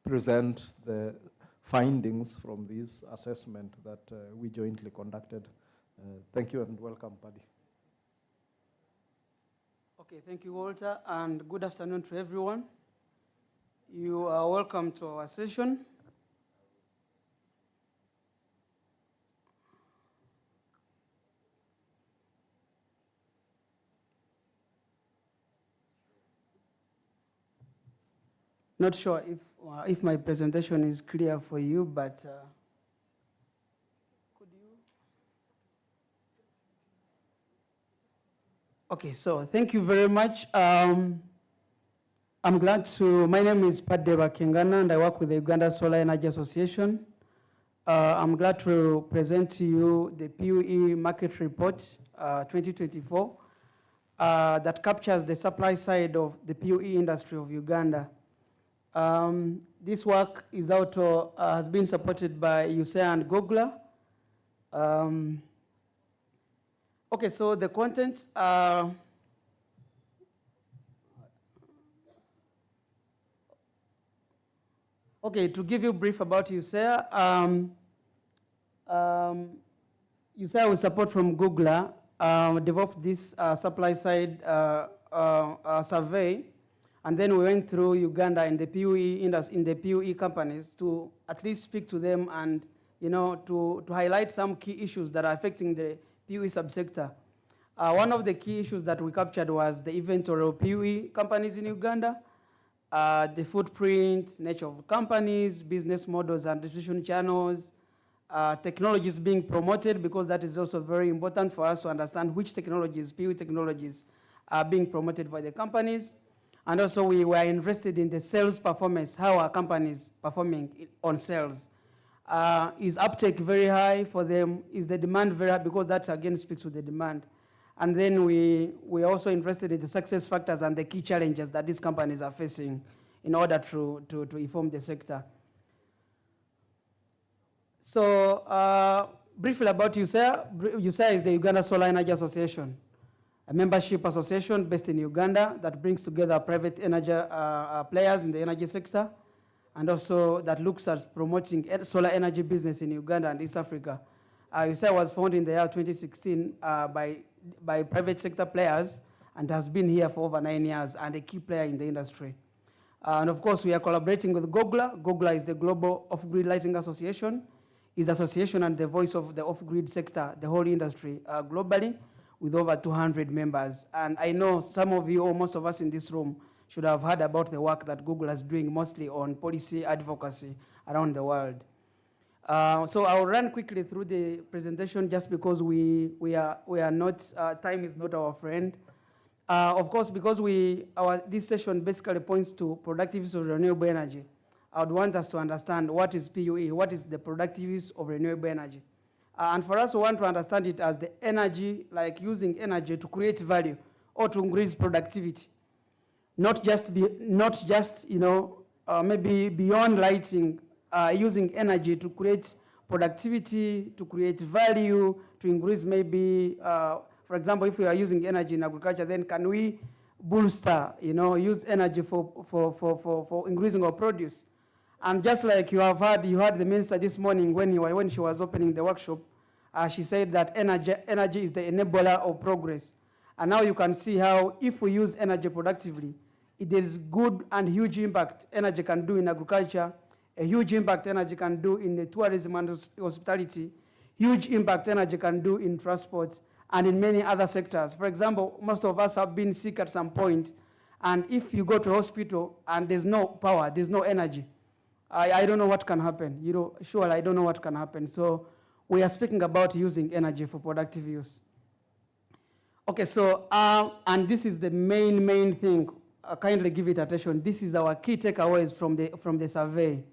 present the findings from this assessment that we jointly conducted. Thank you and welcome, Paddy. Okay, thank you, Walter, and good afternoon to everyone. You are welcome to our session. Not sure if my presentation is clear for you, but could you? Okay, so thank you very much. I'm glad to, my name is Paddy Bakingana and I work with the Uganda Solar Energy Association. I'm glad to present to you the PUE Market Report 2024 that captures the supply side of the PUE industry of Uganda. This work is has been supported by UNICEF and Gogla. Okay, so the content. Okay, to give you a brief about UNICEF, UNICEF with support from Gogla developed this supply side survey. And then we went through Uganda in the PUE companies to at least speak to them and to highlight some key issues that are affecting the PUE subsector. One of the key issues that we captured was the inventory of PUE companies in Uganda, the footprint, nature of companies, business models and distribution channels, technologies being promoted, because that is also very important for us to understand which technologies, PUE technologies, are being promoted by the companies. And also we were interested in the sales performance, how are companies performing on sales. Is uptake very high for them? Is the demand very high? Because that again speaks to the demand. And then we also interested in the success factors and the key challenges that these companies are facing in order to inform the sector. So briefly about UNICEF. UNICEF is the Uganda Solar Energy Association, a membership association based in Uganda that brings together private energy players in the energy sector, and also that looks at promoting solar energy business in Uganda and East Africa. UNICEF was founded in the year 2016 by private sector players and has been here for over 9 years and a key player in the industry. And of course, we are collaborating with Gogla. Gogla is the Global Off-Grid Lighting Association. It's the association and the voice of the off-grid sector, the whole industry globally, with over 200 members. And I know some of you, or most of us in this room, should have heard about the work that Google is doing mostly on policy advocacy around the world. So I'll run quickly through the presentation just because we are not, time is not our friend. Of course, because this session basically points to productive use of renewable energy, I would want us to understand what is PUE, what is the productive use of renewable energy. And for us, we want to understand it as the energy, like using energy to create value or to increase productivity. Not just maybe beyond lighting, using energy to create productivity, to create value, to increase maybe, for example, if we are using energy in agriculture, then can we bolster, use energy for increasing our produce? And just like you heard the minister this morning when she was opening the workshop, she said that energy is the enabler of progress. And now you can see how if we use energy productively, it is good and huge impact energy can do in agriculture, a huge impact energy can do in the tourism and hospitality, huge impact energy can do in transport and in many other sectors. For example, most of us have been sick at some point, and if you go to a hospital and there's no power, there's no energy, I don't know what can happen. Sure, I don't know what can happen. So we are speaking about using energy for productive use. Okay, so, and this is the main thing. Kindly give it attention. This is our key takeaways from the survey.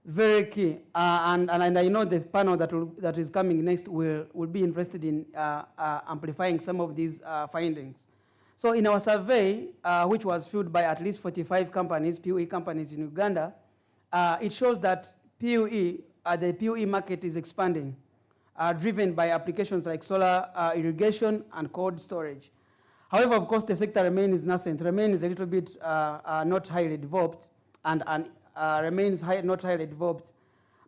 Very key. And I know this panel that is coming next will be interested in amplifying some of these findings. So in our survey, which was filled by at least 45 companies, PUE companies in Uganda, it shows that the PUE market is expanding, driven by applications like solar irrigation and cold storage. However, of course, the sector remains nascent, remains a little bit not highly developed, and remains not highly developed.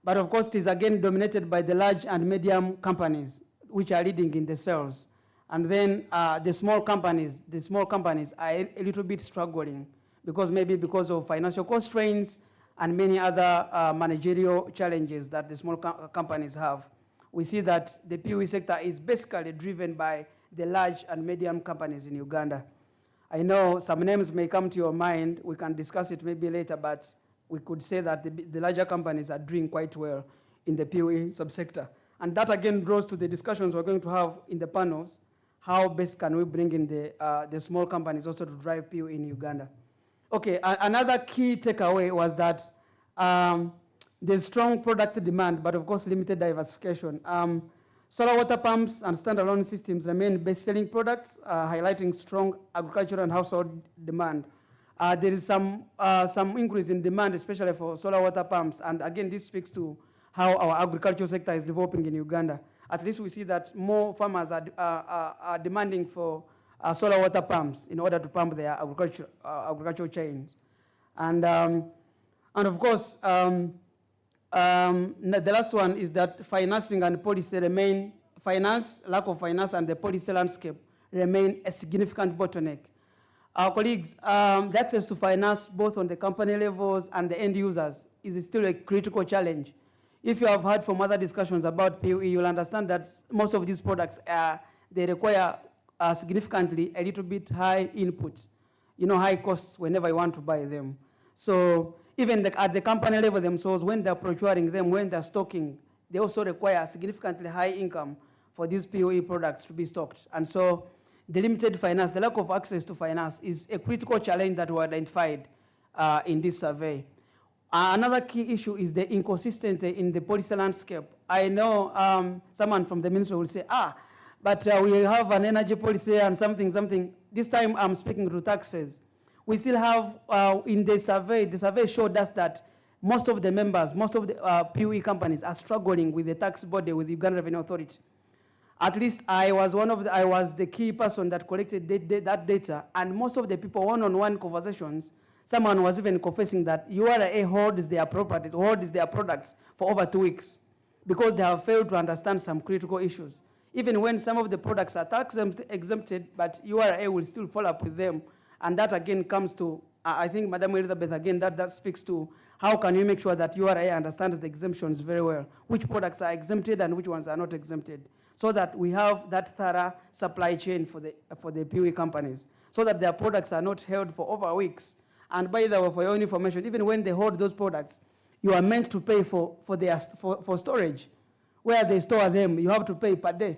But of course, it is again dominated by the large and medium companies, which are leading in the sales. And then the small companies are a little bit struggling, maybe because of financial constraints and many other managerial challenges that the small companies have. We see that the PUE sector is basically driven by the large and medium companies in Uganda. I know some names may come to your mind. We can discuss it maybe later, but we could say that the larger companies are doing quite well in the PUE subsector. And that again draws to the discussions we're going to have in the panels. How best can we bring in the small companies also to drive PUE in Uganda? Okay, another key takeaway was that there's strong product demand, but of course limited diversification. Solar water pumps and standalone systems remain best-selling products, highlighting strong agricultural and household demand. There is some increase in demand, especially for solar water pumps, and again, this speaks to how our agricultural sector is developing in Uganda. At least we see that more farmers are demanding for solar water pumps in order to pump their agricultural chains. And of course, the last one is that financing and policy remain, lack of finance and the policy landscape remain a significant bottleneck. Our colleagues, the access to finance both on the company levels and the end users is still a critical challenge. If you have heard from other discussions about PUE, you'll understand that most of these products, they require significantly a little bit high input, high costs whenever you want to buy them. So even at the company level themselves, when they're procuring them, when they're stocking, they also require significantly high income for these PUE products to be stocked. And so the limited finance, the lack of access to finance is a critical challenge that we identified in this survey. Another key issue is the inconsistency in the policy landscape. I know someone from the ministry will say, but we have an energy policy and something. This time I'm speaking to taxes. We still have, in the survey showed us that most of the members, most of the PUE companies are struggling with the tax body, with the Uganda Revenue Authority. At least I was the key person that collected that data, and most of the people one-on-one conversations, someone was even confessing that URA holds their properties, holds their products for over 2 weeks because they have failed to understand some critical issues. Even when some of the products are tax exempted, but URA will still follow up with them. And that again comes to, I think, Madam Elizabeth, again, that speaks to how can you make sure that URA understands the exemptions very well, which products are exempted and which ones are not exempted, so that we have that thorough supply chain for the PUE companies, so that their products are not held for over weeks. And by the way, for your own information, even when they hold those products, you are meant to pay for storage. Where they store them, you have to pay per day.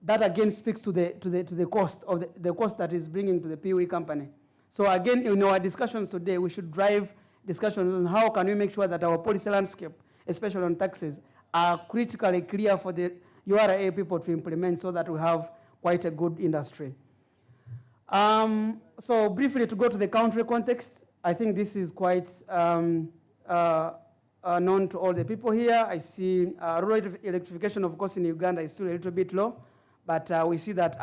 That again speaks to the cost of the cost that is bringing to the PUE company. So again, in our discussions today, we should drive discussions on how can we make sure that our policy landscape, especially on taxes, are critically clear for the URA people to implement so that we have quite a good industry. So briefly, to go to the country context, I think this is quite known to all the people here. I see rural electrification, of course, in Uganda is still a little bit low, but we see that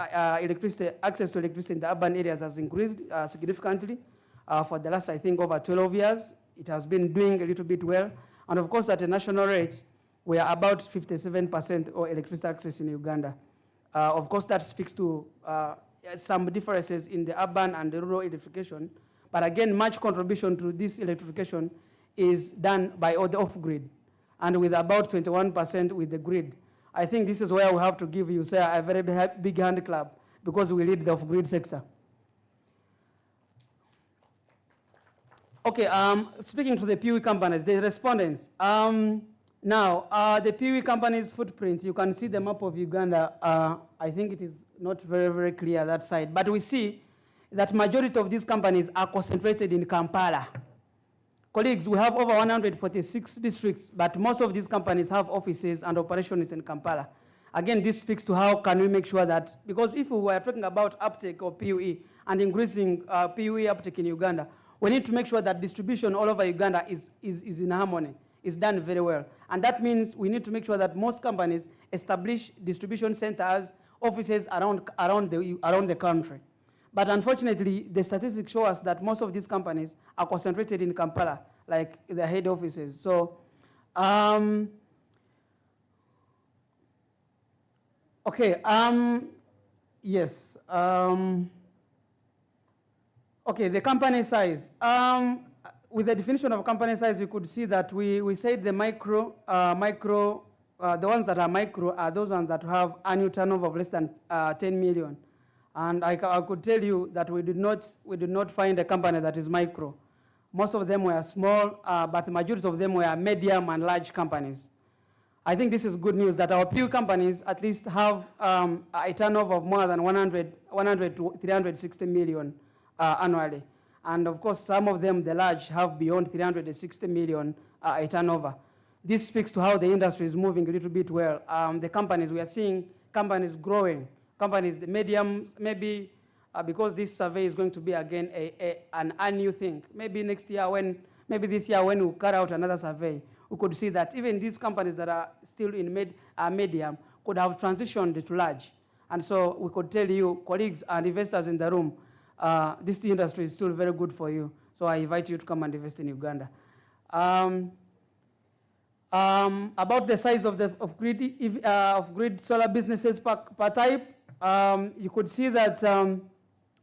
access to electricity in the urban areas has increased significantly for the last, I think, over 12 years. It has been doing a little bit well. And of course, at a national rate, we are about 57% of electricity access in Uganda. Of course, that speaks to some differences in the urban and the rural electrification. But again, much contribution to this electrification is done by the off-grid, and with about 21% with the grid. I think this is where we have to give you, say, a very big hand clap, because we lead the off-grid sector. Okay, speaking to the PUE companies, the respondents. Now, the PUE companies' footprint, you can see the map of Uganda. I think it is not very clear that side, but we see that majority of these companies are concentrated in Kampala. Colleagues, we have over 146 districts, but most of these companies have offices and operations in Kampala. Again, this speaks to how can we make sure that, because if we were talking about uptake of PUE and increasing PUE uptake in Uganda, we need to make sure that distribution all over Uganda is in harmony, is done very well. And that means we need to make sure that most companies establish distribution centers, offices around the country. But unfortunately, the statistics show us that most of these companies are concentrated in Kampala, like the head offices. So, okay, yes. Okay, the company size. With the definition of company size, you could see that we said the the ones that are micro are those ones that have annual turnover of less than 10 million. And I could tell you that we did not find a company that is micro. Most of them were small, but the majority of them were medium and large companies. I think this is good news that our PUE companies at least have a turnover of more than 100 to 360 million annually. And of course, some of them, the large, have beyond 360 million a turnover. This speaks to how the industry is moving a little bit well. The companies, we are seeing companies growing. Companies, the mediums, maybe because this survey is going to be again an annual thing. Maybe next year maybe this year when we carry out another survey, we could see that even these companies that are still in medium could have transitioned to large. And so we could tell you, colleagues and investors in the room, this industry is still very good for you. So I invite you to come and invest in Uganda. About the size of grid solar businesses per type, you could see that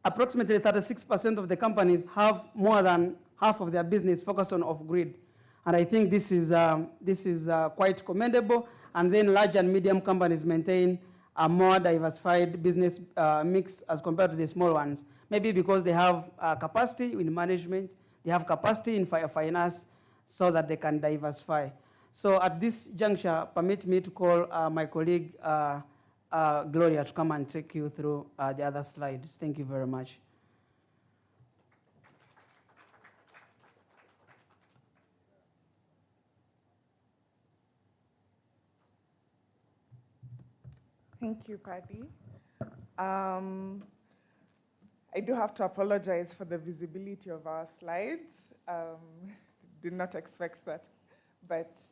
approximately 36% of the companies have more than half of their business focused on off-grid. And I think this is quite commendable. And then large and medium companies maintain a more diversified business mix as compared to the small ones. Maybe because they have capacity in management, they have capacity in finance, so that they can diversify. So at this juncture, permit me to call my colleague, Gloria, to come and take you through the other slides. Thank you very much. Thank you, Paddy. I do have to apologize for the visibility of our slides. Did not expect that, but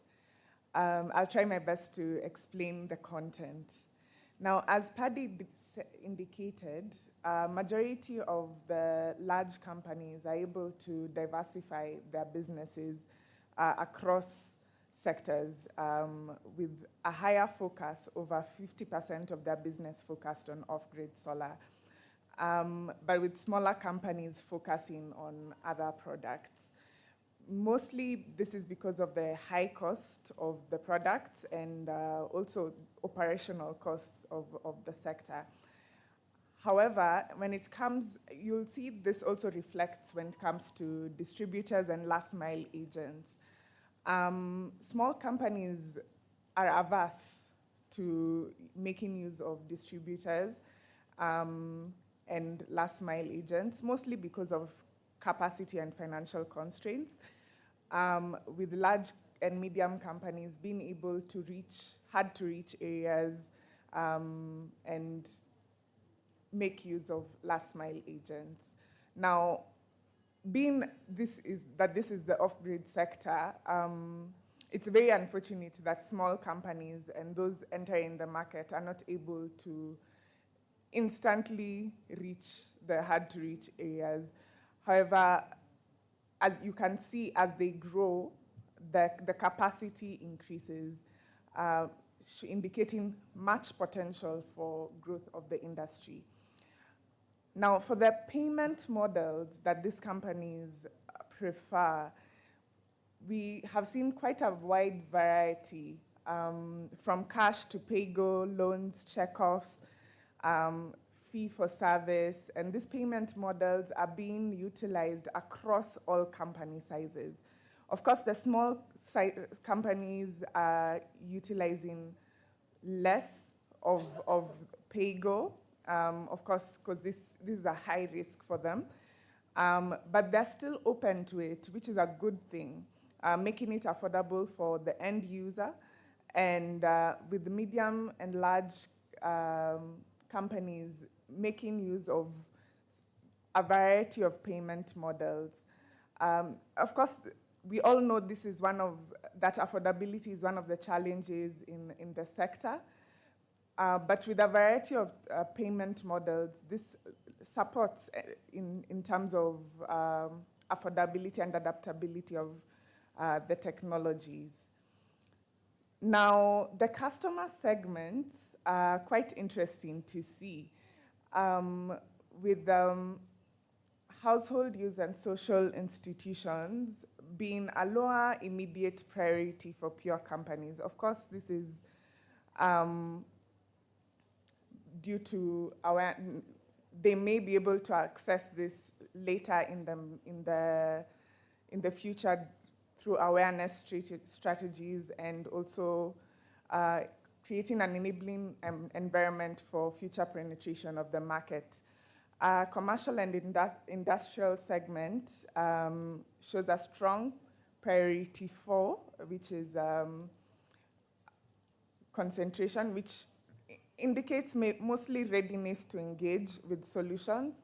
I'll try my best to explain the content. Now, as Paddy indicated, majority of the large companies are able to diversify their businesses across sectors with a higher focus, over 50% of their business focused on off-grid solar, but with smaller companies focusing on other products. Mostly this is because of the high cost of the products and also operational costs of the sector. However, when it comes, you'll see this also reflects when it comes to distributors and last mile agents. Small companies are averse to making use of distributors and last mile agents, mostly because of capacity and financial constraints. With large and medium companies being able to hard to reach areas and make use of last mile agents. Now, being this is the off-grid sector, it's very unfortunate that small companies and those entering the market are not able to instantly reach the hard to reach areas. However, as you can see, as they grow, the capacity increases, indicating much potential for growth of the industry. Now, for the payment models that these companies prefer, we have seen quite a wide variety, from cash to pay-go, loans, check-offs, fee for service, and these payment models are being utilized across all company sizes. Of course, the small companies are utilizing less of pay-go, of course, because this is a high risk for them. But they're still open to it, which is a good thing, making it affordable for the end user, and with the medium and large companies making use of a variety of payment models. Of course, we all know this is that affordability is one of the challenges in the sector. But with a variety of payment models, this supports in terms of affordability and adaptability of the technologies. Now, the customer segments are quite interesting to see. With household use and social institutions being a lower immediate priority for pure companies. Of course, this is due to they may be able to access this later in the future through awareness strategies, and also creating an enabling environment for future penetration of the market. Commercial and industrial segment shows a strong priority 4, which is concentration, which indicates mostly readiness to engage with solutions,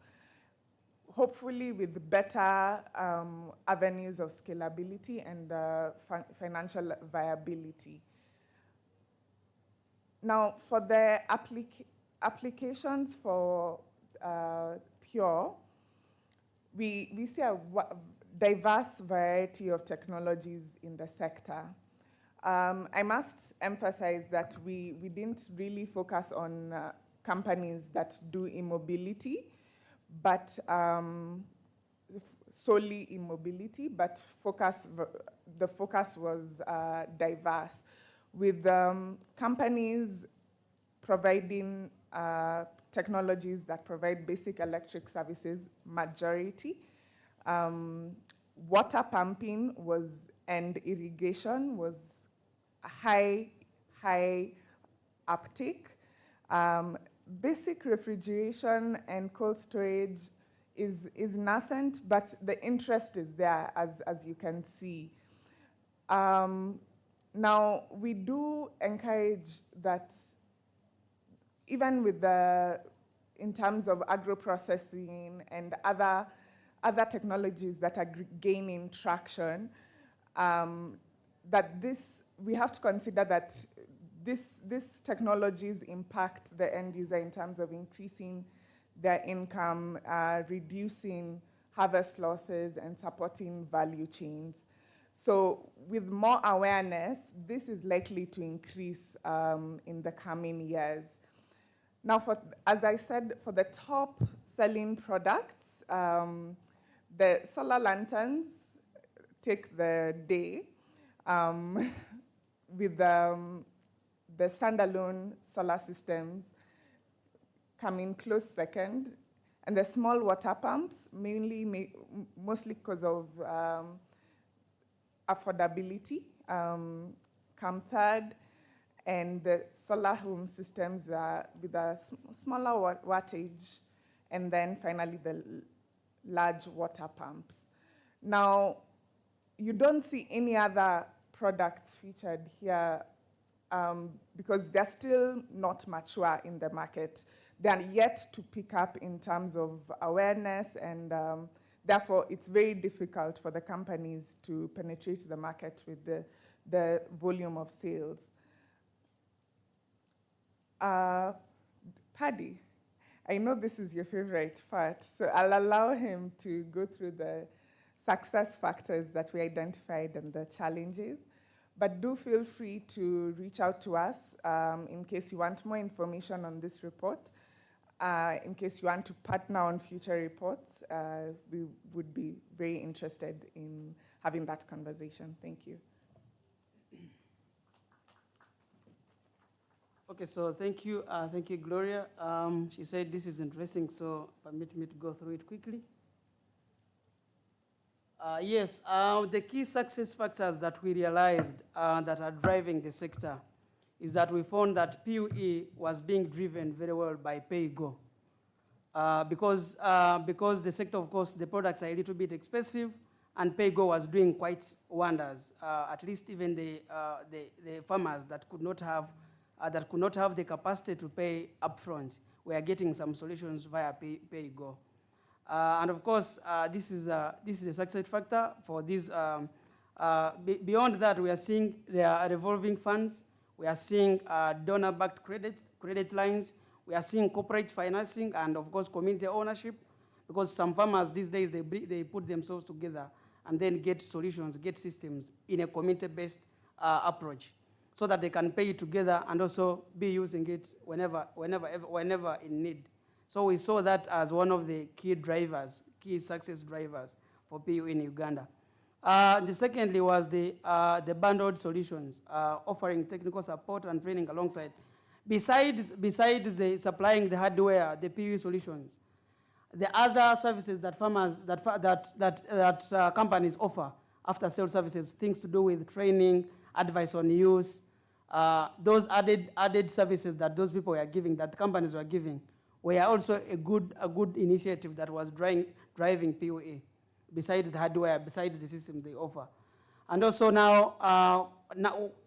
hopefully with better avenues of scalability and financial viability. Now, for the applications for Pure, we see a diverse variety of technologies in the sector. I must emphasize that we didn't really focus on companies that do e-mobility, but solely e-mobility, but the focus was diverse, with companies providing technologies that provide basic electric services, majority. Water pumping and irrigation was high uptake. Basic refrigeration and cold storage is nascent, but the interest is there, as you can see. Now, we do encourage that even with in terms of agro-processing and other technologies that are gaining traction, that we have to consider that these technologies impact the end user in terms of increasing their income, reducing harvest losses, and supporting value chains. So with more awareness, this is likely to increase in the coming years. Now, as I said, for the top selling products, the solar lanterns take the day, with the standalone solar systems coming close second, and the small water pumps, mostly because of affordability, come third, and the solar home systems with a smaller wattage, and then finally the large water pumps. Now, you don't see any other products featured here because they're still not mature in the market. They are yet to pick up in terms of awareness, and therefore it's very difficult for the companies to penetrate the market with the volume of sales. Paddy, I know this is your favorite part, so I'll allow him to go through the success factors that we identified and the challenges. But do feel free to reach out to us in case you want more information on this report. In case you want to partner on future reports, we would be very interested in having that conversation. Thank you. Okay, so thank you, Gloria. She said this is interesting, so permit me to go through it quickly. Yes, the key success factors that we realized that are driving the sector is that we found that PUE was being driven very well by pay-go. Because the sector, of course, the products are a little bit expensive, and pay-go was doing quite wonders. At least even the farmers that could not have the capacity to pay upfront, we are getting some solutions via pay-go. And of course, this is a success factor for this. Beyond that, we are seeing there are revolving funds. We are seeing donor-backed credit lines. We are seeing corporate financing and, of course, community ownership, because some farmers these days, they put themselves together and then get solutions, get systems in a community-based approach so that they can pay it together and also be using it whenever in need. So we saw that as one of the key success drivers for PU in Uganda. The secondly was the bundled solutions, offering technical support and training alongside. Besides the supplying the hardware, the PU solutions, the other services that companies offer, after-sale services, things to do with training, advice on use, those added services that those people were giving, that companies were giving, were also a good initiative that was driving PUE, besides the hardware, besides the system they offer. And also now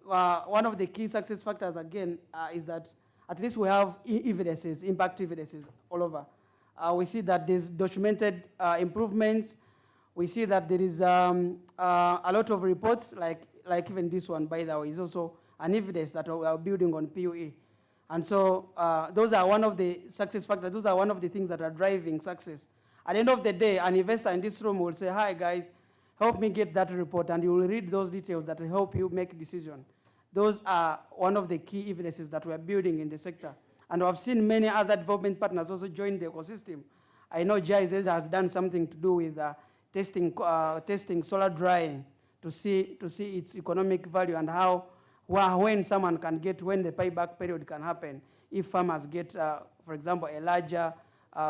one of the key success factors, again, is that at least we have evidences, impact evidences all over. We see that there's documented improvements. We see that there is a lot of reports, like even this one, by the way, is also an evidence that we are building on PUE. And so those are one of the success factors. Those are one of the things that are driving success. At the end of the day, an investor in this room will say, hi, guys, help me get that report, and you will read those details that will help you make a decision. Those are one of the key evidences that we are building in the sector. And I've seen many other development partners also join the ecosystem. I know GIZ has done something to do with testing solar drying to see its economic value and how, when someone can get, when the payback period can happen, if farmers get, for example, a larger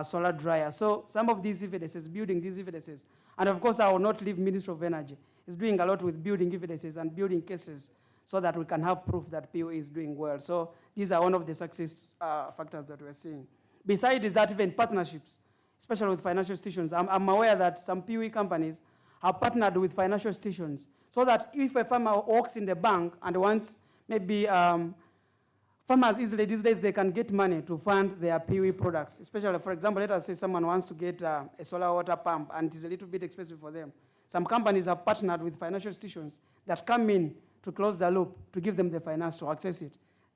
solar dryer. So some of these evidences, building these evidences. And of course, I will not leave Ministry of Energy. It's doing a lot with building evidences and building cases so that we can have proof that PUE is doing well. So these are one of the success factors that we're seeing. Besides that, even partnerships, especially with financial institutions. I'm aware that some PUE companies have partnered with financial institutions so that if a farmer works in the bank and wants maybe farmers easily these days, they can get money to fund their PUE products. Especially, for example, let us say someone wants to get a solar water pump and it's a little bit expensive for them. Some companies have partnered with financial institutions that come in to close the loop, to give them the finance to access it.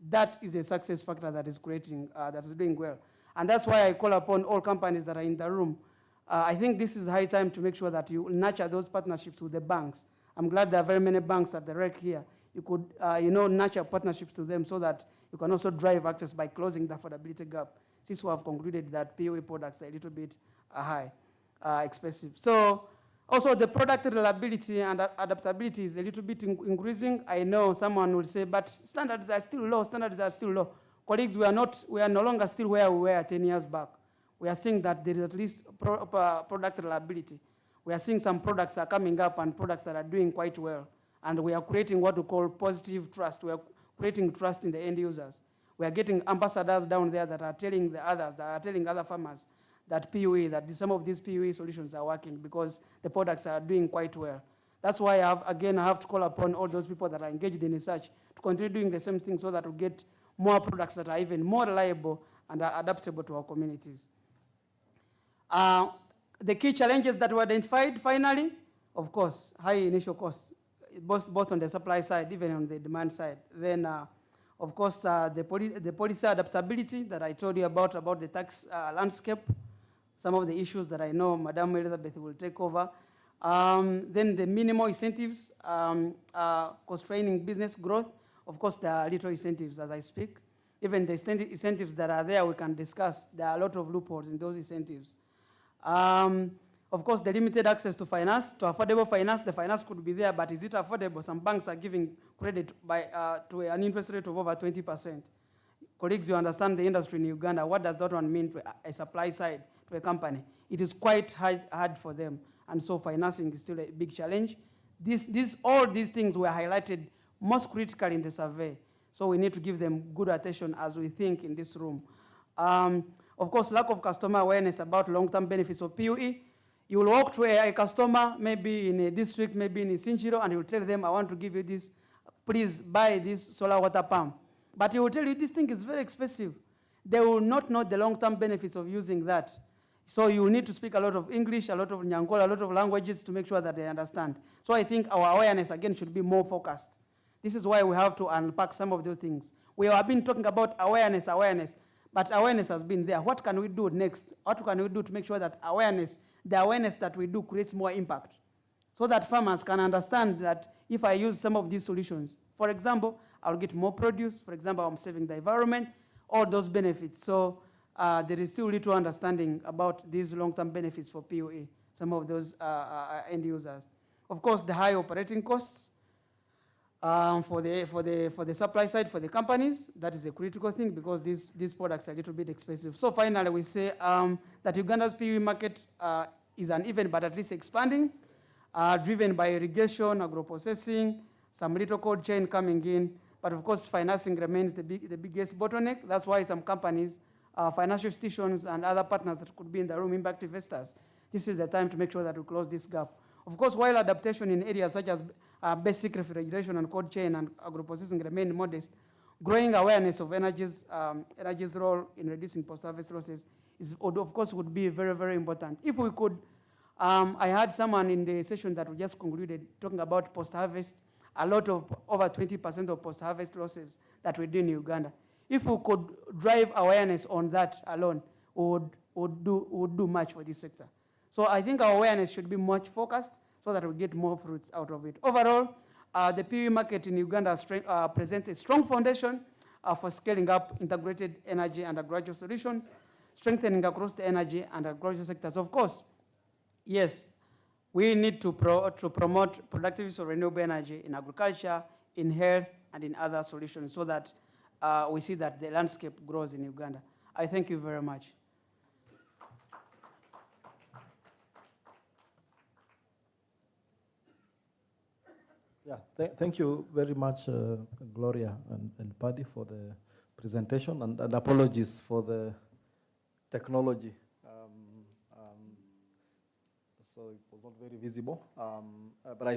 That is a success factor that is creating, that is doing well. And that's why I call upon all companies that are in the room. I think this is high time to make sure that you nurture those partnerships with the banks. I'm glad there are very many banks at the REC here. You could, nurture partnerships to them so that you can also drive access by closing the affordability gap, since we have concluded that PUE products are a little bit expensive. So also the product reliability and adaptability is a little bit increasing. I know someone will say, but standards are still low, Colleagues, we are no longer still where we were 10 years back. We are seeing that there is at least product reliability. We are seeing some products are coming up and products that are doing quite well. And we are creating what we call positive trust. We are creating trust in the end users. We are getting ambassadors down there that are telling the others, that are telling other farmers that PUE, that some of these PUE solutions are working because the products are doing quite well. That's why I have to call upon all those people that are engaged in research to continue doing the same thing so that we get more products that are even more reliable and are adaptable to our communities. The key challenges that were identified finally, of course, high initial costs, both on the supply side, even on the demand side. Then, of course, the policy adaptability that I told you about the tax landscape, some of the issues that I know Madam Elizabeth will take over. Then the minimal incentives, constraining business growth. Of course, there are little incentives as I speak, Even the incentives that are there, we can discuss. There are a lot of loopholes in those incentives. Of course, the limited access to finance, to affordable finance, the finance could be there, but is it affordable? Some banks are giving credit to an interest rate of over 20%. Colleagues, you understand the industry in Uganda. What does that one mean to a supply side, to a company? It is quite hard for them, and so financing is still a big challenge. All these things were highlighted most critically in the survey, so we need to give them good attention as we think in this room. Of course, lack of customer awareness about long-term benefits of PUE. You will walk to a customer, maybe in a district, maybe in Sinchiro, and you will tell them, I want to give you this, please buy this solar water pump. But he will tell you this thing is very expensive. They will not know the long-term benefits of using that. So you need to speak a lot of English, a lot of Nyangola, a lot of languages to make sure that they understand. So I think our awareness, again, should be more focused. This is why we have to unpack some of those things. We have been talking about awareness, but awareness has been there. What can we do next? What can we do to make sure that the awareness that we do creates more impact? So that farmers can understand that if I use some of these solutions, for example, I'll get more produce. For example, I'm saving the environment, all those benefits. So there is still little understanding about these long-term benefits for PUE, some of those end users. Of course, the high operating costs for the supply side, for the companies, that is a critical thing because these products are a little bit expensive. So finally, we say that Uganda's PUE market is uneven, but at least expanding, driven by irrigation, agro-processing, some little cold chain coming in. But of course, financing remains the biggest bottleneck. That's why some companies, financial institutions, and other partners that could be in the room, impact investors, this is the time to make sure that we close this gap. Of course, while adaptation in areas such as basic refrigeration and cold chain and agro-processing remain modest, growing awareness of energy's role in reducing post-harvest losses of course, would be very, very important. If we could, I had someone in the session that we just concluded talking about post-harvest, a lot of, over 20% of post-harvest losses that we do in Uganda. If we could drive awareness on that alone, we would do much for this sector. So I think our awareness should be much focused so that we get more fruits out of it. Overall, the PUE market in Uganda presents a strong foundation for scaling up integrated energy and agricultural solutions, strengthening across the energy and agricultural sectors. Of course, yes, we need to promote productive use of renewable energy in agriculture, in health, and in other solutions so that we see that the landscape grows in Uganda. I thank you very much. Yeah, thank you very much, Gloria and Paddy, for the presentation, and apologies for the technology. So it was not very visible, but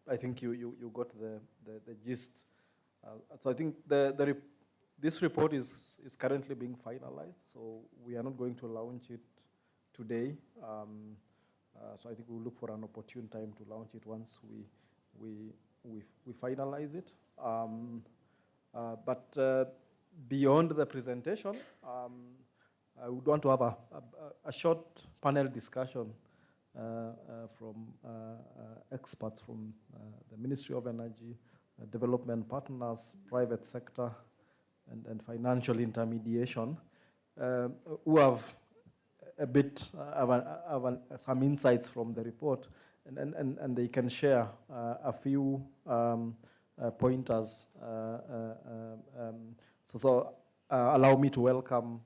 I think you got the gist. So I think this report is currently being finalized, so we are not going to launch it today. So I think we'll look for an opportune time to launch it once we finalize it. But beyond the presentation, I would want to have a short panel discussion from experts from the Ministry of Energy, development partners, private sector, and financial intermediation, who have a bit of some insights from the report, and they can share a few pointers. So allow me to welcome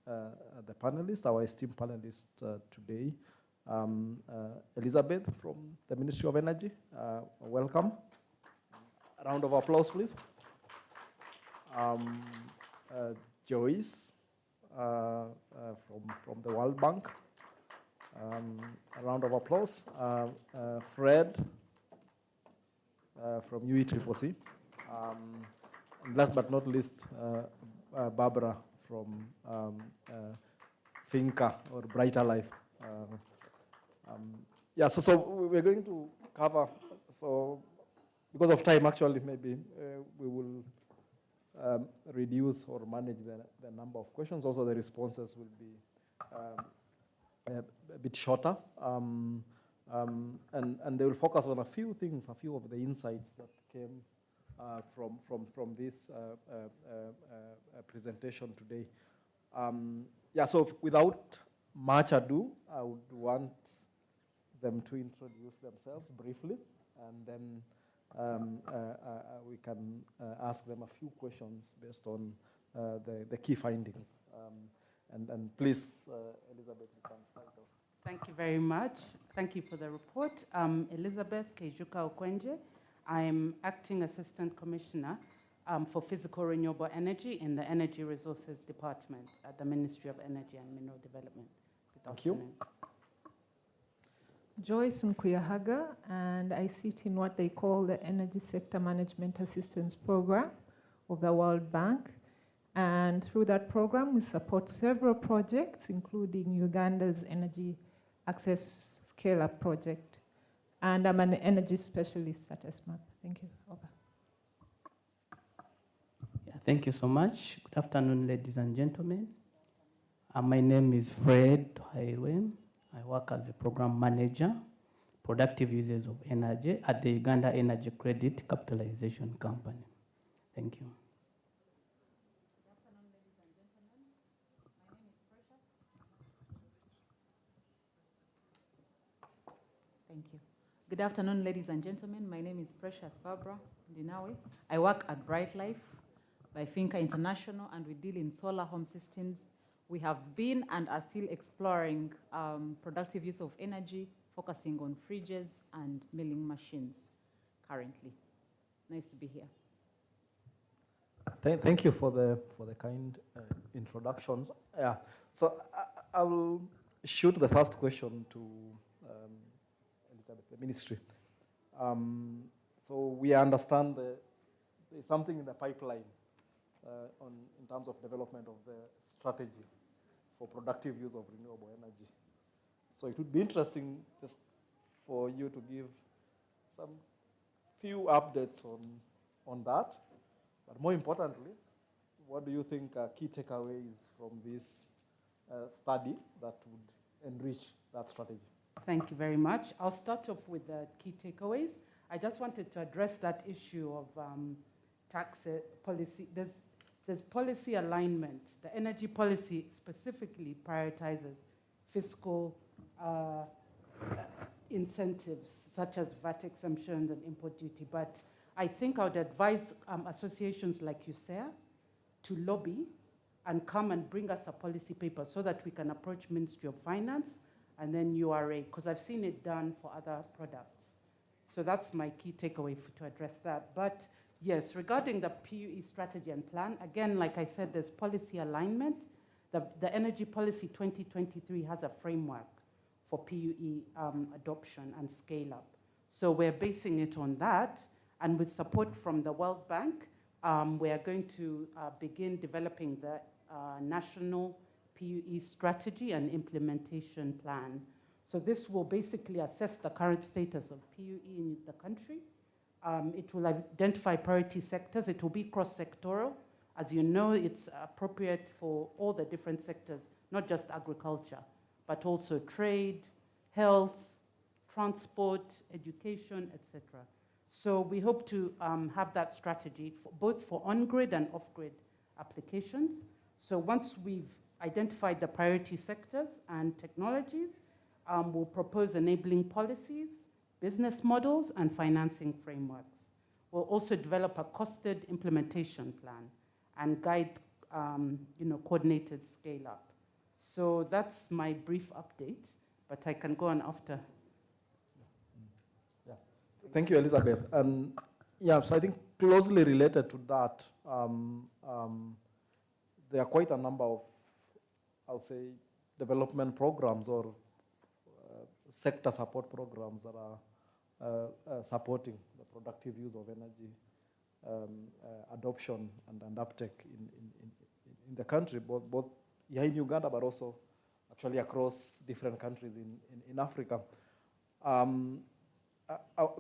the panelists, our esteemed panelists today. Elizabeth from the Ministry of Energy, welcome. A round of applause, please. Joyce from the World Bank. A round of applause. Fred from UECCC. And last but not least, Barbara from Finca or Brighter Life. Yeah, so we're going to cover, so because of time, actually, maybe we will reduce or manage the number of questions. Also, the responses will be a bit shorter. And they will focus on a few things, a few of the insights that came from this presentation today. Yeah, so without much ado, I would want them to introduce themselves briefly, and then we can ask them a few questions based on the key findings. And please, Elizabeth, you can start off. Thank you very much. Thank you for the report. Elizabeth Kejuka Okwenje. I'm Acting Assistant Commissioner for Physical Renewable Energy in the Energy Resources Department at the Ministry of Energy and Mineral Development. Thank you. Joyce Mkuyahaga, and I sit in what they call the Energy Sector Management Assistance Program of the World Bank. And through that program, we support several projects, including Uganda's Energy Access Scale-Up Project. And I'm an energy specialist at ESMAP. Thank you. Over. Yeah, thank you so much. Good afternoon, ladies and gentlemen. My name is Fred Hairwem. I work as a program manager, productive users of energy at the Uganda Energy Credit Capitalization Company. Thank you. Thank you. Good afternoon, ladies and gentlemen. My name is Precious Barbara Ndinawe. I work at Bright Life by Finca International, and we deal in solar home systems. We have been and are still exploring productive use of energy, focusing on fridges and milling machines currently. Nice to be here. Thank you for the kind introductions. Yeah. So I will shoot the first question to Elizabeth, the ministry. So we understand there's something in the pipeline in terms of development of the strategy for productive use of renewable energy. So it would be interesting just for you to give some few updates on that. But more importantly, what do you think are key takeaways from this study that would enrich that strategy? Thank you very much. I'll start off with the key takeaways. I just wanted to address that issue of tax policy. There's policy alignment. The energy policy specifically prioritizes fiscal incentives, such as VAT exemptions and import duty. But I think I would advise associations like UNICEF to lobby and come and bring us a policy paper so that we can approach Ministry of Finance and then URA, because I've seen it done for other products. So that's my key takeaway to address that. But yes, regarding the PUE strategy and plan, again, like I said, there's policy alignment. The Energy Policy 2023 has a framework for PUE adoption and scale up. So we're basing it on that. And with support from the World Bank, we are going to begin developing the national PUE strategy and implementation plan. So this will basically assess the current status of PUE in the country. It will identify priority sectors. It will be cross-sectoral. As you know, it's appropriate for all the different sectors, not just agriculture, but also trade, health, transport, education, etc. So we hope to have that strategy both for on-grid and off-grid applications. So once we've identified the priority sectors and technologies, we'll propose enabling policies, business models, and financing frameworks. We'll also develop a costed implementation plan and guide coordinated scale-up. So that's my brief update, but I can go on after. Yeah. Thank you, Elizabeth. And yeah, so I think closely related to that, there are quite a number of, I would say, development programs or sector support programs that are supporting the productive use of energy adoption and uptake in the country, both here in Uganda, but also actually across different countries in Africa.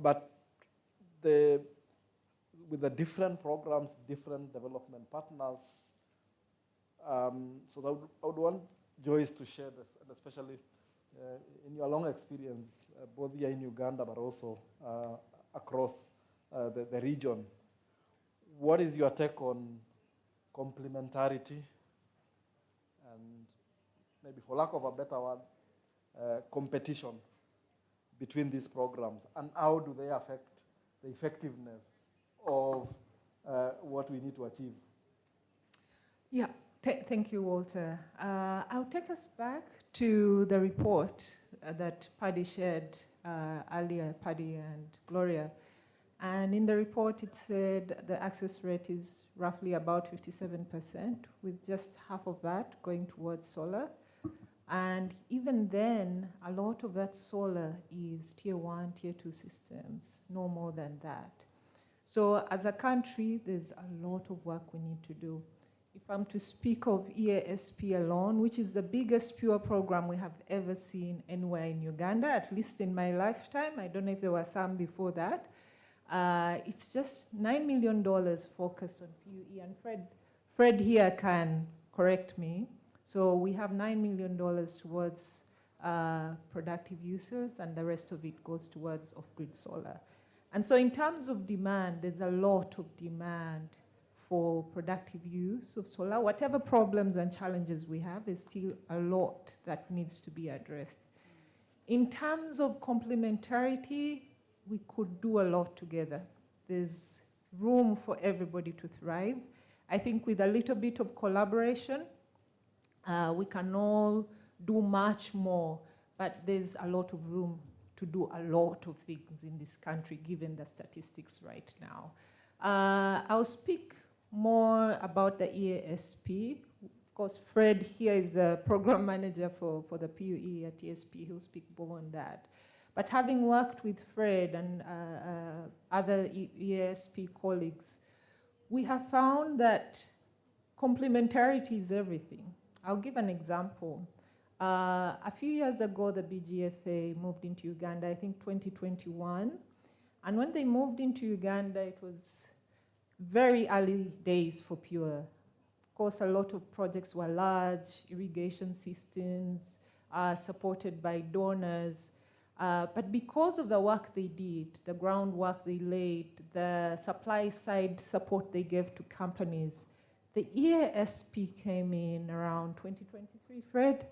But with the different programs, different development partners, so I would want Joyce to share this, and especially in your long experience, both here in Uganda, but also across the region. what is your take on complementarity and, maybe for lack of a better word, competition between these programs, and how do they affect the effectiveness of what we need to achieve? Yeah, thank you, Walter. I'll take us back to the report that Paddy shared earlier, Paddy and Gloria. And in the report, it said the access rate is roughly about 57%, with just half of that going towards solar. And even then, a lot of that solar is tier 1, tier 2 systems, no more than that. So as a country, there's a lot of work we need to do. If I'm to speak of EASP alone, which is the biggest pure program we have ever seen anywhere in Uganda, at least in my lifetime, I don't know if there were some before that, it's just $9 million focused on PUE, and Fred here can correct me. So we have $9 million towards productive uses, and the rest of it goes towards off-grid solar. And so in terms of demand, there's a lot of demand for productive use of solar. Whatever problems and challenges we have, there's still a lot that needs to be addressed. In terms of complementarity, we could do a lot together. There's room for everybody to thrive. I think with a little bit of collaboration, we can all do much more, but there's a lot of room to do a lot of things in this country, given the statistics right now. I'll speak more about the EASP. Of course, Fred here is a program manager for the PUE at ESP. He'll speak more on that. But having worked with Fred and other EASP colleagues, we have found that complementarity is everything. I'll give an example. A few years ago, the BGFA moved into Uganda, I think 2021. And when they moved into Uganda, it was very early days for Pure. Of course, a lot of projects were large, irrigation systems, supported by donors. But because of the work they did, the groundwork they laid, the supply side support they gave to companies, the EASP came in around 2023, Fred,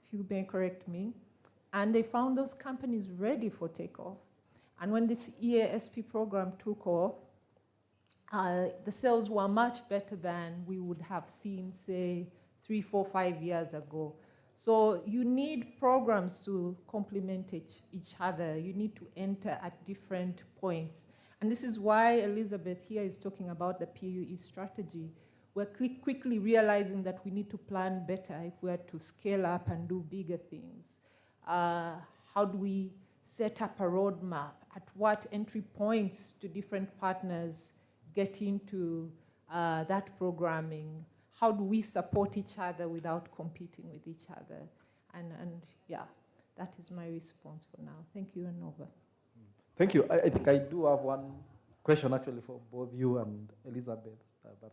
if you may correct me, and they found those companies ready for takeoff. And when this EASP program took off, the sales were much better than we would have seen, say, 3, 4, 5 years ago. So you need programs to complement each other. You need to enter at different points. And this is why Elizabeth here is talking about the PUE strategy. We're quickly realizing that we need to plan better if we're to scale up and do bigger things. How do we set up a roadmap? At what entry points do different partners get into that programming? How do we support each other without competing with each other? And yeah, that is my response for now. Thank you, and over. Thank you. I think I do have one question actually for both you and Elizabeth, but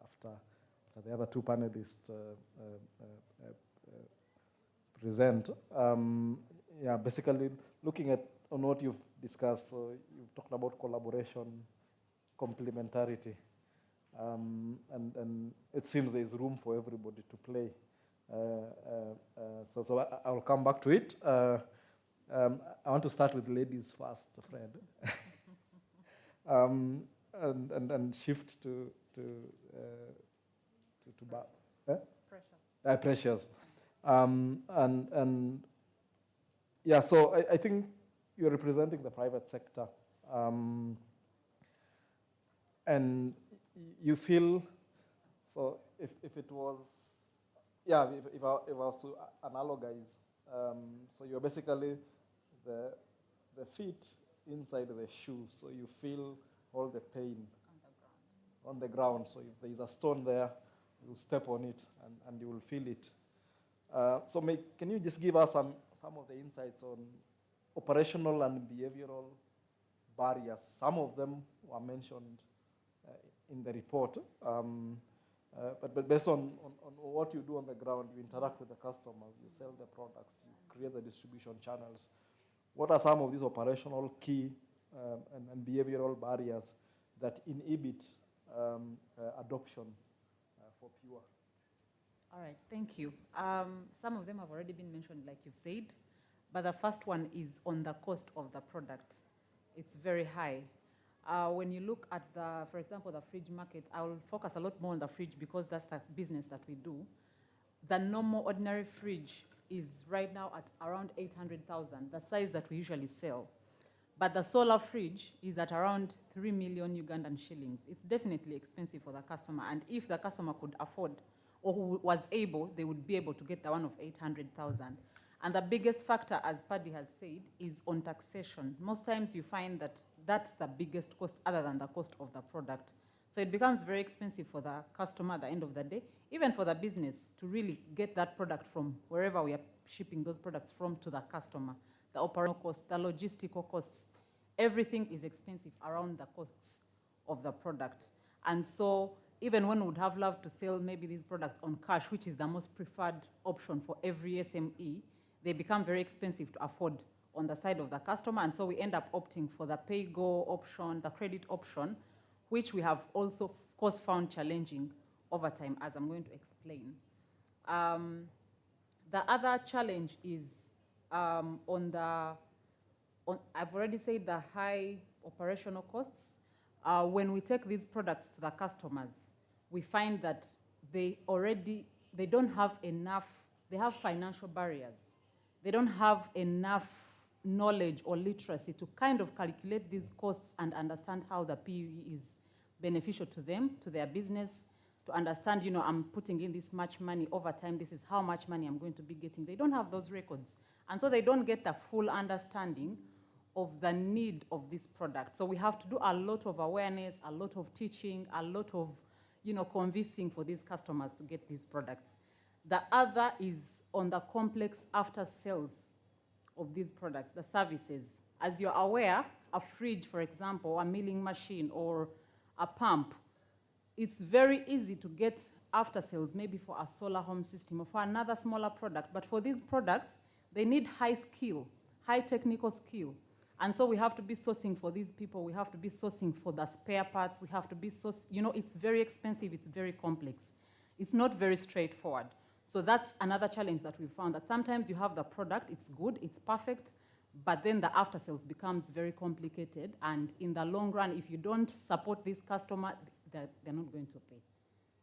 after the other two panelists present. Yeah, basically looking at on what you've discussed, so you've talked about collaboration, complementarity, and it seems there is room for everybody to play. So I'll come back to it. I want to start with ladies first, Fred, and shift to Precious. And yeah, so I think you're representing the private sector, and you feel, so if it was, yeah, if I was to analogize, so you're basically the feet inside the shoe, so you feel all the pain on the ground. So if there is a stone there, you step on it and you will feel it. So can you just give us some of the insights on operational and behavioral barriers? Some of them were mentioned in the report, but based on what you do on the ground, you interact with the customers, you sell the products, you create the distribution channels. What are some of these operational key and behavioral barriers that inhibit adoption for pure. All right, thank you. Some of them have already been mentioned, like you've said, but the first one is on the cost of the product. It's very high. When you look at the, for example, the fridge market, I will focus a lot more on the fridge because that's the business that we do. The normal ordinary fridge is right now at around 800,000, the size that we usually sell. But the solar fridge is at around 3 million Ugandan shillings. It's definitely expensive for the customer. And if the customer could afford or who was able, they would be able to get the one of 800,000. And the biggest factor, as Paddy has said, is on taxation. Most times you find that that's the biggest cost other than the cost of the product. So it becomes very expensive for the customer at the end of the day, even for the business to really get that product from wherever we are shipping those products from to the customer. The operational costs, the logistical costs, everything is expensive around the costs of the product. And so even when we would have loved to sell maybe these products on cash, which is the most preferred option for every SME, they become very expensive to afford on the side of the customer. And so we end up opting for the pay-go option, the credit option, which we have also, of course, found challenging over time, as I'm going to explain. The other challenge is I've already said the high operational costs. When we take these products to the customers, we find that they don't have enough, they have financial barriers. They don't have enough knowledge or literacy to kind of calculate these costs and understand how the PUE is beneficial to them, to their business, to understand, I'm putting in this much money over time, this is how much money I'm going to be getting. They don't have those records. And so they don't get the full understanding of the need of this product. So we have to do a lot of awareness, a lot of teaching, a lot of, convincing for these customers to get these products. The other is on the complex after sales of these products, the services. As you're aware, a fridge, for example, a milling machine or a pump, it's very easy to get after sales, maybe for a solar home system or for another smaller product. But for these products, they need high skill, high technical skill. And so we have to be sourcing for these people. We have to be sourcing for the spare parts. We have to be it's very expensive. It's very complex. It's not very straightforward. So that's another challenge that we found, that sometimes you have the product, it's good, it's perfect, but then the after sales becomes very complicated. And in the long run, if you don't support this customer, they're not going to pay.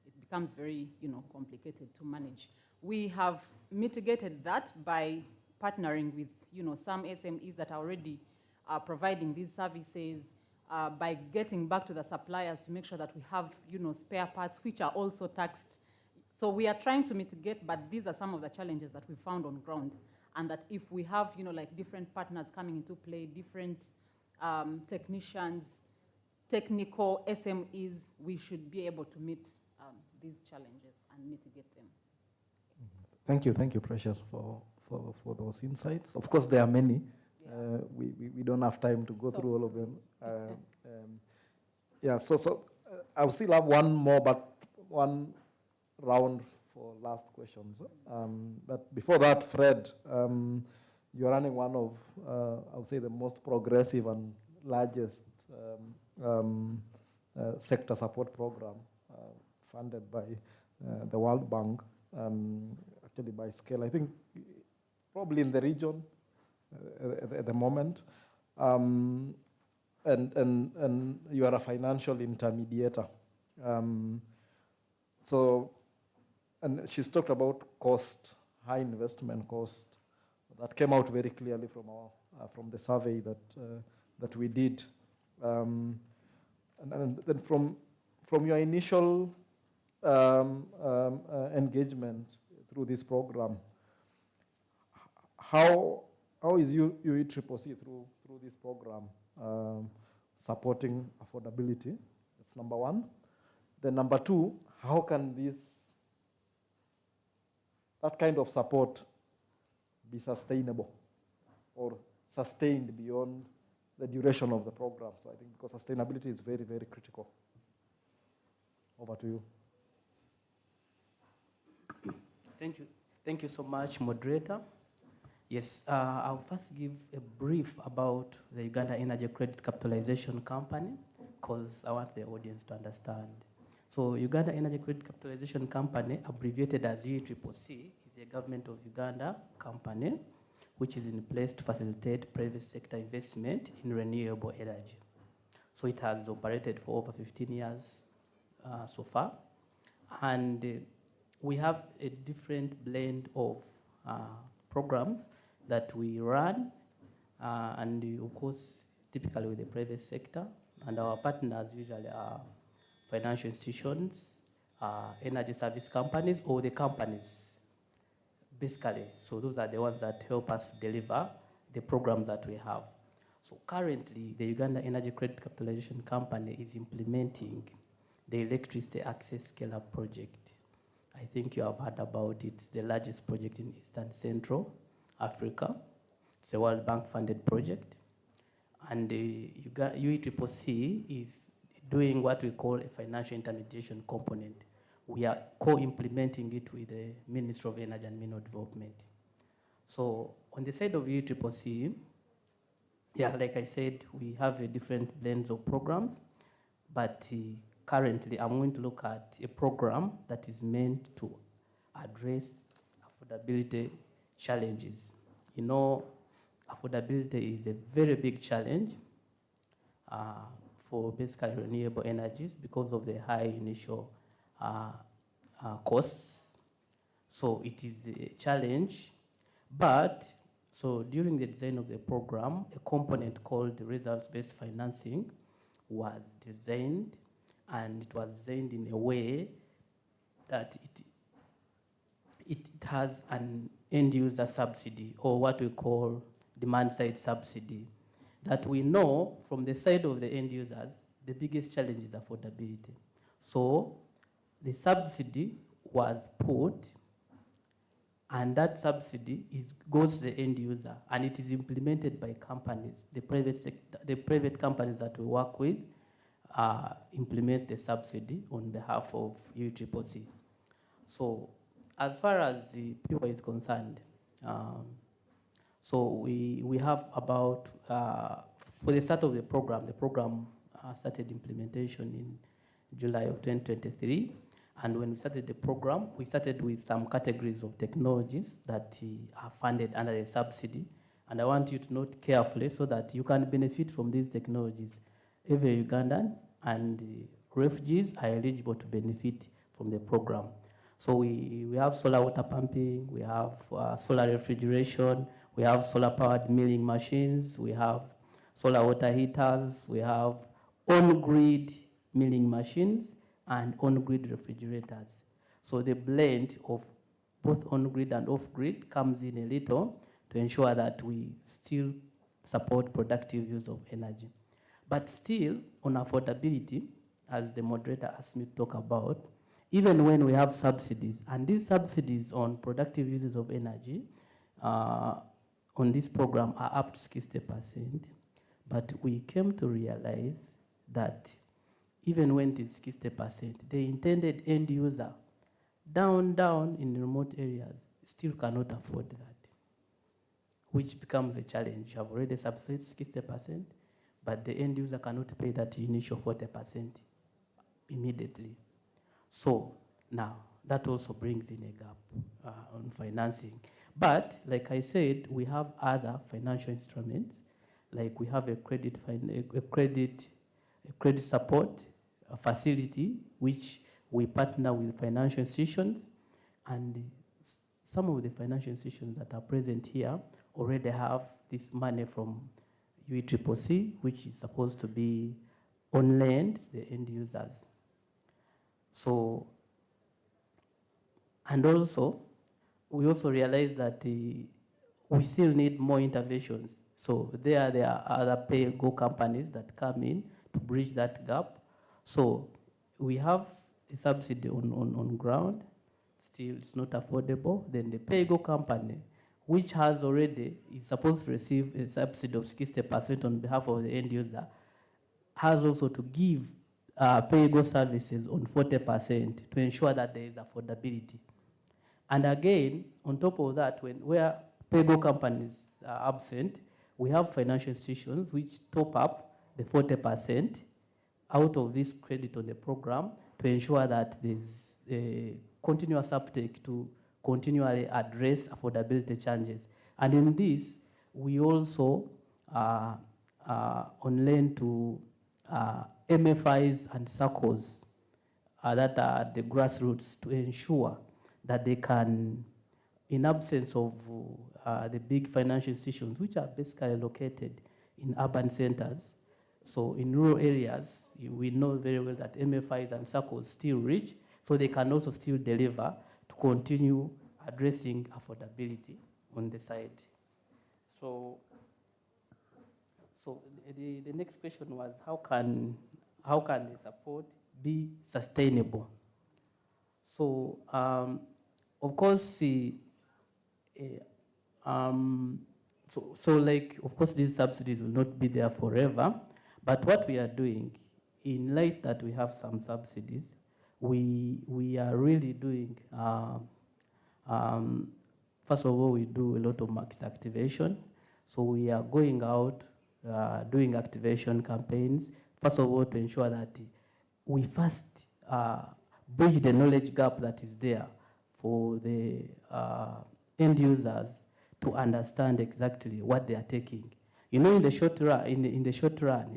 It becomes very, complicated to manage. We have mitigated that by partnering with, some SMEs that are already providing these services, by getting back to the suppliers to make sure that we have, spare parts, which are also taxed. So we are trying to mitigate, but these are some of the challenges that we found on ground. And that if we have, like different partners coming into play, different technicians, technical SMEs, we should be able to meet these challenges and mitigate them. Thank you, Precious, for those insights. Of course, there are many. Yeah. We don't have time to go through all of them. So I'll still have one more, but one round for last questions. But before that, Fred, you're running one of, I would say, the most progressive and largest sector support program funded by the World Bank, actually by scale, I think probably in the region at the moment. And you are a financial intermediator. And she's talked about cost, high investment cost. That came out very clearly from the survey that we did. And then from your initial engagement through this program, how is UNEP through this program supporting affordability? That's number one. Then number two, how can that kind of support be sustainable or sustained beyond the duration of the program? So I think because sustainability is very, very critical. Over to you. Thank you so much, moderator. Yes, I'll first give a brief about the Uganda Energy Credit Capitalization Company, because I want the audience to understand. So Uganda Energy Credit Capitalization Company, abbreviated as UECCC, is a government of Uganda company which is in place to facilitate private sector investment in renewable energy. So it has operated for over 15 years so far. And we have a different blend of programs that we run, and of course, typically with the private sector. And our partners usually are financial institutions, energy service companies, or the companies, basically. So those are the ones that help us deliver the programs that we have. So currently, the Uganda Energy Credit Capitalization Company is implementing the Electricity Access Scale-Up project. I think you have heard about it. It's the largest project in Eastern Central Africa. It's a World Bank funded project. And the UECCC is doing what we call a financial intermediation component. We are co-implementing it with the Ministry of Energy and Mineral Development. So on the side of UECCC, yeah, like I said, we have a different blends of programs, but currently I'm going to look at a program that is meant to address affordability challenges. You know, affordability is a very big challenge for basically renewable energies because of the high initial costs. So it is a challenge, but so during the design of the program, a component called results-based financing was designed, and it was designed in a way that it has an end-user subsidy, or what we call demand-side subsidy, that we know from the side of the end users, the biggest challenge is affordability. So the subsidy was put, and that subsidy goes to the end user, and it is implemented by companies. The private sector, the private companies that we work with implement the subsidy on behalf of UECCC. So as far as the PO is concerned, so we have about, for the start of the program started implementation in July of 2023. And when we started the program, we started with some categories of technologies that are funded under a subsidy. And I want you to note carefully so that you can benefit from these technologies. Every Ugandan and refugees are eligible to benefit from the program. So we have solar water pumping, we have solar refrigeration, we have solar-powered milling machines, we have solar water heaters, we have on-grid milling machines, and on-grid refrigerators. So the blend of both on-grid and off-grid comes in a little to ensure that we still support productive use of energy. But still, on affordability, as the moderator asked me to talk about, even when we have subsidies, and these subsidies on productive uses of energy on this program are up to 60%, but we came to realize that even when it is 60%, the intended end user down in remote areas still cannot afford that, which becomes a challenge. You have already subsidized 60%, but the end user cannot pay that initial 40% immediately. So now that also brings in a gap on financing. But like I said, we have other financial instruments, like we have a credit support facility, which we partner with financial institutions, and some of the financial institutions that are present here already have this money from UECCC, which is supposed to be on lend the end users. So, and also, we also realize that we still need more interventions. So there are other pay-go companies that come in to bridge that gap. So we have a subsidy on ground, still it's not affordable. Then the pay-go company, which has already, is supposed to receive a subsidy of 60% on behalf of the end user, has also to give pay-go services on 40% to ensure that there is affordability. And again, on top of that, where pay-go companies are absent, we have financial institutions which top up the 40% out of this credit on the program to ensure that there's a continuous uptake to continually address affordability challenges. And in this, we also on lend to MFIs and circles that are at the grassroots to ensure that they can, in absence of the big financial institutions, which are basically located in urban centers. So in rural areas, we know very well that MFIs and circles still reach, so they can also still deliver to continue addressing affordability on the side. So the next question was, how can the support be sustainable? So of course, of course, these subsidies will not be there forever. But what we are doing, in light that we have some subsidies, we are really doing, first of all, we do a lot of market activation. So we are going out, doing activation campaigns, first of all, to ensure that we first bridge the knowledge gap that is there for the end users to understand exactly what they are taking. You know, in the short run,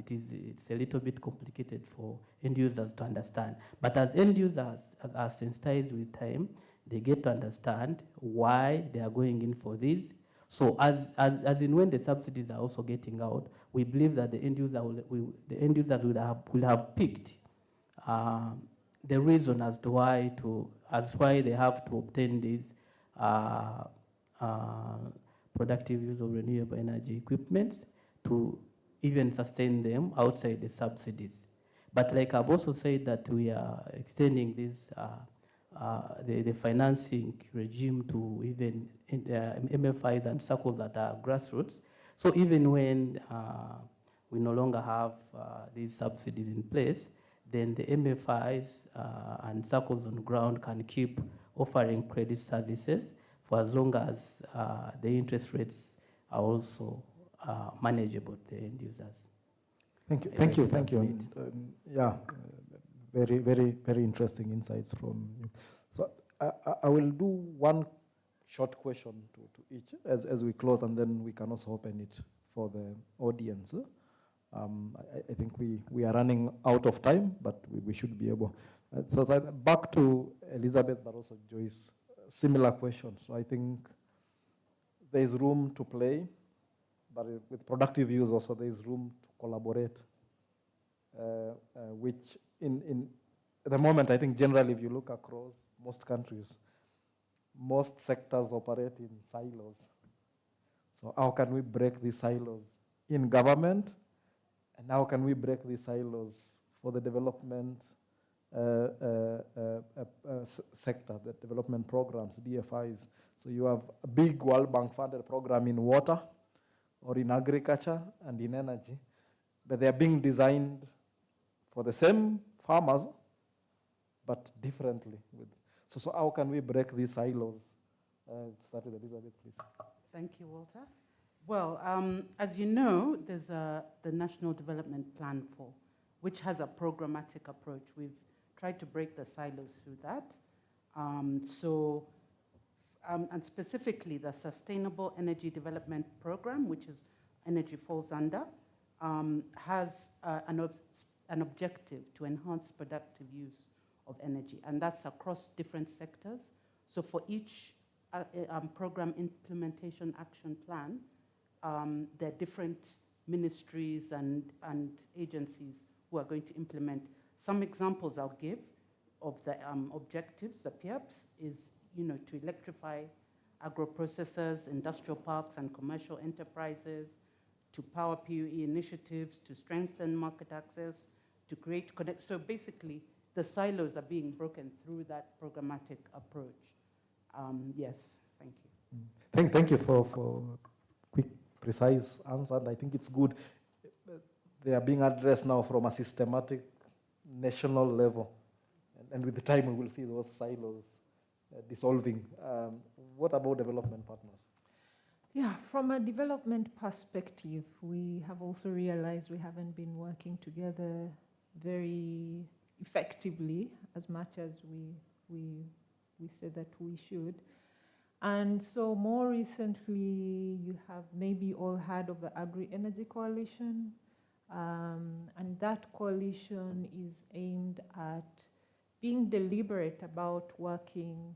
it's a little bit complicated for end users to understand. But as end users are sensitized with time, they get to understand why they are going in for this. So as in when the subsidies are also getting out, we believe that the end users will have picked the reason as to why they have to obtain these productive use of renewable energy equipment to even sustain them outside the subsidies. But like I've also said that we are extending this, the financing regime to even MFIs and circles that are grassroots. So even when we no longer have these subsidies in place, then the MFIs and circles on the ground can keep offering credit services for as long as the interest rates are also manageable to the end users. Thank you. Yeah, very, very, very interesting insights from you. So I will do one short question to each as we close, and then we can also open it for the audience. I think we are running out of time, but we should be able. So back to Elizabeth, but also Joyce. Similar question. So I think there is room to play, but with productive use also there is room to collaborate, which at the moment, I think generally if you look across most countries, most sectors operate in silos. So how can we break these silos in government, and how can we break these silos for the development sector, the development programs, DFIs. So you have a big World Bank funded program in water or in agriculture and in energy, but they are being designed for the same farmers, but differently. So how can we break these silos? Start with Elizabeth, please. Thank you, Walter. Well, as you know, there's the National Development Plan which has a programmatic approach. We've tried to break the silos through that. And specifically the Sustainable Energy Development Program, which is energy falls under, has an objective to enhance productive use of energy, and that's across different sectors. So for each program implementation action plan, there are different ministries and agencies who are going to implement. Some examples I'll give of the objectives, the PEOPs, is to electrify agro-processors, industrial parks and commercial enterprises, to power PUE initiatives, to strengthen market access, to create so basically the silos are being broken through that programmatic approach. Yes, thank you. Thank you for quick, precise answer. I think it's good. They are being addressed now from a systematic national level. And with the time, we will see those silos dissolving. What about development partners? Yeah, from a development perspective, we have also realized we haven't been working together very effectively as much as we say that we should. And so more recently, you have maybe all heard of the Agri-Energy Coalition. And that coalition is aimed at being deliberate about working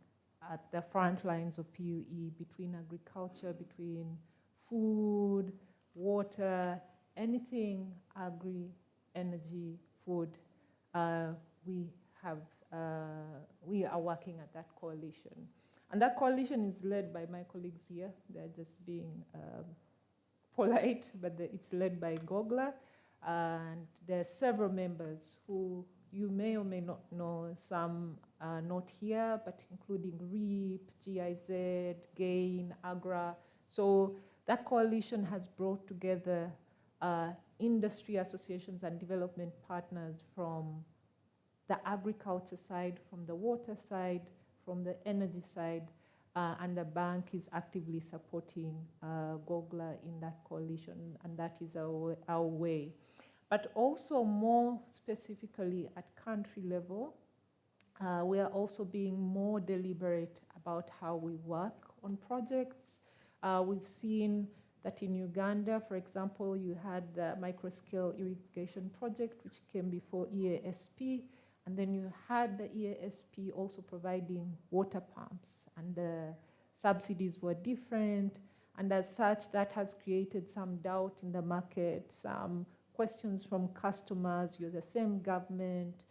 at the front lines of PUE, between agriculture, between food, water, anything agri, energy, food. We are working at that coalition. And that coalition is led by my colleagues here. They're just being polite, but it's led by Gogla. And there are several members who you may or may not know, some are not here, but including REP, GIZ, GAIN, AGRA. So that coalition has brought together industry associations and development partners from the agriculture side, from the water side, from the energy side, and the bank is actively supporting Gogla in that coalition, and that is our way. But also more specifically at country level, we are also being more deliberate about how we work on projects. We've seen that in Uganda, for example, you had the micro-scale irrigation project, which came before EASP, and then you had the EASP also providing water pumps, and the subsidies were different, and as such, that has created some doubt in the market, some questions from customers. You're the same government.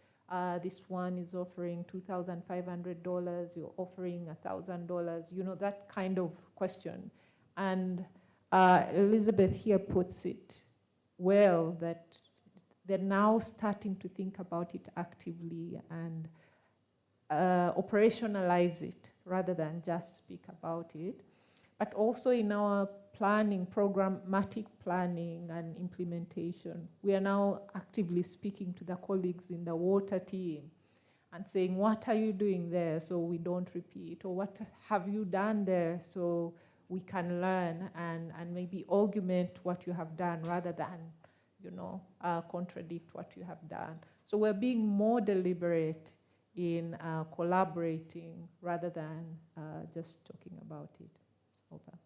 This one is offering $2,500. You're offering $1,000. You know, that kind of question. And Elizabeth here puts it well, that they're now starting to think about it actively and operationalize it rather than just speak about it. But also in our planning, programmatic planning and implementation, we are now actively speaking to the colleagues in the water team and saying, what are you doing there so we don't repeat? Or what have you done there so we can learn and maybe augment what you have done rather than, you know, contradict what you have done. So we're being more deliberate in collaborating rather than just talking about it. Over.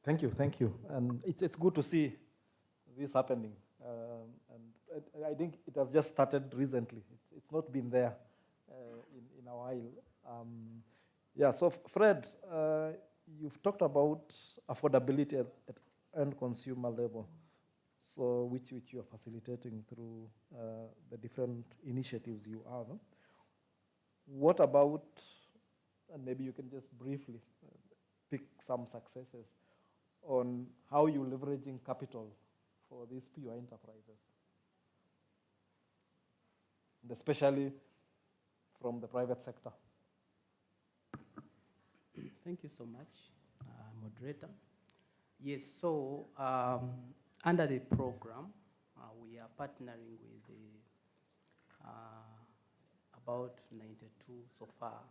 Thank you. And it's good to see this happening. And I think it has just started recently. It's not been there in a while. Yeah, so Fred, you've talked about affordability at end consumer level, so which you are facilitating through the different initiatives you have. What about, and maybe you can just briefly pick some successes on how you're leveraging capital for these PUI enterprises, and especially from the private sector. Thank you so much, moderator. Yes, so under the program, we are partnering with about 92 so far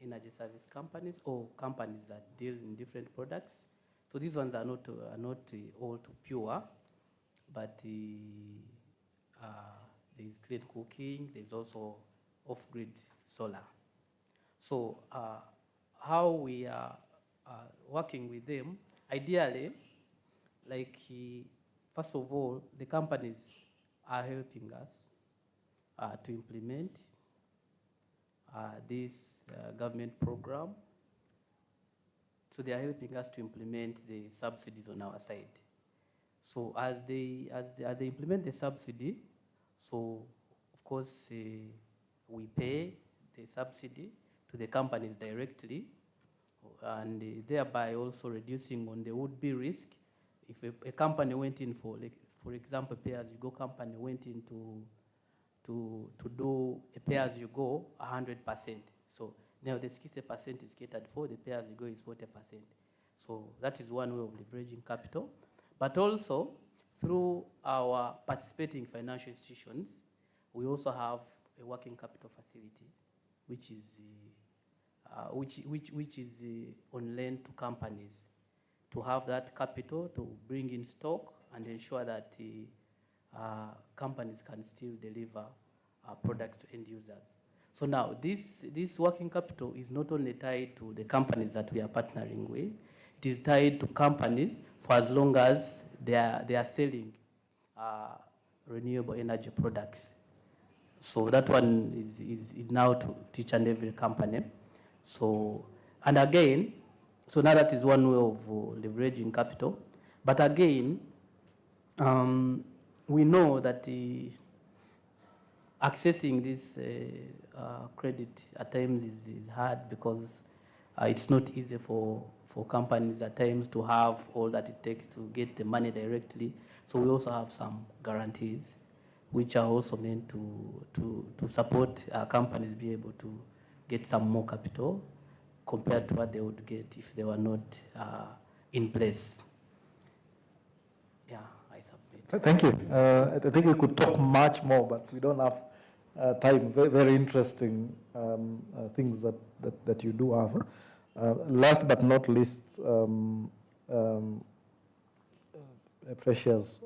energy service companies or companies that deal in different products. So these ones are not all too pure, but there's clean cooking, there's also off-grid solar. So how we are working with them, ideally, like first of all, the companies are helping us to implement this government program. So they are helping us to implement the subsidies on our side. So as they implement the subsidy, so of course we pay the subsidy to the companies directly, and thereby also reducing on the would-be risk. If a company went in for example, pay-as-you-go company went in to do a pay-as-you-go 100%. So now the 60% is catered for, the pay-as-you-go is 40%. So that is one way of leveraging capital. But also, through our participating financial institutions, we also have a working capital facility, which is on lend to companies to have that capital to bring in stock and ensure that companies can still deliver products to end users. So now, this working capital is not only tied to the companies that we are partnering with, it is tied to companies for as long as they are selling renewable energy products. So that one is now to each and every company. So, and again, so now that is one way of leveraging capital. But again, we know that accessing this credit at times is hard because it's not easy for companies at times to have all that it takes to get the money directly. So we also have some guarantees which are also meant to support companies be able to get some more capital compared to what they would get if they were not in place. Yeah, I submit. Thank you. I think we could talk much more, but we don't have time. Very, very interesting things that you do have. Last but not least, Precious.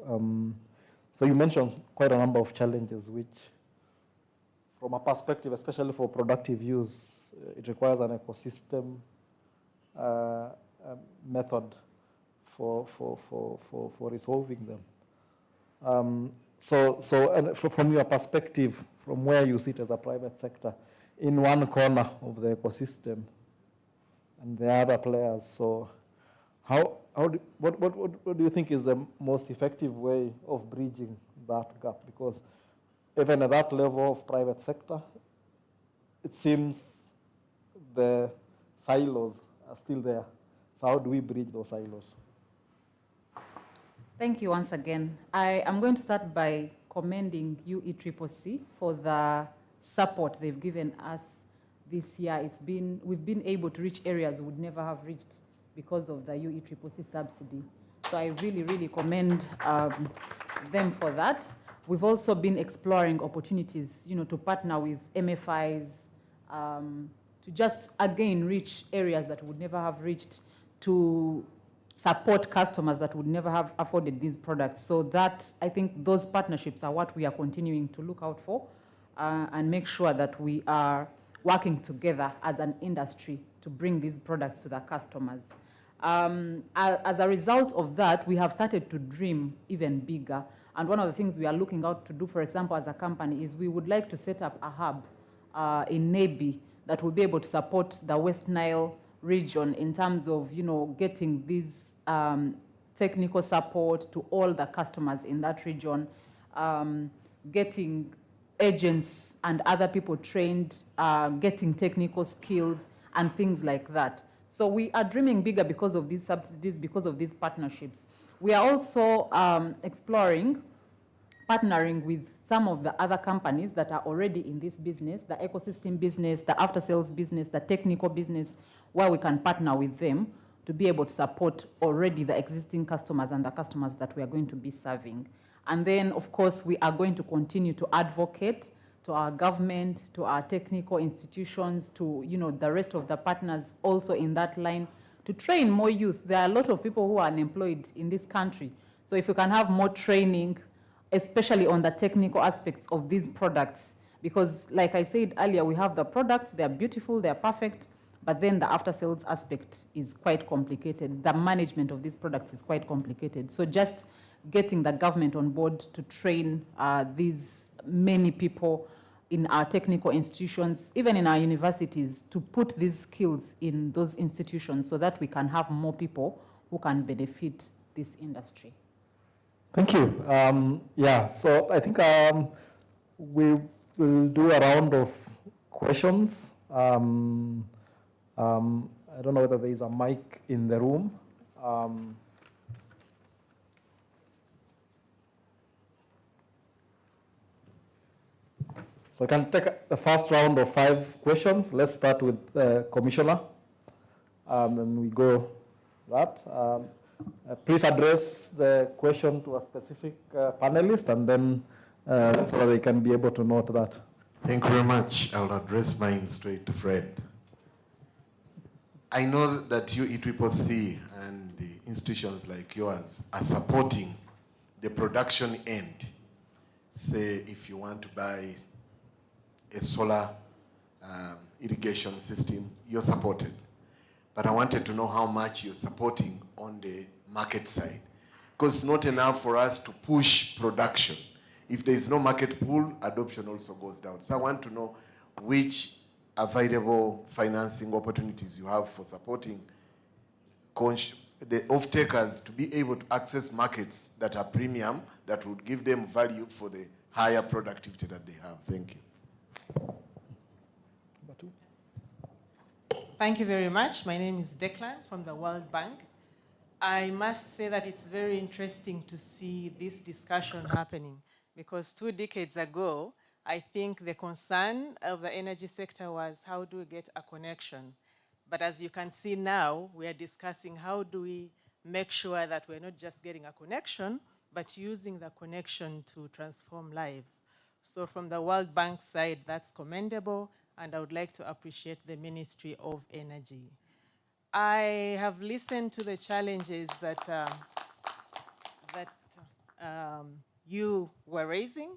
So you mentioned quite a number of challenges which, from a perspective, especially for productive use, it requires an ecosystem method for resolving them. And from your perspective, from where you sit as a private sector, in one corner of the ecosystem, and the other players, so what do you think is the most effective way of bridging that gap? Because even at that level of private sector, it seems the silos are still there. So how do we bridge those silos? Thank you once again. I am going to start by commending UECCC for the support they've given us this year. We've been able to reach areas we would never have reached because of the UECCC subsidy. So I really, really commend them for that. We've also been exploring opportunities, to partner with MFIs, to just, again, reach areas that would never have reached, to support customers that would never have afforded these products. So that, I think those partnerships are what we are continuing to look out for and make sure that we are working together as an industry to bring these products to the customers. As a result of that, we have started to dream even bigger. And one of the things we are looking out to do, for example, as a company, is we would like to set up a hub in Nebi that will be able to support the West Nile region in terms of, getting this technical support to all the customers in that region, getting agents and other people trained, getting technical skills and things like that. So we are dreaming bigger because of these subsidies, because of these partnerships. We are also exploring partnering with some of the other companies that are already in this business, the ecosystem business, the after-sales business, the technical business, where we can partner with them to be able to support already the existing customers and the customers that we are going to be serving. And then, of course, we are going to continue to advocate to our government, to our technical institutions, to the rest of the partners also in that line, to train more youth. There are a lot of people who are unemployed in this country. So if you can have more training, especially on the technical aspects of these products, because like I said earlier, we have the products, they're beautiful, they're perfect, but then the after-sales aspect is quite complicated. The management of these products is quite complicated. So just getting the government on board to train these many people in our technical institutions, even in our universities, to put these skills in those institutions so that we can have more people who can benefit this industry. Thank you. So I think we will do a round of questions. I don't know whether there is a mic in the room. So I can take the first round of 5 questions. Let's start with the Commissioner, and we go that. Please address the question to a specific panelist, and then so that they can be able to note that. Thank you very much. I'll address mine straight to Fred. I know that UECCC and the institutions like yours are supporting the production end. say if you want to buy a solar irrigation system, you're supported. But I wanted to know how much you're supporting on the market side. Because it's not enough for us to push production. If there is no market pull, adoption also goes down. So I want to know which available financing opportunities you have for supporting the off-takers to be able to access markets that are premium, that would give them value for the higher productivity that they have. Thank you. Thank you very much. My name is Declan from the World Bank. I must say that it's very interesting to see this discussion happening, because 2 decades ago, I think the concern of the energy sector was how do we get a connection? But as you can see now, we are discussing how do we make sure that we're not just getting a connection, but using the connection to transform lives. So from the World Bank side, that's commendable, and I would like to appreciate the Ministry of Energy. I have listened to the challenges that you were raising,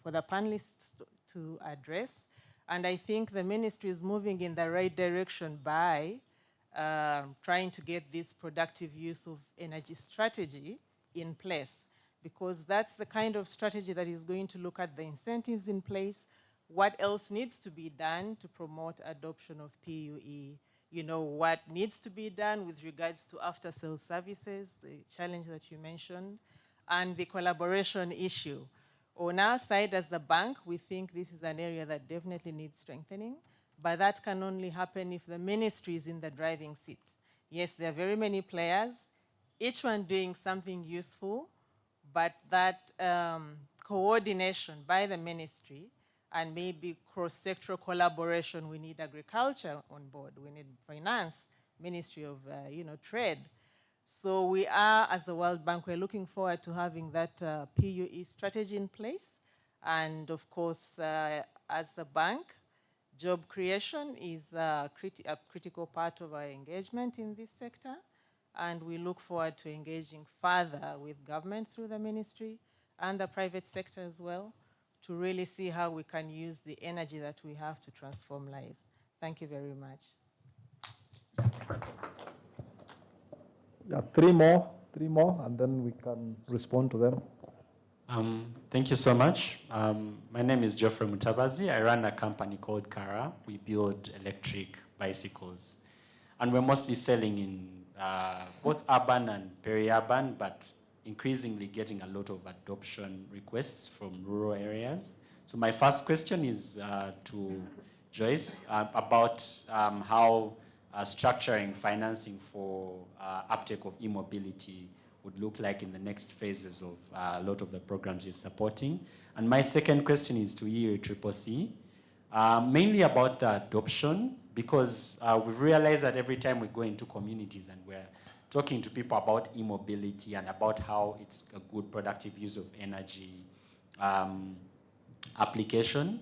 for the panelists to address. And I think the ministry is moving in the right direction by trying to get this productive use of energy strategy in place, because that's the kind of strategy that is going to look at the incentives in place, what else needs to be done to promote adoption of PUE, what needs to be done with regards to after-sales services, the challenge that you mentioned, and the collaboration issue. On our side as the bank, we think this is an area that definitely needs strengthening, but that can only happen if the ministry is in the driving seat. Yes, there are very many players, each one doing something useful, but that coordination by the ministry and maybe cross-sectoral collaboration, we need agriculture on board, we need finance, Ministry of Trade. So we are, as the World Bank, we're looking forward to having that PUE strategy in place. And of course, as the bank, job creation is a critical part of our engagement in this sector. And we look forward to engaging further with government through the ministry and the private sector as well, to really see how we can use the energy that we have to transform lives. Thank you very much. Yeah, three more, and then we can respond to them. Thank you so much. My name is Geoffrey Mutabazi. I run a company called Kara. We build electric bicycles. And we're mostly selling in both urban and peri-urban, but increasingly getting a lot of adoption requests from rural areas. So my first question is to Joyce about how structuring financing for uptake of e-mobility would look like in the next phases of a lot of the programs you're supporting. And my second question is to UNEP, mainly about the adoption, because we've realized that every time we go into communities and we're talking to people about e-mobility and about how it's a good productive use of energy application,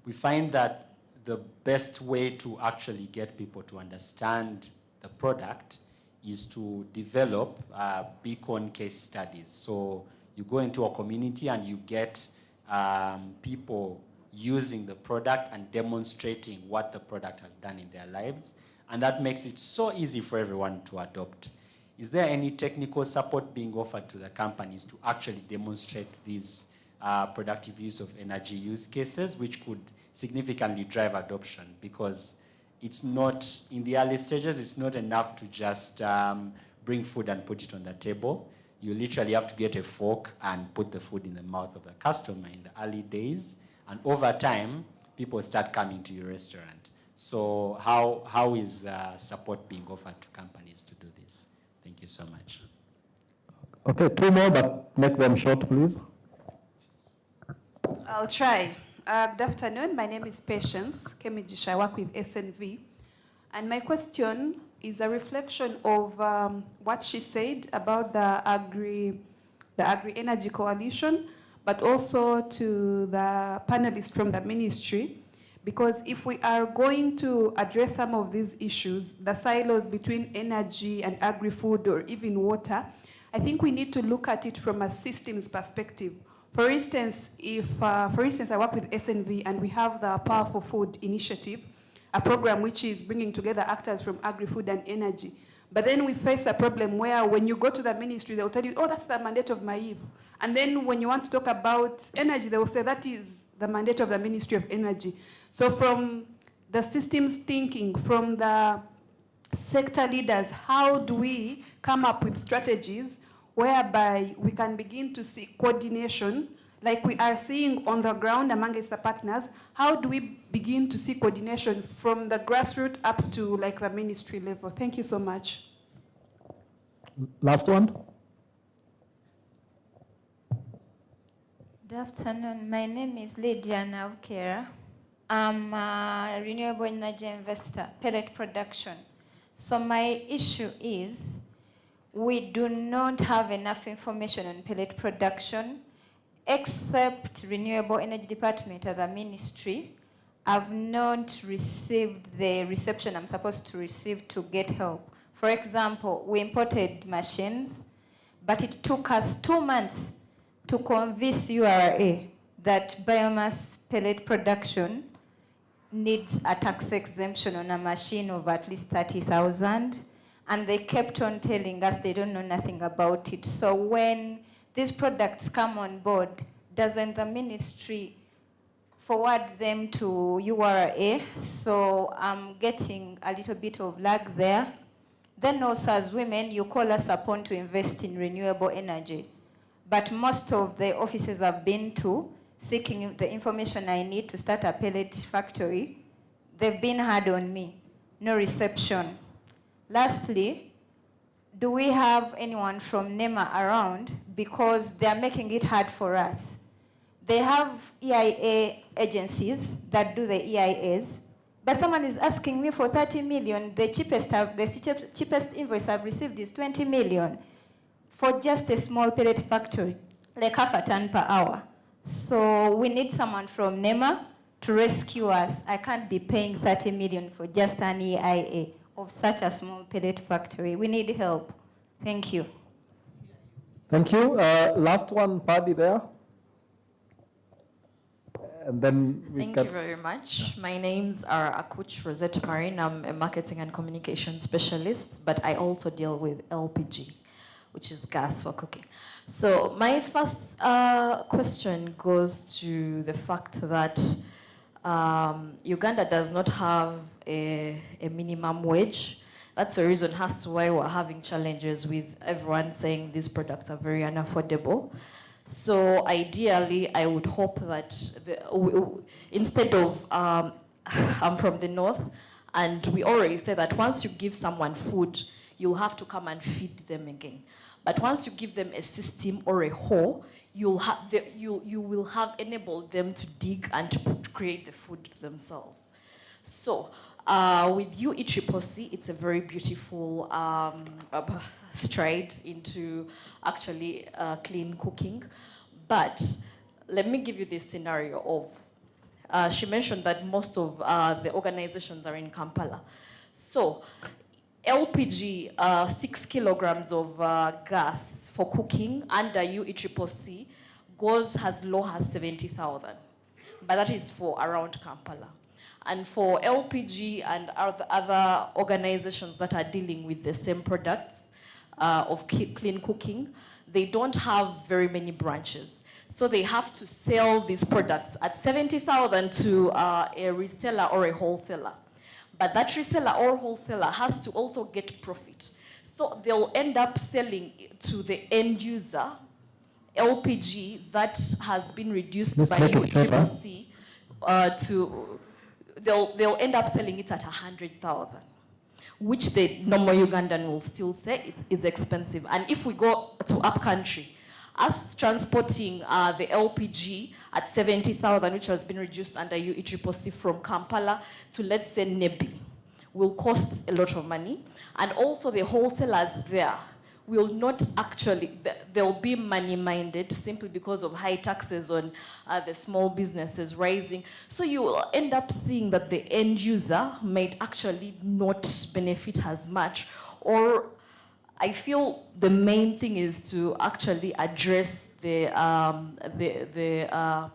we find that the best way to actually get people to understand the product is to develop beacon case studies. So you go into a community and you get people using the product and demonstrating what the product has done in their lives. And that makes it so easy for everyone to adopt. Is there any technical support being offered to the companies to actually demonstrate these productive use of energy use cases, which could significantly drive adoption? Because it's not, in the early stages, it's not enough to just bring food and put it on the table. You literally have to get a fork and put the food in the mouth of the customer in the early days. And over time, people start coming to your restaurant. So how is support being offered to companies to do this? Thank you so much. Okay, two more, but make them short, please. I'll try. Good afternoon. My name is Patience Kemijisha. I work with SNV. And my question is a reflection of what she said about the Agri-Energy Coalition, but also to the panelists from the ministry. Because if we are going to address some of these issues, the silos between energy and agri-food or even water, I think we need to look at it from a systems perspective. For instance, for instance, I work with SNV and we have the Power for Food initiative, a program which is bringing together actors from agri-food and energy. But then we face a problem where when you go to the ministry, they'll tell you, oh, that's the mandate of MAIV. And then when you want to talk about energy, they will say that is the mandate of the Ministry of Energy. So from the systems thinking, from the sector leaders, how do we come up with strategies whereby we can begin to see coordination like we are seeing on the ground amongst the partners? How do we begin to see coordination from the grassroots up to like the ministry level? Thank you so much. Last one. Good afternoon. My name is Lydia Naukera. I'm a renewable energy investor, pellet production. So my issue is we do not have enough information on pellet production, except Renewable Energy Department as a ministry. I've not received the reception I'm supposed to receive to get help. For example, we imported machines, but it took us 2 months to convince URA that biomass pellet production needs a tax exemption on a machine of at least 30,000. And they kept on telling us they don't know nothing about it. So when these products come on board, doesn't the ministry forward them to URA? So I'm getting a little bit of lag there. Then also as women, you call us upon to invest in renewable energy. But most of the offices I've been to, seeking the information I need to start a pellet factory, they've been hard on me. No reception. Lastly, do we have anyone from NEMA around? Because they're making it hard for us. They have EIA agencies that do the EIAs, but someone is asking me for 30 million. The cheapest invoice I've received is 20 million for just a small pellet factory, like half a ton per hour. So we need someone from NEMA to rescue us. I can't be paying 30 million for just an EIA of such a small pellet factory. We need help. Thank you. Thank you. Last one, Paddy there. And then we Thank you very much. My name's Akuch Rosette Marine. I'm a marketing and communication specialist, but I also deal with LPG, which is gas for cooking. So my first question goes to the fact that Uganda does not have a minimum wage. That's the reason as to why we're having challenges with everyone saying these products are very unaffordable. So ideally, I would hope that instead of, I'm from the north, and we already say that once you give someone food, you'll have to come and feed them again. But once you give them a system or a hole, you will have enabled them to dig and to create the food themselves. So with UNEP, it's a very beautiful stride into actually clean cooking. But let me give you this scenario of, she mentioned that most of the organizations are in Kampala. So LPG, 6 kilograms of gas for cooking under UNEP goes as low as 70,000. But that is for around Kampala. And for LPG and other organizations that are dealing with the same products of clean cooking, they don't have very many branches. So they have to sell these products at 70,000 to a reseller or a wholesaler. But that reseller or wholesaler has to also get profit. So they'll end up selling to the end user LPG that has been reduced by UNEP to, they'll end up selling it at 100,000, which the normal Ugandan will still say it's expensive. And if we go to upcountry, us transporting the LPG at 70,000, which has been reduced under UNEP from Kampala to, let's say, Nebi, will cost a lot of money. And also the wholesalers there will not actually, they'll be money-minded simply because of high taxes on the small businesses rising. So you will end up seeing that the end user might actually not benefit as much. Or I feel the main thing is to actually address the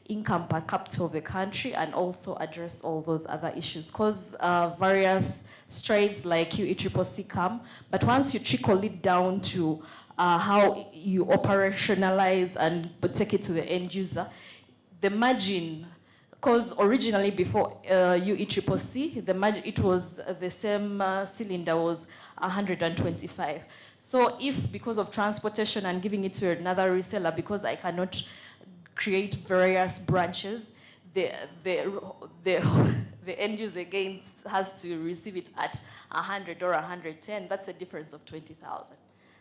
income per capita of the country, and also address all those other issues. Because various strides like UNEP come, but once you trickle it down to how you operationalize and take it to the end user, the margin, because originally before UNEP, the margin, it was the same cylinder was 125. So if because of transportation and giving it to another reseller, because I cannot create various branches, the end user again has to receive it at 100 or 110. That's a difference of 20,000.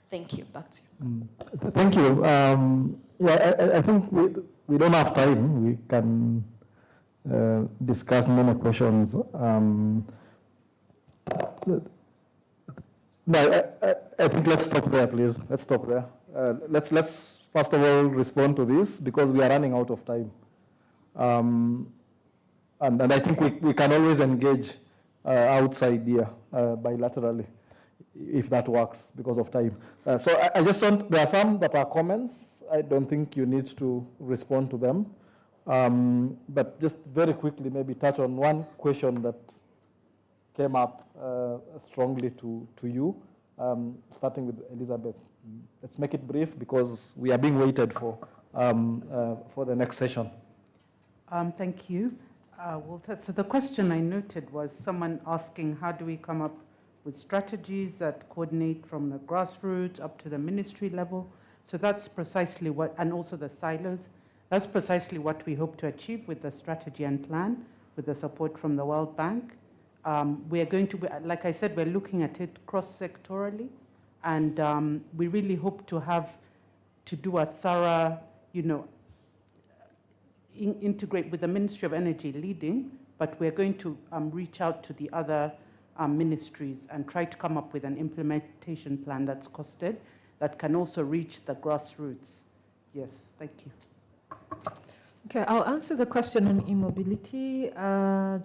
Thank you. Back to you. Thank you. Yeah, I think we don't have time. We can discuss many questions. No, I think let's stop there, please. Let's stop there. Let's first of all respond to this because we are running out of time. And I think we can always engage outside here bilaterally if that works because of time. So I just want, there are some that are comments. I don't think you need to respond to them. But just very quickly, maybe touch on one question that came up strongly to you, starting with Elizabeth. Let's make it brief because we are being waited for the next session. Thank you, Walter. So the question I noted was someone asking, how do we come up with strategies that coordinate from the grassroots up to the ministry level? So that's precisely what, and also the silos, that's precisely what we hope to achieve with the strategy and plan, with the support from the World Bank. We are going to be, like I said, we're looking at it cross-sectorally, and we really hope to do a thorough, integrate with the Ministry of Energy leading, but we're going to reach out to the other ministries and try to come up with an implementation plan that's costed, that can also reach the grassroots. Yes, thank you. Okay, I'll answer the question on e-mobility.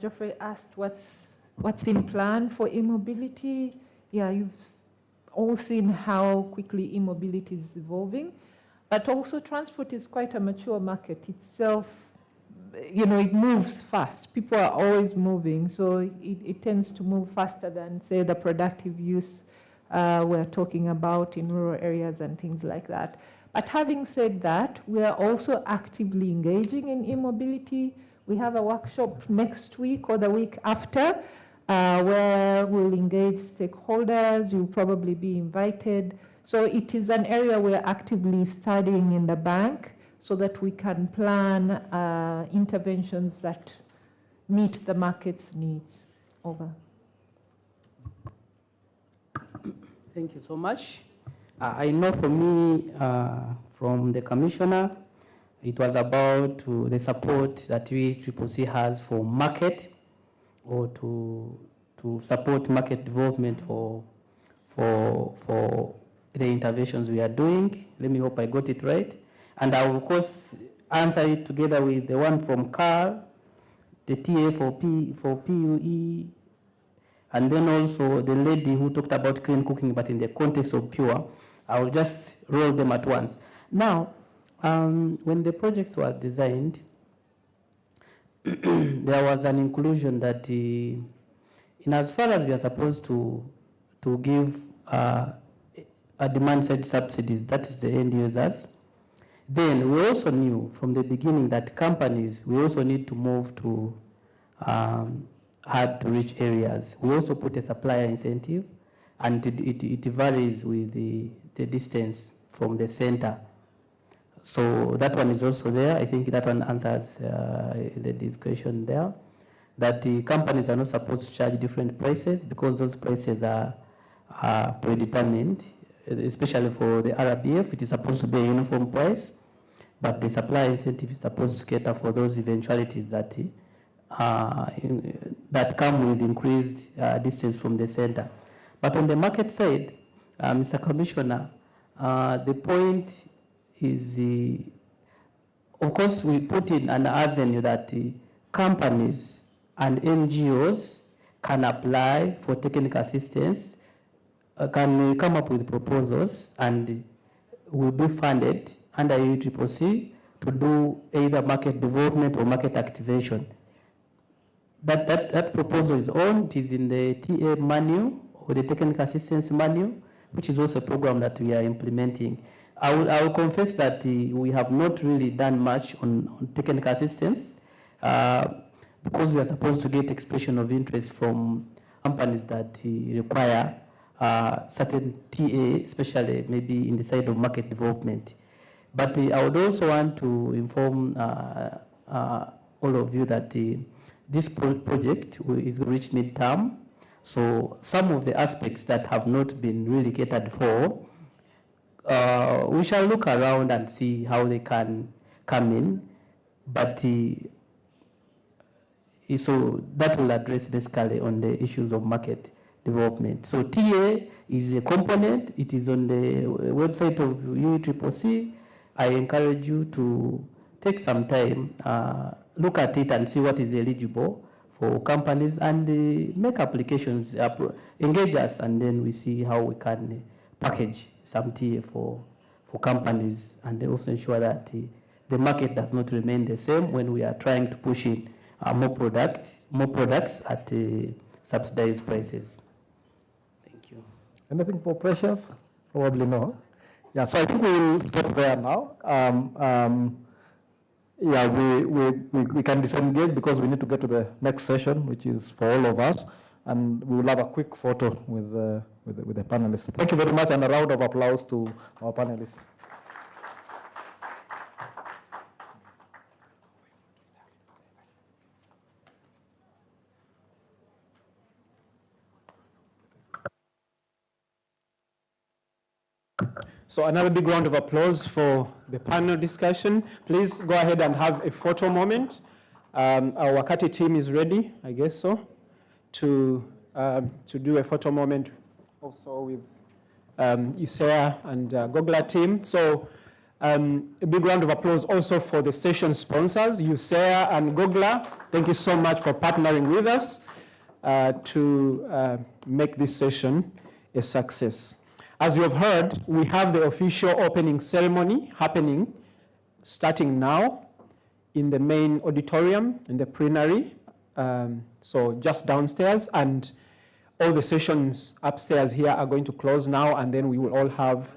Geoffrey asked what's in plan for e-mobility. Yeah, you've all seen how quickly e-mobility is evolving, but also transport is quite a mature market itself. It moves fast. People are always moving, so it tends to move faster than, say, the productive use we're talking about in rural areas and things like that. But having said that, we are also actively engaging in e-mobility. We have a workshop next week or the week after where we'll engage stakeholders. You'll probably be invited. So it is an area we're actively studying in the bank so that we can plan interventions that meet the market's needs. Over. Thank you so much. I know for me, from the Commissioner, it was about the support that UNHCR has for market, or to support market development for the interventions we are doing. Let me hope I got it right. And I will, of course, answer it together with the one from Carl, the TA for PUE, and then also the lady who talked about clean cooking, but in the context of pure. I will just roll them at once. Now, when the project was designed, there was an inclusion that in as far as we are supposed to give a demand-side subsidies, that is the end users, then we also knew from the beginning that companies, we also need to move to hard-to-reach areas. We also put a supplier incentive, and it varies with the distance from the center. So that one is also there. I think that one answers the discussion there, that the companies are not supposed to charge different prices because those prices are predetermined, especially for the RBF. It is supposed to be a uniform price, but the supply incentive is supposed to cater for those eventualities that that come with increased distance from the center. But on the market side, Mr. Commissioner, the point is, of course, we put in an avenue that companies and NGOs can apply for technical assistance, can come up with proposals, and will be funded under UNCCC to do either market development or market activation. That proposal is on. It is in the TA manual or the technical assistance manual, which is also a program that we are implementing. I will confess that we have not really done much on technical assistance because we are supposed to get expression of interest from companies that require certain TA, especially maybe in the side of market development. But I would also want to inform all of you that this project is reached midterm. So some of the aspects that have not been really catered for, we shall look around and see how they can come in. But so that will address basically on the issues of market development. So TA is a component. It is on the website of UNCCC. I encourage you to take some time, look at it and see what is eligible for companies and make applications, engage us, and then we see how we can package some TA for companies, and also ensure that the market does not remain the same when we are trying to push in more products at subsidized prices. Thank you. Anything for Precious? Probably no. Yeah, so I think we will stop there now. Yeah, we can disengage because we need to get to the next session, which is for all of us, and we will have a quick photo with the panelists. Thank you very much, and a round of applause to our panelists. So another big round of applause for the panel discussion. Please go ahead and have a photo moment. Our Wakati team is ready, I guess so, to do a photo moment also with Isaiah and Gogla team. So a big round of applause also for the session sponsors, Isaiah and Gogla. Thank you so much for partnering with us to make this session a success. As you have heard, we have the official opening ceremony happening starting now in the main auditorium in the plenary, so just downstairs, and all the sessions upstairs here are going to close now, and then we will all have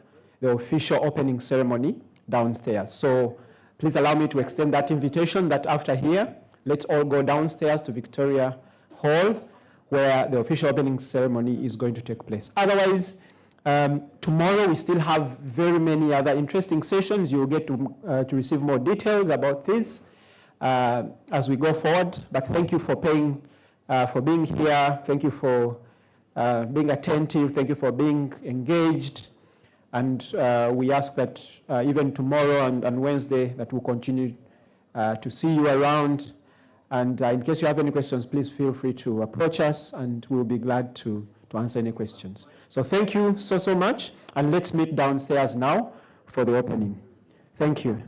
the official opening ceremony downstairs. So please allow me to extend that invitation that after here, let's all go downstairs to Victoria Hall, where the official opening ceremony is going to take place. Otherwise, tomorrow we still have very many other interesting sessions. You will get to receive more details about this as we go forward. But thank you for being here. Thank you for being attentive. Thank you for being engaged. And we ask that even tomorrow and Wednesday that we'll continue to see you around. And in case you have any questions, please feel free to approach us, and we'll be glad to answer any questions. So thank you so much, and let's meet downstairs now for the opening. Thank you.